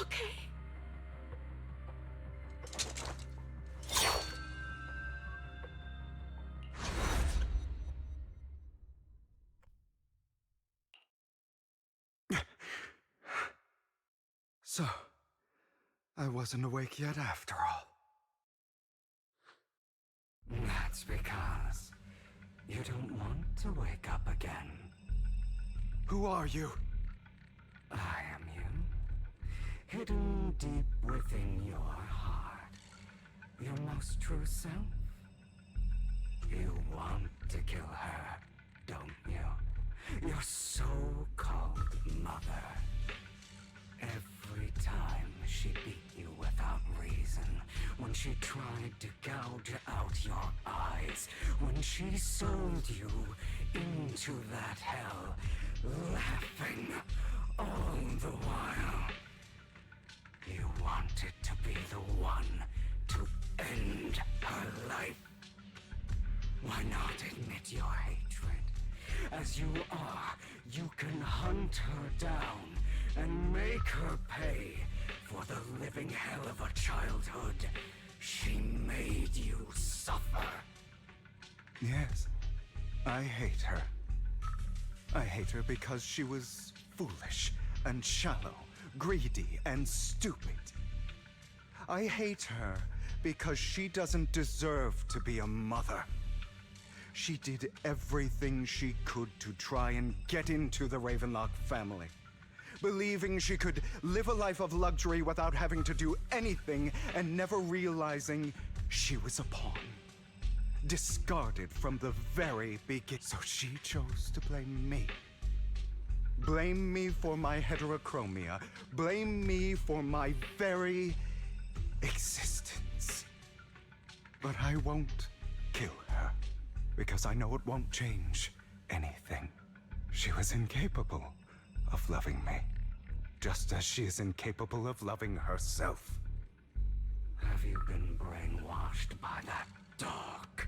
okay? So, I wasn't awake yet after all. That's because you don't want to wake up again. Who are you? I am you. Hidden deep within your heart. Your most true self. You want to kill her, don't you? Your so-called mother. Every time she beat you without reason, when she tried to gouge out your eyes, when she sold you into that hell, laughing all the while. You wanted to be the one to end her life. Why not admit your hatred? As you are, you can hunt her down and make her pay for the living hell of a childhood she made you suffer. Yes, I hate her. I hate her because she was foolish and shallow, greedy and stupid. I hate her because she doesn't deserve to be a mother. She did everything she could to try and get into the Ravenlock family, believing she could live a life of luxury without having to do anything and never realizing she was a pawn. Discarded from the very beginning. So she chose to blame me. Blame me for my heterochromia. Blame me for my very existence. But I won't kill her, because I know it won't change anything. She was incapable of loving me, just as she is incapable of loving herself. Have you been brainwashed by that dog?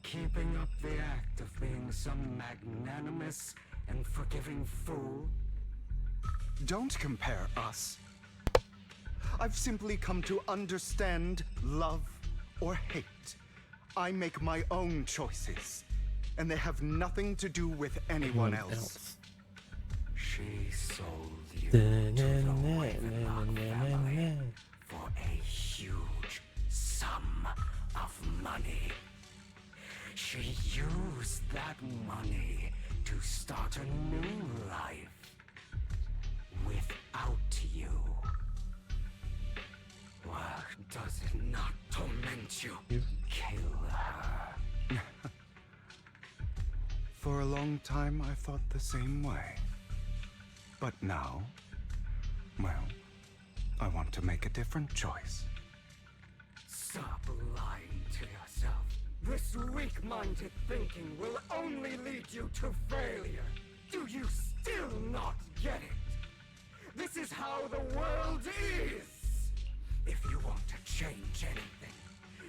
Keeping up the act of being some magnanimous and forgiving fool? Don't compare us. I've simply come to understand love or hate. I make my own choices, and they have nothing to do with anyone else. She sold you to the Ravenlock family for a huge sum of money. She used that money to start a new life without you. Well, does it not torment you? Kill her. For a long time, I thought the same way. But now, well, I want to make a different choice. Stop lying to yourself. This weak-minded thinking will only lead you to failure. Do you still not get it? This is how the world is! If you want change anything,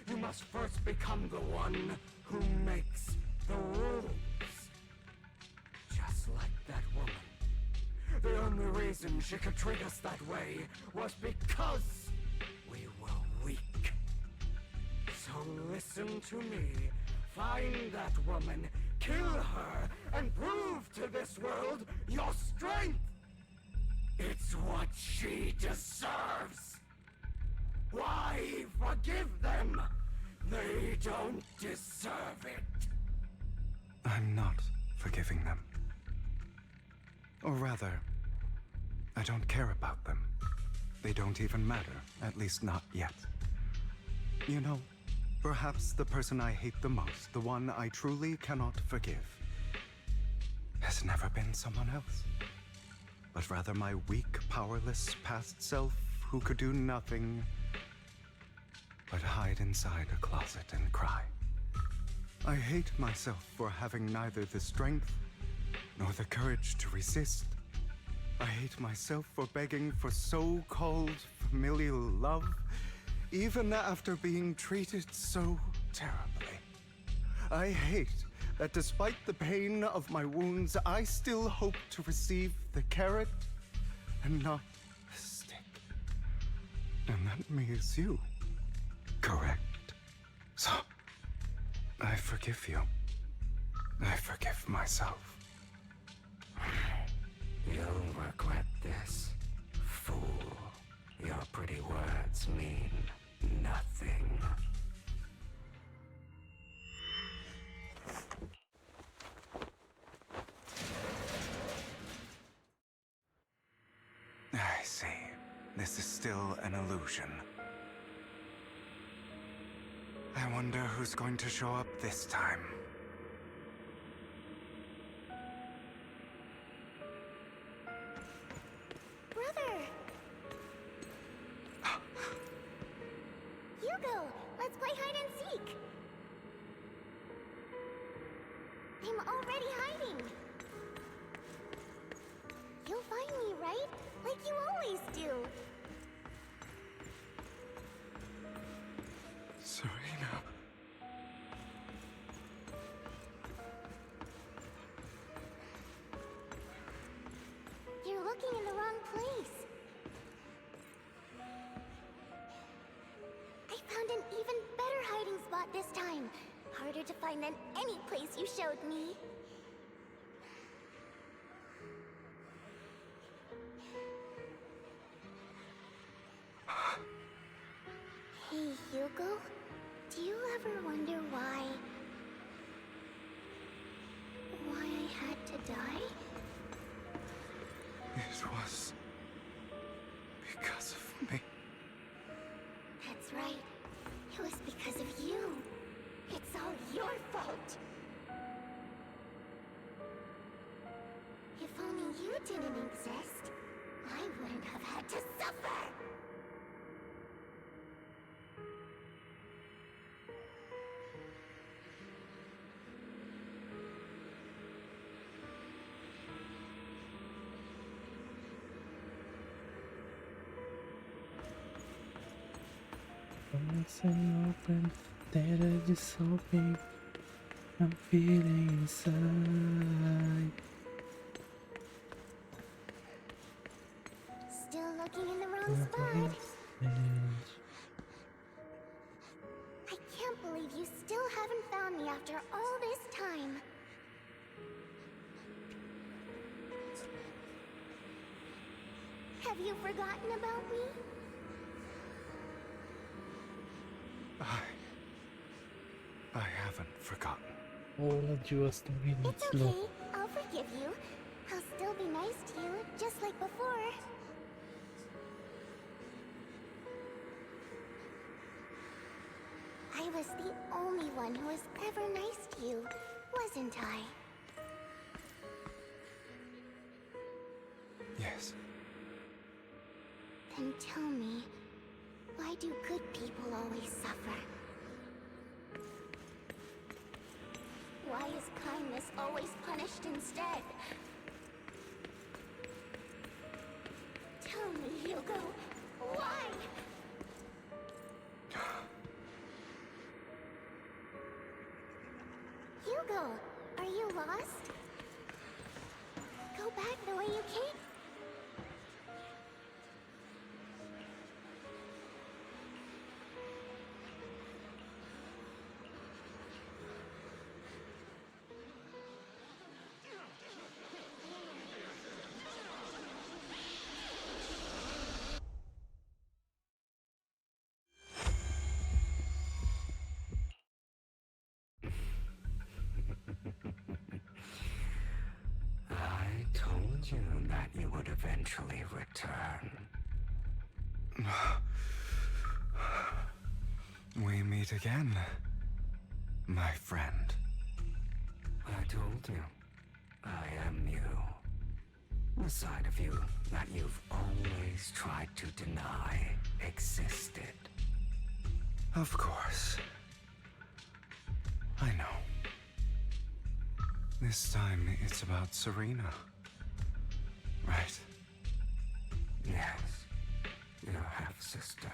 you must first become the one who makes the rules. Just like that woman. The only reason she could treat us that way was because we were weak. So listen to me. Find that woman, kill her, and prove to this world your strength! It's what she deserves! Why forgive them? They don't deserve it! I'm not forgiving them. Or rather, I don't care about them. They don't even matter, at least not yet. You know, perhaps the person I hate the most, the one I truly cannot forgive, has never been someone else, but rather my weak, powerless past self who could do nothing but hide inside a closet and cry. I hate myself for having neither the strength nor the courage to resist. I hate myself for begging for so-called familial love, even after being treated so terribly. I hate that despite the pain of my wounds, I still hope to receive the carrot and not the stick. And that means you. Correct. So, I forgive you. I forgive myself. You'll regret this, fool. Your pretty words mean nothing. I see. This is still an illusion. I wonder who's going to show up this time. Brother! Hugo, let's play hide and seek! I'm already hiding! You'll find me, right? Like you always do! Serena. You're looking in the wrong place. I found an even better hiding spot this time. Harder to find than any place you showed me. Hey, Hugo. Do you ever wonder why I had to die? It was because of me. That's right. It was because of you. It's all your fault. If only you didn't exist, I wouldn't have had to suffer. Once I open, that I just hoping I'm feeling inside. Still looking in the wrong spot. I can't believe you still haven't found me after all this time. Have you forgotten about me? I haven't forgotten. All just minutes It's okay. I'll forgive you. I'll still be nice to you, just like before. I was the only one who was ever nice to you, wasn't I? Yes. Then tell me, why do good people always suffer? Why is kindness always punished instead? Tell me, Hugo, why? lost? Go back the way you came. I told you that you would eventually return. We meet again, my friend. I told you, I am you. The side of you that you've always tried to deny existed. Of course. I know. This time it's about Serena. Right? Yes. Your half-sister.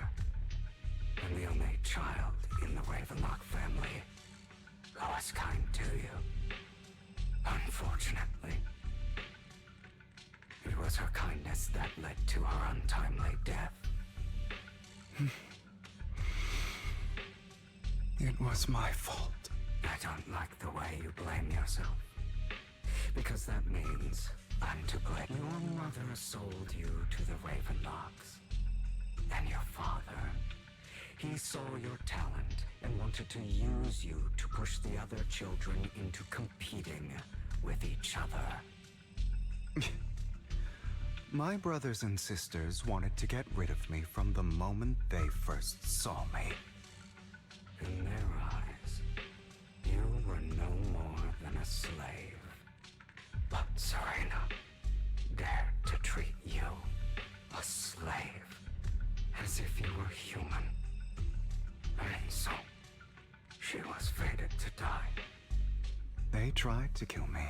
And the only child in the Ravenlock family who was kind to you. Unfortunately. It was her kindness that led to her untimely death. It was my fault. I don't like the way you blame yourself. Because that means I'm to blame. Your mother sold you to the Ravenlocks. And your father, he saw your talent and wanted to use you to push the other children into competing with each other. My brothers and sisters wanted to get rid of me from the moment they first saw me. In their eyes, you were no more than a slave. But Serena dared to treat you, a slave, as if you were human. And so, she was fated to die. They tried to kill me,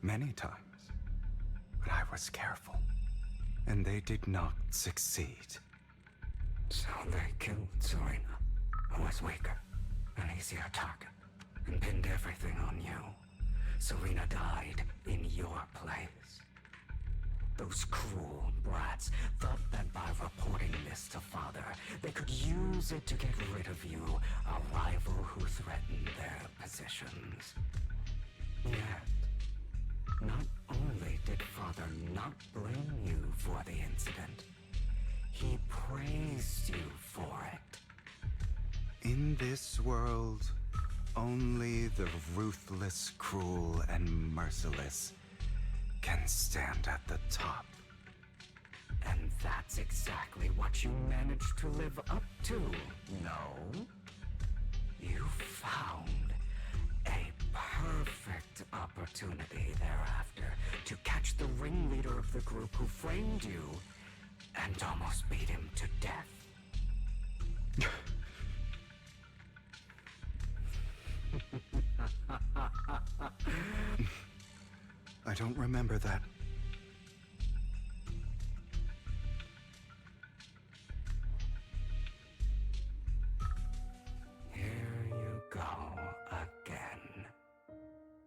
many times. But I was careful, and they did not succeed. So they killed Serena, who was weaker, an easier target, and pinned everything on you. Serena died in your place. Those cruel brats thought that by reporting this to Father, they could use it to get rid of you, a rival who threatened their positions. Yet, not only did Father not blame you for the incident, he praised you for it. In this world, only the ruthless, cruel, and merciless can stand at the top. And that's exactly what you managed to live up to, no? You found a perfect opportunity thereafter to catch the ringleader of the group who framed you and almost beat him to death. I don't remember that. Here you go again,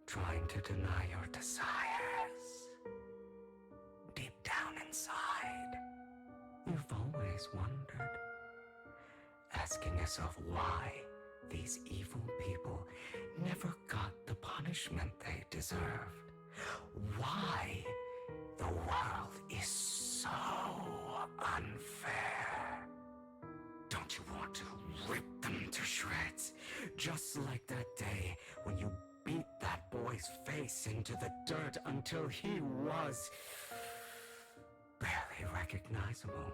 trying to deny your desires. Deep down inside, you've always wondered, asking yourself why these evil people never got the punishment they deserved. Why the world is so unfair. Don't you want to rip them to shreds? Just like that day when you beat that boy's face into the dirt until he was barely recognizable.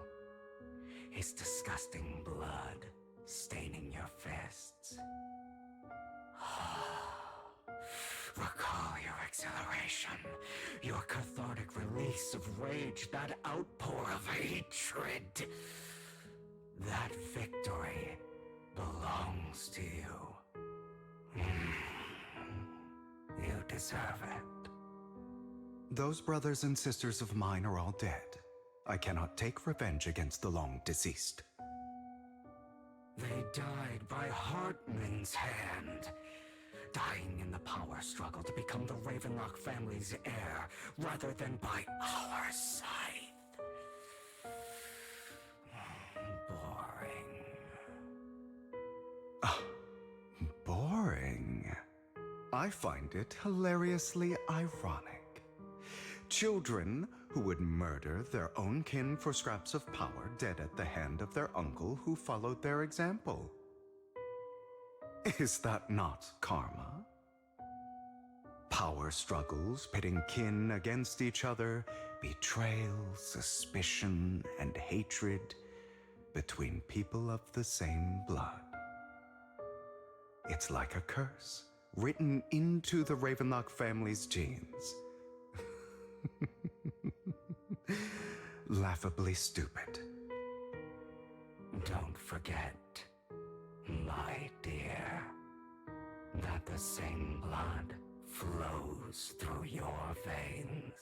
His disgusting blood staining your fists. Recall your exhilaration, your cathartic release of rage, that outpour of hatred. That victory belongs to you. You deserve it. Those brothers and sisters of mine are all dead. I cannot take revenge against the long deceased. They died by Hartman's hand. dying in the power struggle to become the Ravenlock family's heir, rather than by our scythe. Boring. Boring. I find it hilariously ironic. Children who would murder their own kin for scraps of power dead at the hand of their uncle who followed their example. Is that not karma? Power struggles pitting kin against each other, betrayal, suspicion, and hatred between people of the same blood. It's like a curse written into the Ravenlock family's genes. Laughably stupid. Don't forget, my dear, that the same blood flows through your veins.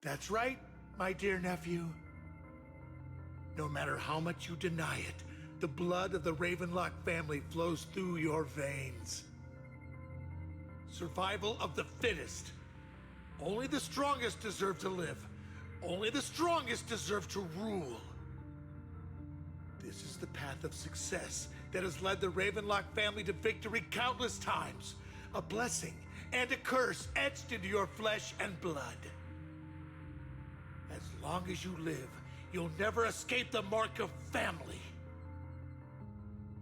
That's right, my dear nephew. No matter how much you deny it, the blood of the Ravenlock family flows through your veins. Survival of the fittest. Only the strongest deserve to live. Only the strongest deserve to rule. This is the path of success that has led the Ravenlock family to victory countless times. A blessing and a curse etched into your flesh and blood. As long as you live, you'll never escape the mark of family.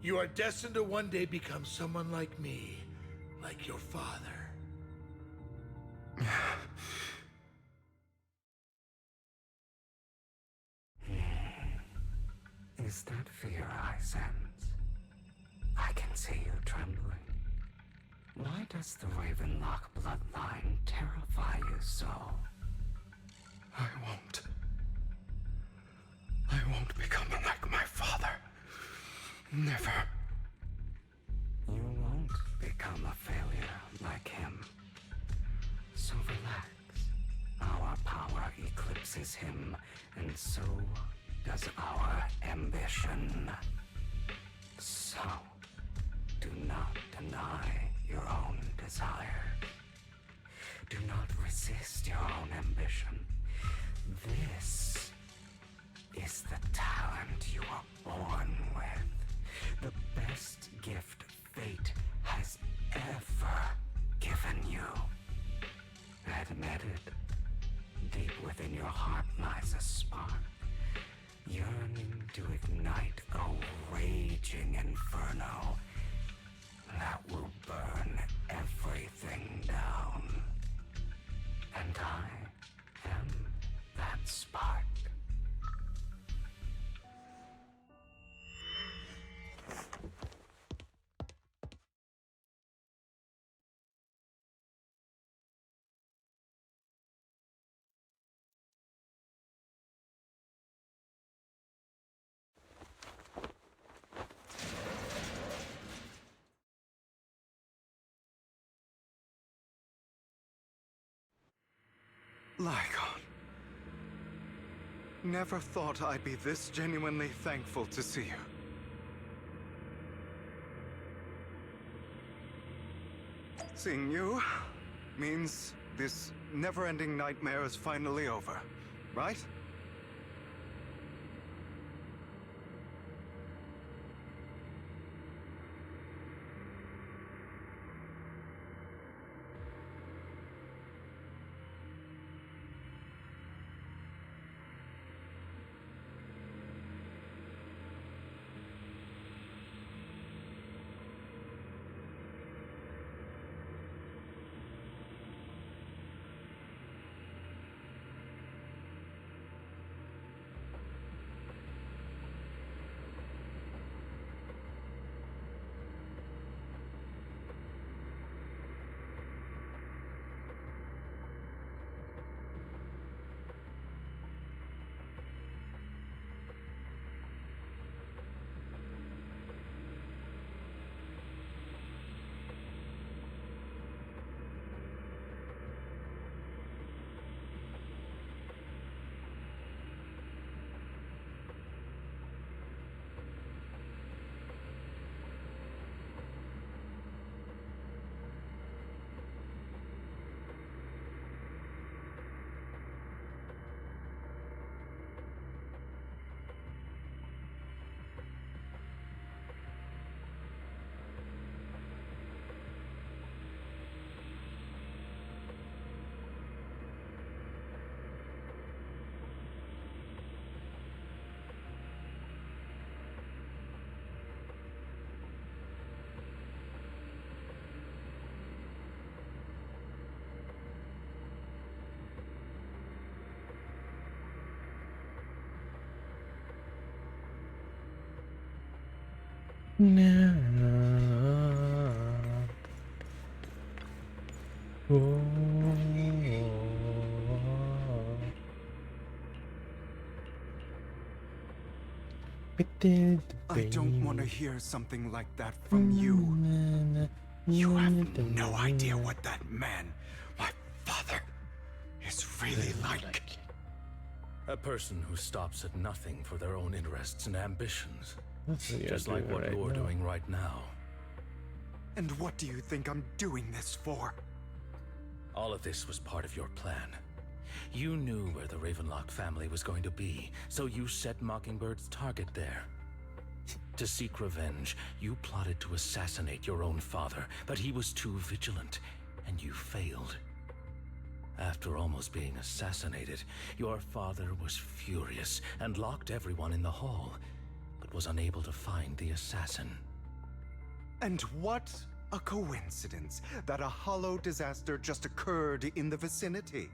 You are destined to one day become someone like me, like your father. Is that fear I sense? I can see you trembling. Why does the Ravenlock bloodline terrify you so? I won't become like my father. Never. You won't become a failure like him. So relax. Our power eclipses him, and so does our ambition. So, do not deny your own desire. Do not resist your own ambition. This is the talent you are born with. The best gift fate has ever given you. Admit it. Deep within your heart lies a spark, yearning to ignite a raging inferno that will burn everything down. And I am that spark. Lycon. Never thought I'd be this genuinely thankful to see you. Seeing you means this never-ending nightmare is finally over, right? No. I don't want to hear something like that from you. You have no idea what that man, my father, is really like. A person who stops at nothing for their own interests and ambitions. Just Just like what you're doing right now. And what do you think I'm doing this for? All of this was part of your plan. You knew where the Ravenlock family was going to be, so you set Mockingbird's target there. To seek revenge, you plotted to assassinate your own father, but he was too vigilant, and you failed. After almost being assassinated, your father was furious and locked everyone in the hall, but was unable to find the assassin. And what a coincidence that a hollow disaster just occurred in the vicinity.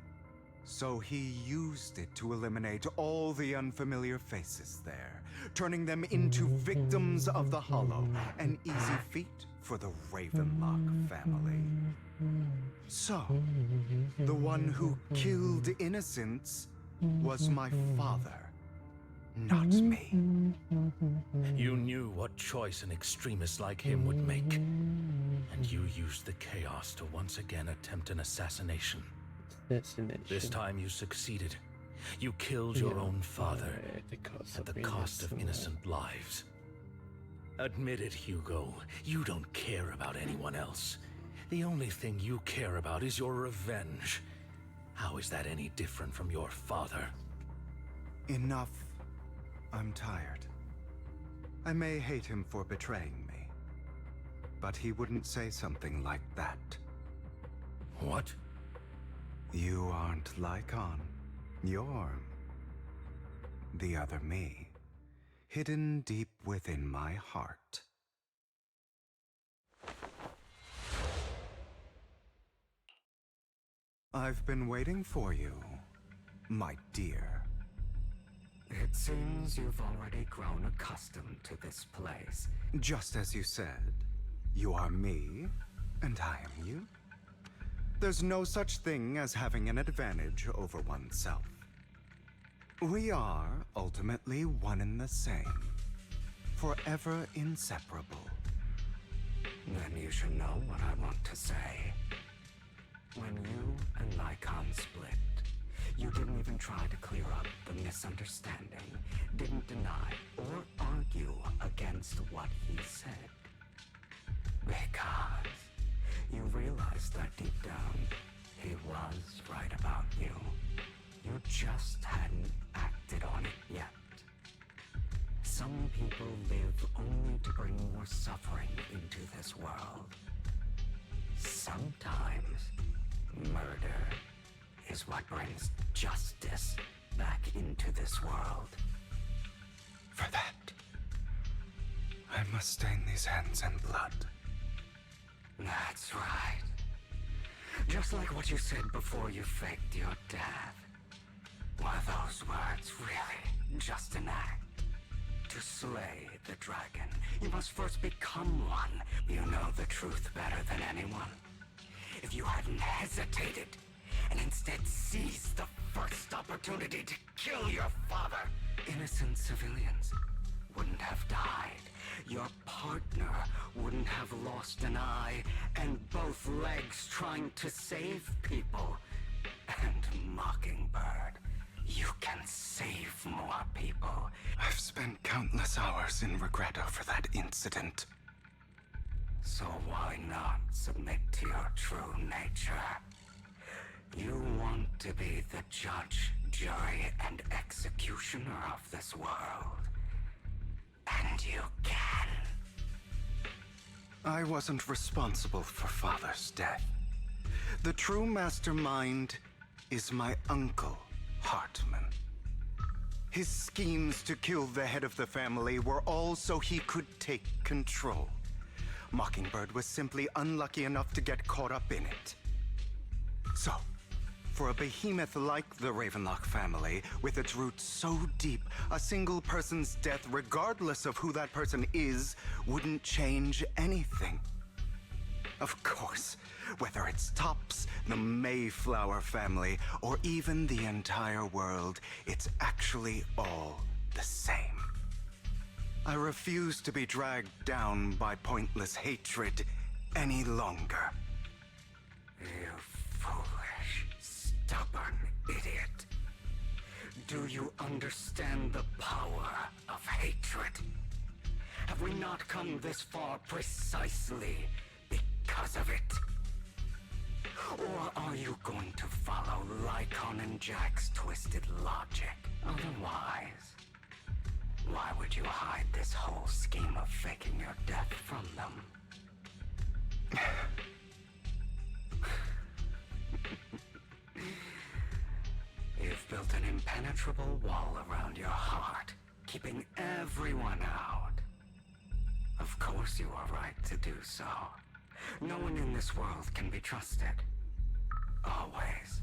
So he used it to eliminate all the unfamiliar faces there, turning them into victims of the hollow, an easy feat for the Ravenlock family. So, the one who killed innocents was my father, not me. You knew what choice an extremist like him would make, and you used the chaos to once again attempt an assassination. This time you succeeded. You killed your own father at the cost of innocent lives. Admit it, Hugo. You don't care about anyone else. The only thing you care about is your revenge. How is that any different from your father? Enough. I'm tired. I may hate him for betraying me, but he wouldn't say something like that. What? You aren't Lycon. You're the other me, hidden deep within my heart. I've been waiting for you, my dear. It seems you've already grown accustomed to this place. Just as you said, you are me, and I am you. There's no such thing as having an advantage over oneself. We are ultimately one and the same, forever inseparable. Then you should know what I want to say. When you and Lycon split, you didn't even try to clear up the misunderstanding, didn't deny or argue against what he said. Because you realized that deep down, he was right about you. You just hadn't acted on it yet. Some people live only to bring more suffering into this world. Sometimes, murder is what brings justice back into this world. For that, I must stain these hands in blood. That's right. Just like what you said before you faked your death. Were those words really just an act? To slay the dragon, you must first become one. You know the truth better than anyone. If you hadn't hesitated, and instead seized the first opportunity to kill your father, innocent civilians wouldn't have died. Your partner wouldn't have lost an eye and both legs trying to save people. And Mockingbird, you can save more people. I've spent countless hours in regret over that incident. So why not submit to your true nature? You want to be the judge, jury, and executioner of this world. And you can. I wasn't responsible for Father's death. The true mastermind is my uncle, Hartman. His schemes to kill the head of the family were all so he could take control. Mockingbird was simply unlucky enough to get caught up in it. So, For a behemoth like the Ravenlock family, with its roots so deep, a single person's death, regardless of who that person is, wouldn't change anything. Of course, whether it's Tops, the Mayflower family, or even the entire world, it's actually all the same. I refuse to be dragged down by pointless hatred any longer. You foolish, stubborn idiot. Do you understand the power of hatred? Have we not come this far precisely because of it? Or are you going to follow Lycon and Jack's twisted logic? Otherwise, why would you hide this whole scheme of faking your death from them? You've built an impenetrable wall around your heart, keeping everyone out. Of course you are right to do so. No one in this world can be trusted. Always.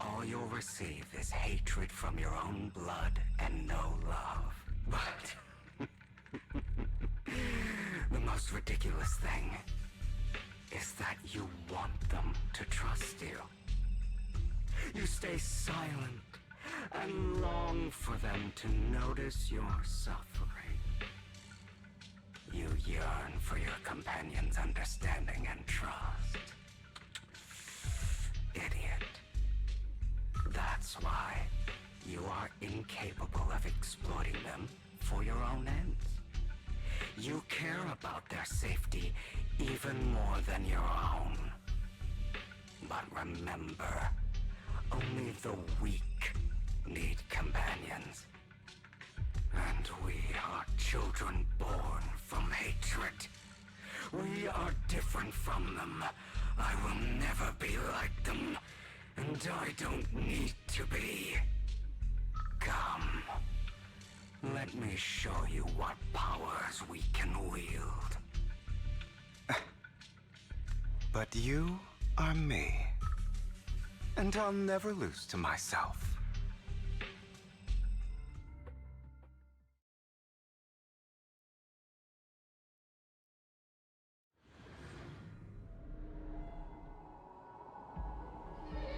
All you'll receive is hatred from your own blood and no love. But the most ridiculous thing is that you want them to trust you. You stay silent and long for them to notice your suffering. You yearn for your companion's understanding and trust. Idiot. That's why you are incapable of exploiting them for your own ends. You care about their safety even more than your own. But remember, only the weak need companions. And we are children born from hatred. We are different from them. I will never be like them. And I don't need to be. Come. Let me show you what powers we can wield. But you are me. And I'll never lose to myself.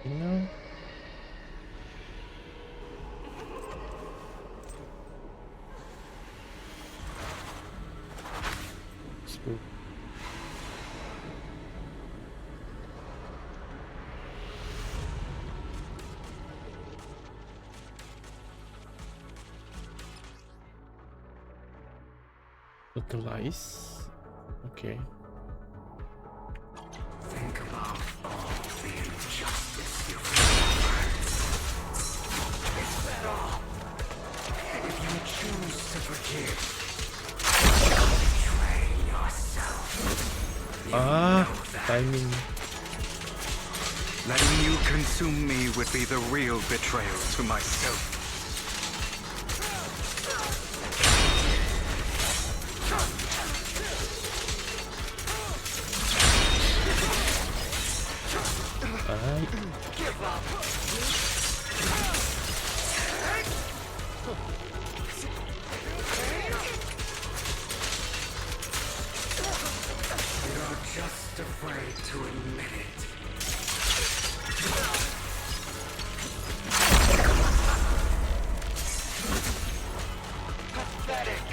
No. Spook. Utilize. Okay. Think about all the injustice you've suffered. Is that all? If you choose to forgive, betray yourself. Timing. Letting you consume me would be the real betrayal to myself. Give up. You're just afraid to admit it. Pathetic.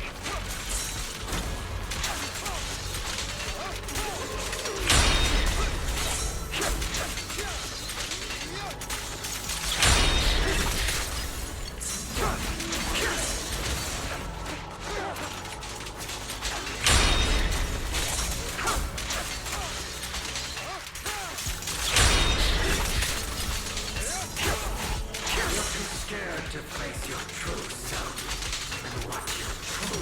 You're too scared to face your true self and what you truly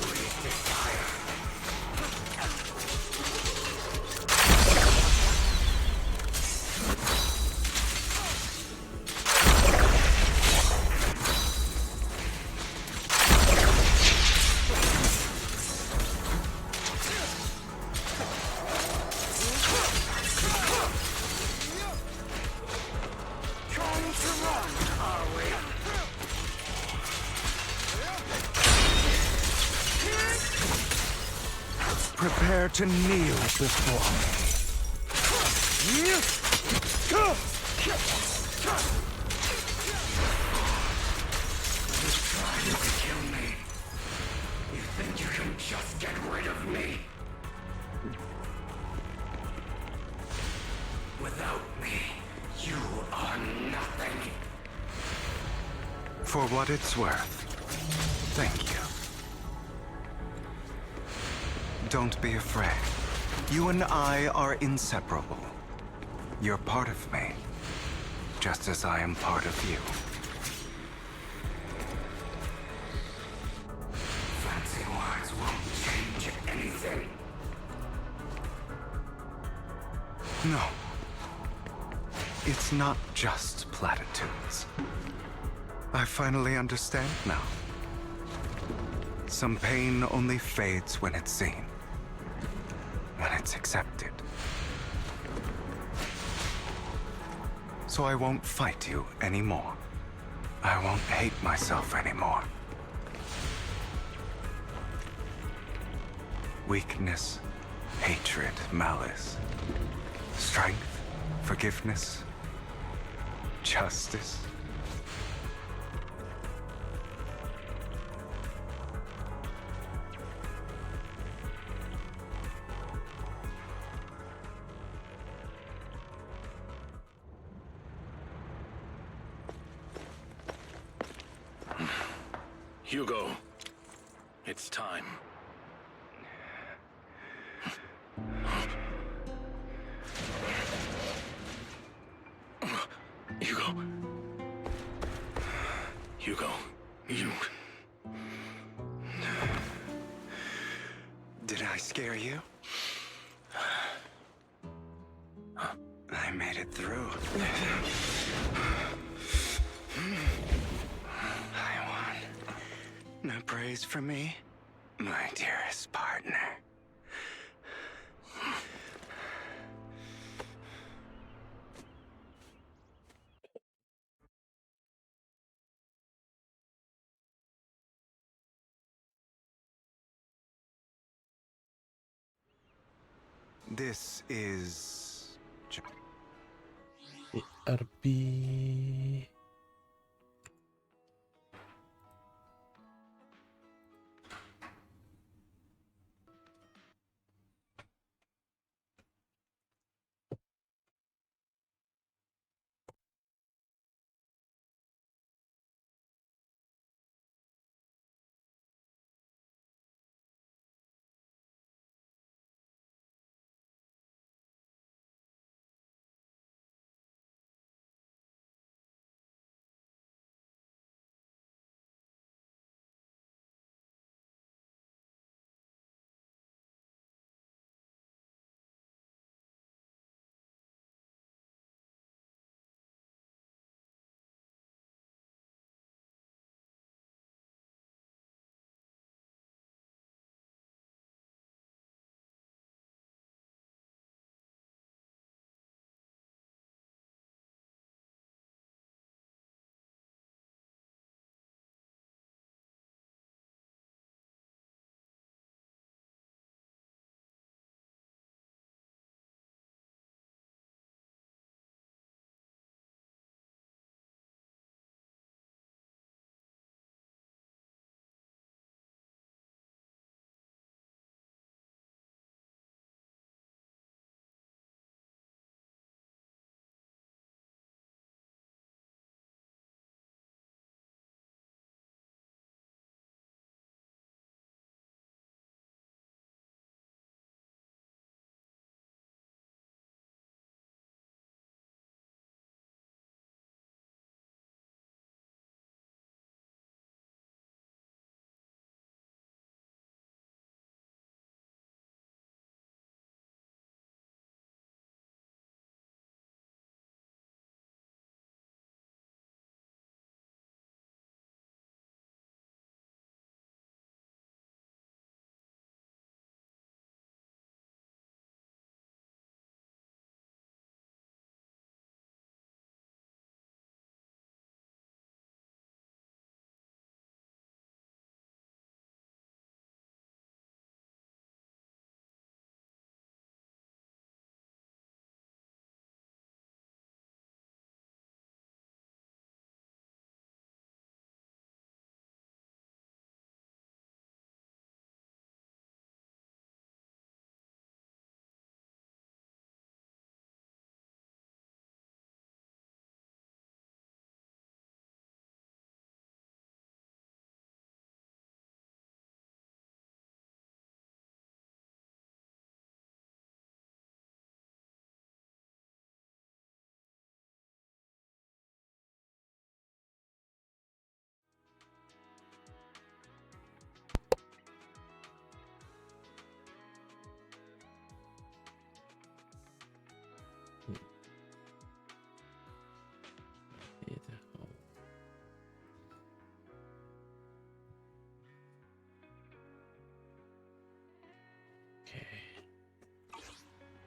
prepare to kneel before me. Trying to kill me. You think you can just get rid of me? Without me, you are nothing. For what it's worth, thank you. Don't be afraid. You and I are inseparable. You're part of me, just as I am part of you. Fancy words won't change anything. No. It's not just platitudes. I finally understand now. Some pain only fades when it's seen, when it's accepted. So I won't fight you anymore. I won't hate myself anymore. Weakness, hatred, malice, strength, forgiveness, justice. Hugo, it's time. Hugo. Hugo, you... Did I scare you? I made it through. I won. No praise for me, my dearest partner. This is... RP.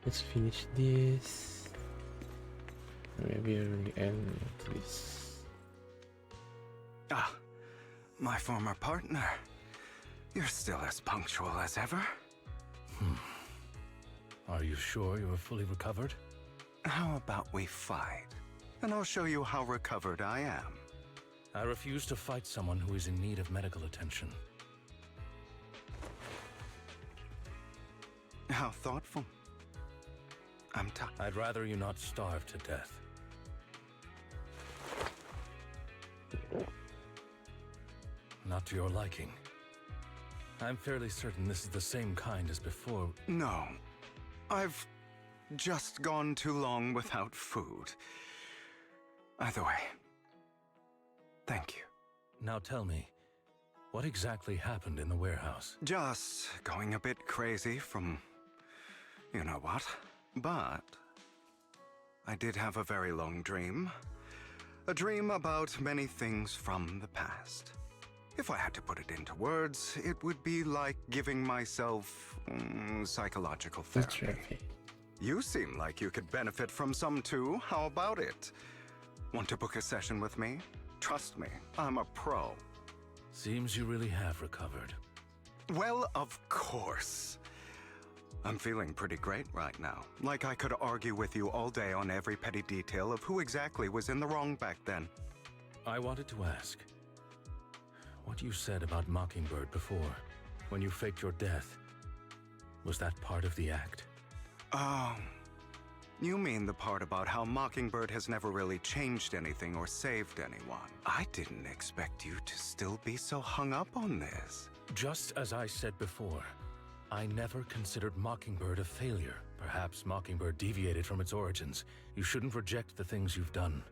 Let's finish this. Maybe we'll end this. Ah, my former partner. You're still as punctual as ever. Are you sure you're fully recovered? How about we fight? And I'll show you how recovered I am. I refuse to fight someone who is in need of medical attention. How thoughtful. I'm tired. I'd rather you not starve to death. Not to your liking. I'm fairly certain this is the same kind as before. No. I've just gone too long without food. Either way, thank you. Now tell me, what exactly happened in the warehouse? Just going a bit crazy from you know what. But I did have a very long dream. A dream about many things from the past. If I had to put it into words, it would be like giving myself psychological therapy. You seem like you could benefit from some too. How about it? Want to book a session with me? Trust me, I'm a pro. Seems you really have recovered. Well, of course. I'm feeling pretty great right now. Like I could argue with you all day on every petty detail of who exactly was in the wrong back then. I wanted to ask, what you said about Mockingbird before, when you faked your death, was that part of the act? You mean the part about how Mockingbird has never really changed anything or saved anyone. I didn't expect you to still be so hung up on this. Just as I said before, I never considered Mockingbird a failure. Perhaps Mockingbird deviated from its origins. You shouldn't reject the things you've done.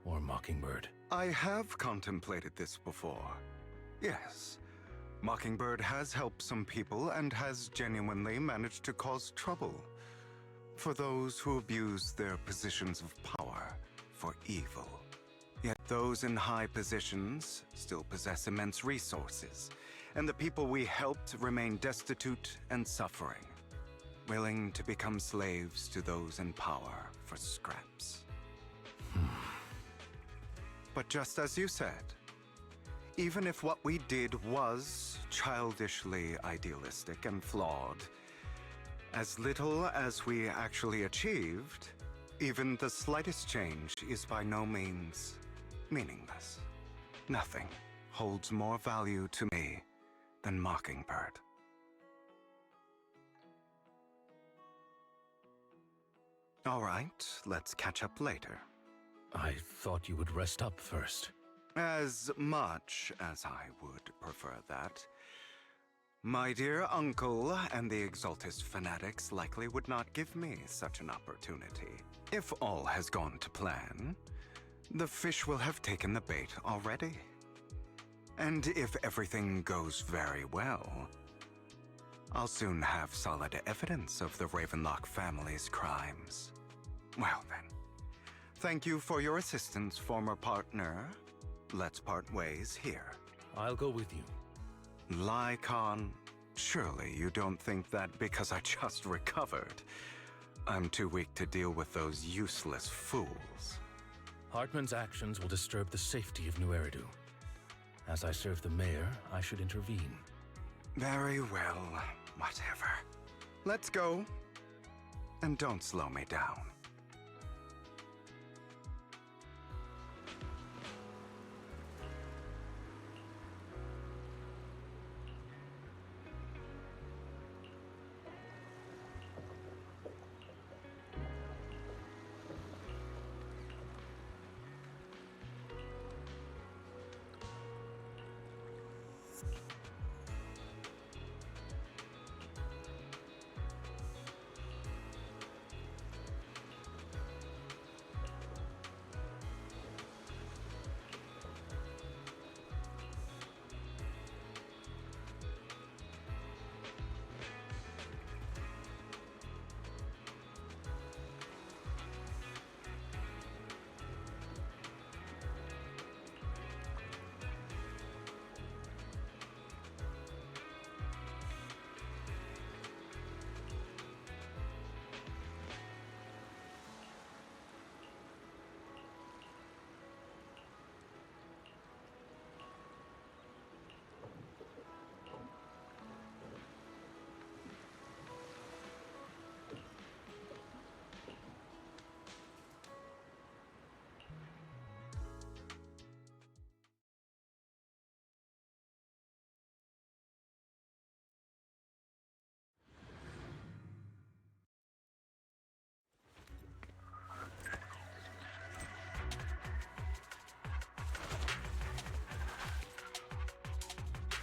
Or Mockingbird. I have contemplated this before. Yes. Mockingbird has helped some people and has genuinely managed to cause trouble for those who abuse their positions of power for evil. Yet those in high positions still possess immense resources, and the people we helped remain destitute and suffering, willing to become slaves to those in power for scraps. But just as you said, even if what we did was childishly idealistic and flawed, as little as we actually achieved, even the slightest change is by no means meaningless. Nothing holds more value to me than Mockingbird. All right, let's catch up later. I thought you would rest up first. As much as I would prefer that. My dear uncle and the Exaltist fanatics likely would not give me such an opportunity. If all has gone to plan, the fish will have taken the bait already. And if everything goes very well, I'll soon have solid evidence of the Ravenlock family's crimes. Well then, thank you for your assistance, former partner. Let's part ways here. I'll go with you. Lycon, surely you don't think that because I just recovered, I'm too weak to deal with those useless fools. Hartman's actions will disturb the safety of New Eridu. As I serve the mayor, I should intervene. Very well, whatever. Let's go. And don't slow me down.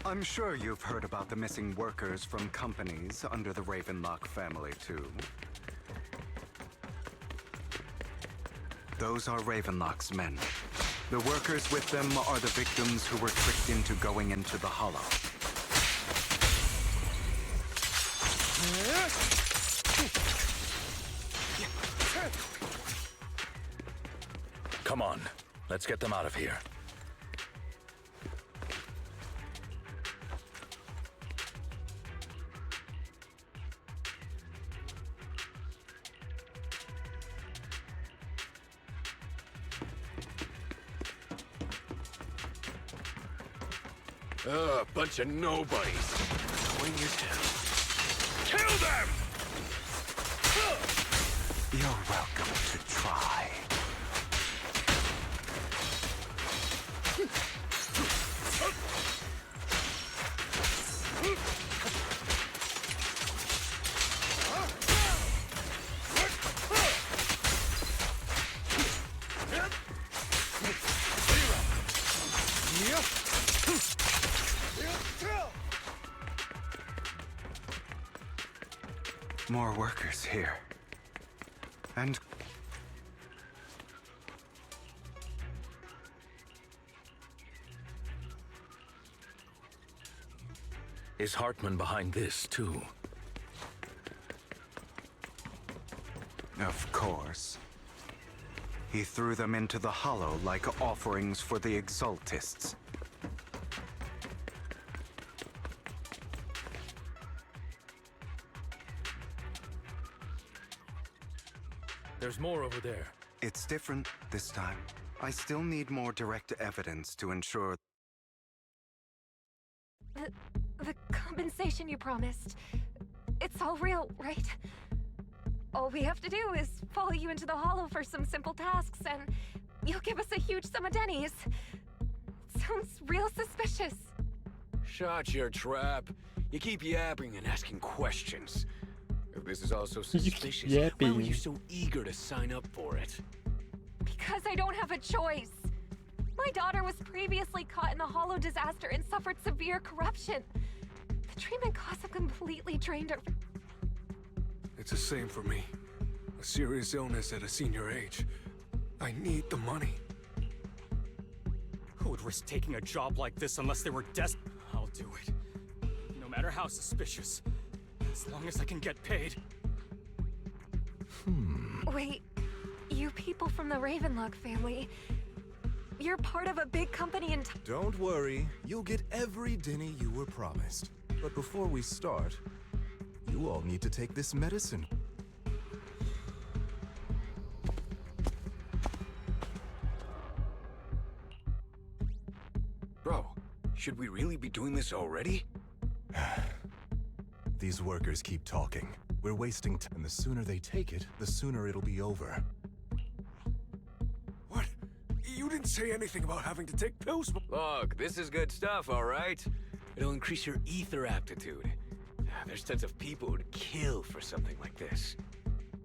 I'm sure you've heard about the missing workers from companies under the Ravenlock family, too. Those are Ravenlock's men. The workers with them are the victims who were tricked into going into the Hollow. Come on, let's get them out of here. Bunch of nobodies. Going as hell. Kill them! You're welcome to try. More workers here. And is Hartman behind this, too? of course. He threw them into the Hollow like offerings for the Exaltists. There's more over there. It's different this time. I still need more direct evidence to ensure... The compensation you promised, it's all real, right? All we have to do is follow you into the Hollow for some simple tasks, and you'll give us a huge sum of dennies. Sounds real suspicious. Shut your trap. You keep yapping and asking questions. If this is all so suspicious, why were you so eager to sign up for it? Because I don't have a choice. My daughter was previously caught in the Hollow disaster and suffered severe corruption. The treatment costs have completely drained her. It's the same for me. A serious illness at a senior age. I need the money. Who would risk taking a job like this unless they were desperate? I'll do it. No matter how suspicious. As long as I can get paid. Wait, you people from the Ravenlock family, you're part of a big company in Don't worry, you'll get every denny you were promised. But before we start, you all need to take this medicine. Bro, should we really be doing this already? These workers keep talking. We're wasting time. And the sooner they take it, the sooner it'll be over. What? You didn't say anything about having to take pills. Look, this is good stuff, all right? It'll increase your ether aptitude. There's tons of people who'd kill for something like this.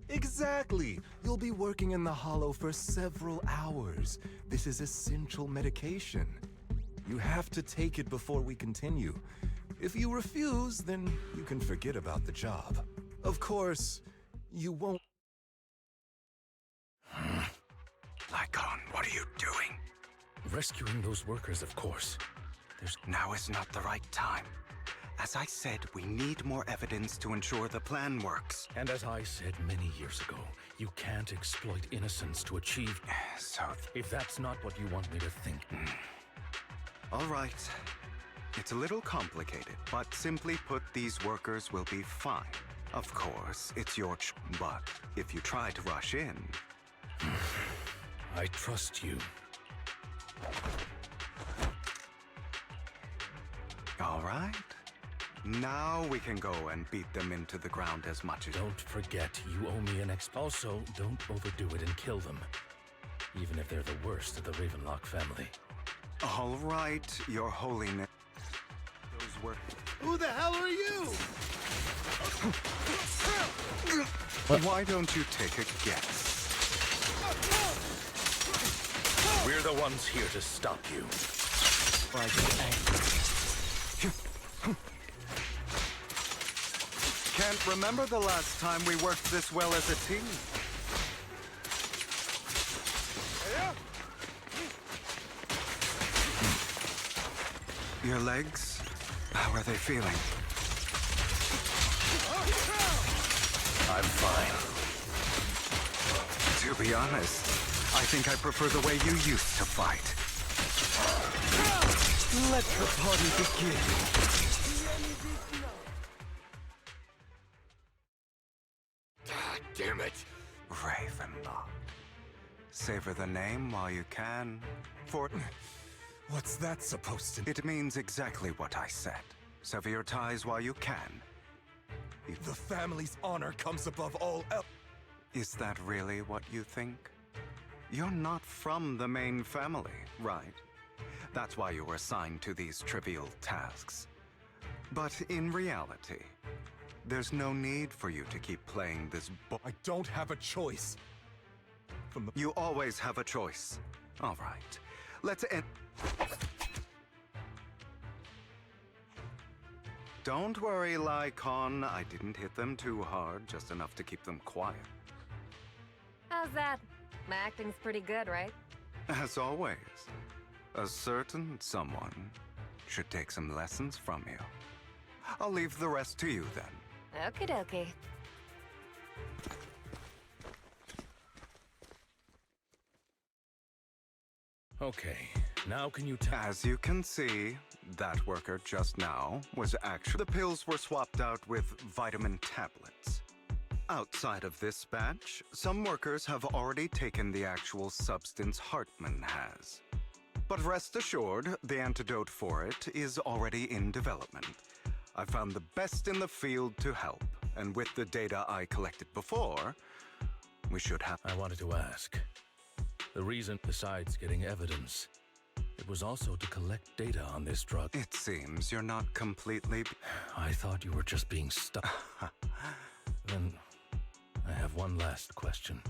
Exactly! You'll be working in the Hollow for several hours. This is essential medication. You have to take it before we continue. If you refuse, then you can forget about the job. Of course, you won't... Lycon, what are you doing? Rescuing those workers, of course. Now is not the right time. As I said, we need more evidence to ensure the plan works. And as I said many years ago, you can't exploit innocence to achieve... So... If that's not what you want me to think... All right. It's a little complicated, but simply put, these workers will be fine. Of course, it's your but if you try to rush in... I trust you. All right. Now we can go and beat them into the ground as much as... Don't forget, you owe me an Also, don't overdo it and kill them. Even if they're the worst of the Ravenlock family. All right, Your Holiness. Those were... Who the hell are you? Why don't you take a guess? We're the ones here to stop you. Can't remember the last time we worked this well as a team. Your legs? How are they feeling? I'm fine. To be honest, I think I prefer the way you used to fight. Let the party begin. God damn it. Ravenlock. Savor the name while you can. For... What's that supposed to... It means exactly what I said. Sever your ties while you can. The family's honor comes above all else. Is that really what you think? You're not from the main family, right? That's why you were assigned to these trivial tasks. But in reality, there's no need for you to keep playing this I don't have a choice. You always have a choice. All right. Let's end... Don't worry, Lycon. I didn't hit them too hard, just enough to keep them quiet. How's that? My acting's pretty good, right? As always, a certain someone should take some lessons from you. I'll leave the rest to you then. Okie dokie. Okay, now can you tell? As you can see, that worker just now was actually... The pills were swapped out with vitamin tablets. Outside of this batch, some workers have already taken the actual substance Hartman has. But rest assured, the antidote for it is already in development. I found the best in the field to help, and with the data I collected before, we should have... I wanted to ask. The reason, besides getting evidence, it was also to collect data on this drug. It seems you're not completely... I thought you were just being stuck. Then, I have one last question.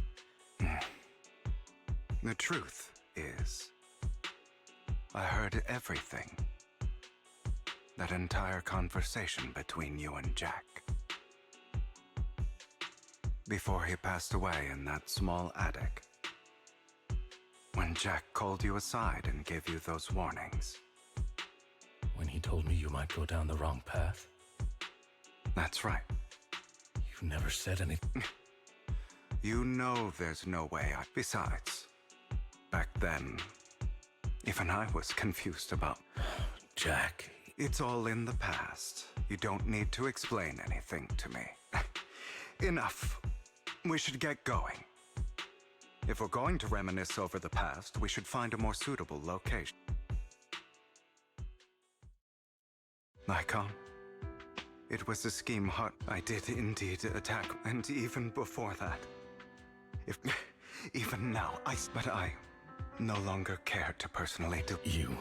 The truth is, I heard everything. That entire conversation between you and Jack. Before he passed away in that small attic. When Jack called you aside and gave you those warnings. When he told me you might go down the wrong path? That's right. You never said anything. You know there's no way I... Besides, back then, even I was confused about... Jack... It's all in the past. You don't need to explain anything to me. Enough. We should get going. If we're going to reminisce over the past, we should find a more suitable location. Lycon, it was a scheme hard. I did indeed attack, and even before that. Even now, but I no longer care to personally do... You...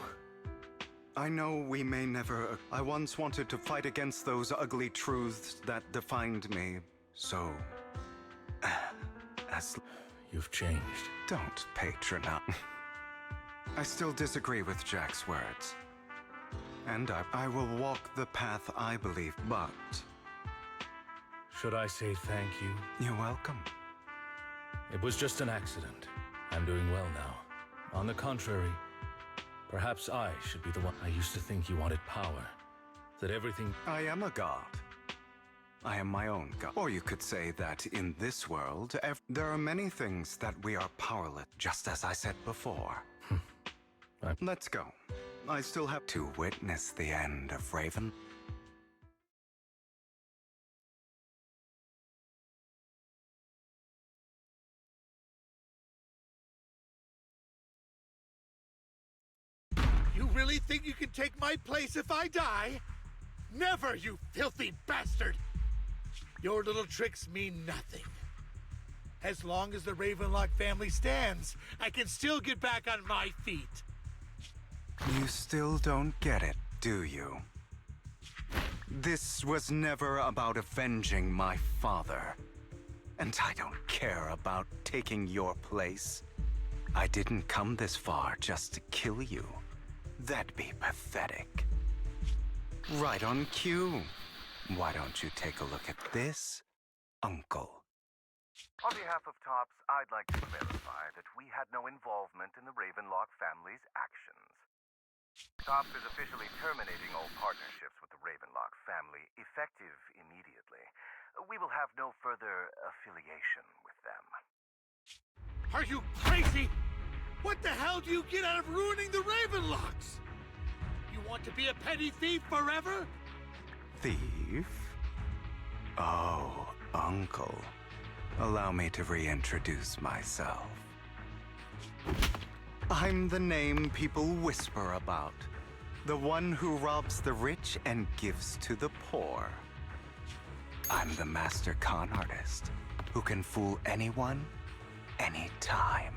I know we may never... I once wanted to fight against those ugly truths that defined me, so... As... You've changed. Don't patronize. I still disagree with Jack's words. And I will walk the path I believe, but... Should I say thank you? You're welcome. It was just an accident. I'm doing well now. On the contrary, perhaps I should be the one. I used to think you wanted power. That everything... I am a god. I am my own god. Or you could say that in this world, there are many things that we are powerless, just as I said before. Let's go. I still have to witness the end of Raven. You really think you can take my place if I die? Never, you filthy bastard! Your little tricks mean nothing. As long as the Ravenlock family stands, I can still get back on my feet. You still don't get it, do you? This was never about avenging my father. And I don't care about taking your place. I didn't come this far just to kill you. That'd be pathetic. Right on cue. Why don't you take a look at this, Uncle? On behalf of TOPS, I'd like to clarify that we had no involvement in the Ravenlock family's actions. TOPS is officially terminating all partnerships with the Ravenlock family, effective immediately. We will have no further affiliation with them. Are you crazy? What the hell do you get out of ruining the Ravenlocks? You want to be a petty thief forever? Thief? Oh, Uncle. Allow me to reintroduce myself. I'm the name people whisper about. The one who robs the rich and gives to the poor. I'm the master con artist who can fool anyone, anytime.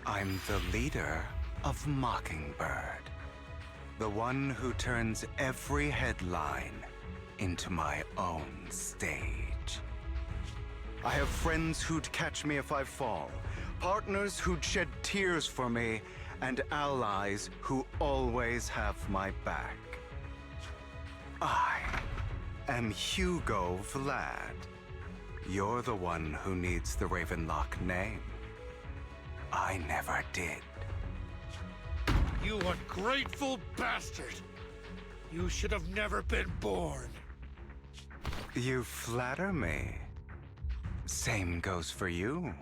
I'm the leader of Mockingbird. The one who turns every headline into my own stage. I have friends who'd catch me if I fall, partners who'd shed tears for me, and allies who always have my back. I am Hugo Vlad. You're the one who needs the Ravenlock name. I never did. You ungrateful bastard! You should have never been born. You flatter me. Same goes for you,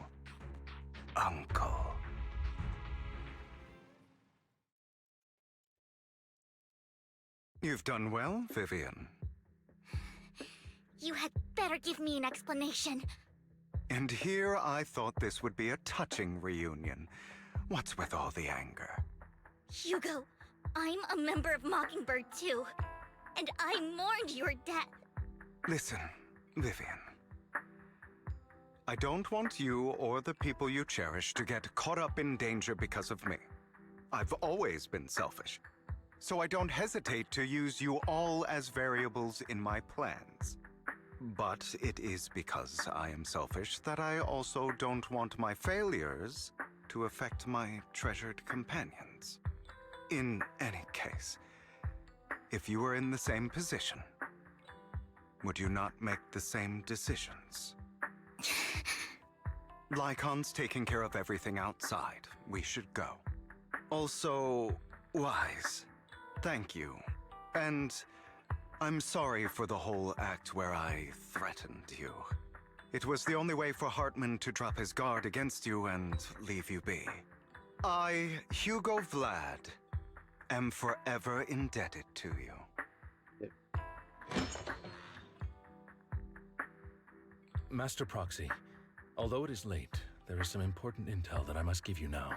Uncle. You've done well, Vivian. You had better give me an explanation. And here I thought this would be a touching reunion. What's with all the anger? Hugo, I'm a member of Mockingbird too. And I mourned your death. Listen, Vivian. I don't want you or the people you cherish to get caught up in danger because of me. I've always been selfish, so I don't hesitate to use you all as variables in my plans. But it is because I am selfish that I also don't want my failures to affect my treasured companions. In any case, if you were in the same position, would you not make the same decisions? Lycon's taking care of everything outside. We should go. Also, Wise, thank you. And I'm sorry for the whole act where I threatened you. It was the only way for Hartman to drop his guard against you and leave you be. I, Hugo Vlad, am forever indebted to you. Master Proxy, although it is late, there is some important intel that I must give you now.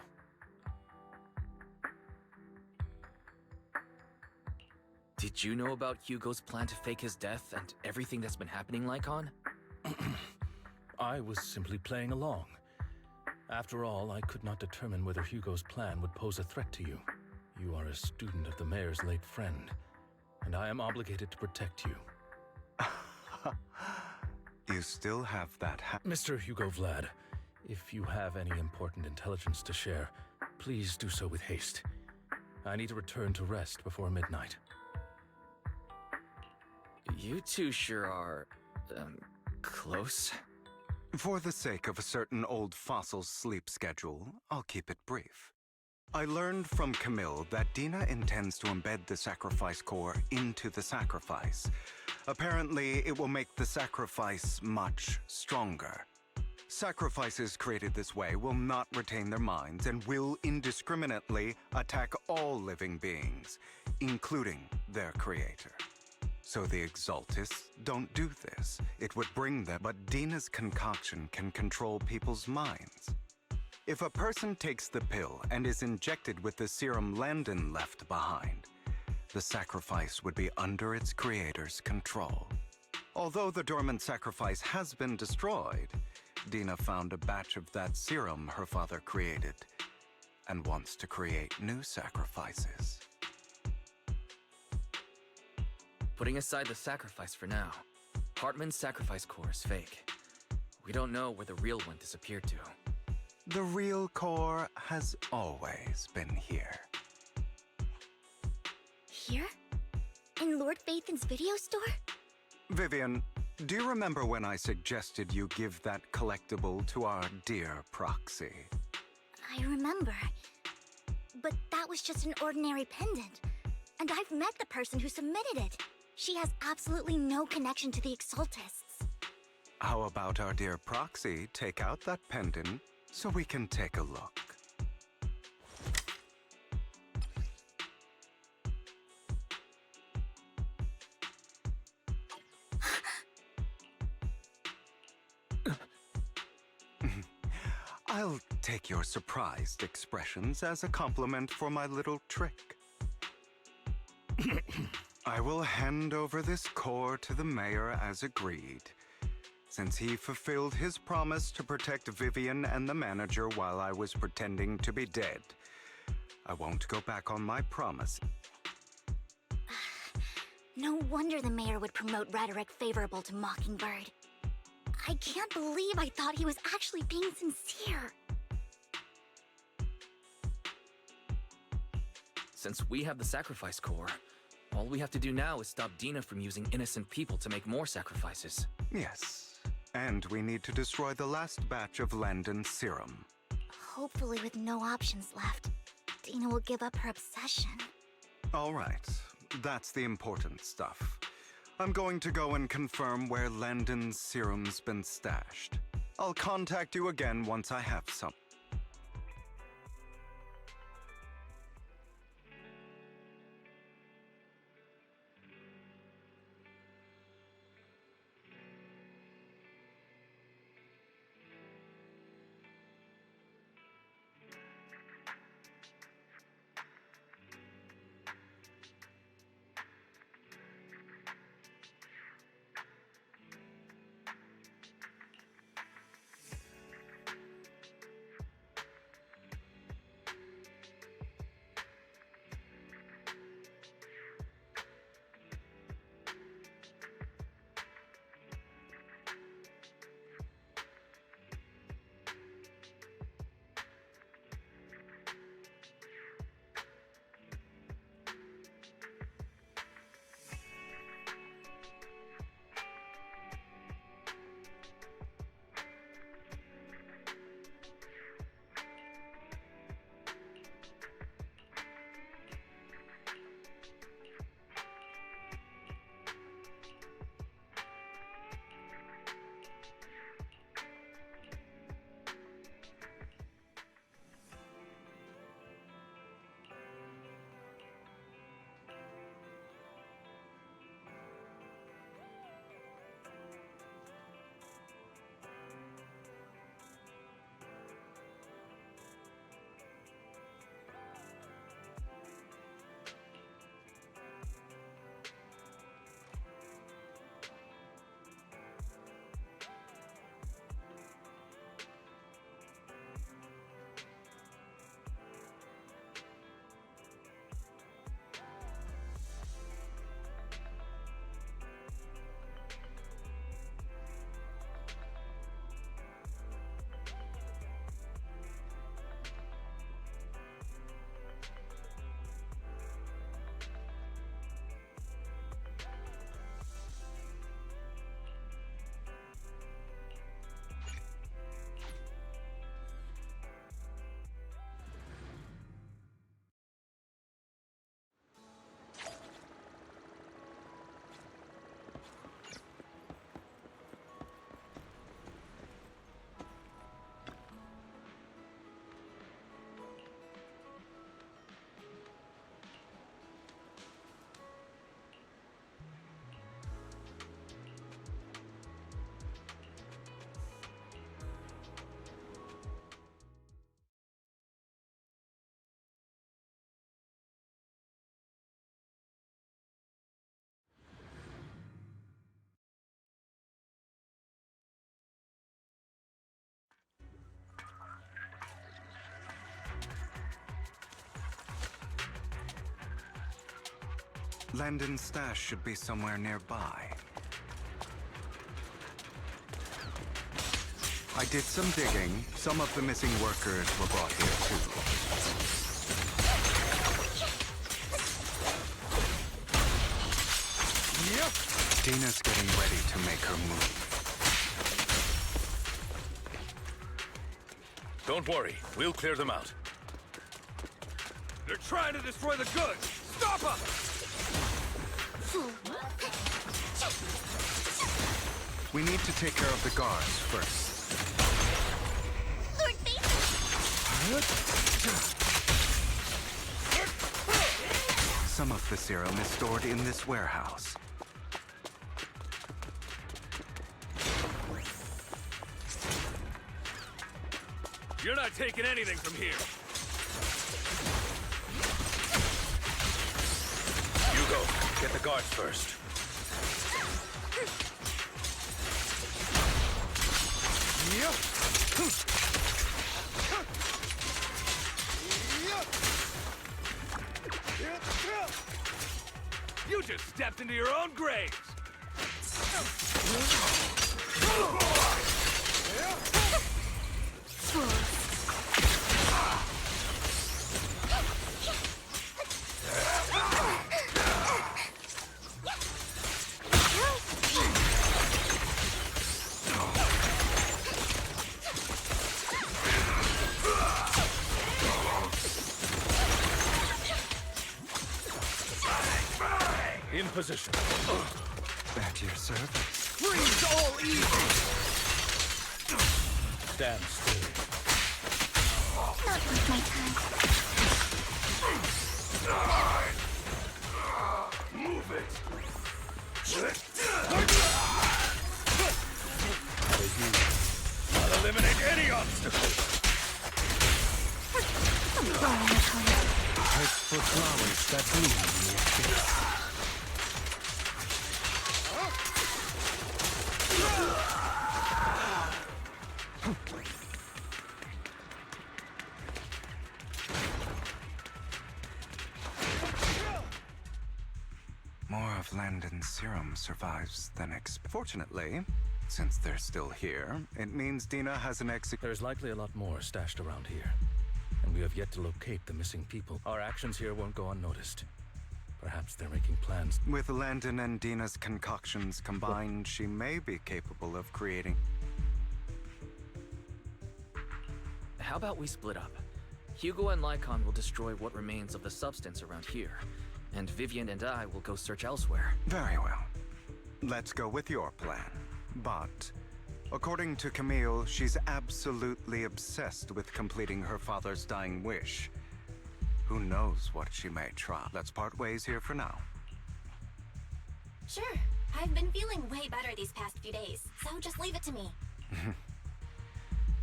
Did you know about Hugo's plan to fake his death and everything that's been happening, Lycon? I was simply playing along. After all, I could not determine whether Hugo's plan would pose a threat to you. You are a student of the mayor's late friend, and I am obligated to protect you. You still have that Mr. Hugo Vlad, if you have any important intelligence to share, please do so with haste. I need to return to rest before midnight. You two sure are, close. For the sake of a certain old fossil's sleep schedule, I'll keep it brief. I learned from Camille that Dina intends to embed the sacrifice core into the sacrifice. Apparently, it will make the sacrifice much stronger. Sacrifices created this way will not retain their minds and will indiscriminately attack all living beings, including their creator. So the Exaltists don't do this. It would bring them, but Dina's concoction can control people's minds. If a person takes the pill and is injected with the serum Landon left behind, the sacrifice would be under its creator's control. Although the dormant sacrifice has been destroyed, Dina found a batch of that serum her father created and wants to create new sacrifices. Putting aside the sacrifice for now, Hartman's sacrifice core is fake. We don't know where the real one disappeared to. The real core has always been here. Here? In Lord Phaethan's video store? Vivian, do you remember when I suggested you give that collectible to our dear proxy? I remember. But that was just an ordinary pendant. And I've met the person who submitted it. She has absolutely no connection to the Exaltists. How about our dear proxy take out that pendant so we can take a look? I'll take your surprised expressions as a compliment for my little trick. I will hand over this core to the mayor as agreed, since he fulfilled his promise to protect Vivian and the manager while I was pretending to be dead. I won't go back on my promise. No wonder the mayor would promote rhetoric favorable to Mockingbird. I can't believe I thought he was actually being sincere. Since we have the sacrifice core, all we have to do now is stop Dina from using innocent people to make more sacrifices. Yes, and we need to destroy the last batch of Landon's serum. Hopefully with no options left, Dina will give up her obsession. All right, that's the important stuff. I'm going to go and confirm where Landon's serum's been stashed. I'll contact you again once I have some. Landon's stash should be somewhere nearby. I did some digging. Some of the missing workers were brought here too. Dina's getting ready to make her move. Don't worry, we'll clear them out. They're trying to destroy the goods! Stop them! We need to take care of the guards first. Lord Some of the serum is stored in this warehouse. You're not taking anything from here. Hugo, get the guards first. You just stepped into your own graves! In position. At your service. Freeze all evil! Stand still. Not worth my time. Move it! I'll eliminate any obstacle. Head for flowers that bloom in your face. More of Landon's serum survives than expected. Fortunately, since they're still here, it means Dina has an There's likely a lot more stashed around here, and we have yet to locate the missing people. Our actions here won't go unnoticed. Perhaps they're making plans. With Landon and Dina's concoctions combined, she may be capable of creating... How about we split up? Hugo and Lycon will destroy what remains of the substance around here, and Vivian and I will go search elsewhere. Very well. Let's go with your plan. But, according to Camille, she's absolutely obsessed with completing her father's dying wish. Who knows what she may try. Let's part ways here for now. Sure. I've been feeling way better these past few days, so just leave it to me.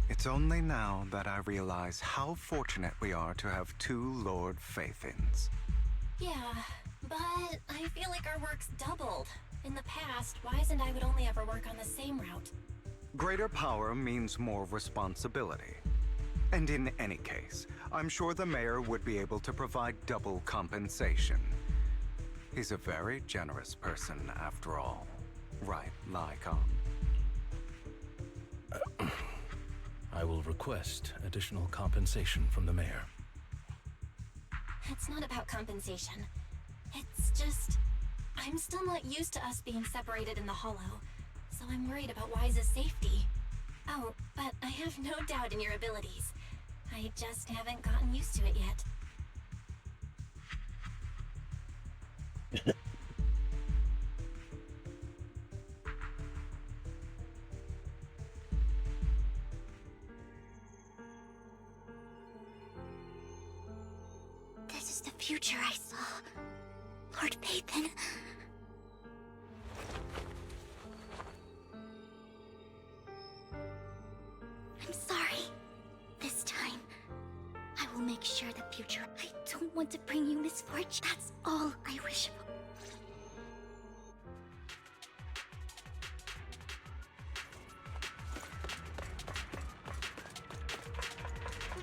It's only now that I realize how fortunate we are to have two Lord Faithins. Yeah, but I feel like our work's doubled. In the past, Wise and I would only ever work on the same route. Greater power means more responsibility. And in any case, I'm sure the mayor would be able to provide double compensation. He's a very generous person, after all. Right, Lycon? I will request additional compensation from the mayor. It's not about compensation. It's just... I'm still not used to us being separated in the Hollow, so I'm worried about Wise's safety. Oh, but I have no doubt in your abilities. I just haven't gotten used to it yet. This is the future I saw. Lord Pathan. I'm sorry. This time, I will make sure the future... I don't want to bring you misfortune. That's all I wish for.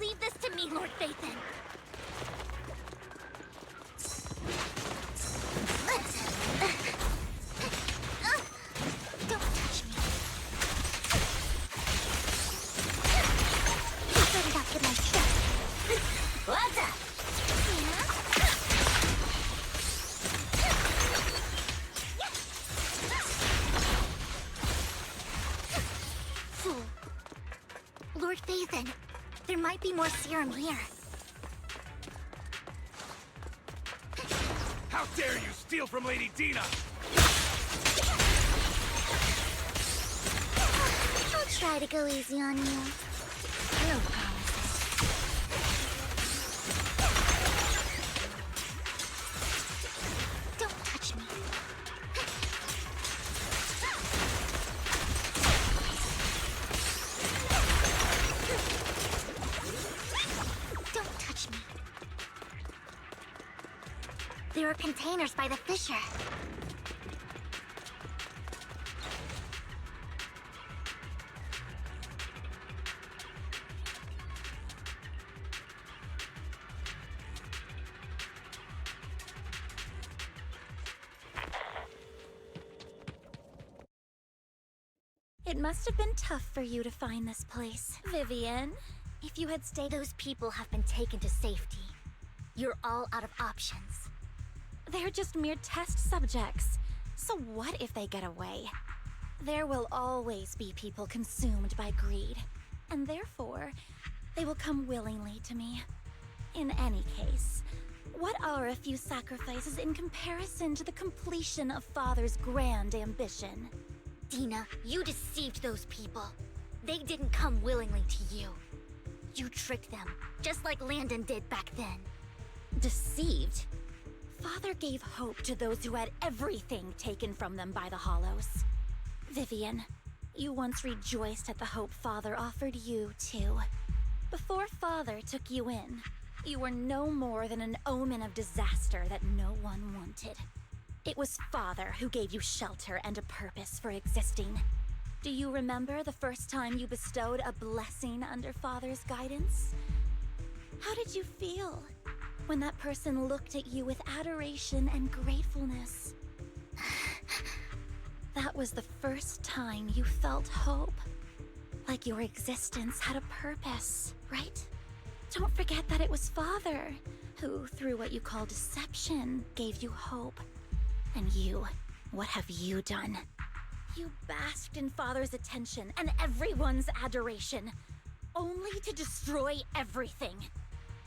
Leave this to me, Lord Pathan. Don't touch me. Set it up with my chest. What's up? might be more serum here. How dare you steal from Lady Dina! I'll try to go easy on you. No promises. Don't touch me. Don't touch me. There are containers by the fissure. It must have been tough for you to find this place, Vivian. If you had stayed, Those people have been taken to safety. You're all out of options. they're just mere test subjects. So what if they get away? There will always be people consumed by greed, and therefore, they will come willingly to me. In any case, what are a few sacrifices in comparison to the completion of Father's grand ambition? Dina, you deceived those people. They didn't come willingly to you. You tricked them, just like Landon did back then. Deceived? Father gave hope to those who had everything taken from them by the Hollows. Vivian, you once rejoiced at the hope Father offered you, too. Before Father took you in, you were no more than an omen of disaster that no one wanted. It was Father who gave you shelter and a purpose for existing. Do you remember the first time you bestowed a blessing under Father's guidance? How did you feel when that person looked at you with adoration and gratefulness? That was the first time you felt hope. Like your existence had a purpose, right? Don't forget that it was Father who, through what you call deception, gave you hope. And you, what have you done? You basked in Father's attention and everyone's adoration, only to destroy everything.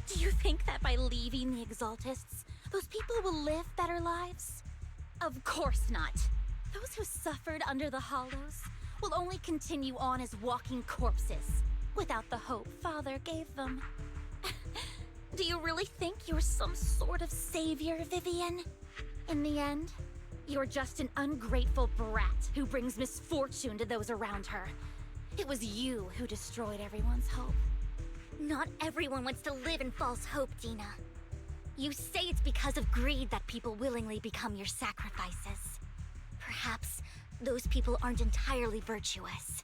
Do you think that by leaving the Exaltists, those people will live better lives? Of course not. Those who suffered under the Hollows will only continue on as walking corpses, without the hope Father gave them. Do you really think you're some sort of savior, Vivian? In the end, you're just an ungrateful brat who brings misfortune to those around her. It was you who destroyed everyone's hope. Not everyone wants to live in false hope, Dina. You say it's because of greed that people willingly become your sacrifices. Perhaps those people aren't entirely virtuous.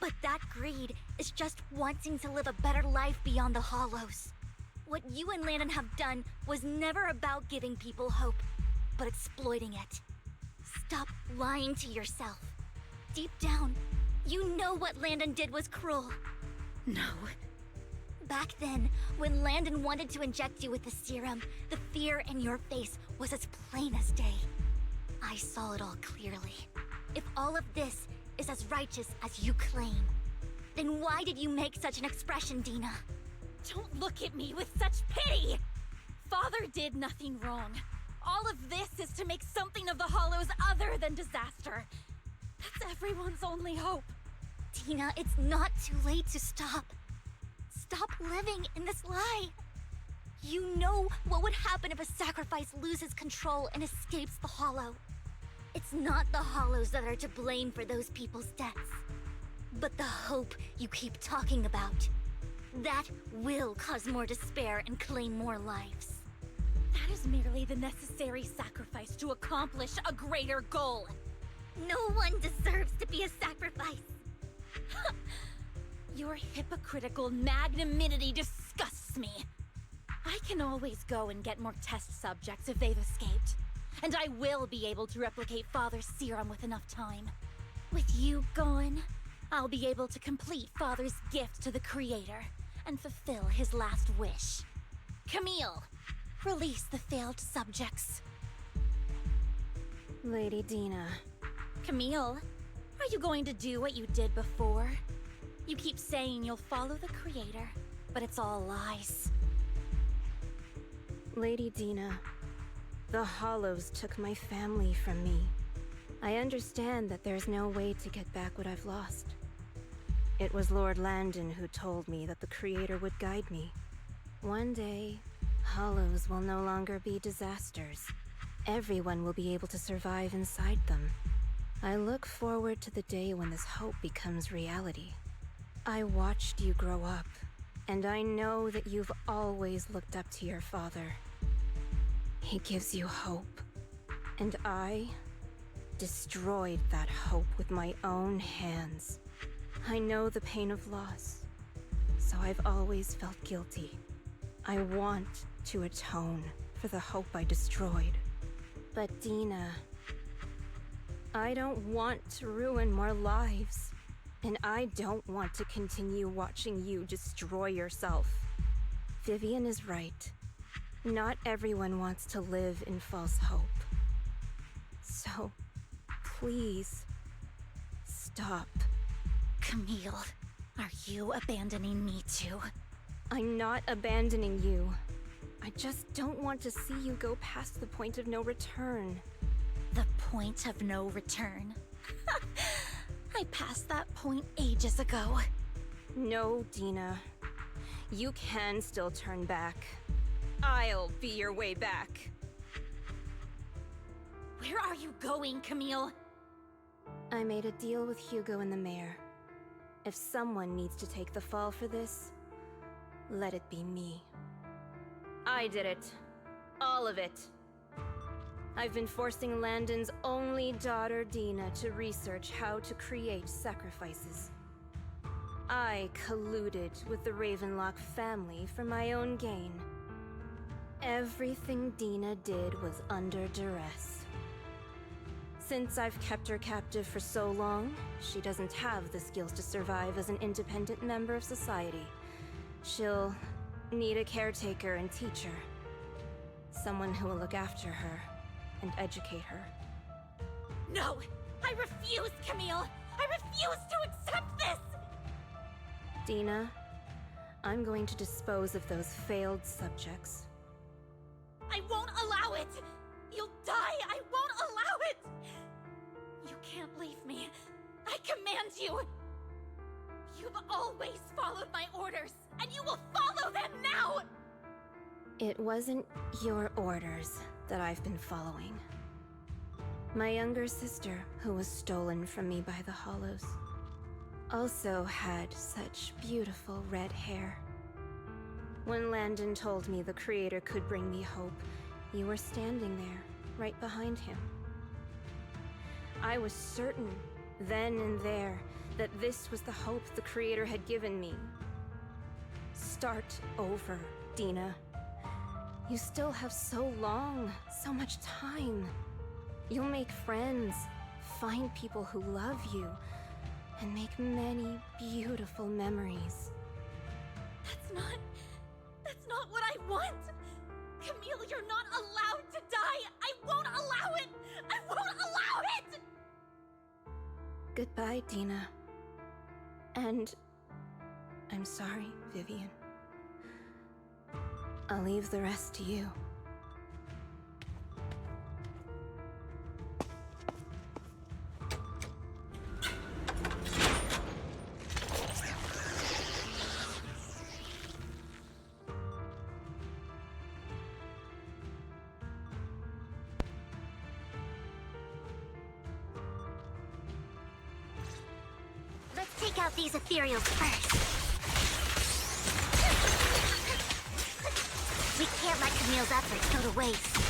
But that greed is just wanting to live a better life beyond the Hollows. What you and Landon have done was never about giving people hope, but exploiting it. Stop lying to yourself. Deep down, you know what Landon did was cruel. No. Back then, when Landon wanted to inject you with the serum, the fear in your face was as plain as day. I saw it all clearly. If all of this is as righteous as you claim, then why did you make such an expression, Dina? Don't look at me with such pity! Father did nothing wrong. All of this is to make something of the Hollows other than disaster. That's everyone's only hope. Dina, it's not too late to stop. Stop living in this lie. You know what would happen if a sacrifice loses control and escapes the Hollow. It's not the Hollows that are to blame for those people's deaths, but the hope you keep talking about. That will cause more despair and claim more lives. That is merely the necessary sacrifice to accomplish a greater goal. No one deserves to be a sacrifice. Your hypocritical magnanimity disgusts me. I can always go and get more test subjects if they've escaped. And I will be able to replicate Father's serum with enough time. With you gone, I'll be able to complete Father's gift to the Creator and fulfill his last wish. Camille, release the failed subjects. Lady Dina. Camille, are you going to do what you did before? You keep saying you'll follow the Creator, but it's all lies. Lady Dina, the Hollows took my family from me. I understand that there's no way to get back what I've lost. It was Lord Landon who told me that the Creator would guide me. One day, Hollows will no longer be disasters. Everyone will be able to survive inside them. I look forward to the day when this hope becomes reality. I watched you grow up, and I know that you've always looked up to your father. He gives you hope, and I destroyed that hope with my own hands. I know the pain of loss, so I've always felt guilty. I want to atone for the hope I destroyed. But Dina, I don't want to ruin more lives, and I don't want to continue watching you destroy yourself. Vivian is right. Not everyone wants to live in false hope. So, please, stop. Camille, are you abandoning me too? I'm not abandoning you. I just don't want to see you go past the point of no return. The point of no return? I passed that point ages ago. No, Dina. You can still turn back. I'll be your way back. Where are you going, Camille? I made a deal with Hugo and the mayor. If someone needs to take the fall for this, let it be me. I did it. All of it. I've been forcing Landon's only daughter, Dina, to research how to create sacrifices. I colluded with the Ravenlock family for my own gain. Everything Dina did was under duress. Since I've kept her captive for so long, she doesn't have the skills to survive as an independent member of society. She'll need a caretaker and teacher. Someone who will look after her and educate her. No! I refuse, Camille! I refuse to accept this! Dina, I'm going to dispose of those failed subjects. I won't allow it! You'll die! I won't allow it! You can't leave me. I command you! You've always followed my orders, and you will follow them now! It wasn't your orders that I've been following. My younger sister, who was stolen from me by the Hollows, also had such beautiful red hair. When Landon told me the Creator could bring me hope, you were standing there, right behind him. I was certain, then and there, that this was the hope the Creator had given me. Start over, Dina. You still have so long, so much time. You'll make friends, find people who love you, and make many beautiful memories. That's not what I want! Camille, you're not allowed to die! I won't allow it! I won't allow it! Goodbye, Dina. And I'm sorry, Vivian. I'll leave the rest to you. Let's take out these ethereals first. We can't let Camille's efforts go to waste.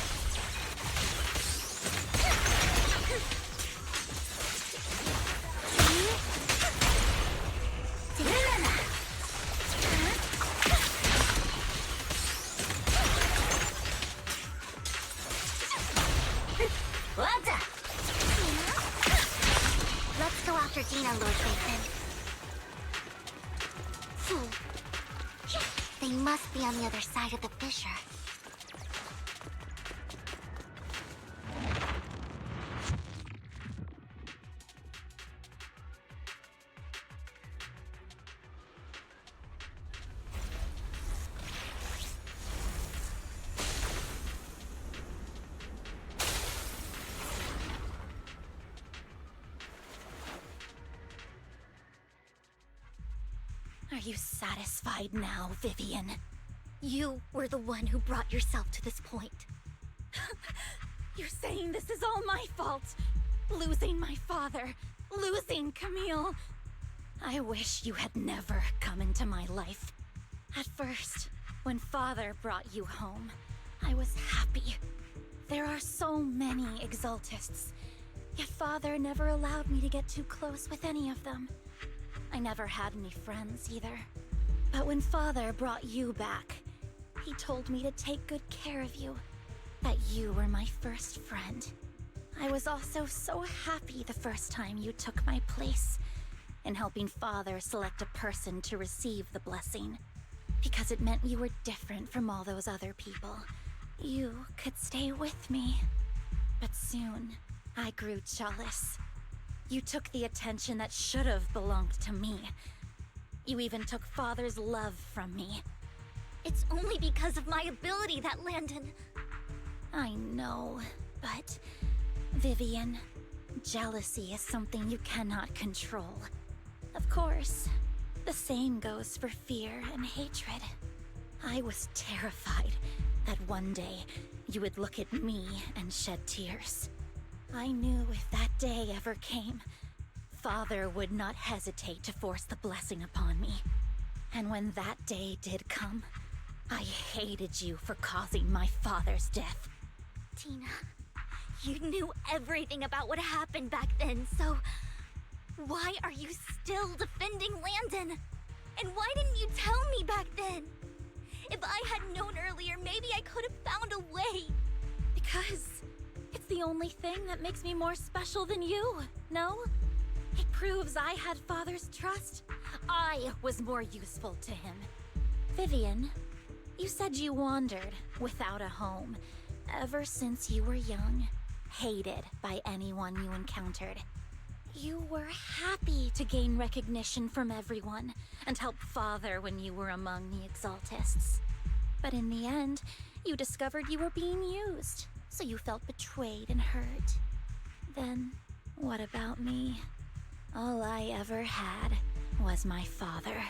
Let's go after Dina, Lord Raven. They must be on the other side of the fissure. you satisfied now, Vivian? You were the one who brought yourself to this point. You're saying this is all my fault? Losing my father, losing Camille. I wish you had never come into my life. At first, when Father brought you home, I was happy. There are so many Exaltists, yet Father never allowed me to get too close with any of them. I never had any friends either. But when Father brought you back, he told me to take good care of you, that you were my first friend. I was also so happy the first time you took my place in helping Father select a person to receive the blessing, because it meant you were different from all those other people. You could stay with me. But soon, I grew jealous. You took the attention that should have belonged to me. You even took Father's love from me. It's only because of my ability that Landon... I know, but... Vivian, jealousy is something you cannot control. Of course, the same goes for fear and hatred. I was terrified that one day you would look at me and shed tears. I knew if that day ever came, Father would not hesitate to force the blessing upon me. And when that day did come, I hated you for causing my father's death. Tina, you knew everything about what happened back then, so... why are you still defending Landon? And why didn't you tell me back then? If I had known earlier, maybe I could have found a way. Because it's the only thing that makes me more special than you, no? It proves I had Father's trust. I was more useful to him. Vivian, you said you wandered without a home ever since you were young, hated by anyone you encountered. You were happy to gain recognition from everyone and help Father when you were among the Exaltists. But in the end, you discovered you were being used, so you felt betrayed and hurt. Then, what about me? All I ever had was my father.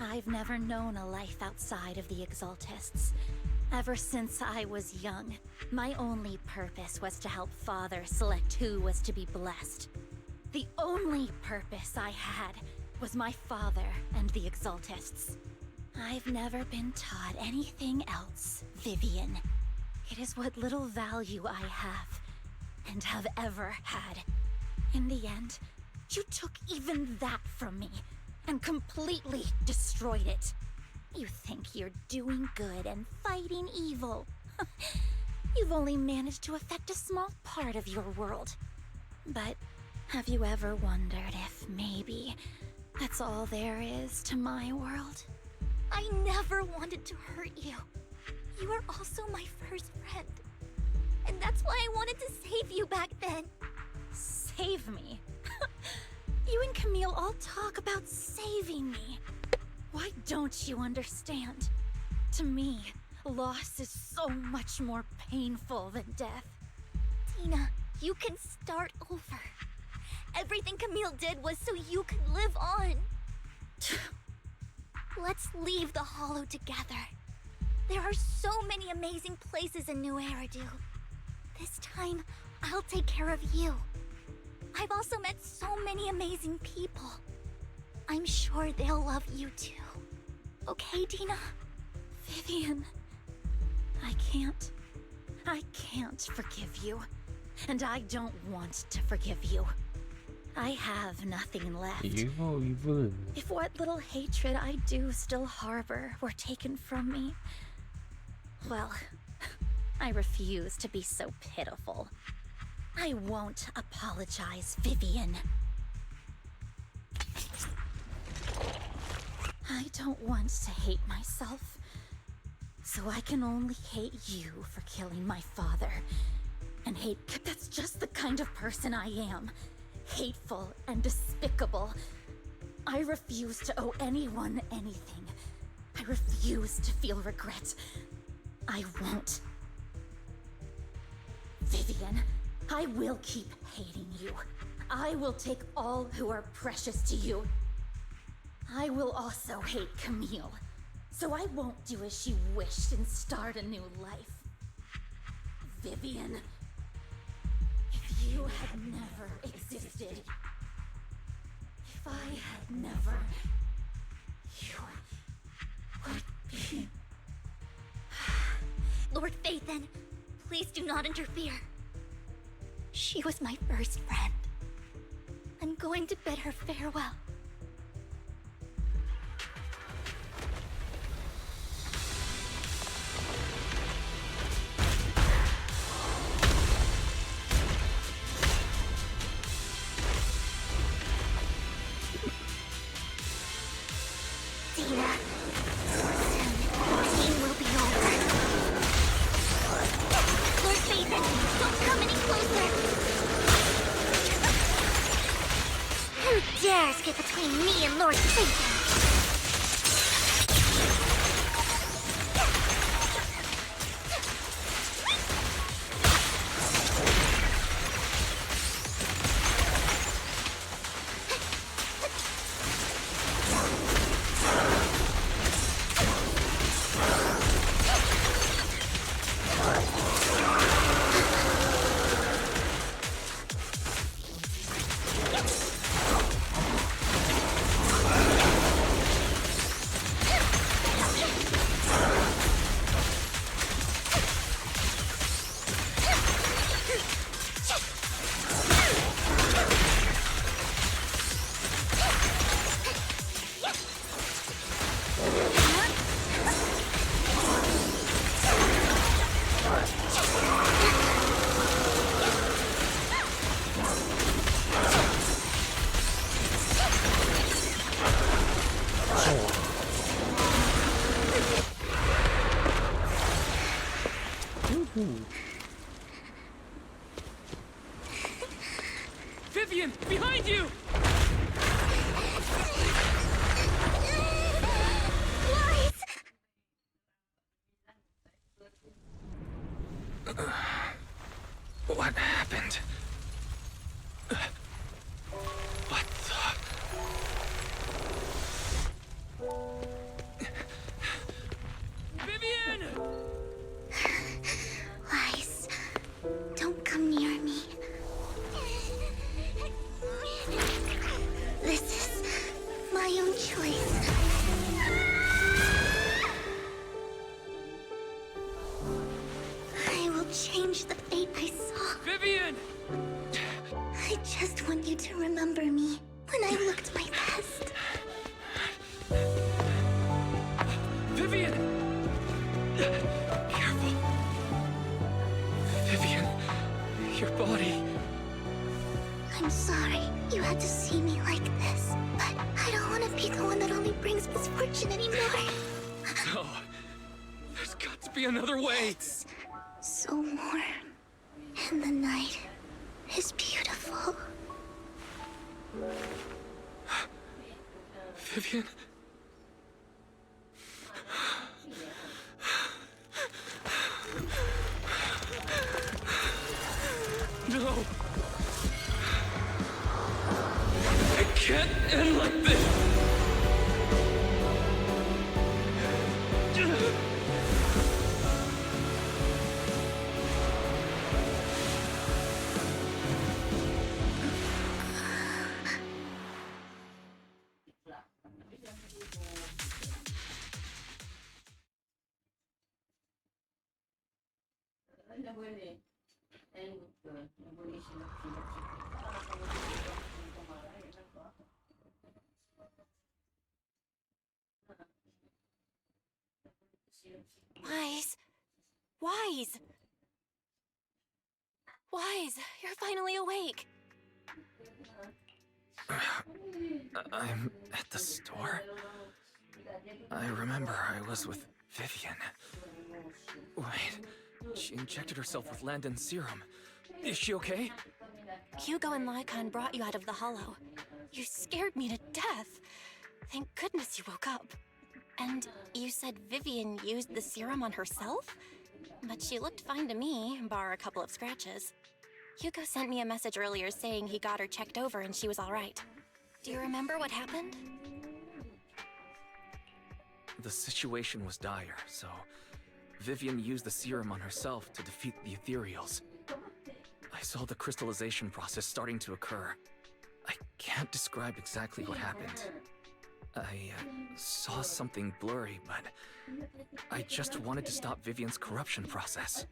I've never known a life outside of the Exaltists. Ever since I was young, my only purpose was to help Father select who was to be blessed. The only purpose I had was my father and the Exaltists. I've never been taught anything else, Vivian. It is what little value I have, and have ever had. In the end, you took even that from me, and completely destroyed it. You think you're doing good and fighting evil. You've only managed to affect a small part of your world. But have you ever wondered if maybe that's all there is to my world? I never wanted to hurt you. You were also my first friend. And that's why I wanted to save you back then. Save me? You and Camille all talk about saving me. Why don't you understand? To me, loss is so much more painful than death. Tina, you can start over. Everything Camille did was so you could live on. Let's leave the Hollow together. There are so many amazing places in New Eridu. This time, I'll take care of you. I've also met so many amazing people. I'm sure they'll love you too. Okay, Tina? Vivian, I can't forgive you. And I don't want to forgive you. I have nothing left. Evil. If what little hatred I do still harbor were taken from me, well, I refuse to be so pitiful. I won't apologize, Vivian. I don't want to hate myself, so I can only hate you for killing my father. And that's just the kind of person I am. Hateful and despicable. I refuse to owe anyone anything. I refuse to feel regret. I won't. Vivian, I will keep hating you. I will take all who are precious to you. I will also hate Camille, so I won't do as she wished and start a new life. Vivian, if you had never existed, if I had never, you would be... Lord Phaethon, please do not interfere. She was my first friend. I'm going to bid her farewell. Dina, soon, Team will be over. Lord Phaethon, don't come any closer! Who dares get between me and Lord Phaethon? Vivian, behind you! What happened? What the... Vivian! Lies. Don't come near me. This is my own choice. I will change the fate I saw. Vivian! I just want you to remember me when I looked my best. Vivian! Careful. Vivian, your body... I'm sorry you had to see me like this, but I don't want to be the one that only brings misfortune anymore. No. There's got to be another way. It's so warm, and the night is beautiful. Vivian? No! It can't end like this! Wise. Wise. Wise, you're finally awake. I'm at the store. I remember I was with Vivian. Wait, she injected herself with Landon's serum. Is she okay? Hugo and Lycon brought you out of the hollow. You scared me to death. Thank goodness you woke up. And you said Vivian used the serum on herself? But she looked fine to me, bar a couple of scratches. Hugo sent me a message earlier saying he got her checked over and she was all right. Do you remember what happened? the situation was dire, so Vivian used the serum on herself to defeat the ethereals. I saw the crystallization process starting to occur. I can't describe exactly what happened. I saw something blurry, but I just wanted to stop Vivian's corruption process.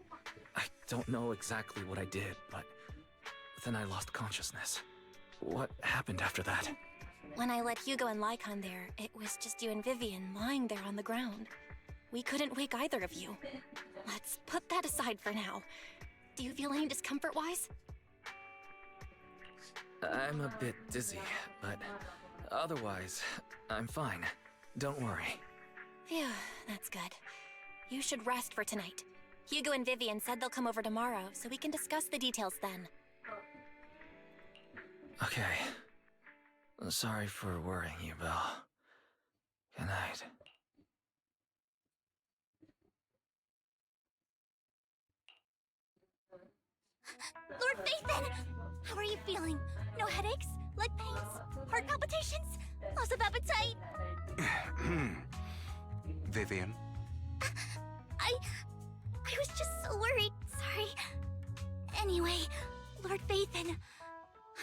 I don't know exactly what I did, but then I lost consciousness. What happened after that? When I let Hugo and Lycon there, it was just you and Vivian lying there on the ground. We couldn't wake either of you. Let's put that aside for now. Do you feel any discomfort-wise? I'm a bit dizzy, but otherwise, I'm fine. Don't worry. Phew, that's good. You should rest for tonight. Hugo and Vivian said they'll come over tomorrow, so we can discuss the details then. Okay. Sorry for worrying you, Belle. Good night. Lord Phaethon! How are you feeling? No headaches? Leg pains? Heart palpitations? Loss of appetite? Vivian? I was just so worried. Sorry. Anyway, Lord Phaethon,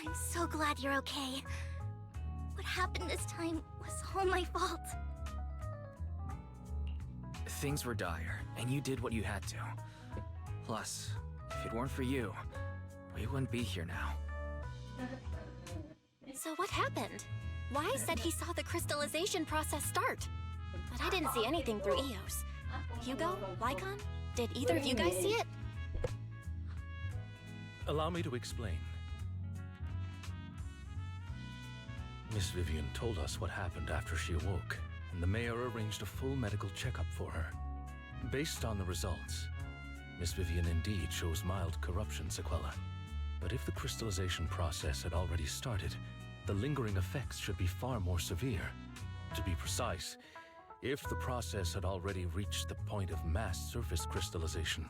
I'm so glad you're okay. What happened this time was all my fault. Things were dire, and you did what you had to. Plus, if it weren't for you, we wouldn't be here now. So what happened? Wai said he saw the crystallization process start. But I didn't see anything through EOS. Hugo? Lycon? Did either of you guys see it? Allow me to explain. Miss Vivian told us what happened after she awoke, and the mayor arranged a full medical checkup for her. Based on the results, Miss Vivian indeed shows mild corruption sequelae. But if the crystallization process had already started, the lingering effects should be far more severe. To be precise, if the process had already reached the point of mass surface crystallization,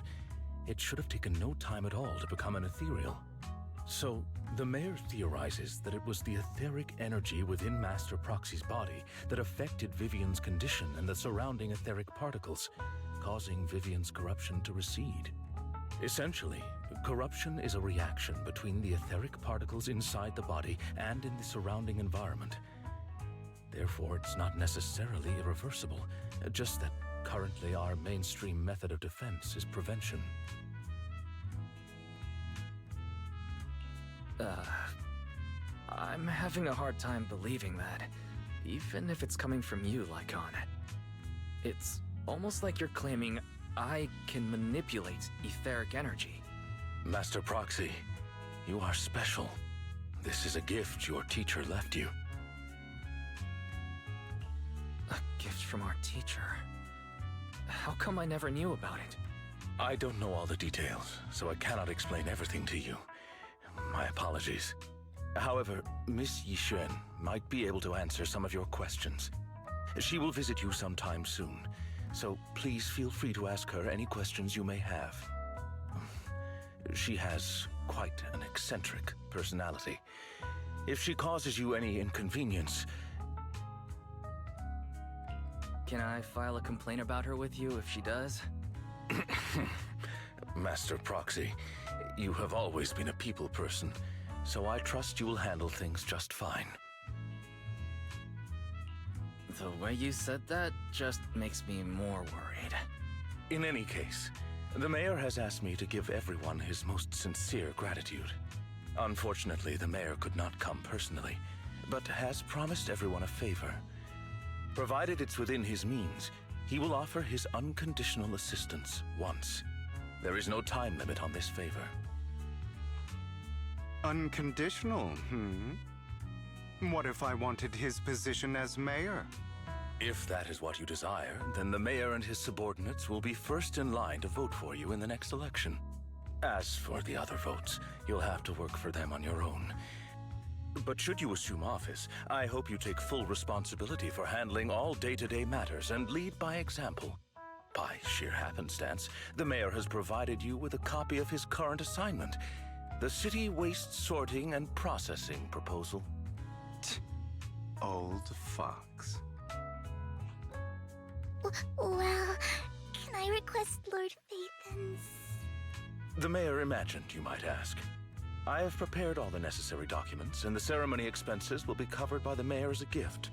it should have taken no time at all to become an ethereal. So, the mayor theorizes that it was the etheric energy within Master Proxy's body that affected Vivian's condition and the surrounding etheric particles, causing Vivian's corruption to recede. Essentially, corruption is a reaction between the etheric particles inside the body and in the surrounding environment. Therefore, it's not necessarily irreversible, just that currently our mainstream method of defense is prevention. I'm having a hard time believing that, even if it's coming from you, Lycon. It's almost like you're claiming I can manipulate etheric energy. Master Proxy, you are special. This is a gift your teacher left you. A gift from our teacher? How come I never knew about it? I don't know all the details, so I cannot explain everything to you. My apologies. However, Miss Yixuan might be able to answer some of your questions. She will visit you sometime soon, so please feel free to ask her any questions you may have. She has quite an eccentric personality. If she causes you any inconvenience... Can I file a complaint about her with you if she does? Master Proxy, you have always been a people person, so I trust you will handle things just fine. The way you said that just makes me more worried. In any case, the mayor has asked me to give everyone his most sincere gratitude. Unfortunately, the mayor could not come personally, but has promised everyone a favor. Provided it's within his means, he will offer his unconditional assistance once. There is no time limit on this favor. Unconditional, What if I wanted his position as mayor? If that is what you desire, then the mayor and his subordinates will be first in line to vote for you in the next election. As for the other votes, you'll have to work for them on your own. But should you assume office, I hope you take full responsibility for handling all day-to-day matters and lead by example. By sheer happenstance, the mayor has provided you with a copy of his current assignment, the City Waste Sorting and Processing proposal. Old fox. Well, can I request Lord Phaethon's? The mayor imagined you might ask. I have prepared all the necessary documents, and the ceremony expenses will be covered by the mayor as a gift.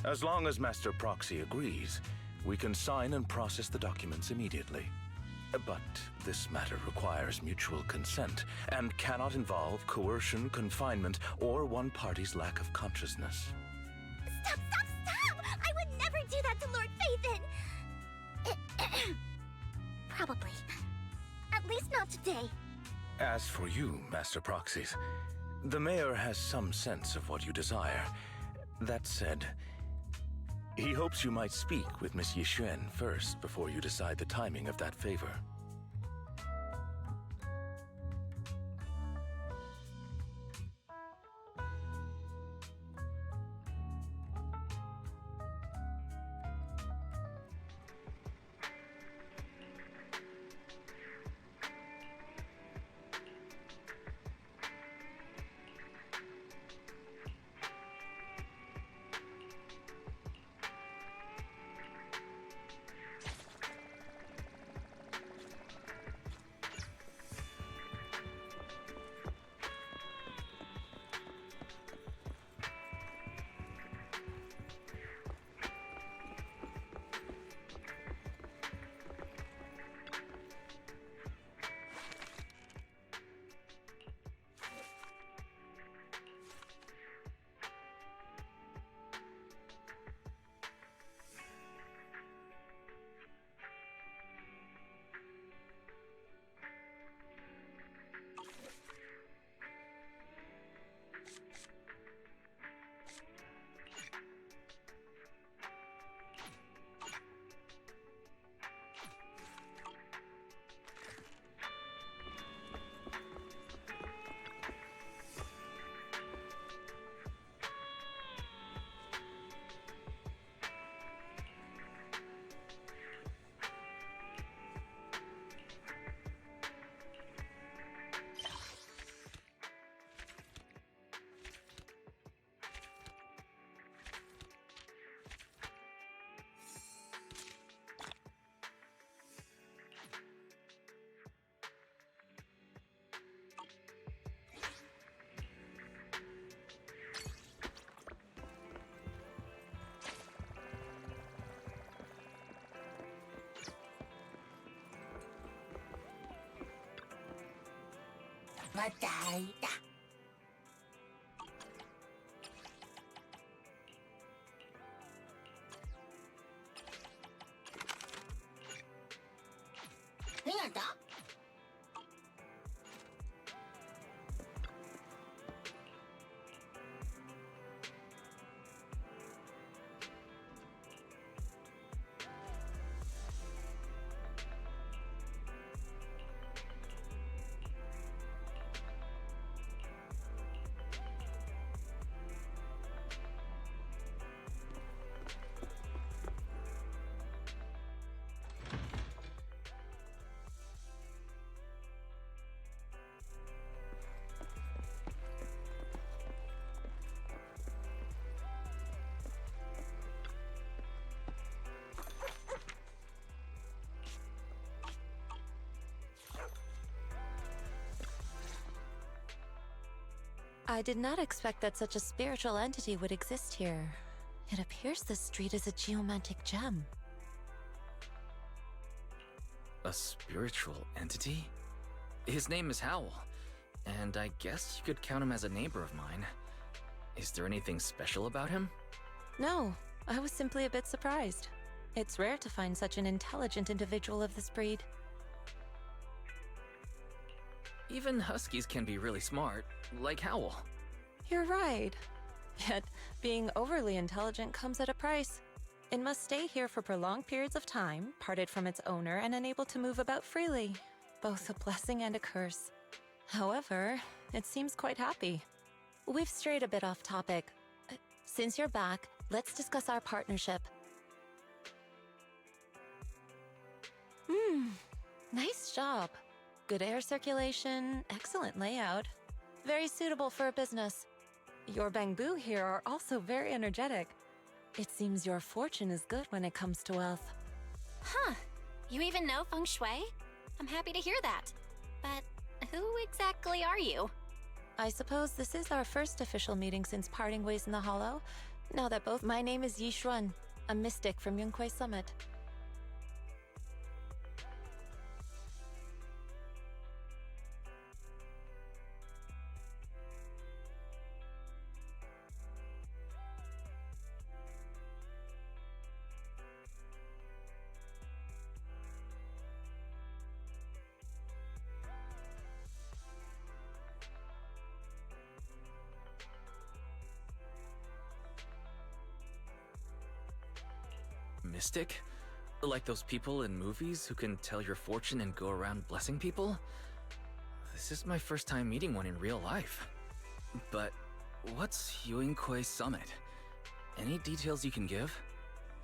As long as Master Proxy agrees, we can sign and process the documents immediately. But this matter requires mutual consent and cannot involve coercion, confinement, or one party's lack of consciousness. Stop! I would never do that to Lord Phaethon! Probably. At least not today. As for you, Master Proxies, the mayor has some sense of what you desire. That said, he hopes you might speak with Miss Yixuan first before you decide the timing of that favor. Madalda. Mierda. I did not expect that such a spiritual entity would exist here. It appears this street is a geomantic gem. A spiritual entity? His name is Howl, and I guess you could count him as a neighbor of mine. Is there anything special about him? No, I was simply a bit surprised. It's rare to find such an intelligent individual of this breed. Even huskies can be really smart, like Howl. You're right. Yet, being overly intelligent comes at a price. It must stay here for prolonged periods of time, parted from its owner and unable to move about freely. Both a blessing and a curse. However, it seems quite happy. We've strayed a bit off topic. Since you're back, let's discuss our partnership. Nice job. Good air circulation, excellent layout. Very suitable for a business. Your bamboo here are also very energetic. It seems your fortune is good when it comes to wealth. Huh. You even know feng shui? I'm happy to hear that. But who exactly are you? I suppose this is our first official meeting since parting ways in the Hollow. Now that both my name is Yi Xuan, a mystic from Yunquei Summit. Mystic? Like those people in movies who can tell your fortune and go around blessing people? This is my first time meeting one in real life. But what's Yunquei Summit? Any details you can give?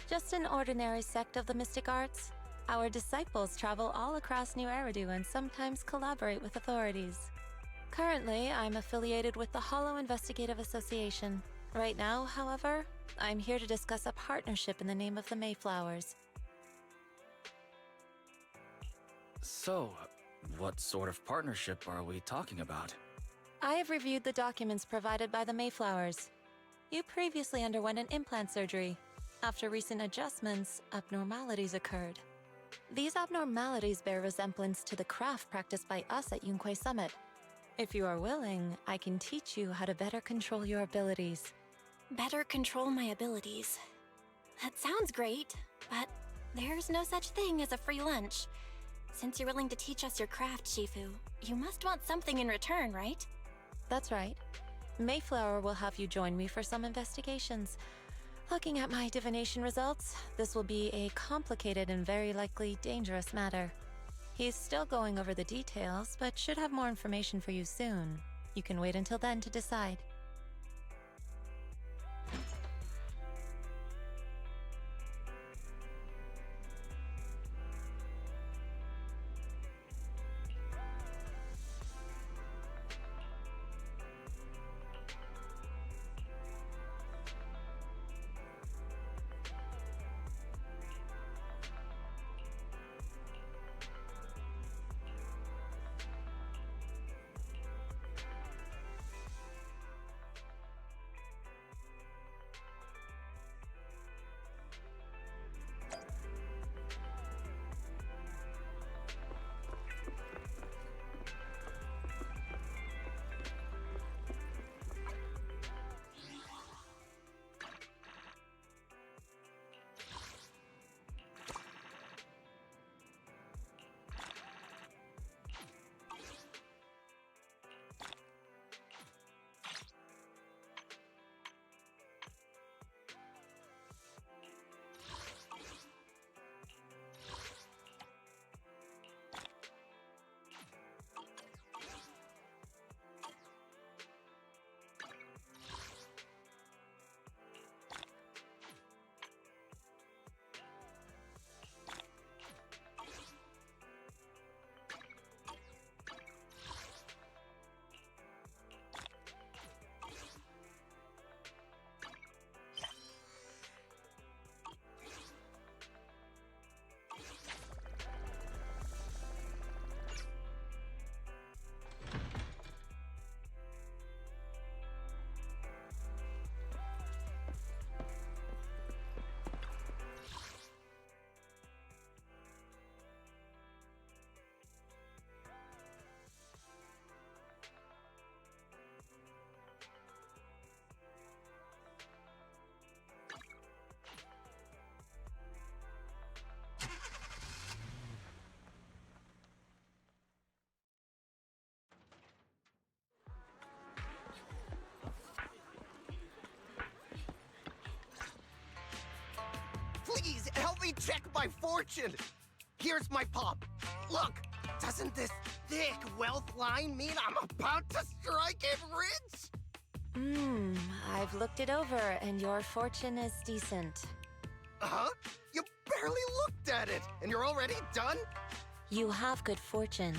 Just an ordinary sect of the mystic arts. Our disciples travel all across New Eridu and sometimes collaborate with authorities. Currently, I'm affiliated with the Hollow Investigative Association. Right now, however, I'm here to discuss a partnership in the name of the Mayflowers. So, what sort of partnership are we talking about? I have reviewed the documents provided by the Mayflowers. You previously underwent an implant surgery. After recent adjustments, abnormalities occurred. These abnormalities bear resemblance to the craft practiced by us at Yunquei Summit. If you are willing, I can teach you how to better control your abilities. Better control my abilities. That sounds great, but there's no such thing as a free lunch. Since you're willing to teach us your craft, Shifu, you must want something in return, right? That's right. Mayflower will have you join me for some investigations. Looking at my divination results, this will be a complicated and very likely dangerous matter. He's still going over the details, but should have more information for you soon. You can wait until then to decide. Please, help me check my fortune! Here's my pop. Look, doesn't this thick wealth line mean I'm about to strike it rich? I've looked it over, and your fortune is decent. Huh? You barely looked at it, and you're already done? You have good fortune.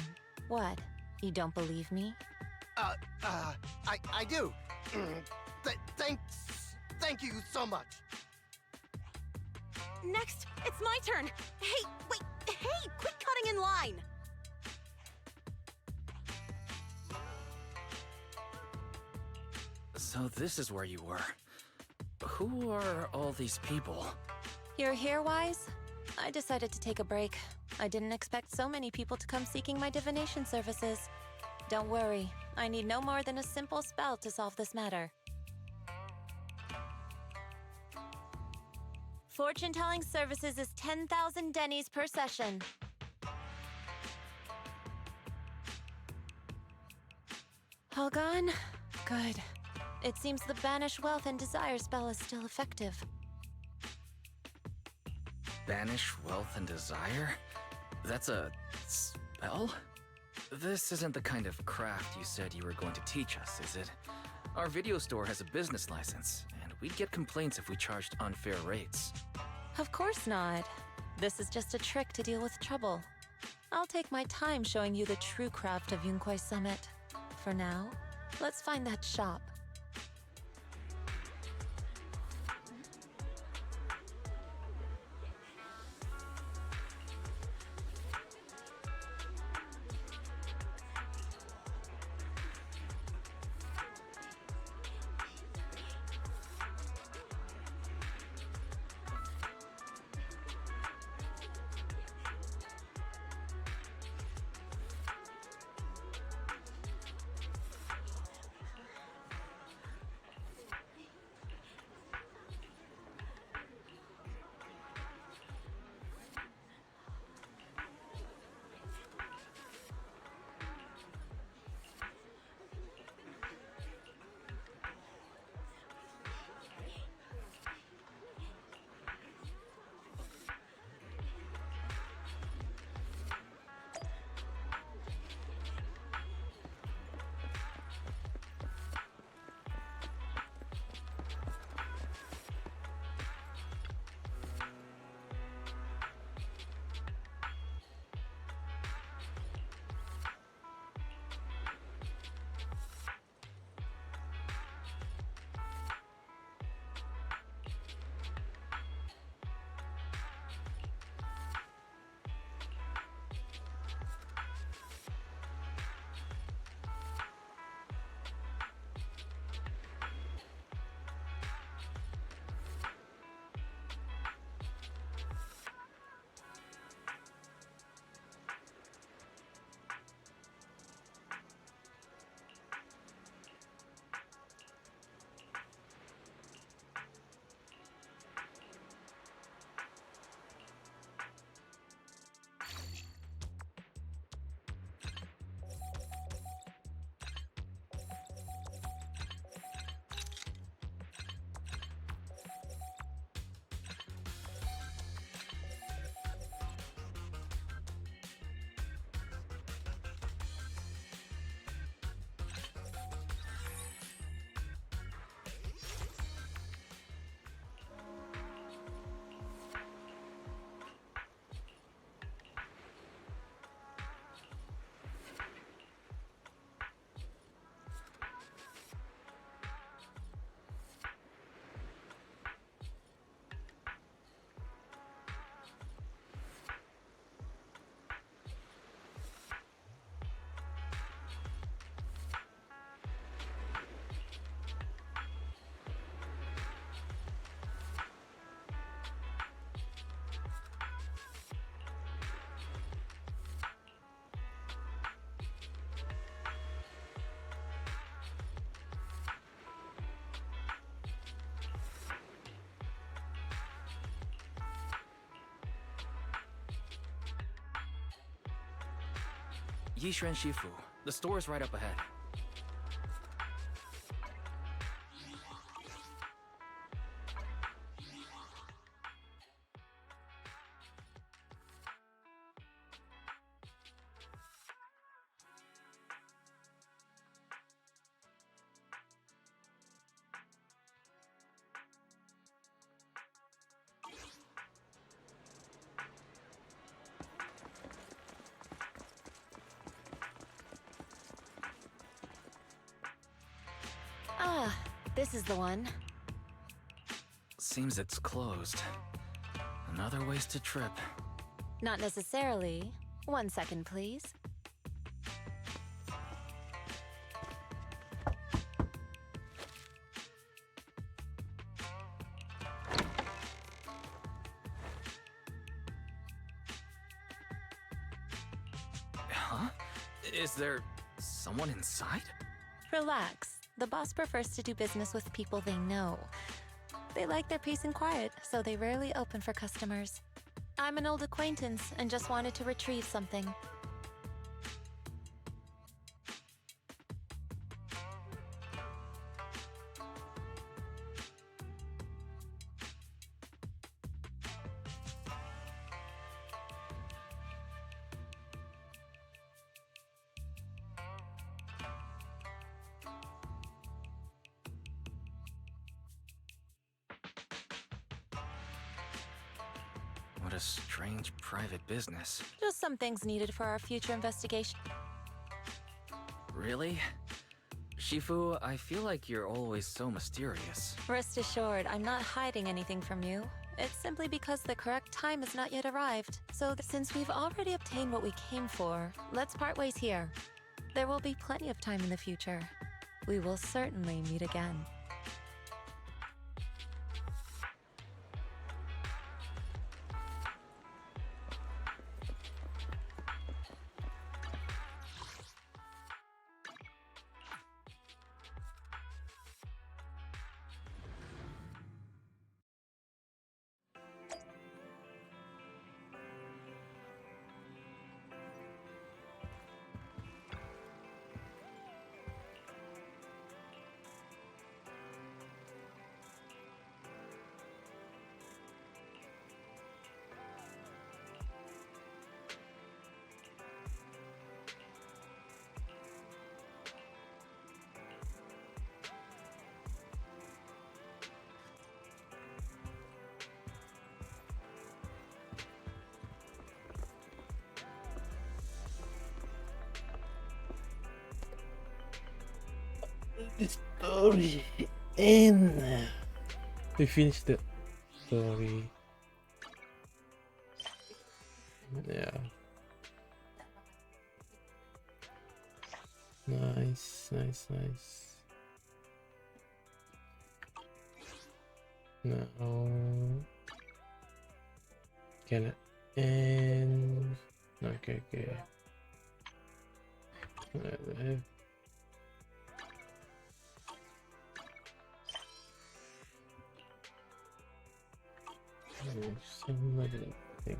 What? You don't believe me? I do. Thank you so much. Next, it's my turn. Hey, wait, hey, quit cutting in line. So this is where you were. Who are all these people? You're here, Wise? I decided to take a break. I didn't expect so many people to come seeking my divination services. Don't worry, I need no more than a simple spell to solve this matter. Fortune-telling services is 10,000 dennies per session. All gone? Good. It seems the Banish Wealth and Desire spell is still effective. Banish Wealth and Desire? That's a spell? This isn't the kind of craft you said you were going to teach us, is it? Our video store has a business license, and we'd get complaints if we charged unfair rates. Of course not. This is just a trick to deal with trouble. I'll take my time showing you the true craft of Yunquai Summit. For now, let's find that shop. Yishuan Shifu. The store is right up ahead. Ah, this is the one. Seems it's closed. Another wasted trip. Not necessarily. 1 second, please. Huh? Is there someone inside? Relax. The boss prefers to do business with people they know. They like their peace and quiet, so they rarely open for customers. I'm an old acquaintance and just wanted to retrieve something. What a strange private business. Just some things needed for our future investigation. Really? Shifu, I feel like you're always so mysterious. Rest assured, I'm not hiding anything from you. It's simply because the correct time has not yet arrived. So since we've already obtained what we came for, let's part ways here. There will be plenty of time in the future. We will certainly meet again. The story in. We finished the story. Yeah. Nice, nice, nice. Now can I end? Okay, okay. Some other thing.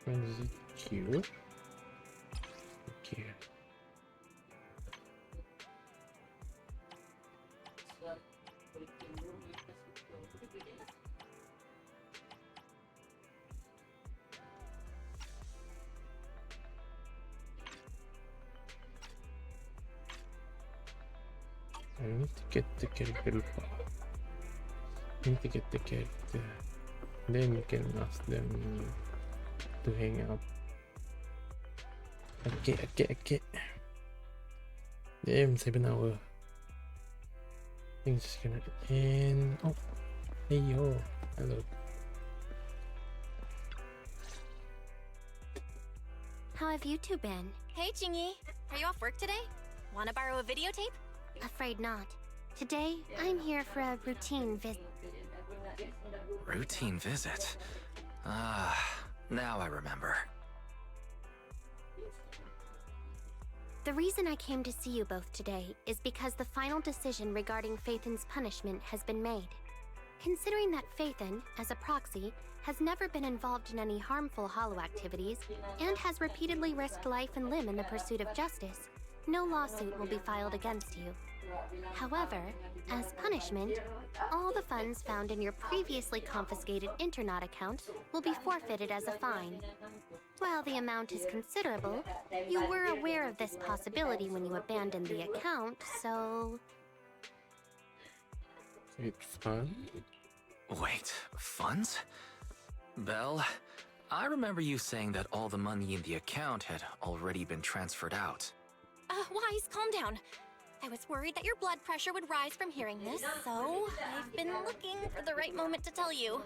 When is it here? Here. I need to get the character. I need to get the character. Then you can ask them to hang out. Okay. Damn, 7 hours. Things just gonna end. Oh, hey yo, hello. How have you two been? Hey, Chingy. Are you off work today? Want to borrow a videotape? Afraid not. Today, I'm here for a routine visit. Routine visit? Ah, now I remember. The reason I came to see you both today is because the final decision regarding Phaethon's punishment has been made. Considering that Phaethon, as a proxy, has never been involved in any harmful hollow activities and has repeatedly risked life and limb in the pursuit of justice, no lawsuit will be filed against you. However, as punishment, all the funds found in your previously confiscated Internaut account will be forfeited as a fine. While the amount is considerable, you were aware of this possibility when you abandoned the account, so... It's fun. Wait, funds? Belle, I remember you saying that all the money in the account had already been transferred out. Wise, calm down. I was worried that your blood pressure would rise from hearing this, so I've been looking for the right moment to tell you.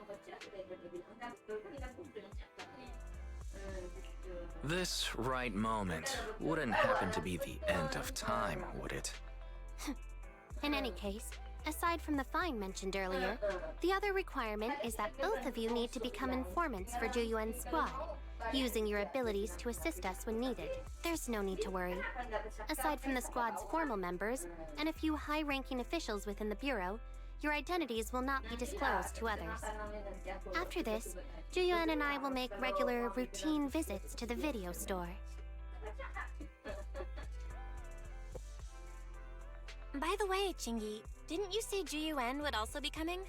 This right moment wouldn't happen to be the end of time, would it? In any case, aside from the fine mentioned earlier, the other requirement is that both of you need to become informants for Juyuen's squad, using your abilities to assist us when needed. There's no need to worry. Aside from the squad's formal members and a few high-ranking officials within the Bureau, your identities will not be disclosed to others. After this, Juyuen and I will make regular, routine visits to the video store. By the way, Chingy, didn't you say Juyuen would also be coming?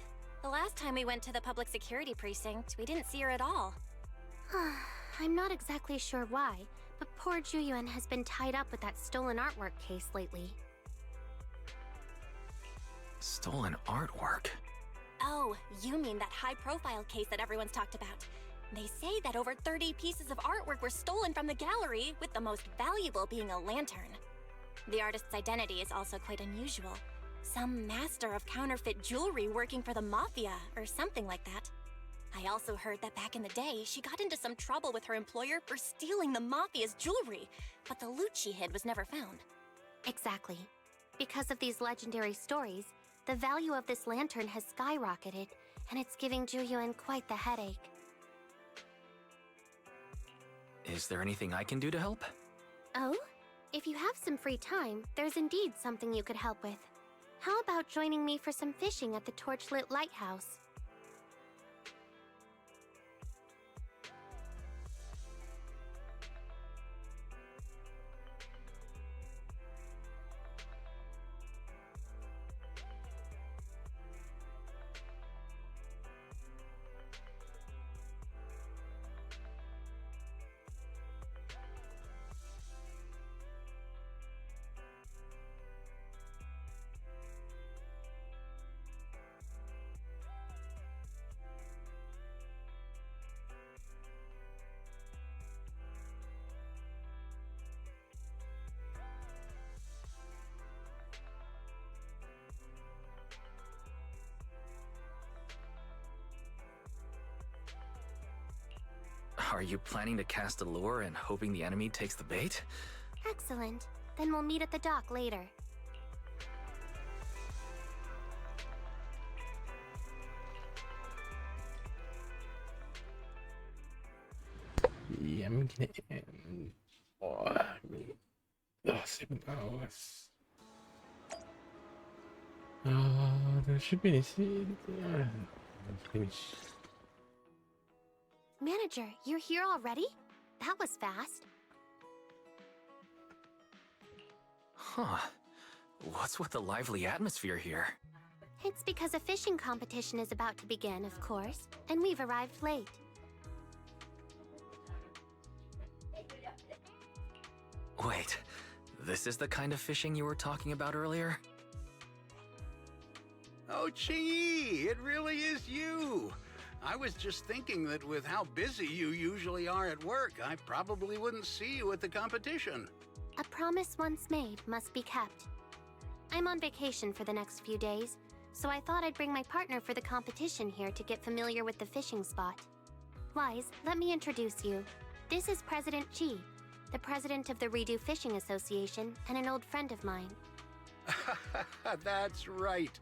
The last time we went to the public security precinct, we didn't see her at all. I'm not exactly sure why, but poor Juyuen has been tied up with that stolen artwork case lately. Stolen artwork? Oh, you mean that high-profile case that everyone's talked about. They say that over 30 pieces of artwork were stolen from the gallery, with the most valuable being a lantern. The artist's identity is also quite unusual. Some master of counterfeit jewelry working for the Mafia, or something like that. I also heard that back in the day, she got into some trouble with her employer for stealing the Mafia's jewelry, but the loot she hid was never found. Exactly. Because of these legendary stories, the value of this lantern has skyrocketed, and it's giving Juyuen quite the headache. Is there anything I can do to help? Oh? If you have some free time, there's indeed something you could help with. How about joining me for some fishing at the torchlit lighthouse? Are you planning to cast a lure and hoping the enemy takes the bait? Excellent. Then we'll meet at the dock later. Yeah, I'm gonna end. Oh, 7 hours. There should be anything. Finish. Manager, you're here already? That was fast. Huh. What's with the lively atmosphere here? It's because a fishing competition is about to begin, of course, and we've arrived late. Wait, this is the kind of fishing you were talking about earlier? Oh, Chingy, it really is you. I was just thinking that with how busy you usually are at work, I probably wouldn't see you at the competition. A promise once made must be kept. I'm on vacation for the next few days, so I thought I'd bring my partner for the competition here to get familiar with the fishing spot. Wise, let me introduce you. This is President Chi, the president of the Redo Fishing Association and an old friend of mine. That's right.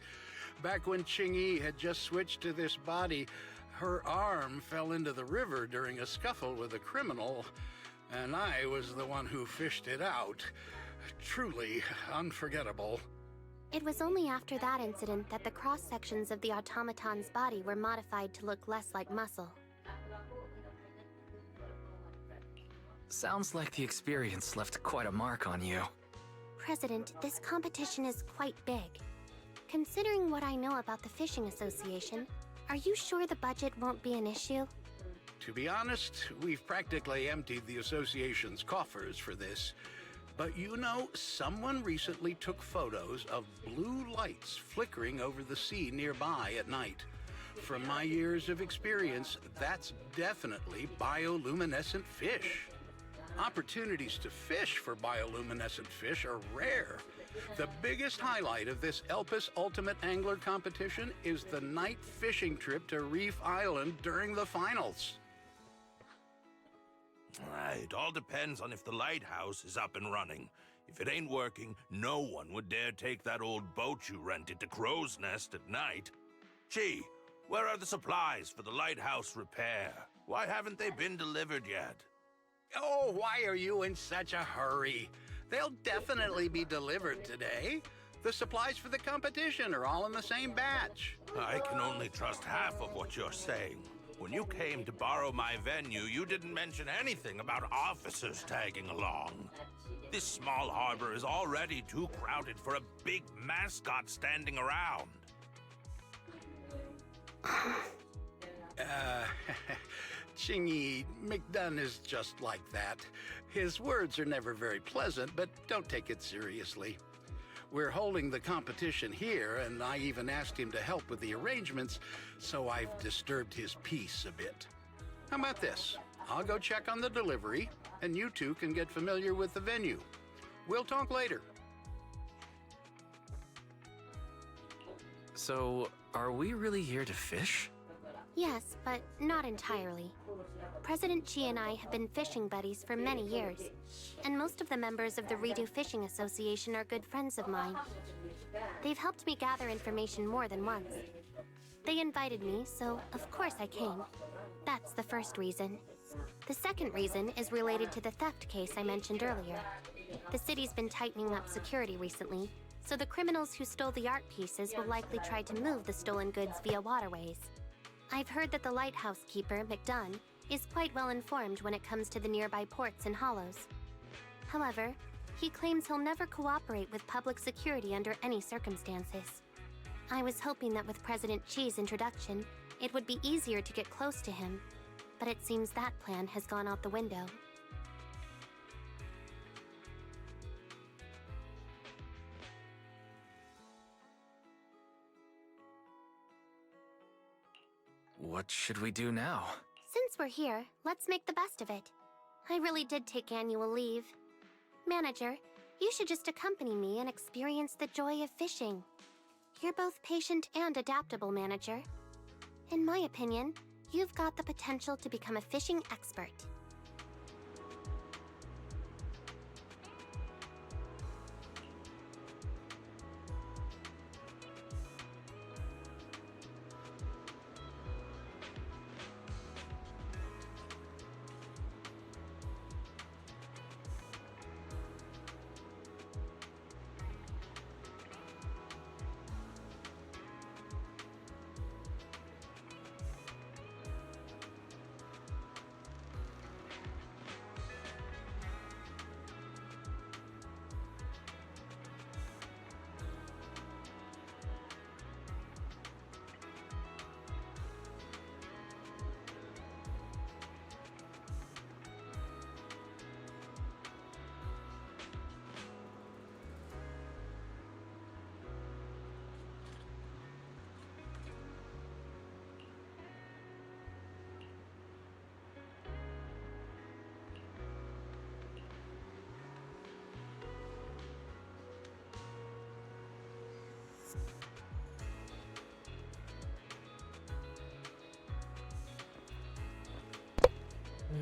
Back when Chingy had just switched to this body, her arm fell into the river during a scuffle with a criminal, and I was the one who fished it out. Truly unforgettable. It was only after that incident that the cross-sections of the automaton's body were modified to look less like muscle. Sounds like the experience left quite a mark on you. President, this competition is quite big. Considering what I know about the Fishing Association, are you sure the budget won't be an issue? To be honest, we've practically emptied the association's coffers for this. But you know, someone recently took photos of blue lights flickering over the sea nearby at night. From my years of experience, that's definitely bioluminescent fish. Opportunities to fish for bioluminescent fish are rare. The biggest highlight of this Elpis Ultimate Angler competition is the night fishing trip to Reef Island during the finals. It all depends on if the lighthouse is up and running. If it ain't working, no one would dare take that old boat you rented to Crow's Nest at night. Gee, where are the supplies for the lighthouse repair? Why haven't they been delivered yet? Oh, why are you in such a hurry? They'll definitely be delivered today. The supplies for the competition are all in the same batch. I can only trust half of what you're saying. When you came to borrow my venue, you didn't mention anything about officers tagging along. This small harbor is already too crowded for a big mascot standing around. Chingy, McDunn is just like that. His words are never very pleasant, but don't take it seriously. We're holding the competition here, and I even asked him to help with the arrangements, so I've disturbed his peace a bit. How about this? I'll go check on the delivery, and you two can get familiar with the venue. We'll talk later. So, are we really here to fish? Yes, but not entirely. President Chi and I have been fishing buddies for many years, and most of the members of the Redo Fishing Association are good friends of mine. They've helped me gather information more than once. They invited me, so of course I came. That's the first reason. The second reason is related to the theft case I mentioned earlier. The city's been tightening up security recently, so the criminals who stole the art pieces will likely try to move the stolen goods via waterways. I've heard that the lighthouse keeper, McDunn, is quite well informed when it comes to the nearby ports and hollows. However, he claims he'll never cooperate with public security under any circumstances. I was hoping that with President Chi's introduction, it would be easier to get close to him, but it seems that plan has gone out the window. What should we do now? Since we're here, let's make the best of it. I really did take annual leave. Manager, you should just accompany me and experience the joy of fishing. You're both patient and adaptable, Manager. In my opinion, you've got the potential to become a fishing expert.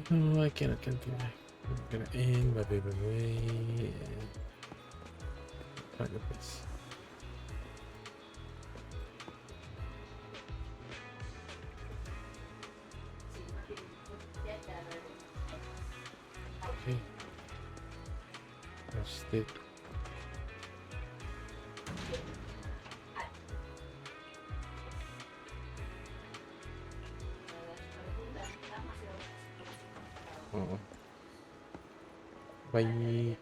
No, I cannot continue. I'm gonna end my baby way. Find a place. Okay. That's it. Bye.